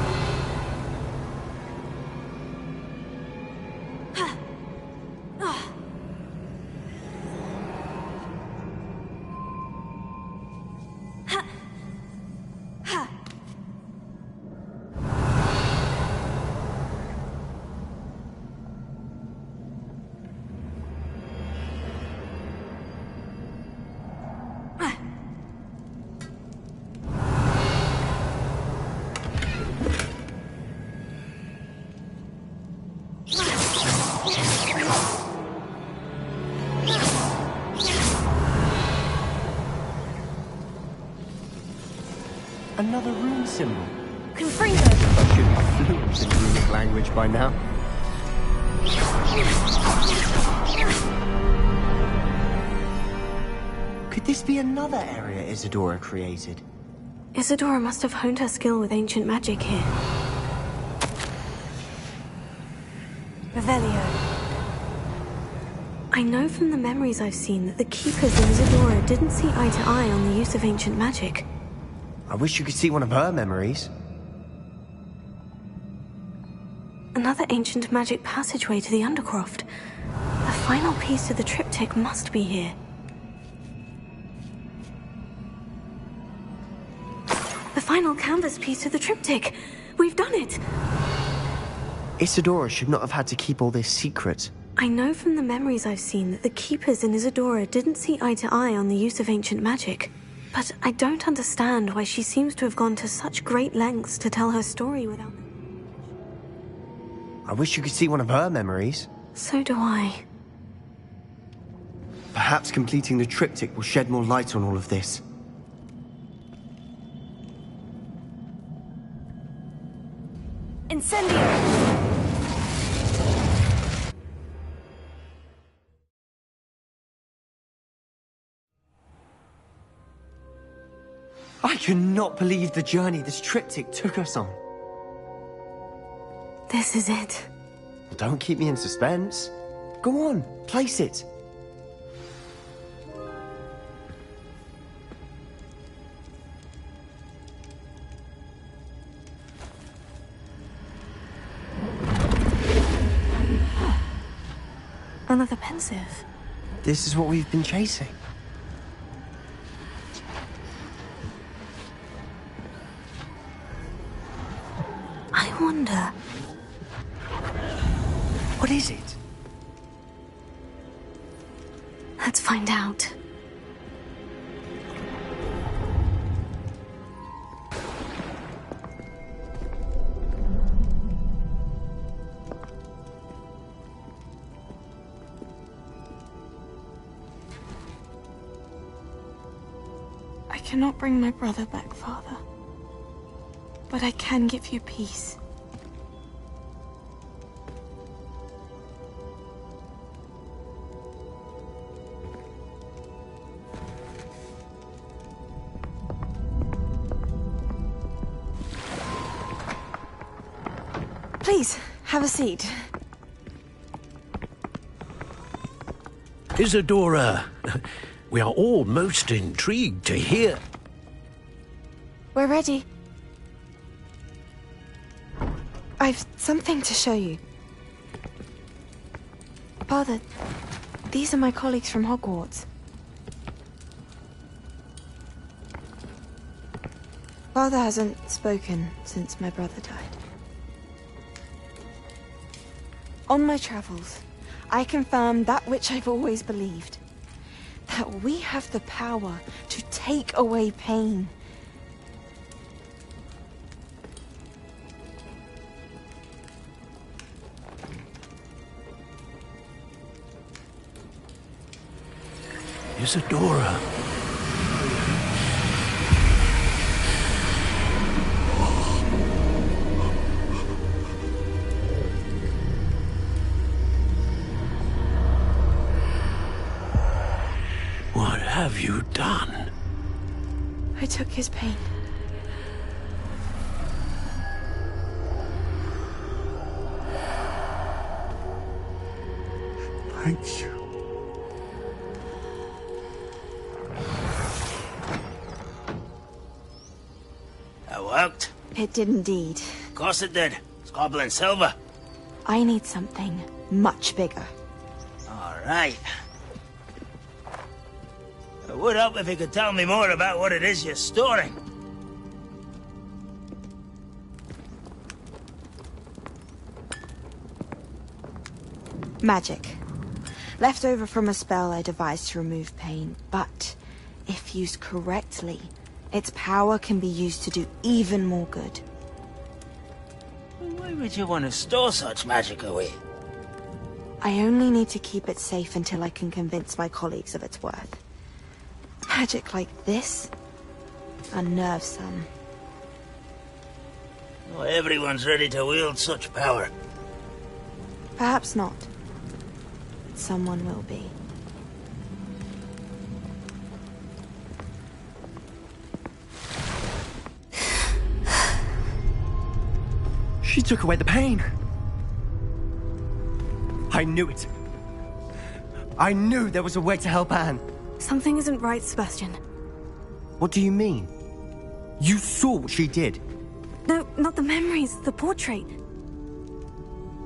Another rune symbol. Confringo. I should be fluent in runic language by now. Could this be another area Isadora created? Isadora must have honed her skill with ancient magic here. Revelio. I know from the memories I've seen that the Keepers in Isadora didn't see eye to eye on the use of ancient magic. I wish you could see one of her memories. Another ancient magic passageway to the Undercroft. The final piece to the triptych must be here. The final canvas piece to the triptych. We've done it! Isadora should not have had to keep all this secret. I know from the memories I've seen that the Keepers in Isadora didn't see eye to eye on the use of ancient magic. But I don't understand why she seems to have gone to such great lengths to tell her story without... I wish you could see one of her memories. So do I. Perhaps completing the triptych will shed more light on all of this. Incendio! I cannot believe the journey this triptych took us on. This is it. Well, don't keep me in suspense. Go on, place it. Another pensive. This is what we've been chasing. I wonder... What is it? Let's find out. I cannot bring my brother back, Father. But I can give you peace. Please, have a seat. Isadora, we are all most intrigued to hear. We're ready. I've something to show you. Father, these are my colleagues from Hogwarts. Father hasn't spoken since my brother died. On my travels, I confirmed that which I've always believed. That we have the power to take away pain. Isadora. What have you done? I took his pain. Thank you. That worked? It did indeed. Of course it did. It's goblin silver. I need something much bigger. All right. It would help if you could tell me more about what it is you're storing. Magic. Left over from a spell I devised to remove pain, but if used correctly, its power can be used to do even more good. Why would you want to store such magic away? I only need to keep it safe until I can convince my colleagues of its worth. Magic like this unnerves some. Not everyone's ready to wield such power. Perhaps not. Someone will be. She took away the pain. I knew it. I knew there was a way to help Anne. Something isn't right, Sebastian. What do you mean? You saw what she did. No, not the memories, the portrait.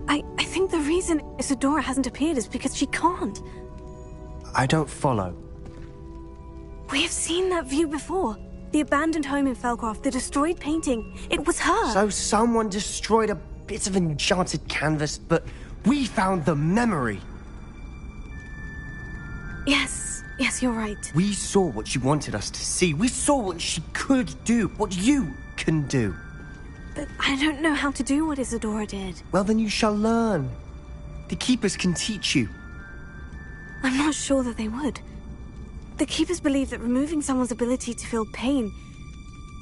I think the reason Isadora hasn't appeared is because she can't. I don't follow. We have seen that view before. The abandoned home in Felcroft, the destroyed painting. It was her. So someone destroyed a bit of enchanted canvas, but we found the memory. Yes, you're right. We saw what she wanted us to see. We saw what she could do, what you can do. But I don't know how to do what Isadora did. Well, then you shall learn. The Keepers can teach you. I'm not sure that they would. The Keepers believe that removing someone's ability to feel pain,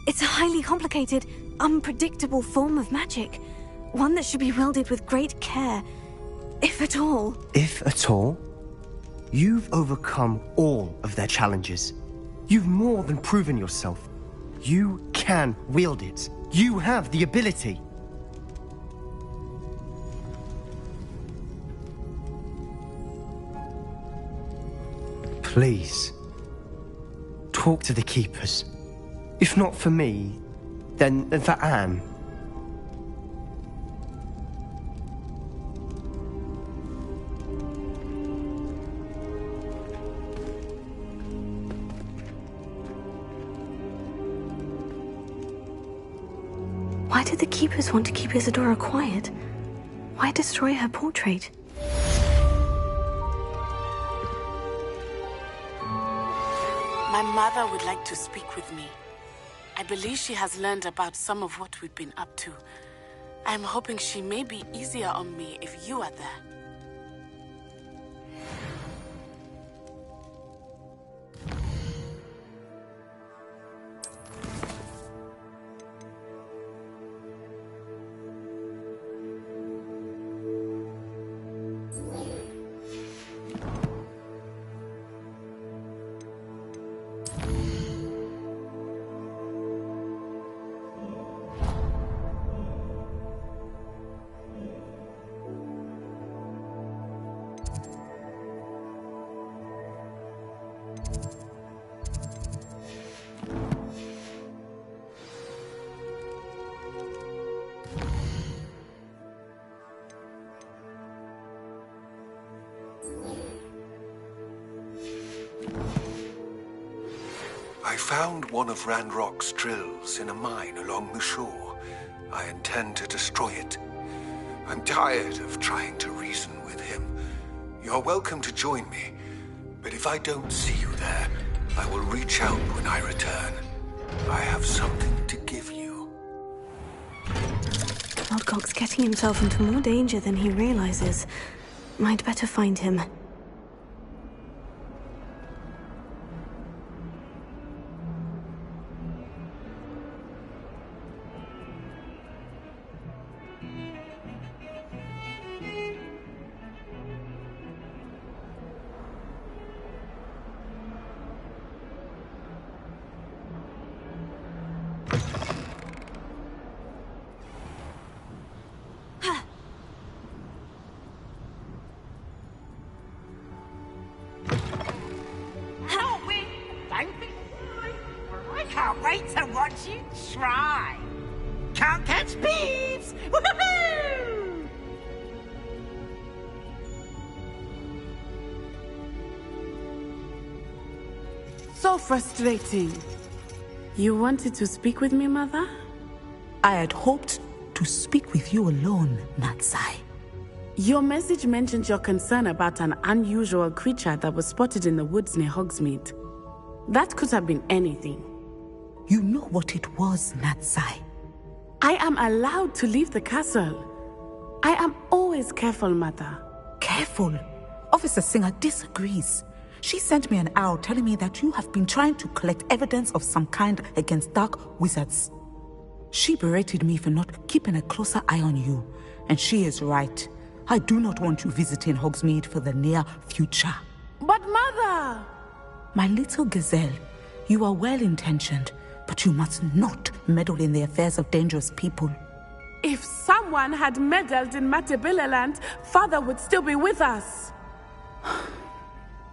it's a highly complicated, unpredictable form of magic. One that should be wielded with great care, if at all. If at all? You've overcome all of their challenges. You've more than proven yourself. You can wield it. You have the ability. Please, talk to the Keepers. If not for me, then for Anne. Why did the Keepers want to keep Isadora quiet? Why destroy her portrait? My mother would like to speak with me. I believe she has learned about some of what we've been up to. I'm hoping she may be easier on me if you are there. I found one of Randrock's drills in a mine along the shore. I intend to destroy it. I'm tired of trying to reason with him. You're welcome to join me, but if I don't see you there, I will reach out when I return. I have something to give you. Lodgok's getting himself into more danger than he realizes. Might better find him. I can't wait to watch you try. Can't catch thieves! Woohoo! So frustrating. You wanted to speak with me, Mother? I had hoped to speak with you alone, Natsai. Your message mentioned your concern about an unusual creature that was spotted in the woods near Hogsmeade. That could have been anything. You know what it was, Natsai. I am allowed to leave the castle. I am always careful, Mother. Careful? Officer Singer disagrees. She sent me an owl telling me that you have been trying to collect evidence of some kind against dark wizards. She berated me for not keeping a closer eye on you, and she is right. I do not want you visiting Hogsmeade for the near future. But Mother! My little gazelle, you are well-intentioned, but you must not meddle in the affairs of dangerous people. If someone someone had meddled in Matabilaland, Father would still be with us.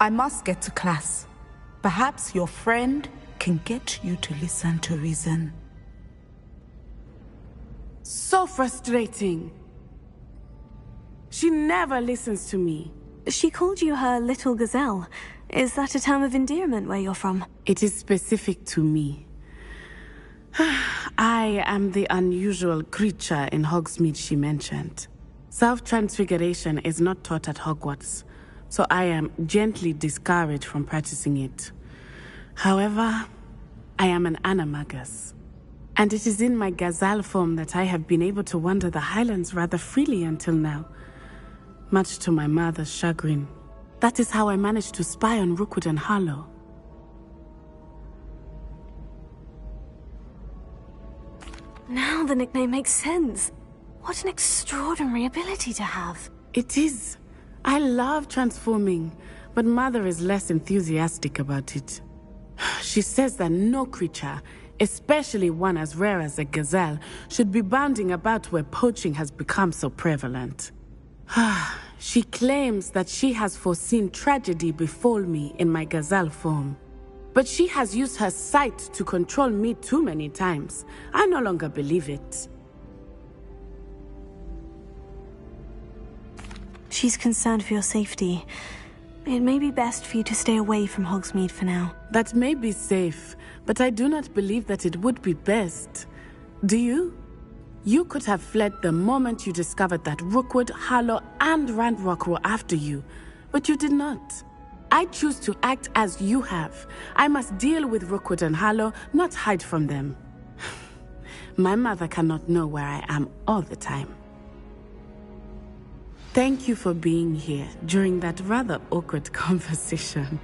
I must get to class. Perhaps your friend can get you to listen to reason. So frustrating. She never listens to me. She called you her little gazelle. Is that a term of endearment where you're from? It is specific to me. I am the unusual creature in Hogsmeade she mentioned. Self-transfiguration is not taught at Hogwarts, so I am gently discouraged from practicing it. However, I am an animagus, and it is in my gazelle form that I have been able to wander the Highlands rather freely until now, much to my mother's chagrin. That is how I managed to spy on Rookwood and Harlow. Now the nickname makes sense. What an extraordinary ability to have. It is. I love transforming, but Mother is less enthusiastic about it. She says that no creature, especially one as rare as a gazelle, should be bounding about where poaching has become so prevalent. She claims that she has foreseen tragedy befall me in my gazelle form. But she has used her sight to control me too many times. I no longer believe it. She's concerned for your safety. It may be best for you to stay away from Hogsmeade for now. That may be safe, but I do not believe that it would be best. Do you? You could have fled the moment you discovered that Rookwood, Harlow, and Ranrock were after you, but you did not. I choose to act as you have. I must deal with Rookwood and Harlow, not hide from them. My mother cannot know where I am all the time. Thank you for being here during that rather awkward conversation.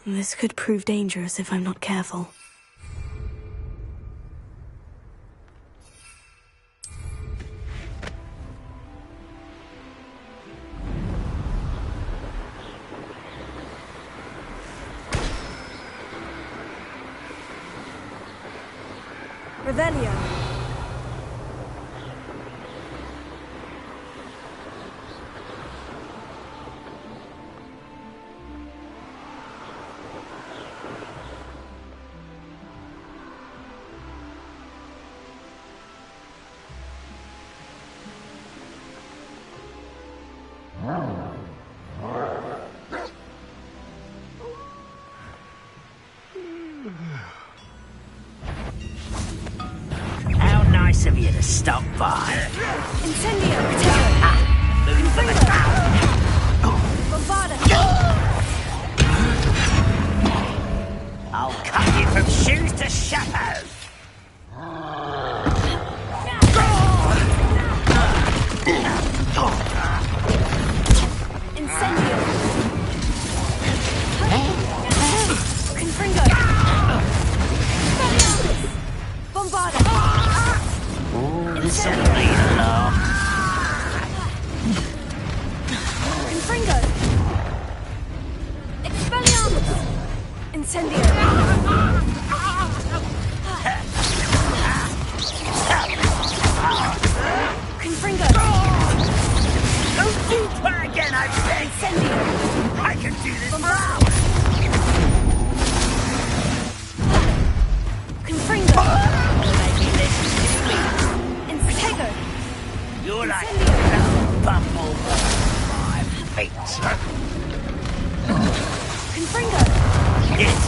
This could prove dangerous if I'm not careful. Revelio. How nice of you to stop by. Incendio. Moving for the ground. Bombarda. I'll cut you from shoes to shadows. Incendio. Confringo. Bombarda. Ooh, this'll lead along. Confringo. Expelliarmus. Incendio. Confringo. Don't do that again, I say. Incendio. I can do this for hours. Confringo. Maybe this is me. Instego. You're like a little bumble my feet. Confringo. It's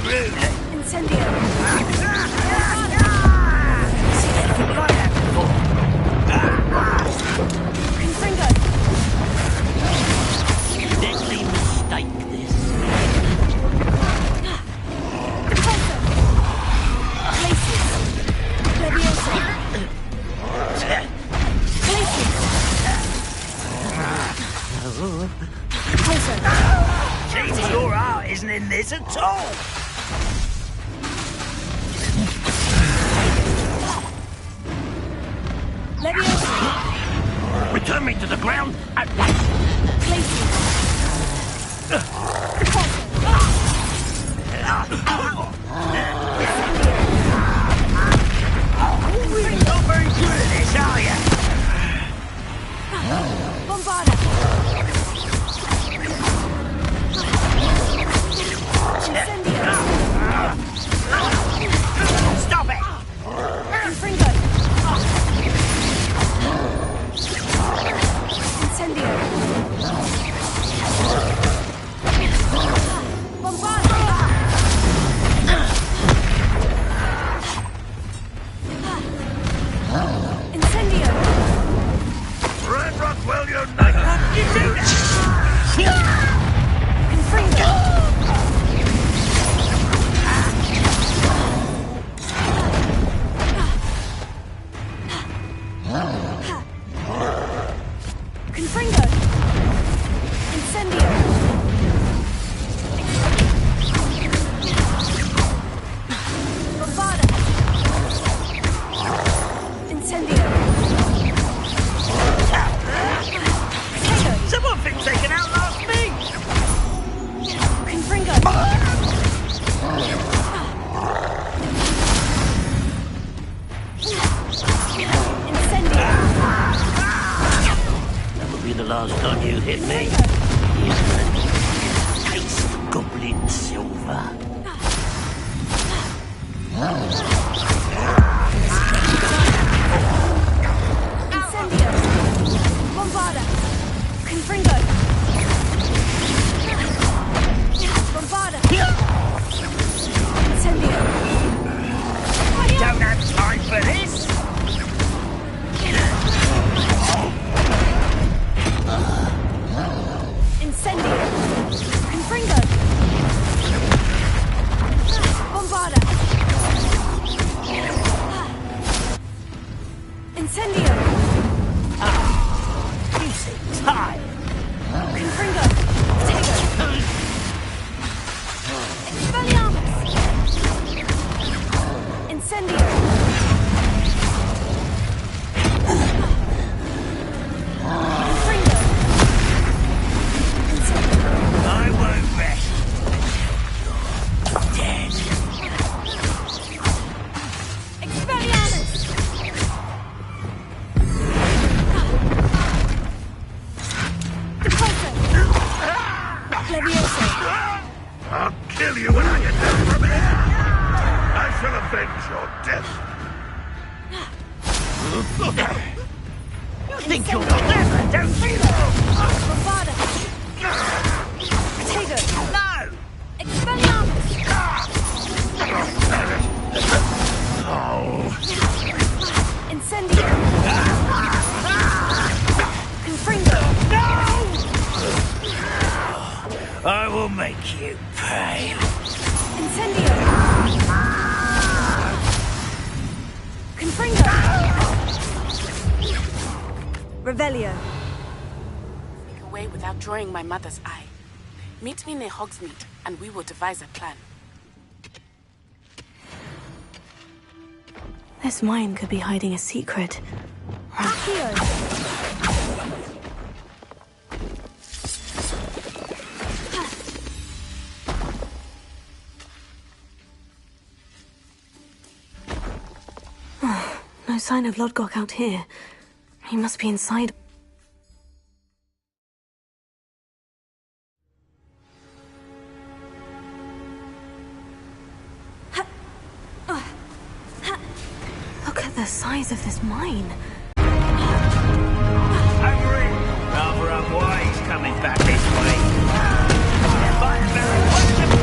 rude. Incendio. Confringo. You deadly mistake this. Repulsor. Glacius. Leviosa. Glacius. Repulsor. Jeez, your heart isn't in this at all. Leviosa. Return me to the ground at once. Glacius. You're not very good at this, are you? Bombarda. Stop it! Confringo. Incendio. Bombarda. Incendio. Red Rockwell, you're not. Confringo. Confringo. Incendio. Bombarda. Incendio. Someone thinks they can outlast me! Confringo. Incendio. That'll be the last time you hit me. Taste goblin silver. Incendio. Bombarda. Confringo. Bombarda. Incendio. Don't have time for this! Incendio. Confringo. Bombarda. kill you when I get down from here! I shall avenge your death! You think you're clever, don't you? Bravada! Potato! No! Expelliarmus! Incendio! Confringo! No! I will make you pay. Incendio! Confringo! Revelio. Sneak away without drawing my mother's eye. Meet me near Hogsmeade, and we will devise a plan. This mine could be hiding a secret. Accio! No sign of Lodgok out here. He must be inside. Look at the size of this mine. Hungry? Rather unwise coming back this way. By a very wonderful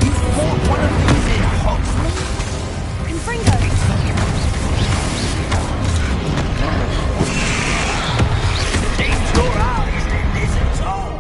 You fought one of these in Hogsmeade? Confringo! Seems your eyes then isn't all.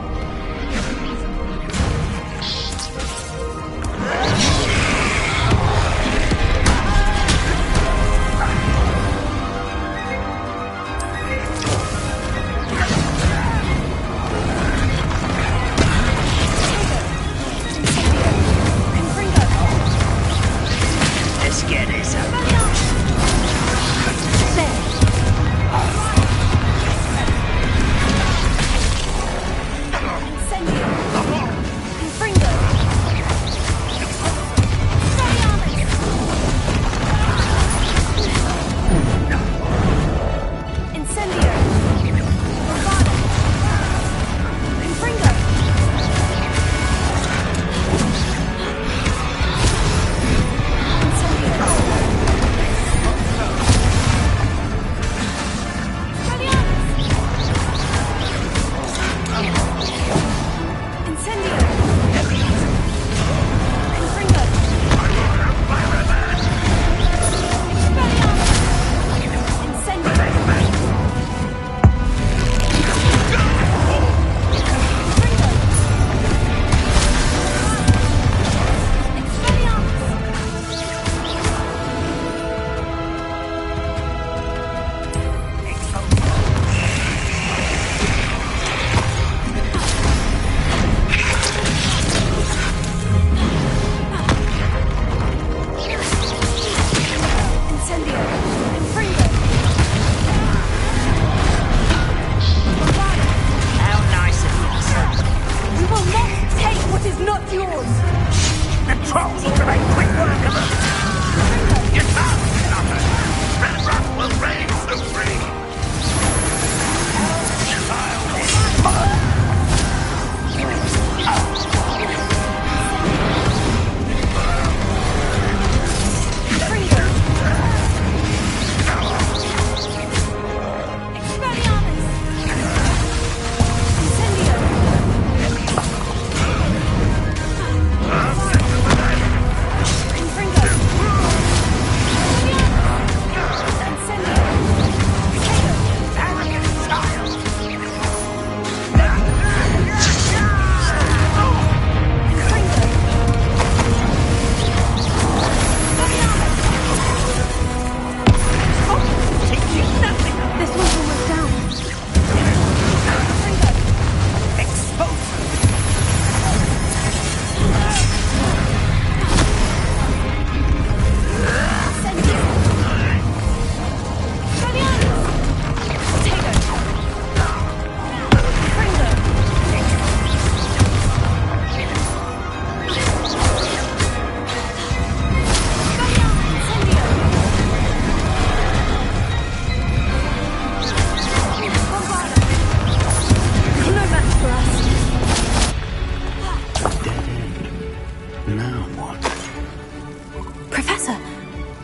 Professor,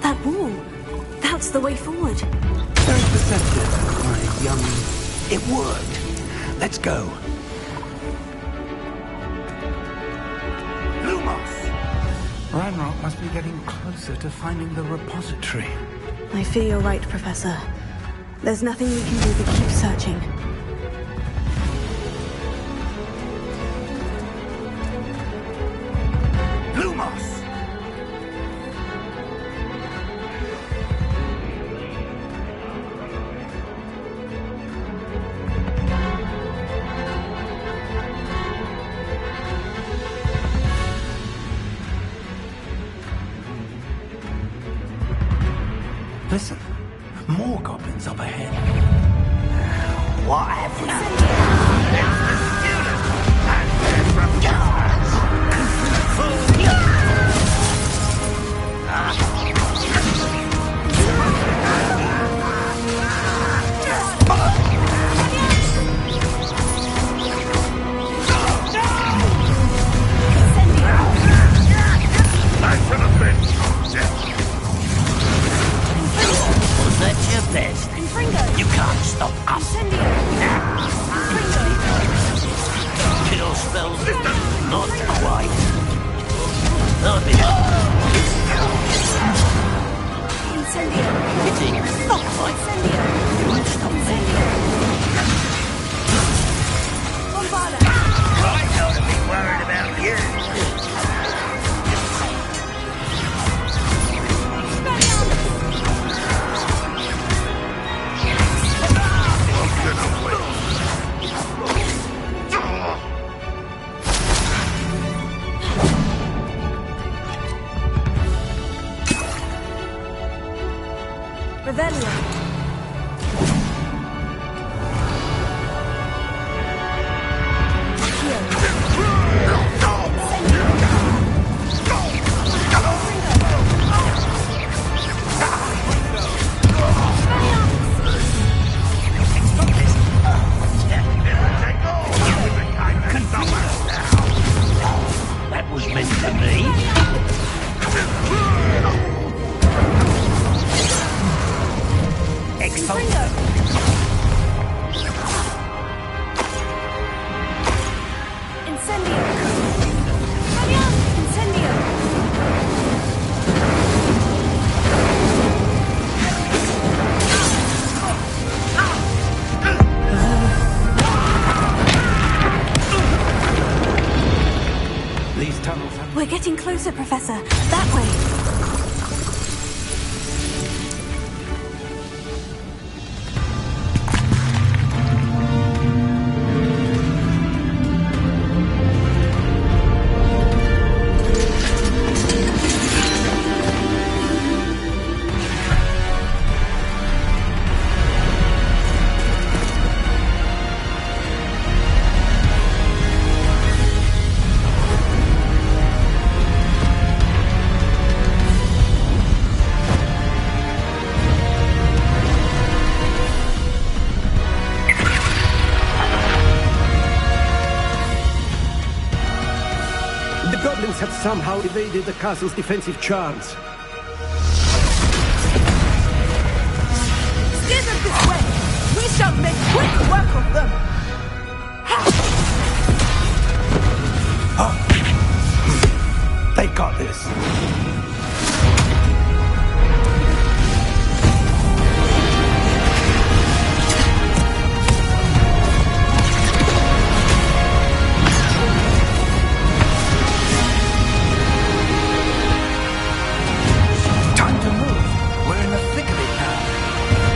that wall. That's the way forward. Very perceptive, my young... It worked. Let's go. Lumos! Ranrock must be getting closer to finding the repository. I fear you're right, Professor. There's nothing we can do but keep searching. Lumos! Listen, more goblins up ahead. What have we? I should have been dead. Was that your best? You can't stop us. Kill spells? Not quite. Not Hitting. Not quite. You won't stop me. I ought to be worried about you. Revelio. That was meant for me. We're getting closer, Professor. That way. Have somehow evaded the castle's defensive charms. Steer them this way! We shall make quick work of them! They got this.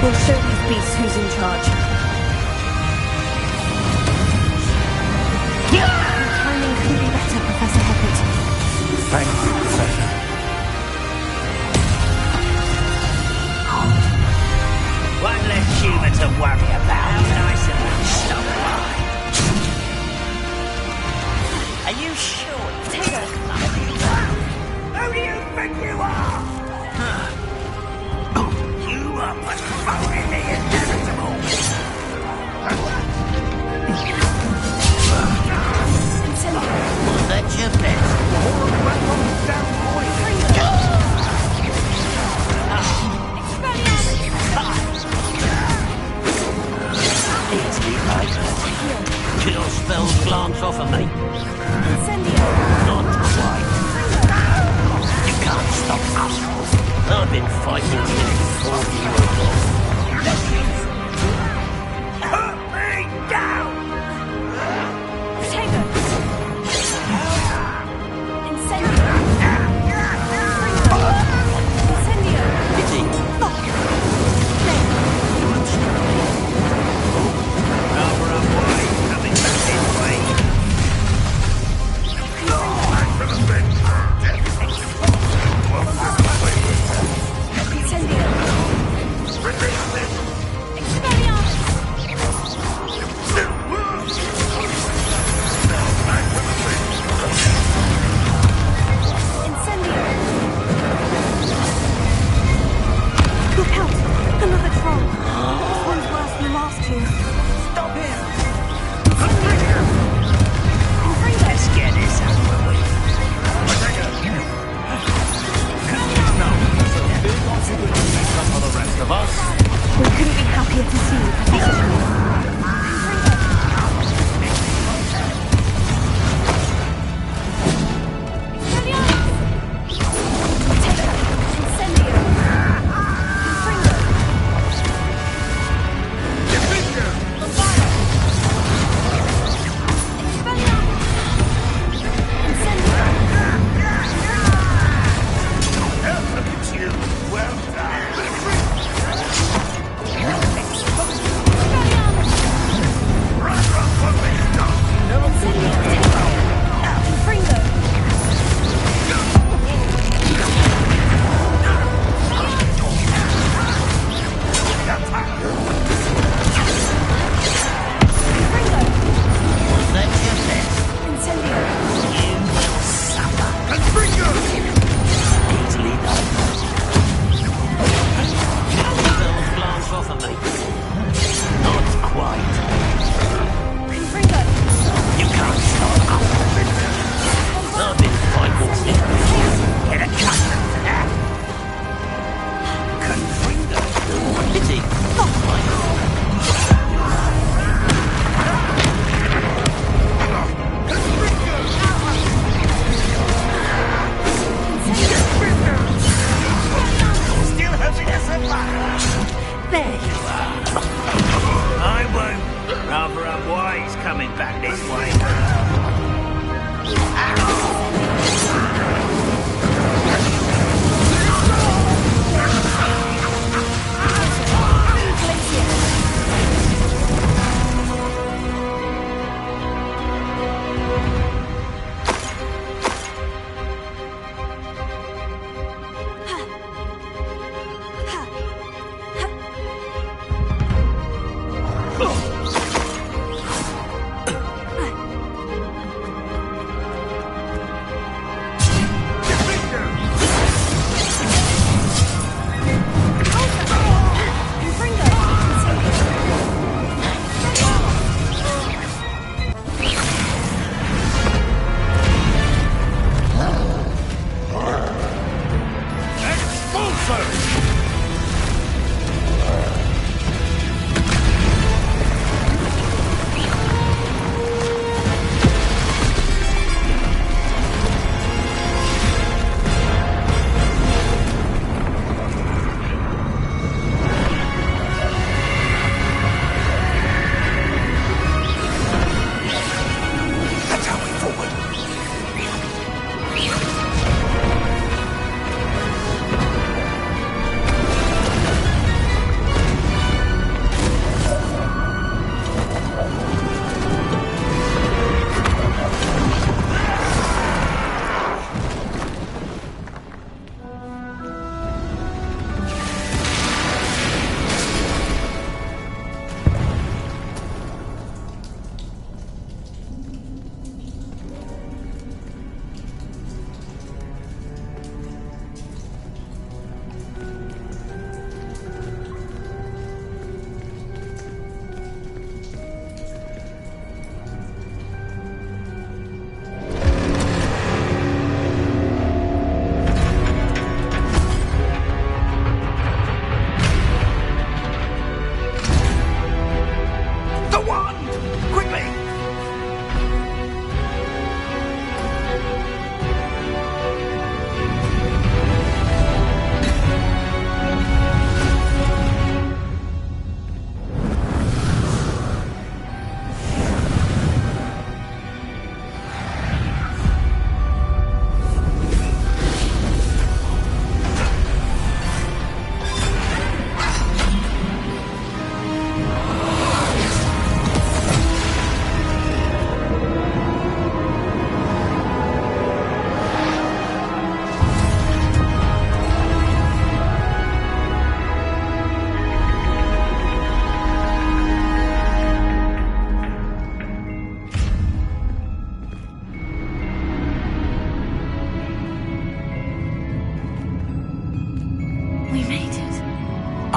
We'll show these beasts who's in charge. Your timing couldn't be better, Professor Hoppet. Thank you, Professor. One less human to worry about. How nice of you to stop by. Are you sure? Potato! Who do you think you are? You are much fucking inevitable. Was that your best? I've been fighting here before you were born. Put me down! Tego! Incendio! Incendio! Pity. Rather unwise coming back this way. Back to the bin. Death. Incendio!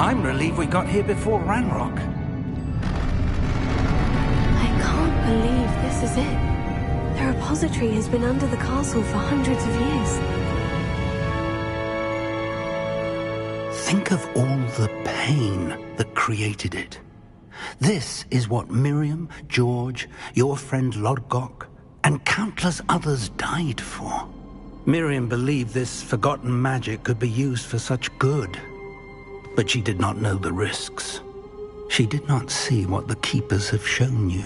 I'm relieved we got here before Ranrock. I can't believe this is it. The repository has been under the castle for hundreds of years. Think of all the pain that created it. This is what Miriam, George, your friend Lodgok, and countless others died for. Miriam believed this forgotten magic could be used for such good. But she did not know the risks. She did not see what the Keepers have shown you.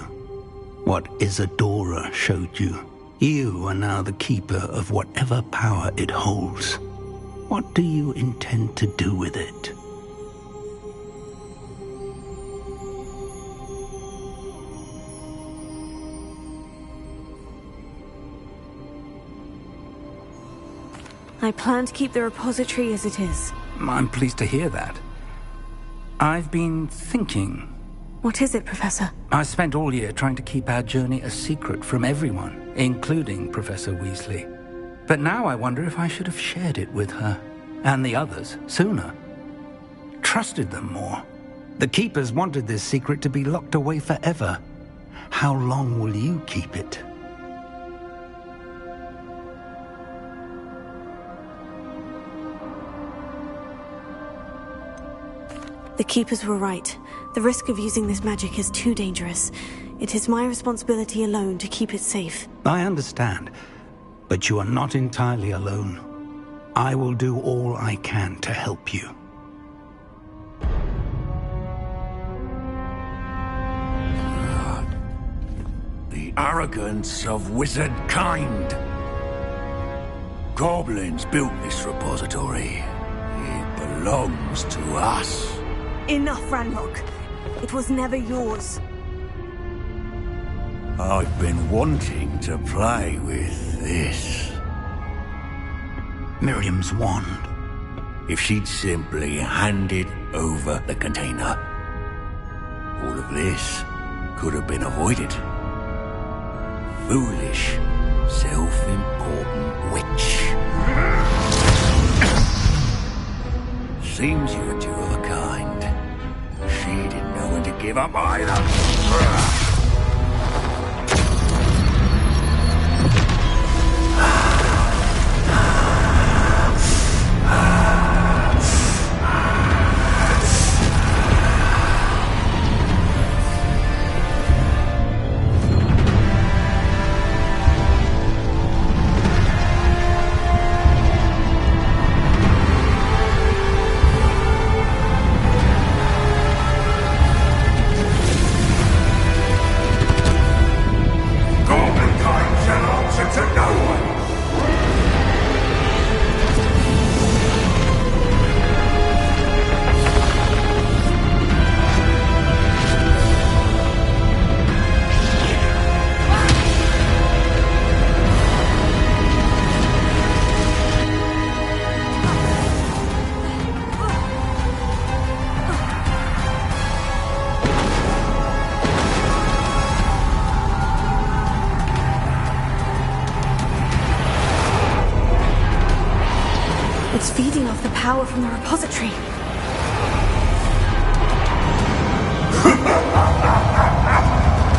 What Isadora showed you. You are now the Keeper of whatever power it holds. What do you intend to do with it? I plan to keep the repository as it is. I'm pleased to hear that. I've been thinking. What is it, Professor? I spent all year trying to keep our journey a secret from everyone, including Professor Weasley. But now I wonder if I should have shared it with her, and the others, sooner. Trusted them more. The Keepers wanted this secret to be locked away forever. How long will you keep it? The Keepers were right. The risk of using this magic is too dangerous. It is my responsibility alone to keep it safe. I understand, but you are not entirely alone. I will do all I can to help you. The arrogance of wizard kind. Goblins built this repository. It belongs to us. Enough, Ranrock. It was never yours. I've been wanting to play with this. Miriam's wand. If she'd simply handed over the container, all of this could have been avoided. Foolish, self-important witch. Seems you're two of a kind. She didn't know when to give up either. It's feeding off the power from the repository.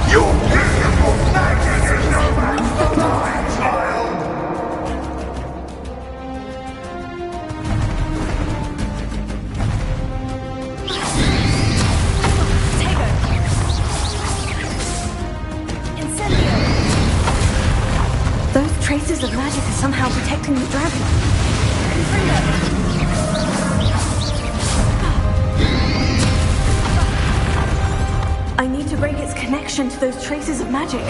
Your beautiful magic is no match for mine, child! Those traces of magic are somehow protecting the dragon. I need to break its connection to those traces of magic.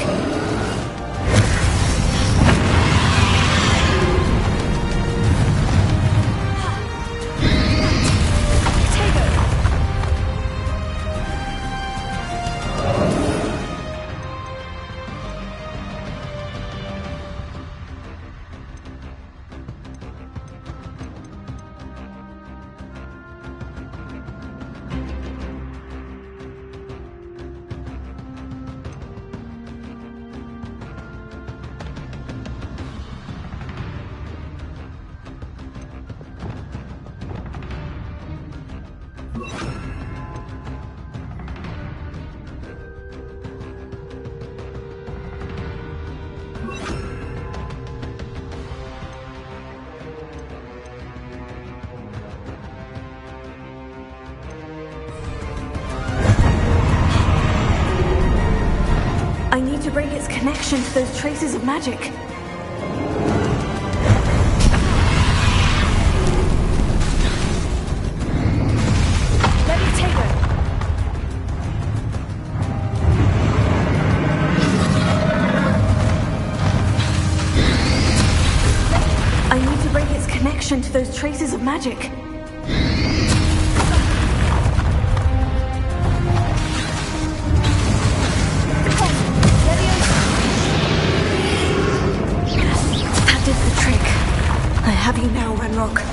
to break its connection to those traces of magic. Let me take her. I need to break its connection to those traces of magic. That did the trick. I have you now, Ranrock.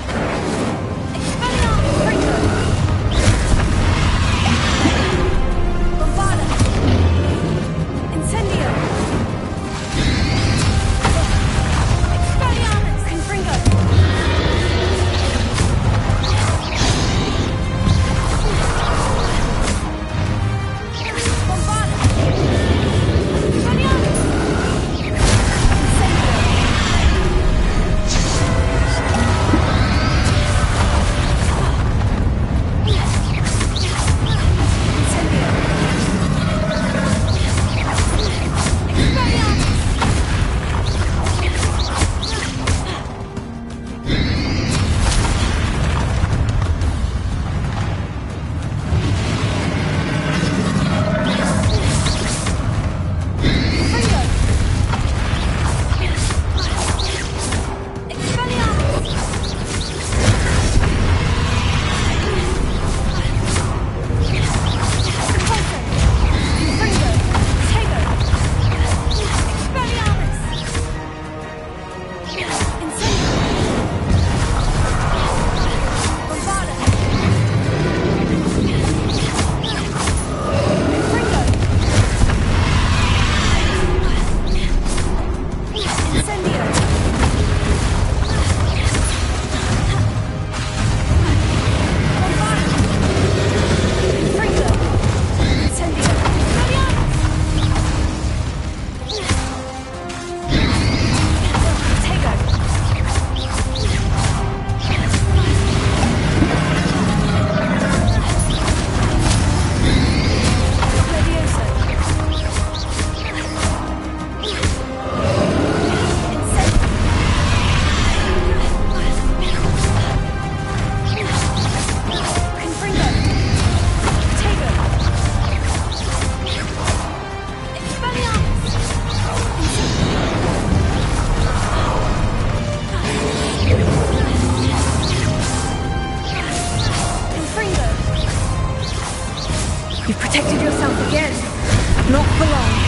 You've protected yourself again. Not for long.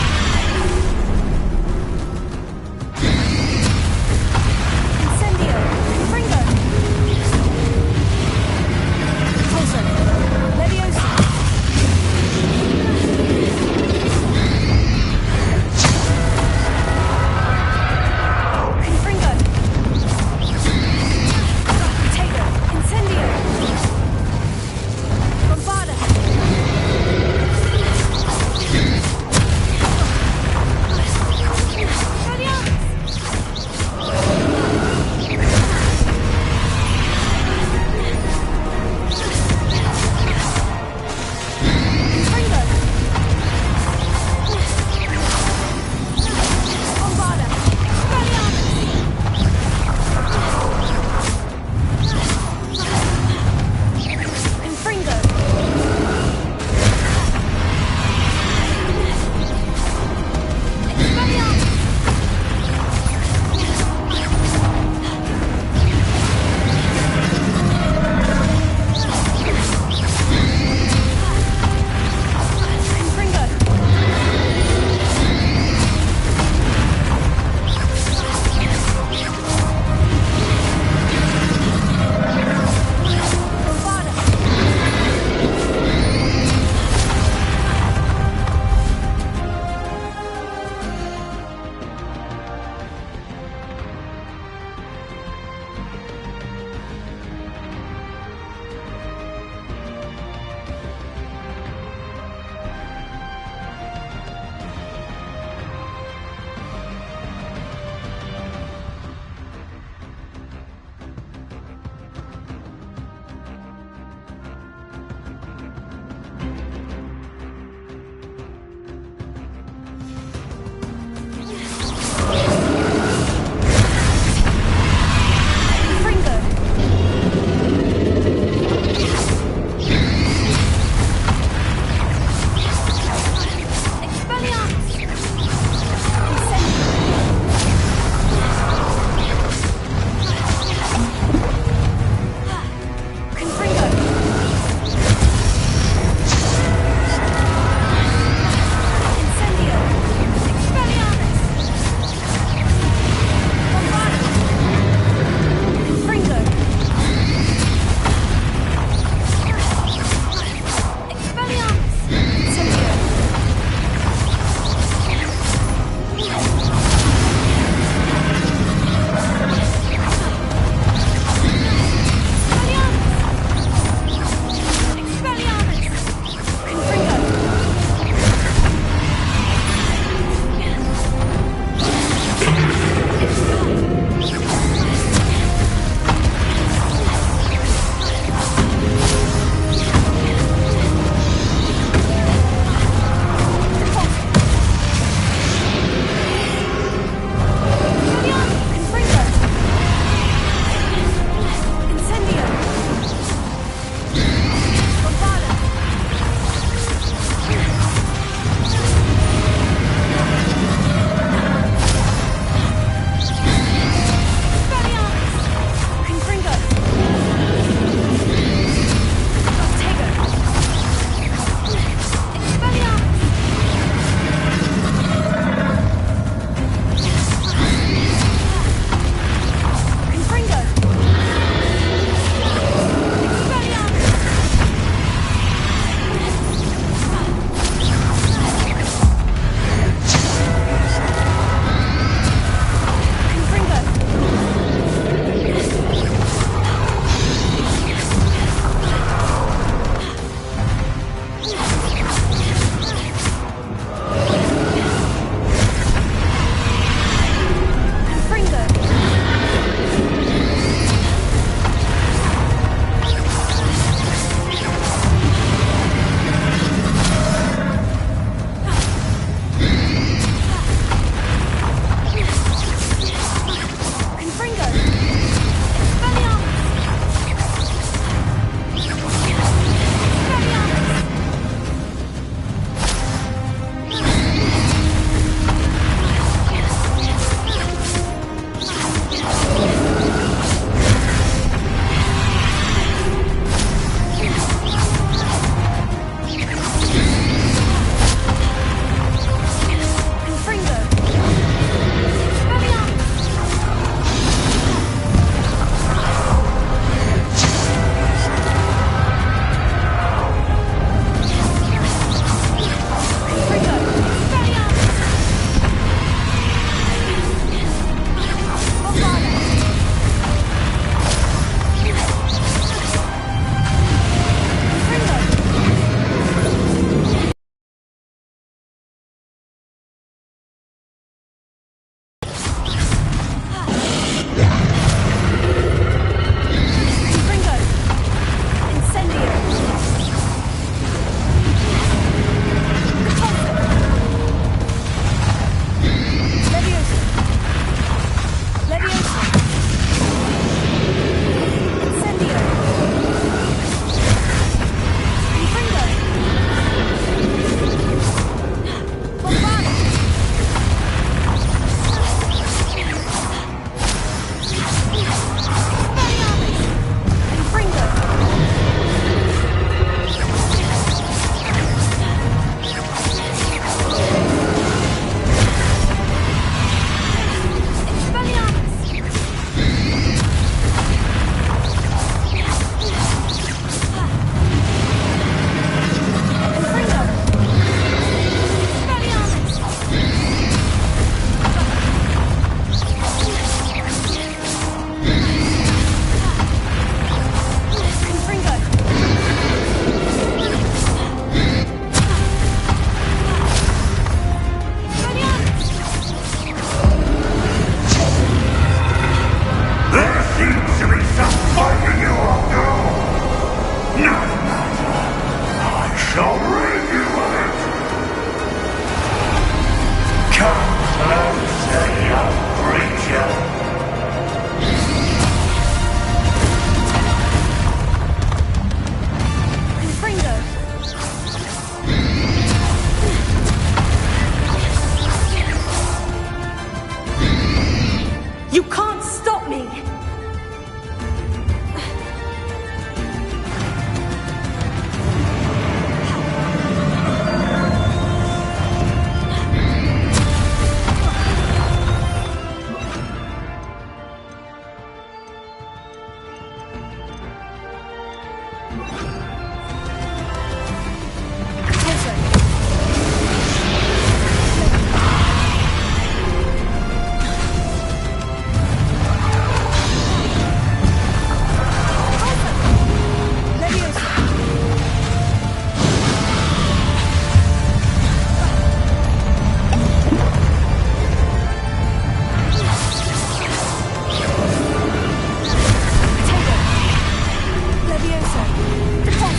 Defense!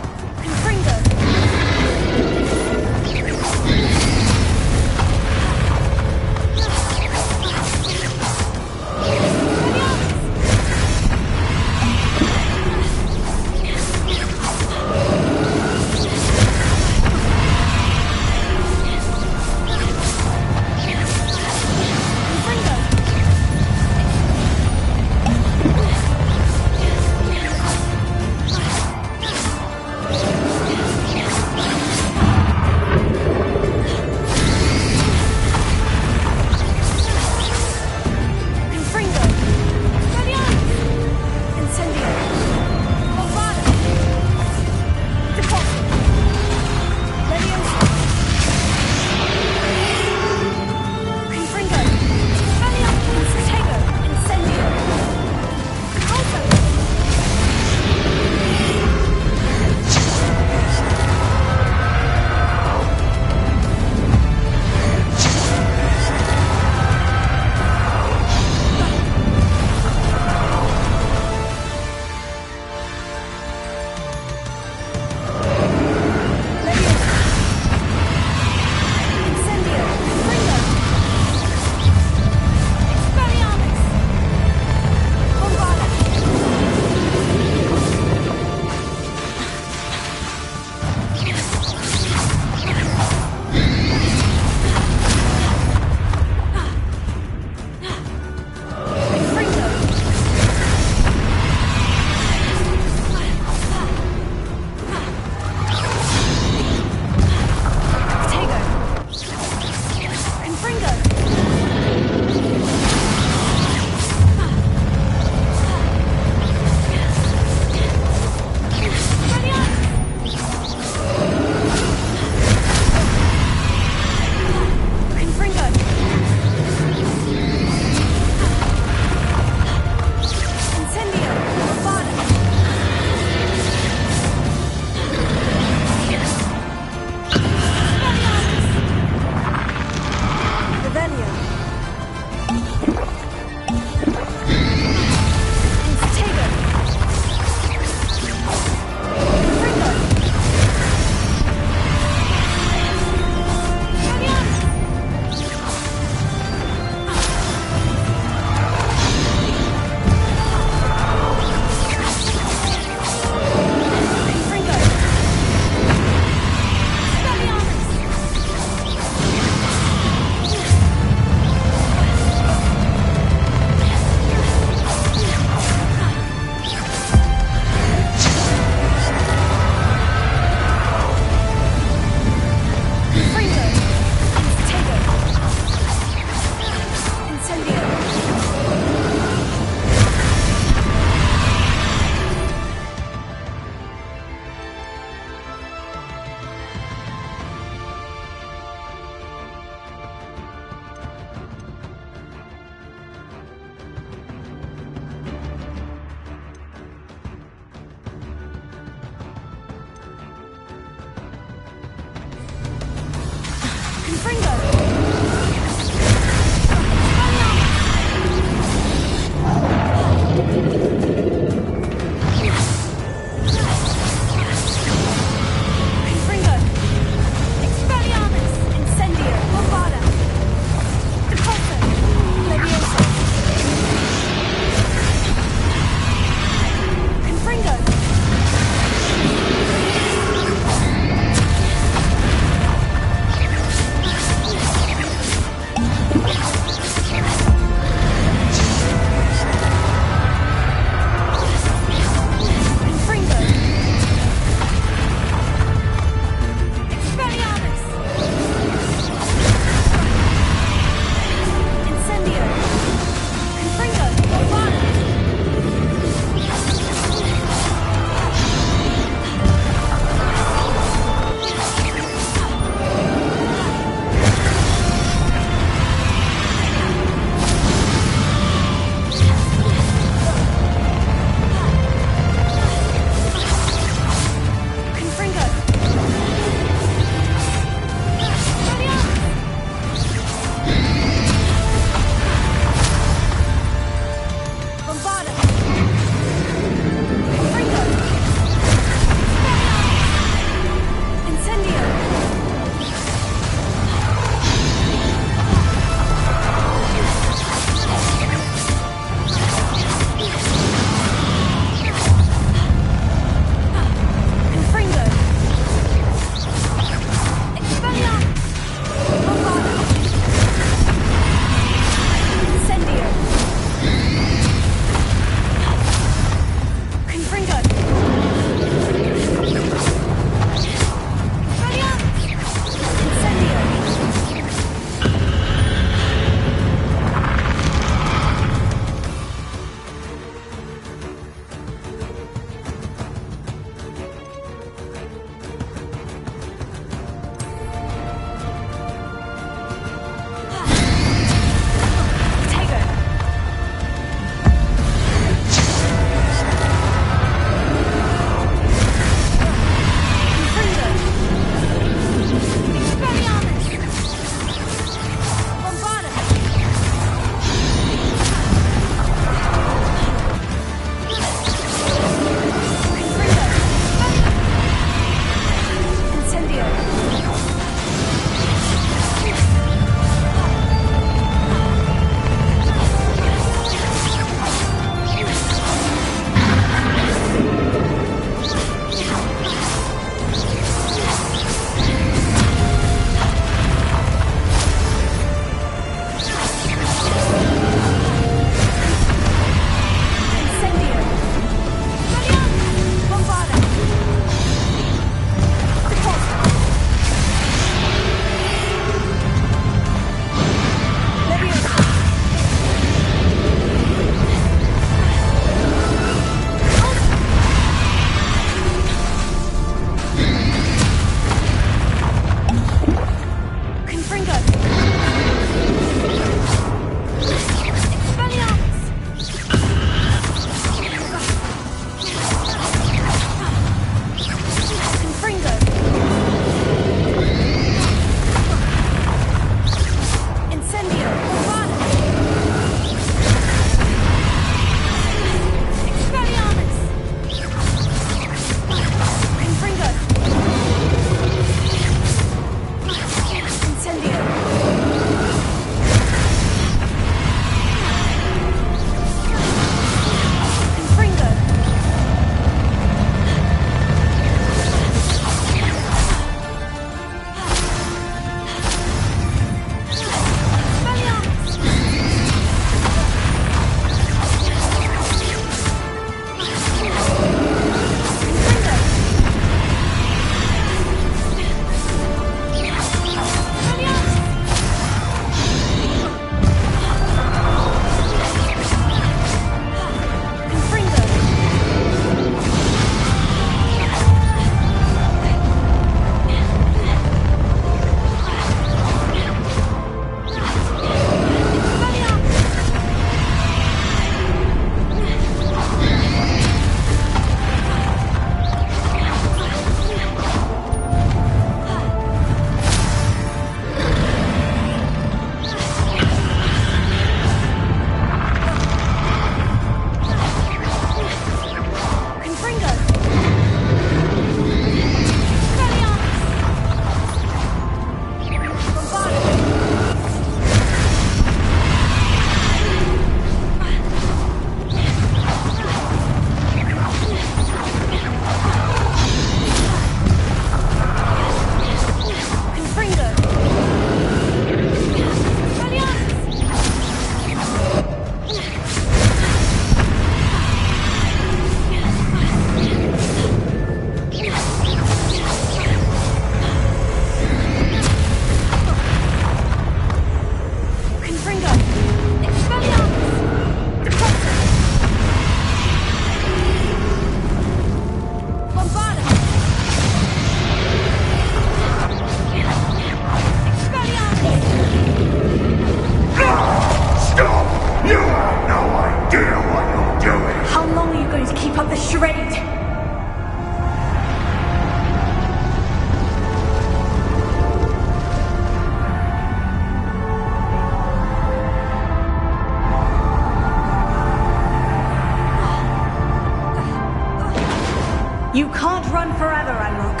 You can't run forever, Ranrock.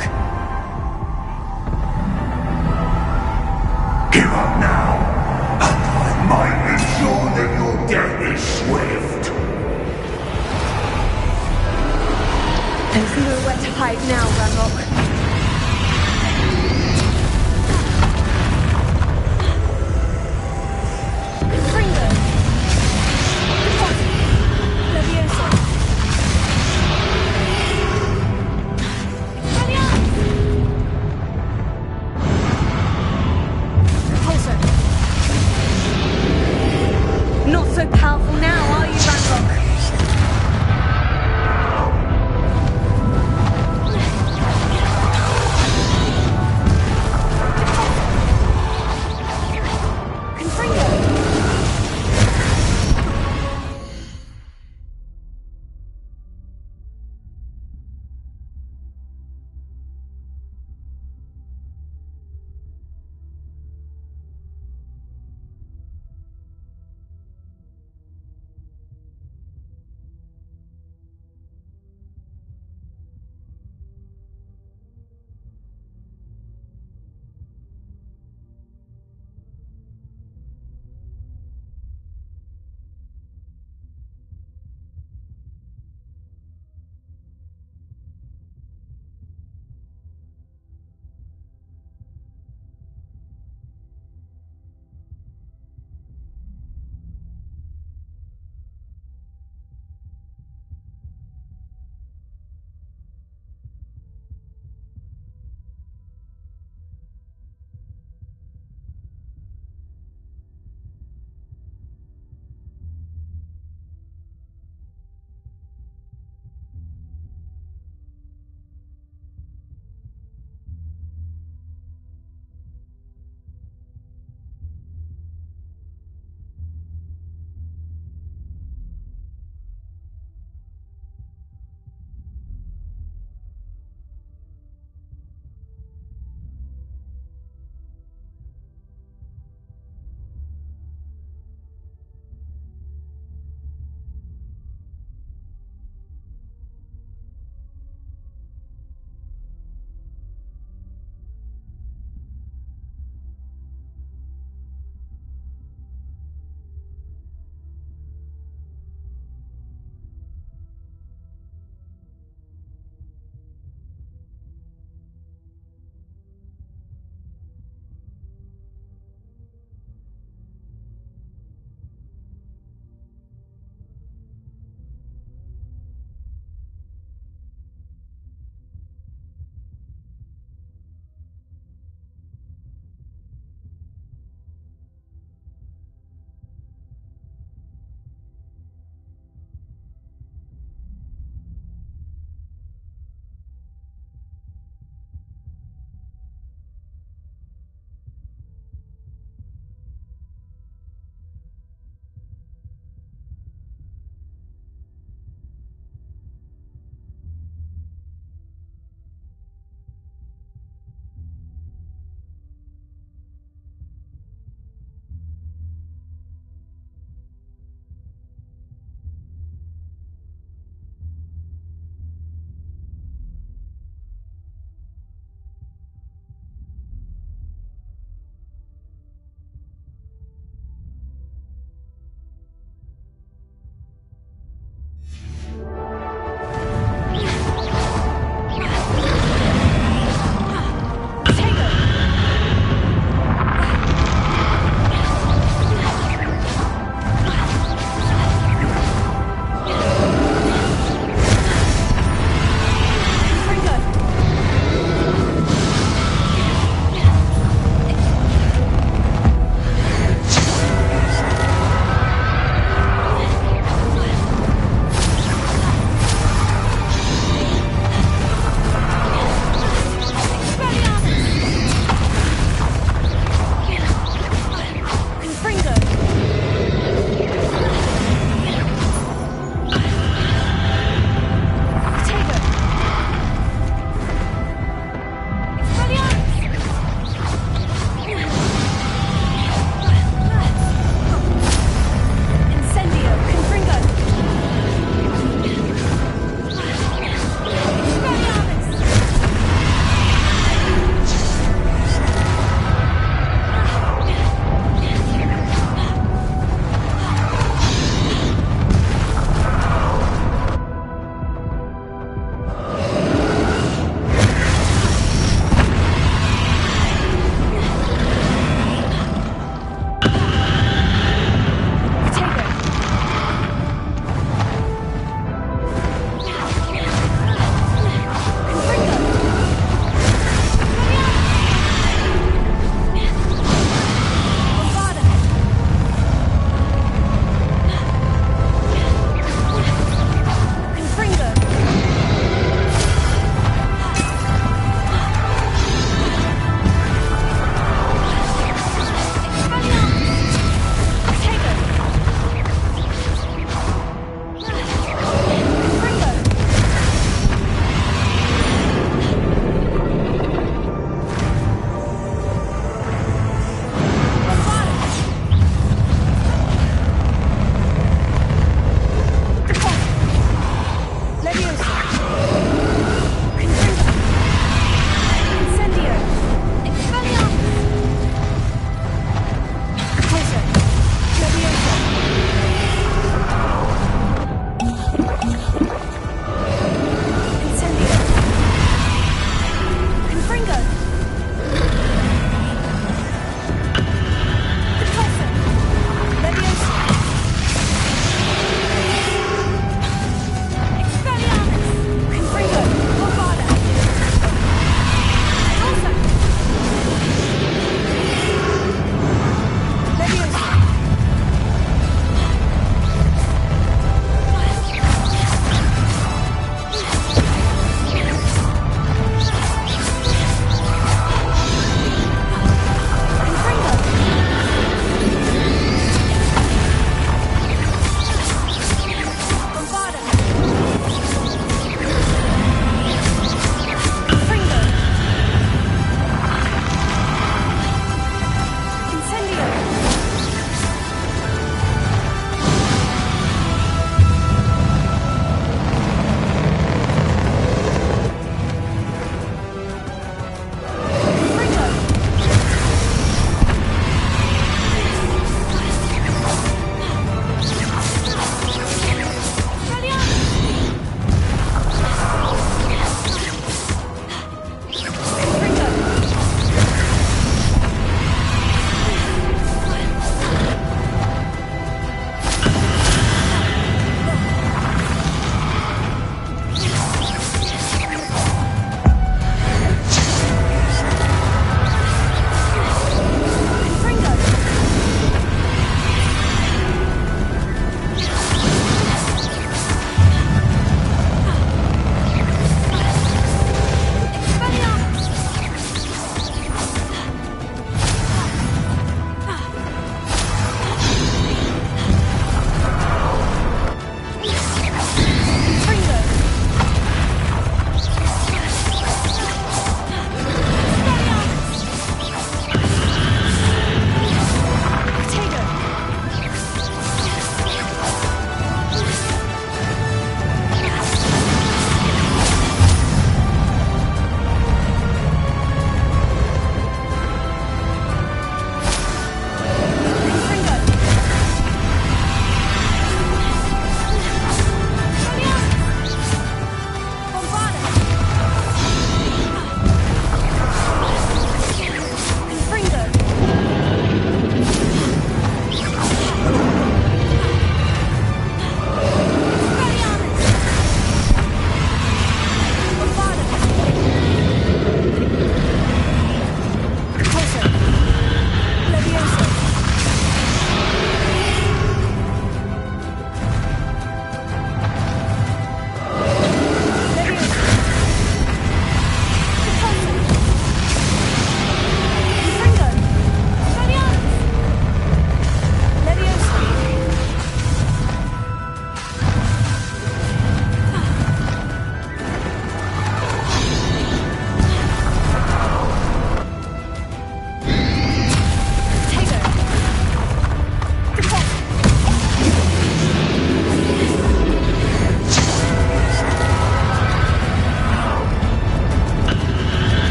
Give up now, and I might ensure that your death is swift. There's nowhere to hide now, Ranrock. Not so powerful now, are you, Ranrock?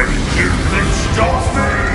think you can stop me?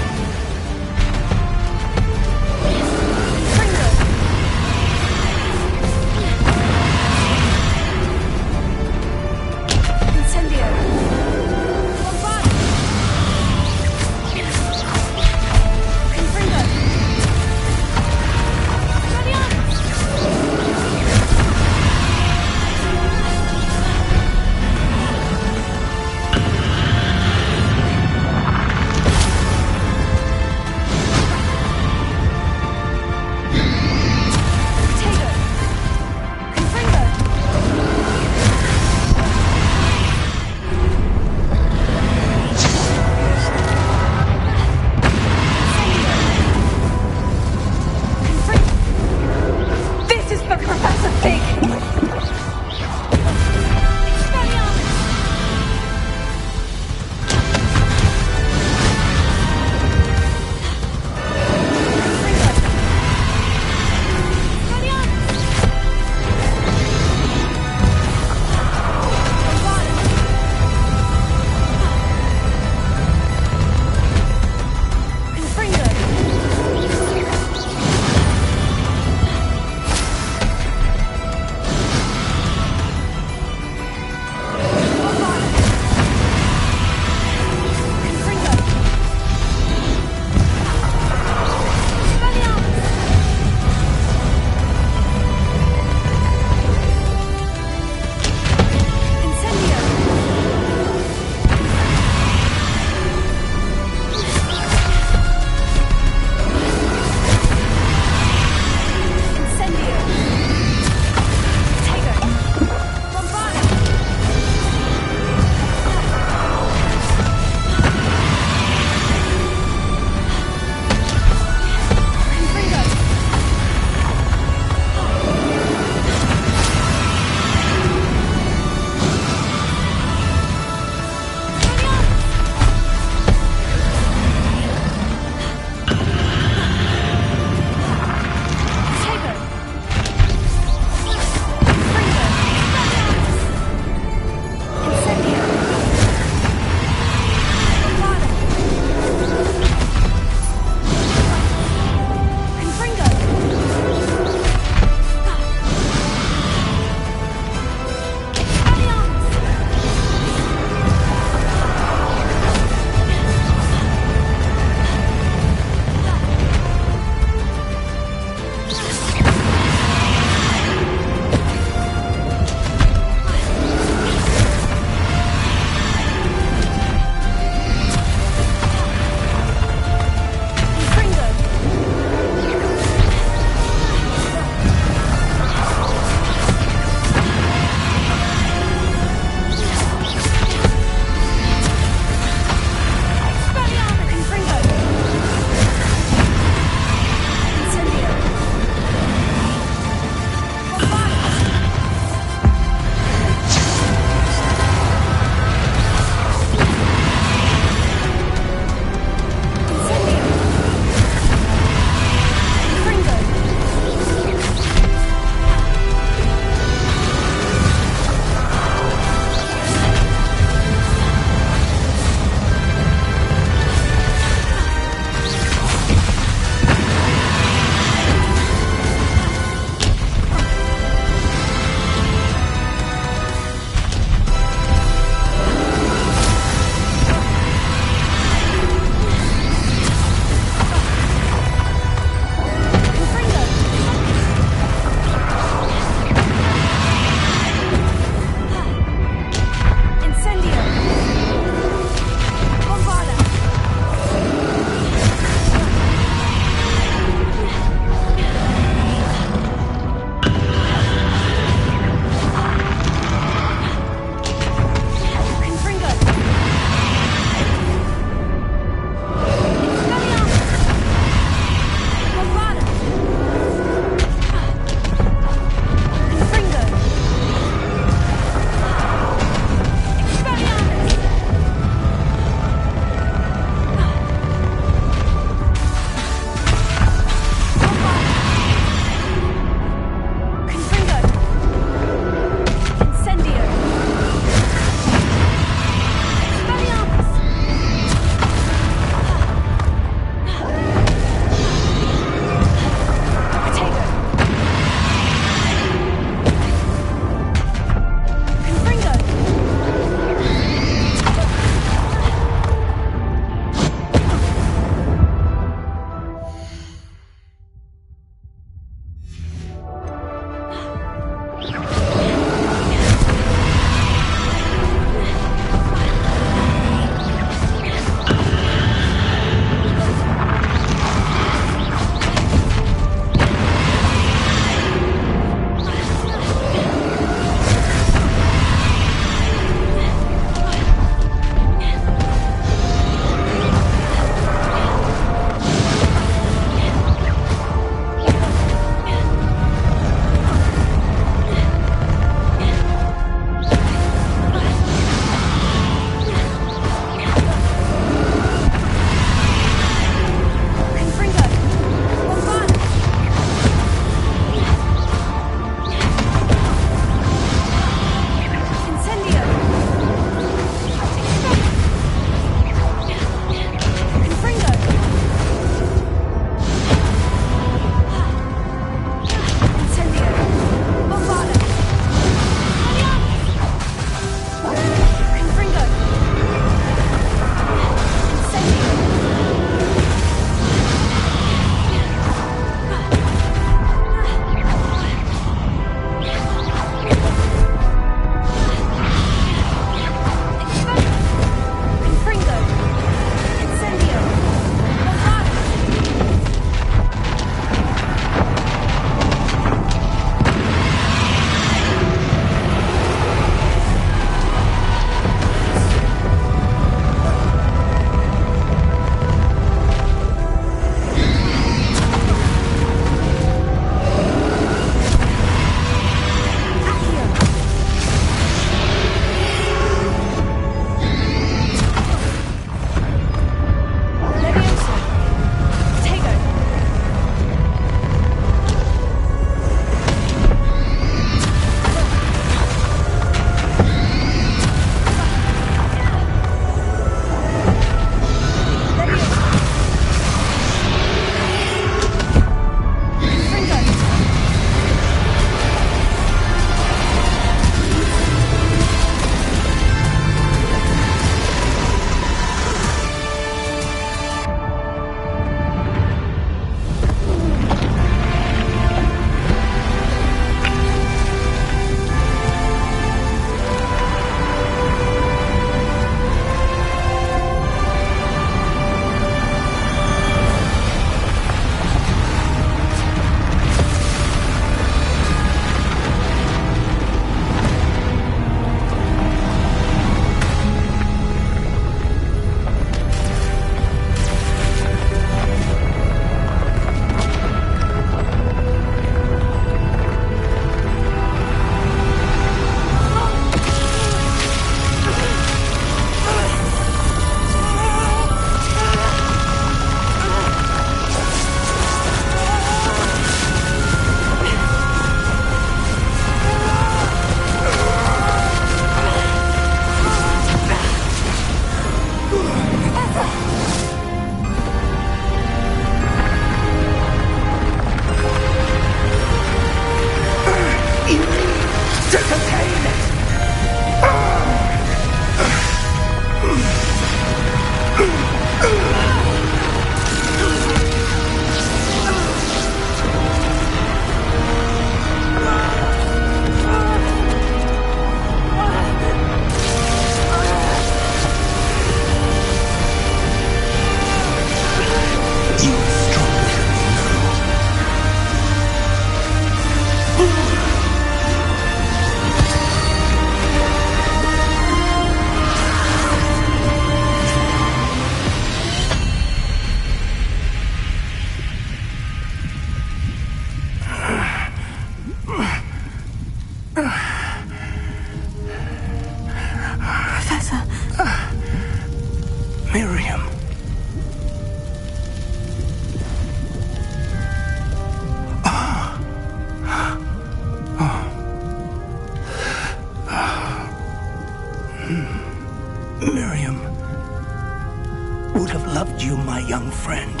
find you, my young friend.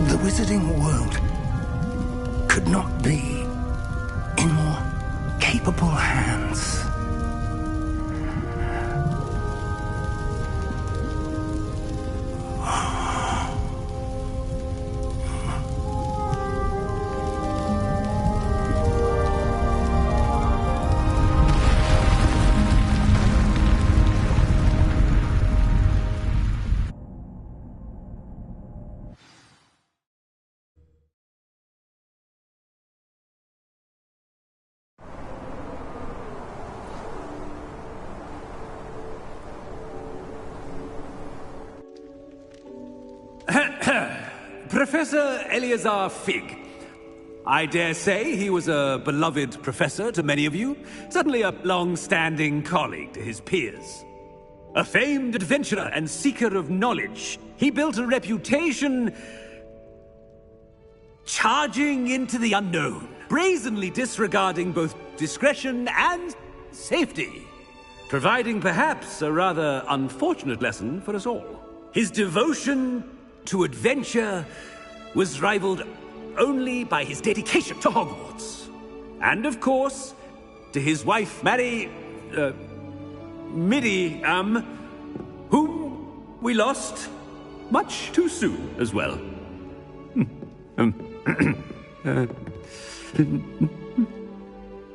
The wizarding world could not be in more capable hands. Professor Eleazar Fig. I dare say he was a beloved professor to many of you, certainly a long-standing colleague to his peers. A famed adventurer and seeker of knowledge, he built a reputation charging into the unknown, brazenly disregarding both discretion and safety, providing perhaps a rather unfortunate lesson for us all. His devotion to adventure was rivaled only by his dedication to Hogwarts. And of course, to his wife, Midi, whom we lost much too soon as well.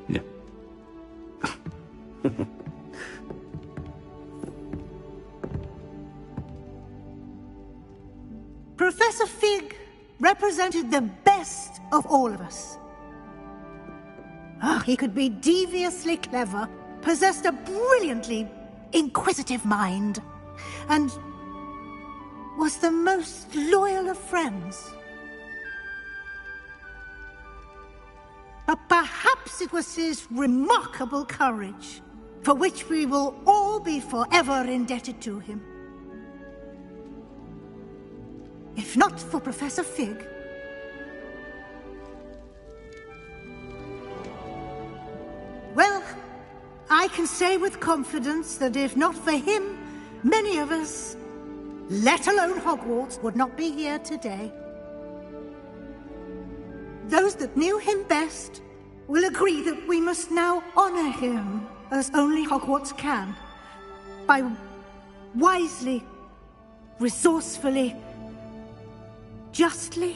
Yeah. Professor Fig represented the best of all of us. He could be deviously clever, possessed a brilliantly inquisitive mind, and was the most loyal of friends. But perhaps it was his remarkable courage, for which we will all be forever indebted to him. If not for Professor Fig, well, I can say with confidence that if not for him, many of us, let alone Hogwarts, would not be here today. Those that knew him best will agree that we must now honor him as only Hogwarts can, by wisely, resourcefully, justly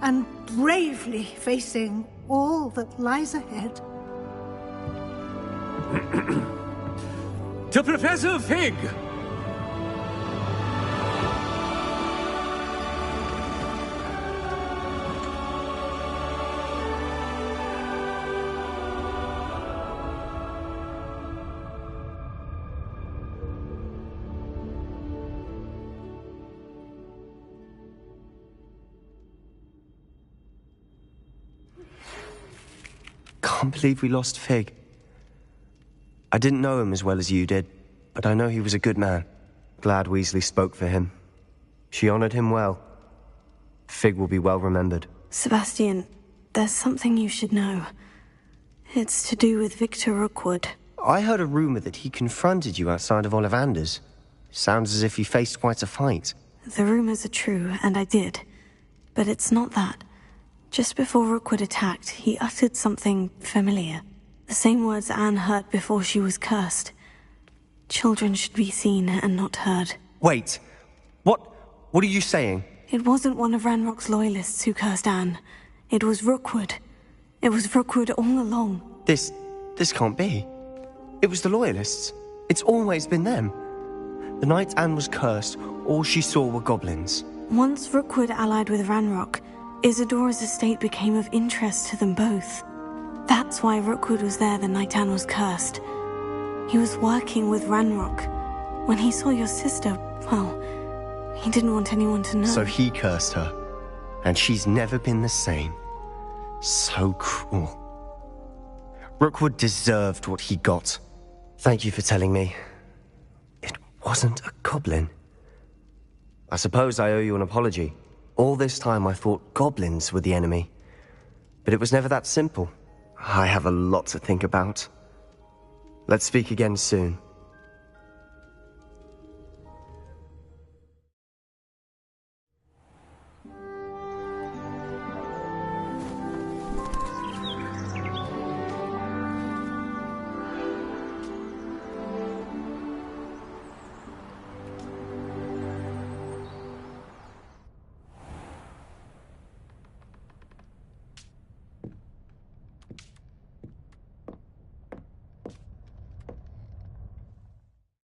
and bravely facing all that lies ahead. To Professor Fig! Can't believe we lost Fig. I didn't know him as well as you did, but I know he was a good man. Glad Weasley spoke for him. She honored him well. Fig will be well remembered. Sebastian, there's something you should know. It's to do with Victor Rookwood. I heard a rumor that he confronted you outside of Ollivander's. Sounds as if he faced quite a fight. The rumors are true, and I did. But it's not that. Just before Rookwood attacked, he uttered something familiar. The same words Anne heard before she was cursed. Children should be seen and not heard. Wait. What are you saying? It wasn't one of Ranrock's loyalists who cursed Anne. It was Rookwood. It was Rookwood all along. This can't be. It was the loyalists. It's always been them. The night Anne was cursed, all she saw were goblins. Once Rookwood allied with Ranrock, Isadora's estate became of interest to them both. That's why Rookwood was there the night Anne was cursed. He was working with Ranrock. When he saw your sister, well, he didn't want anyone to know. So he cursed her, and she's never been the same. So cruel. Rookwood deserved what he got. Thank you for telling me. It wasn't a goblin. I suppose I owe you an apology. All this time I thought goblins were the enemy. But it was never that simple. I have a lot to think about. Let's speak again soon.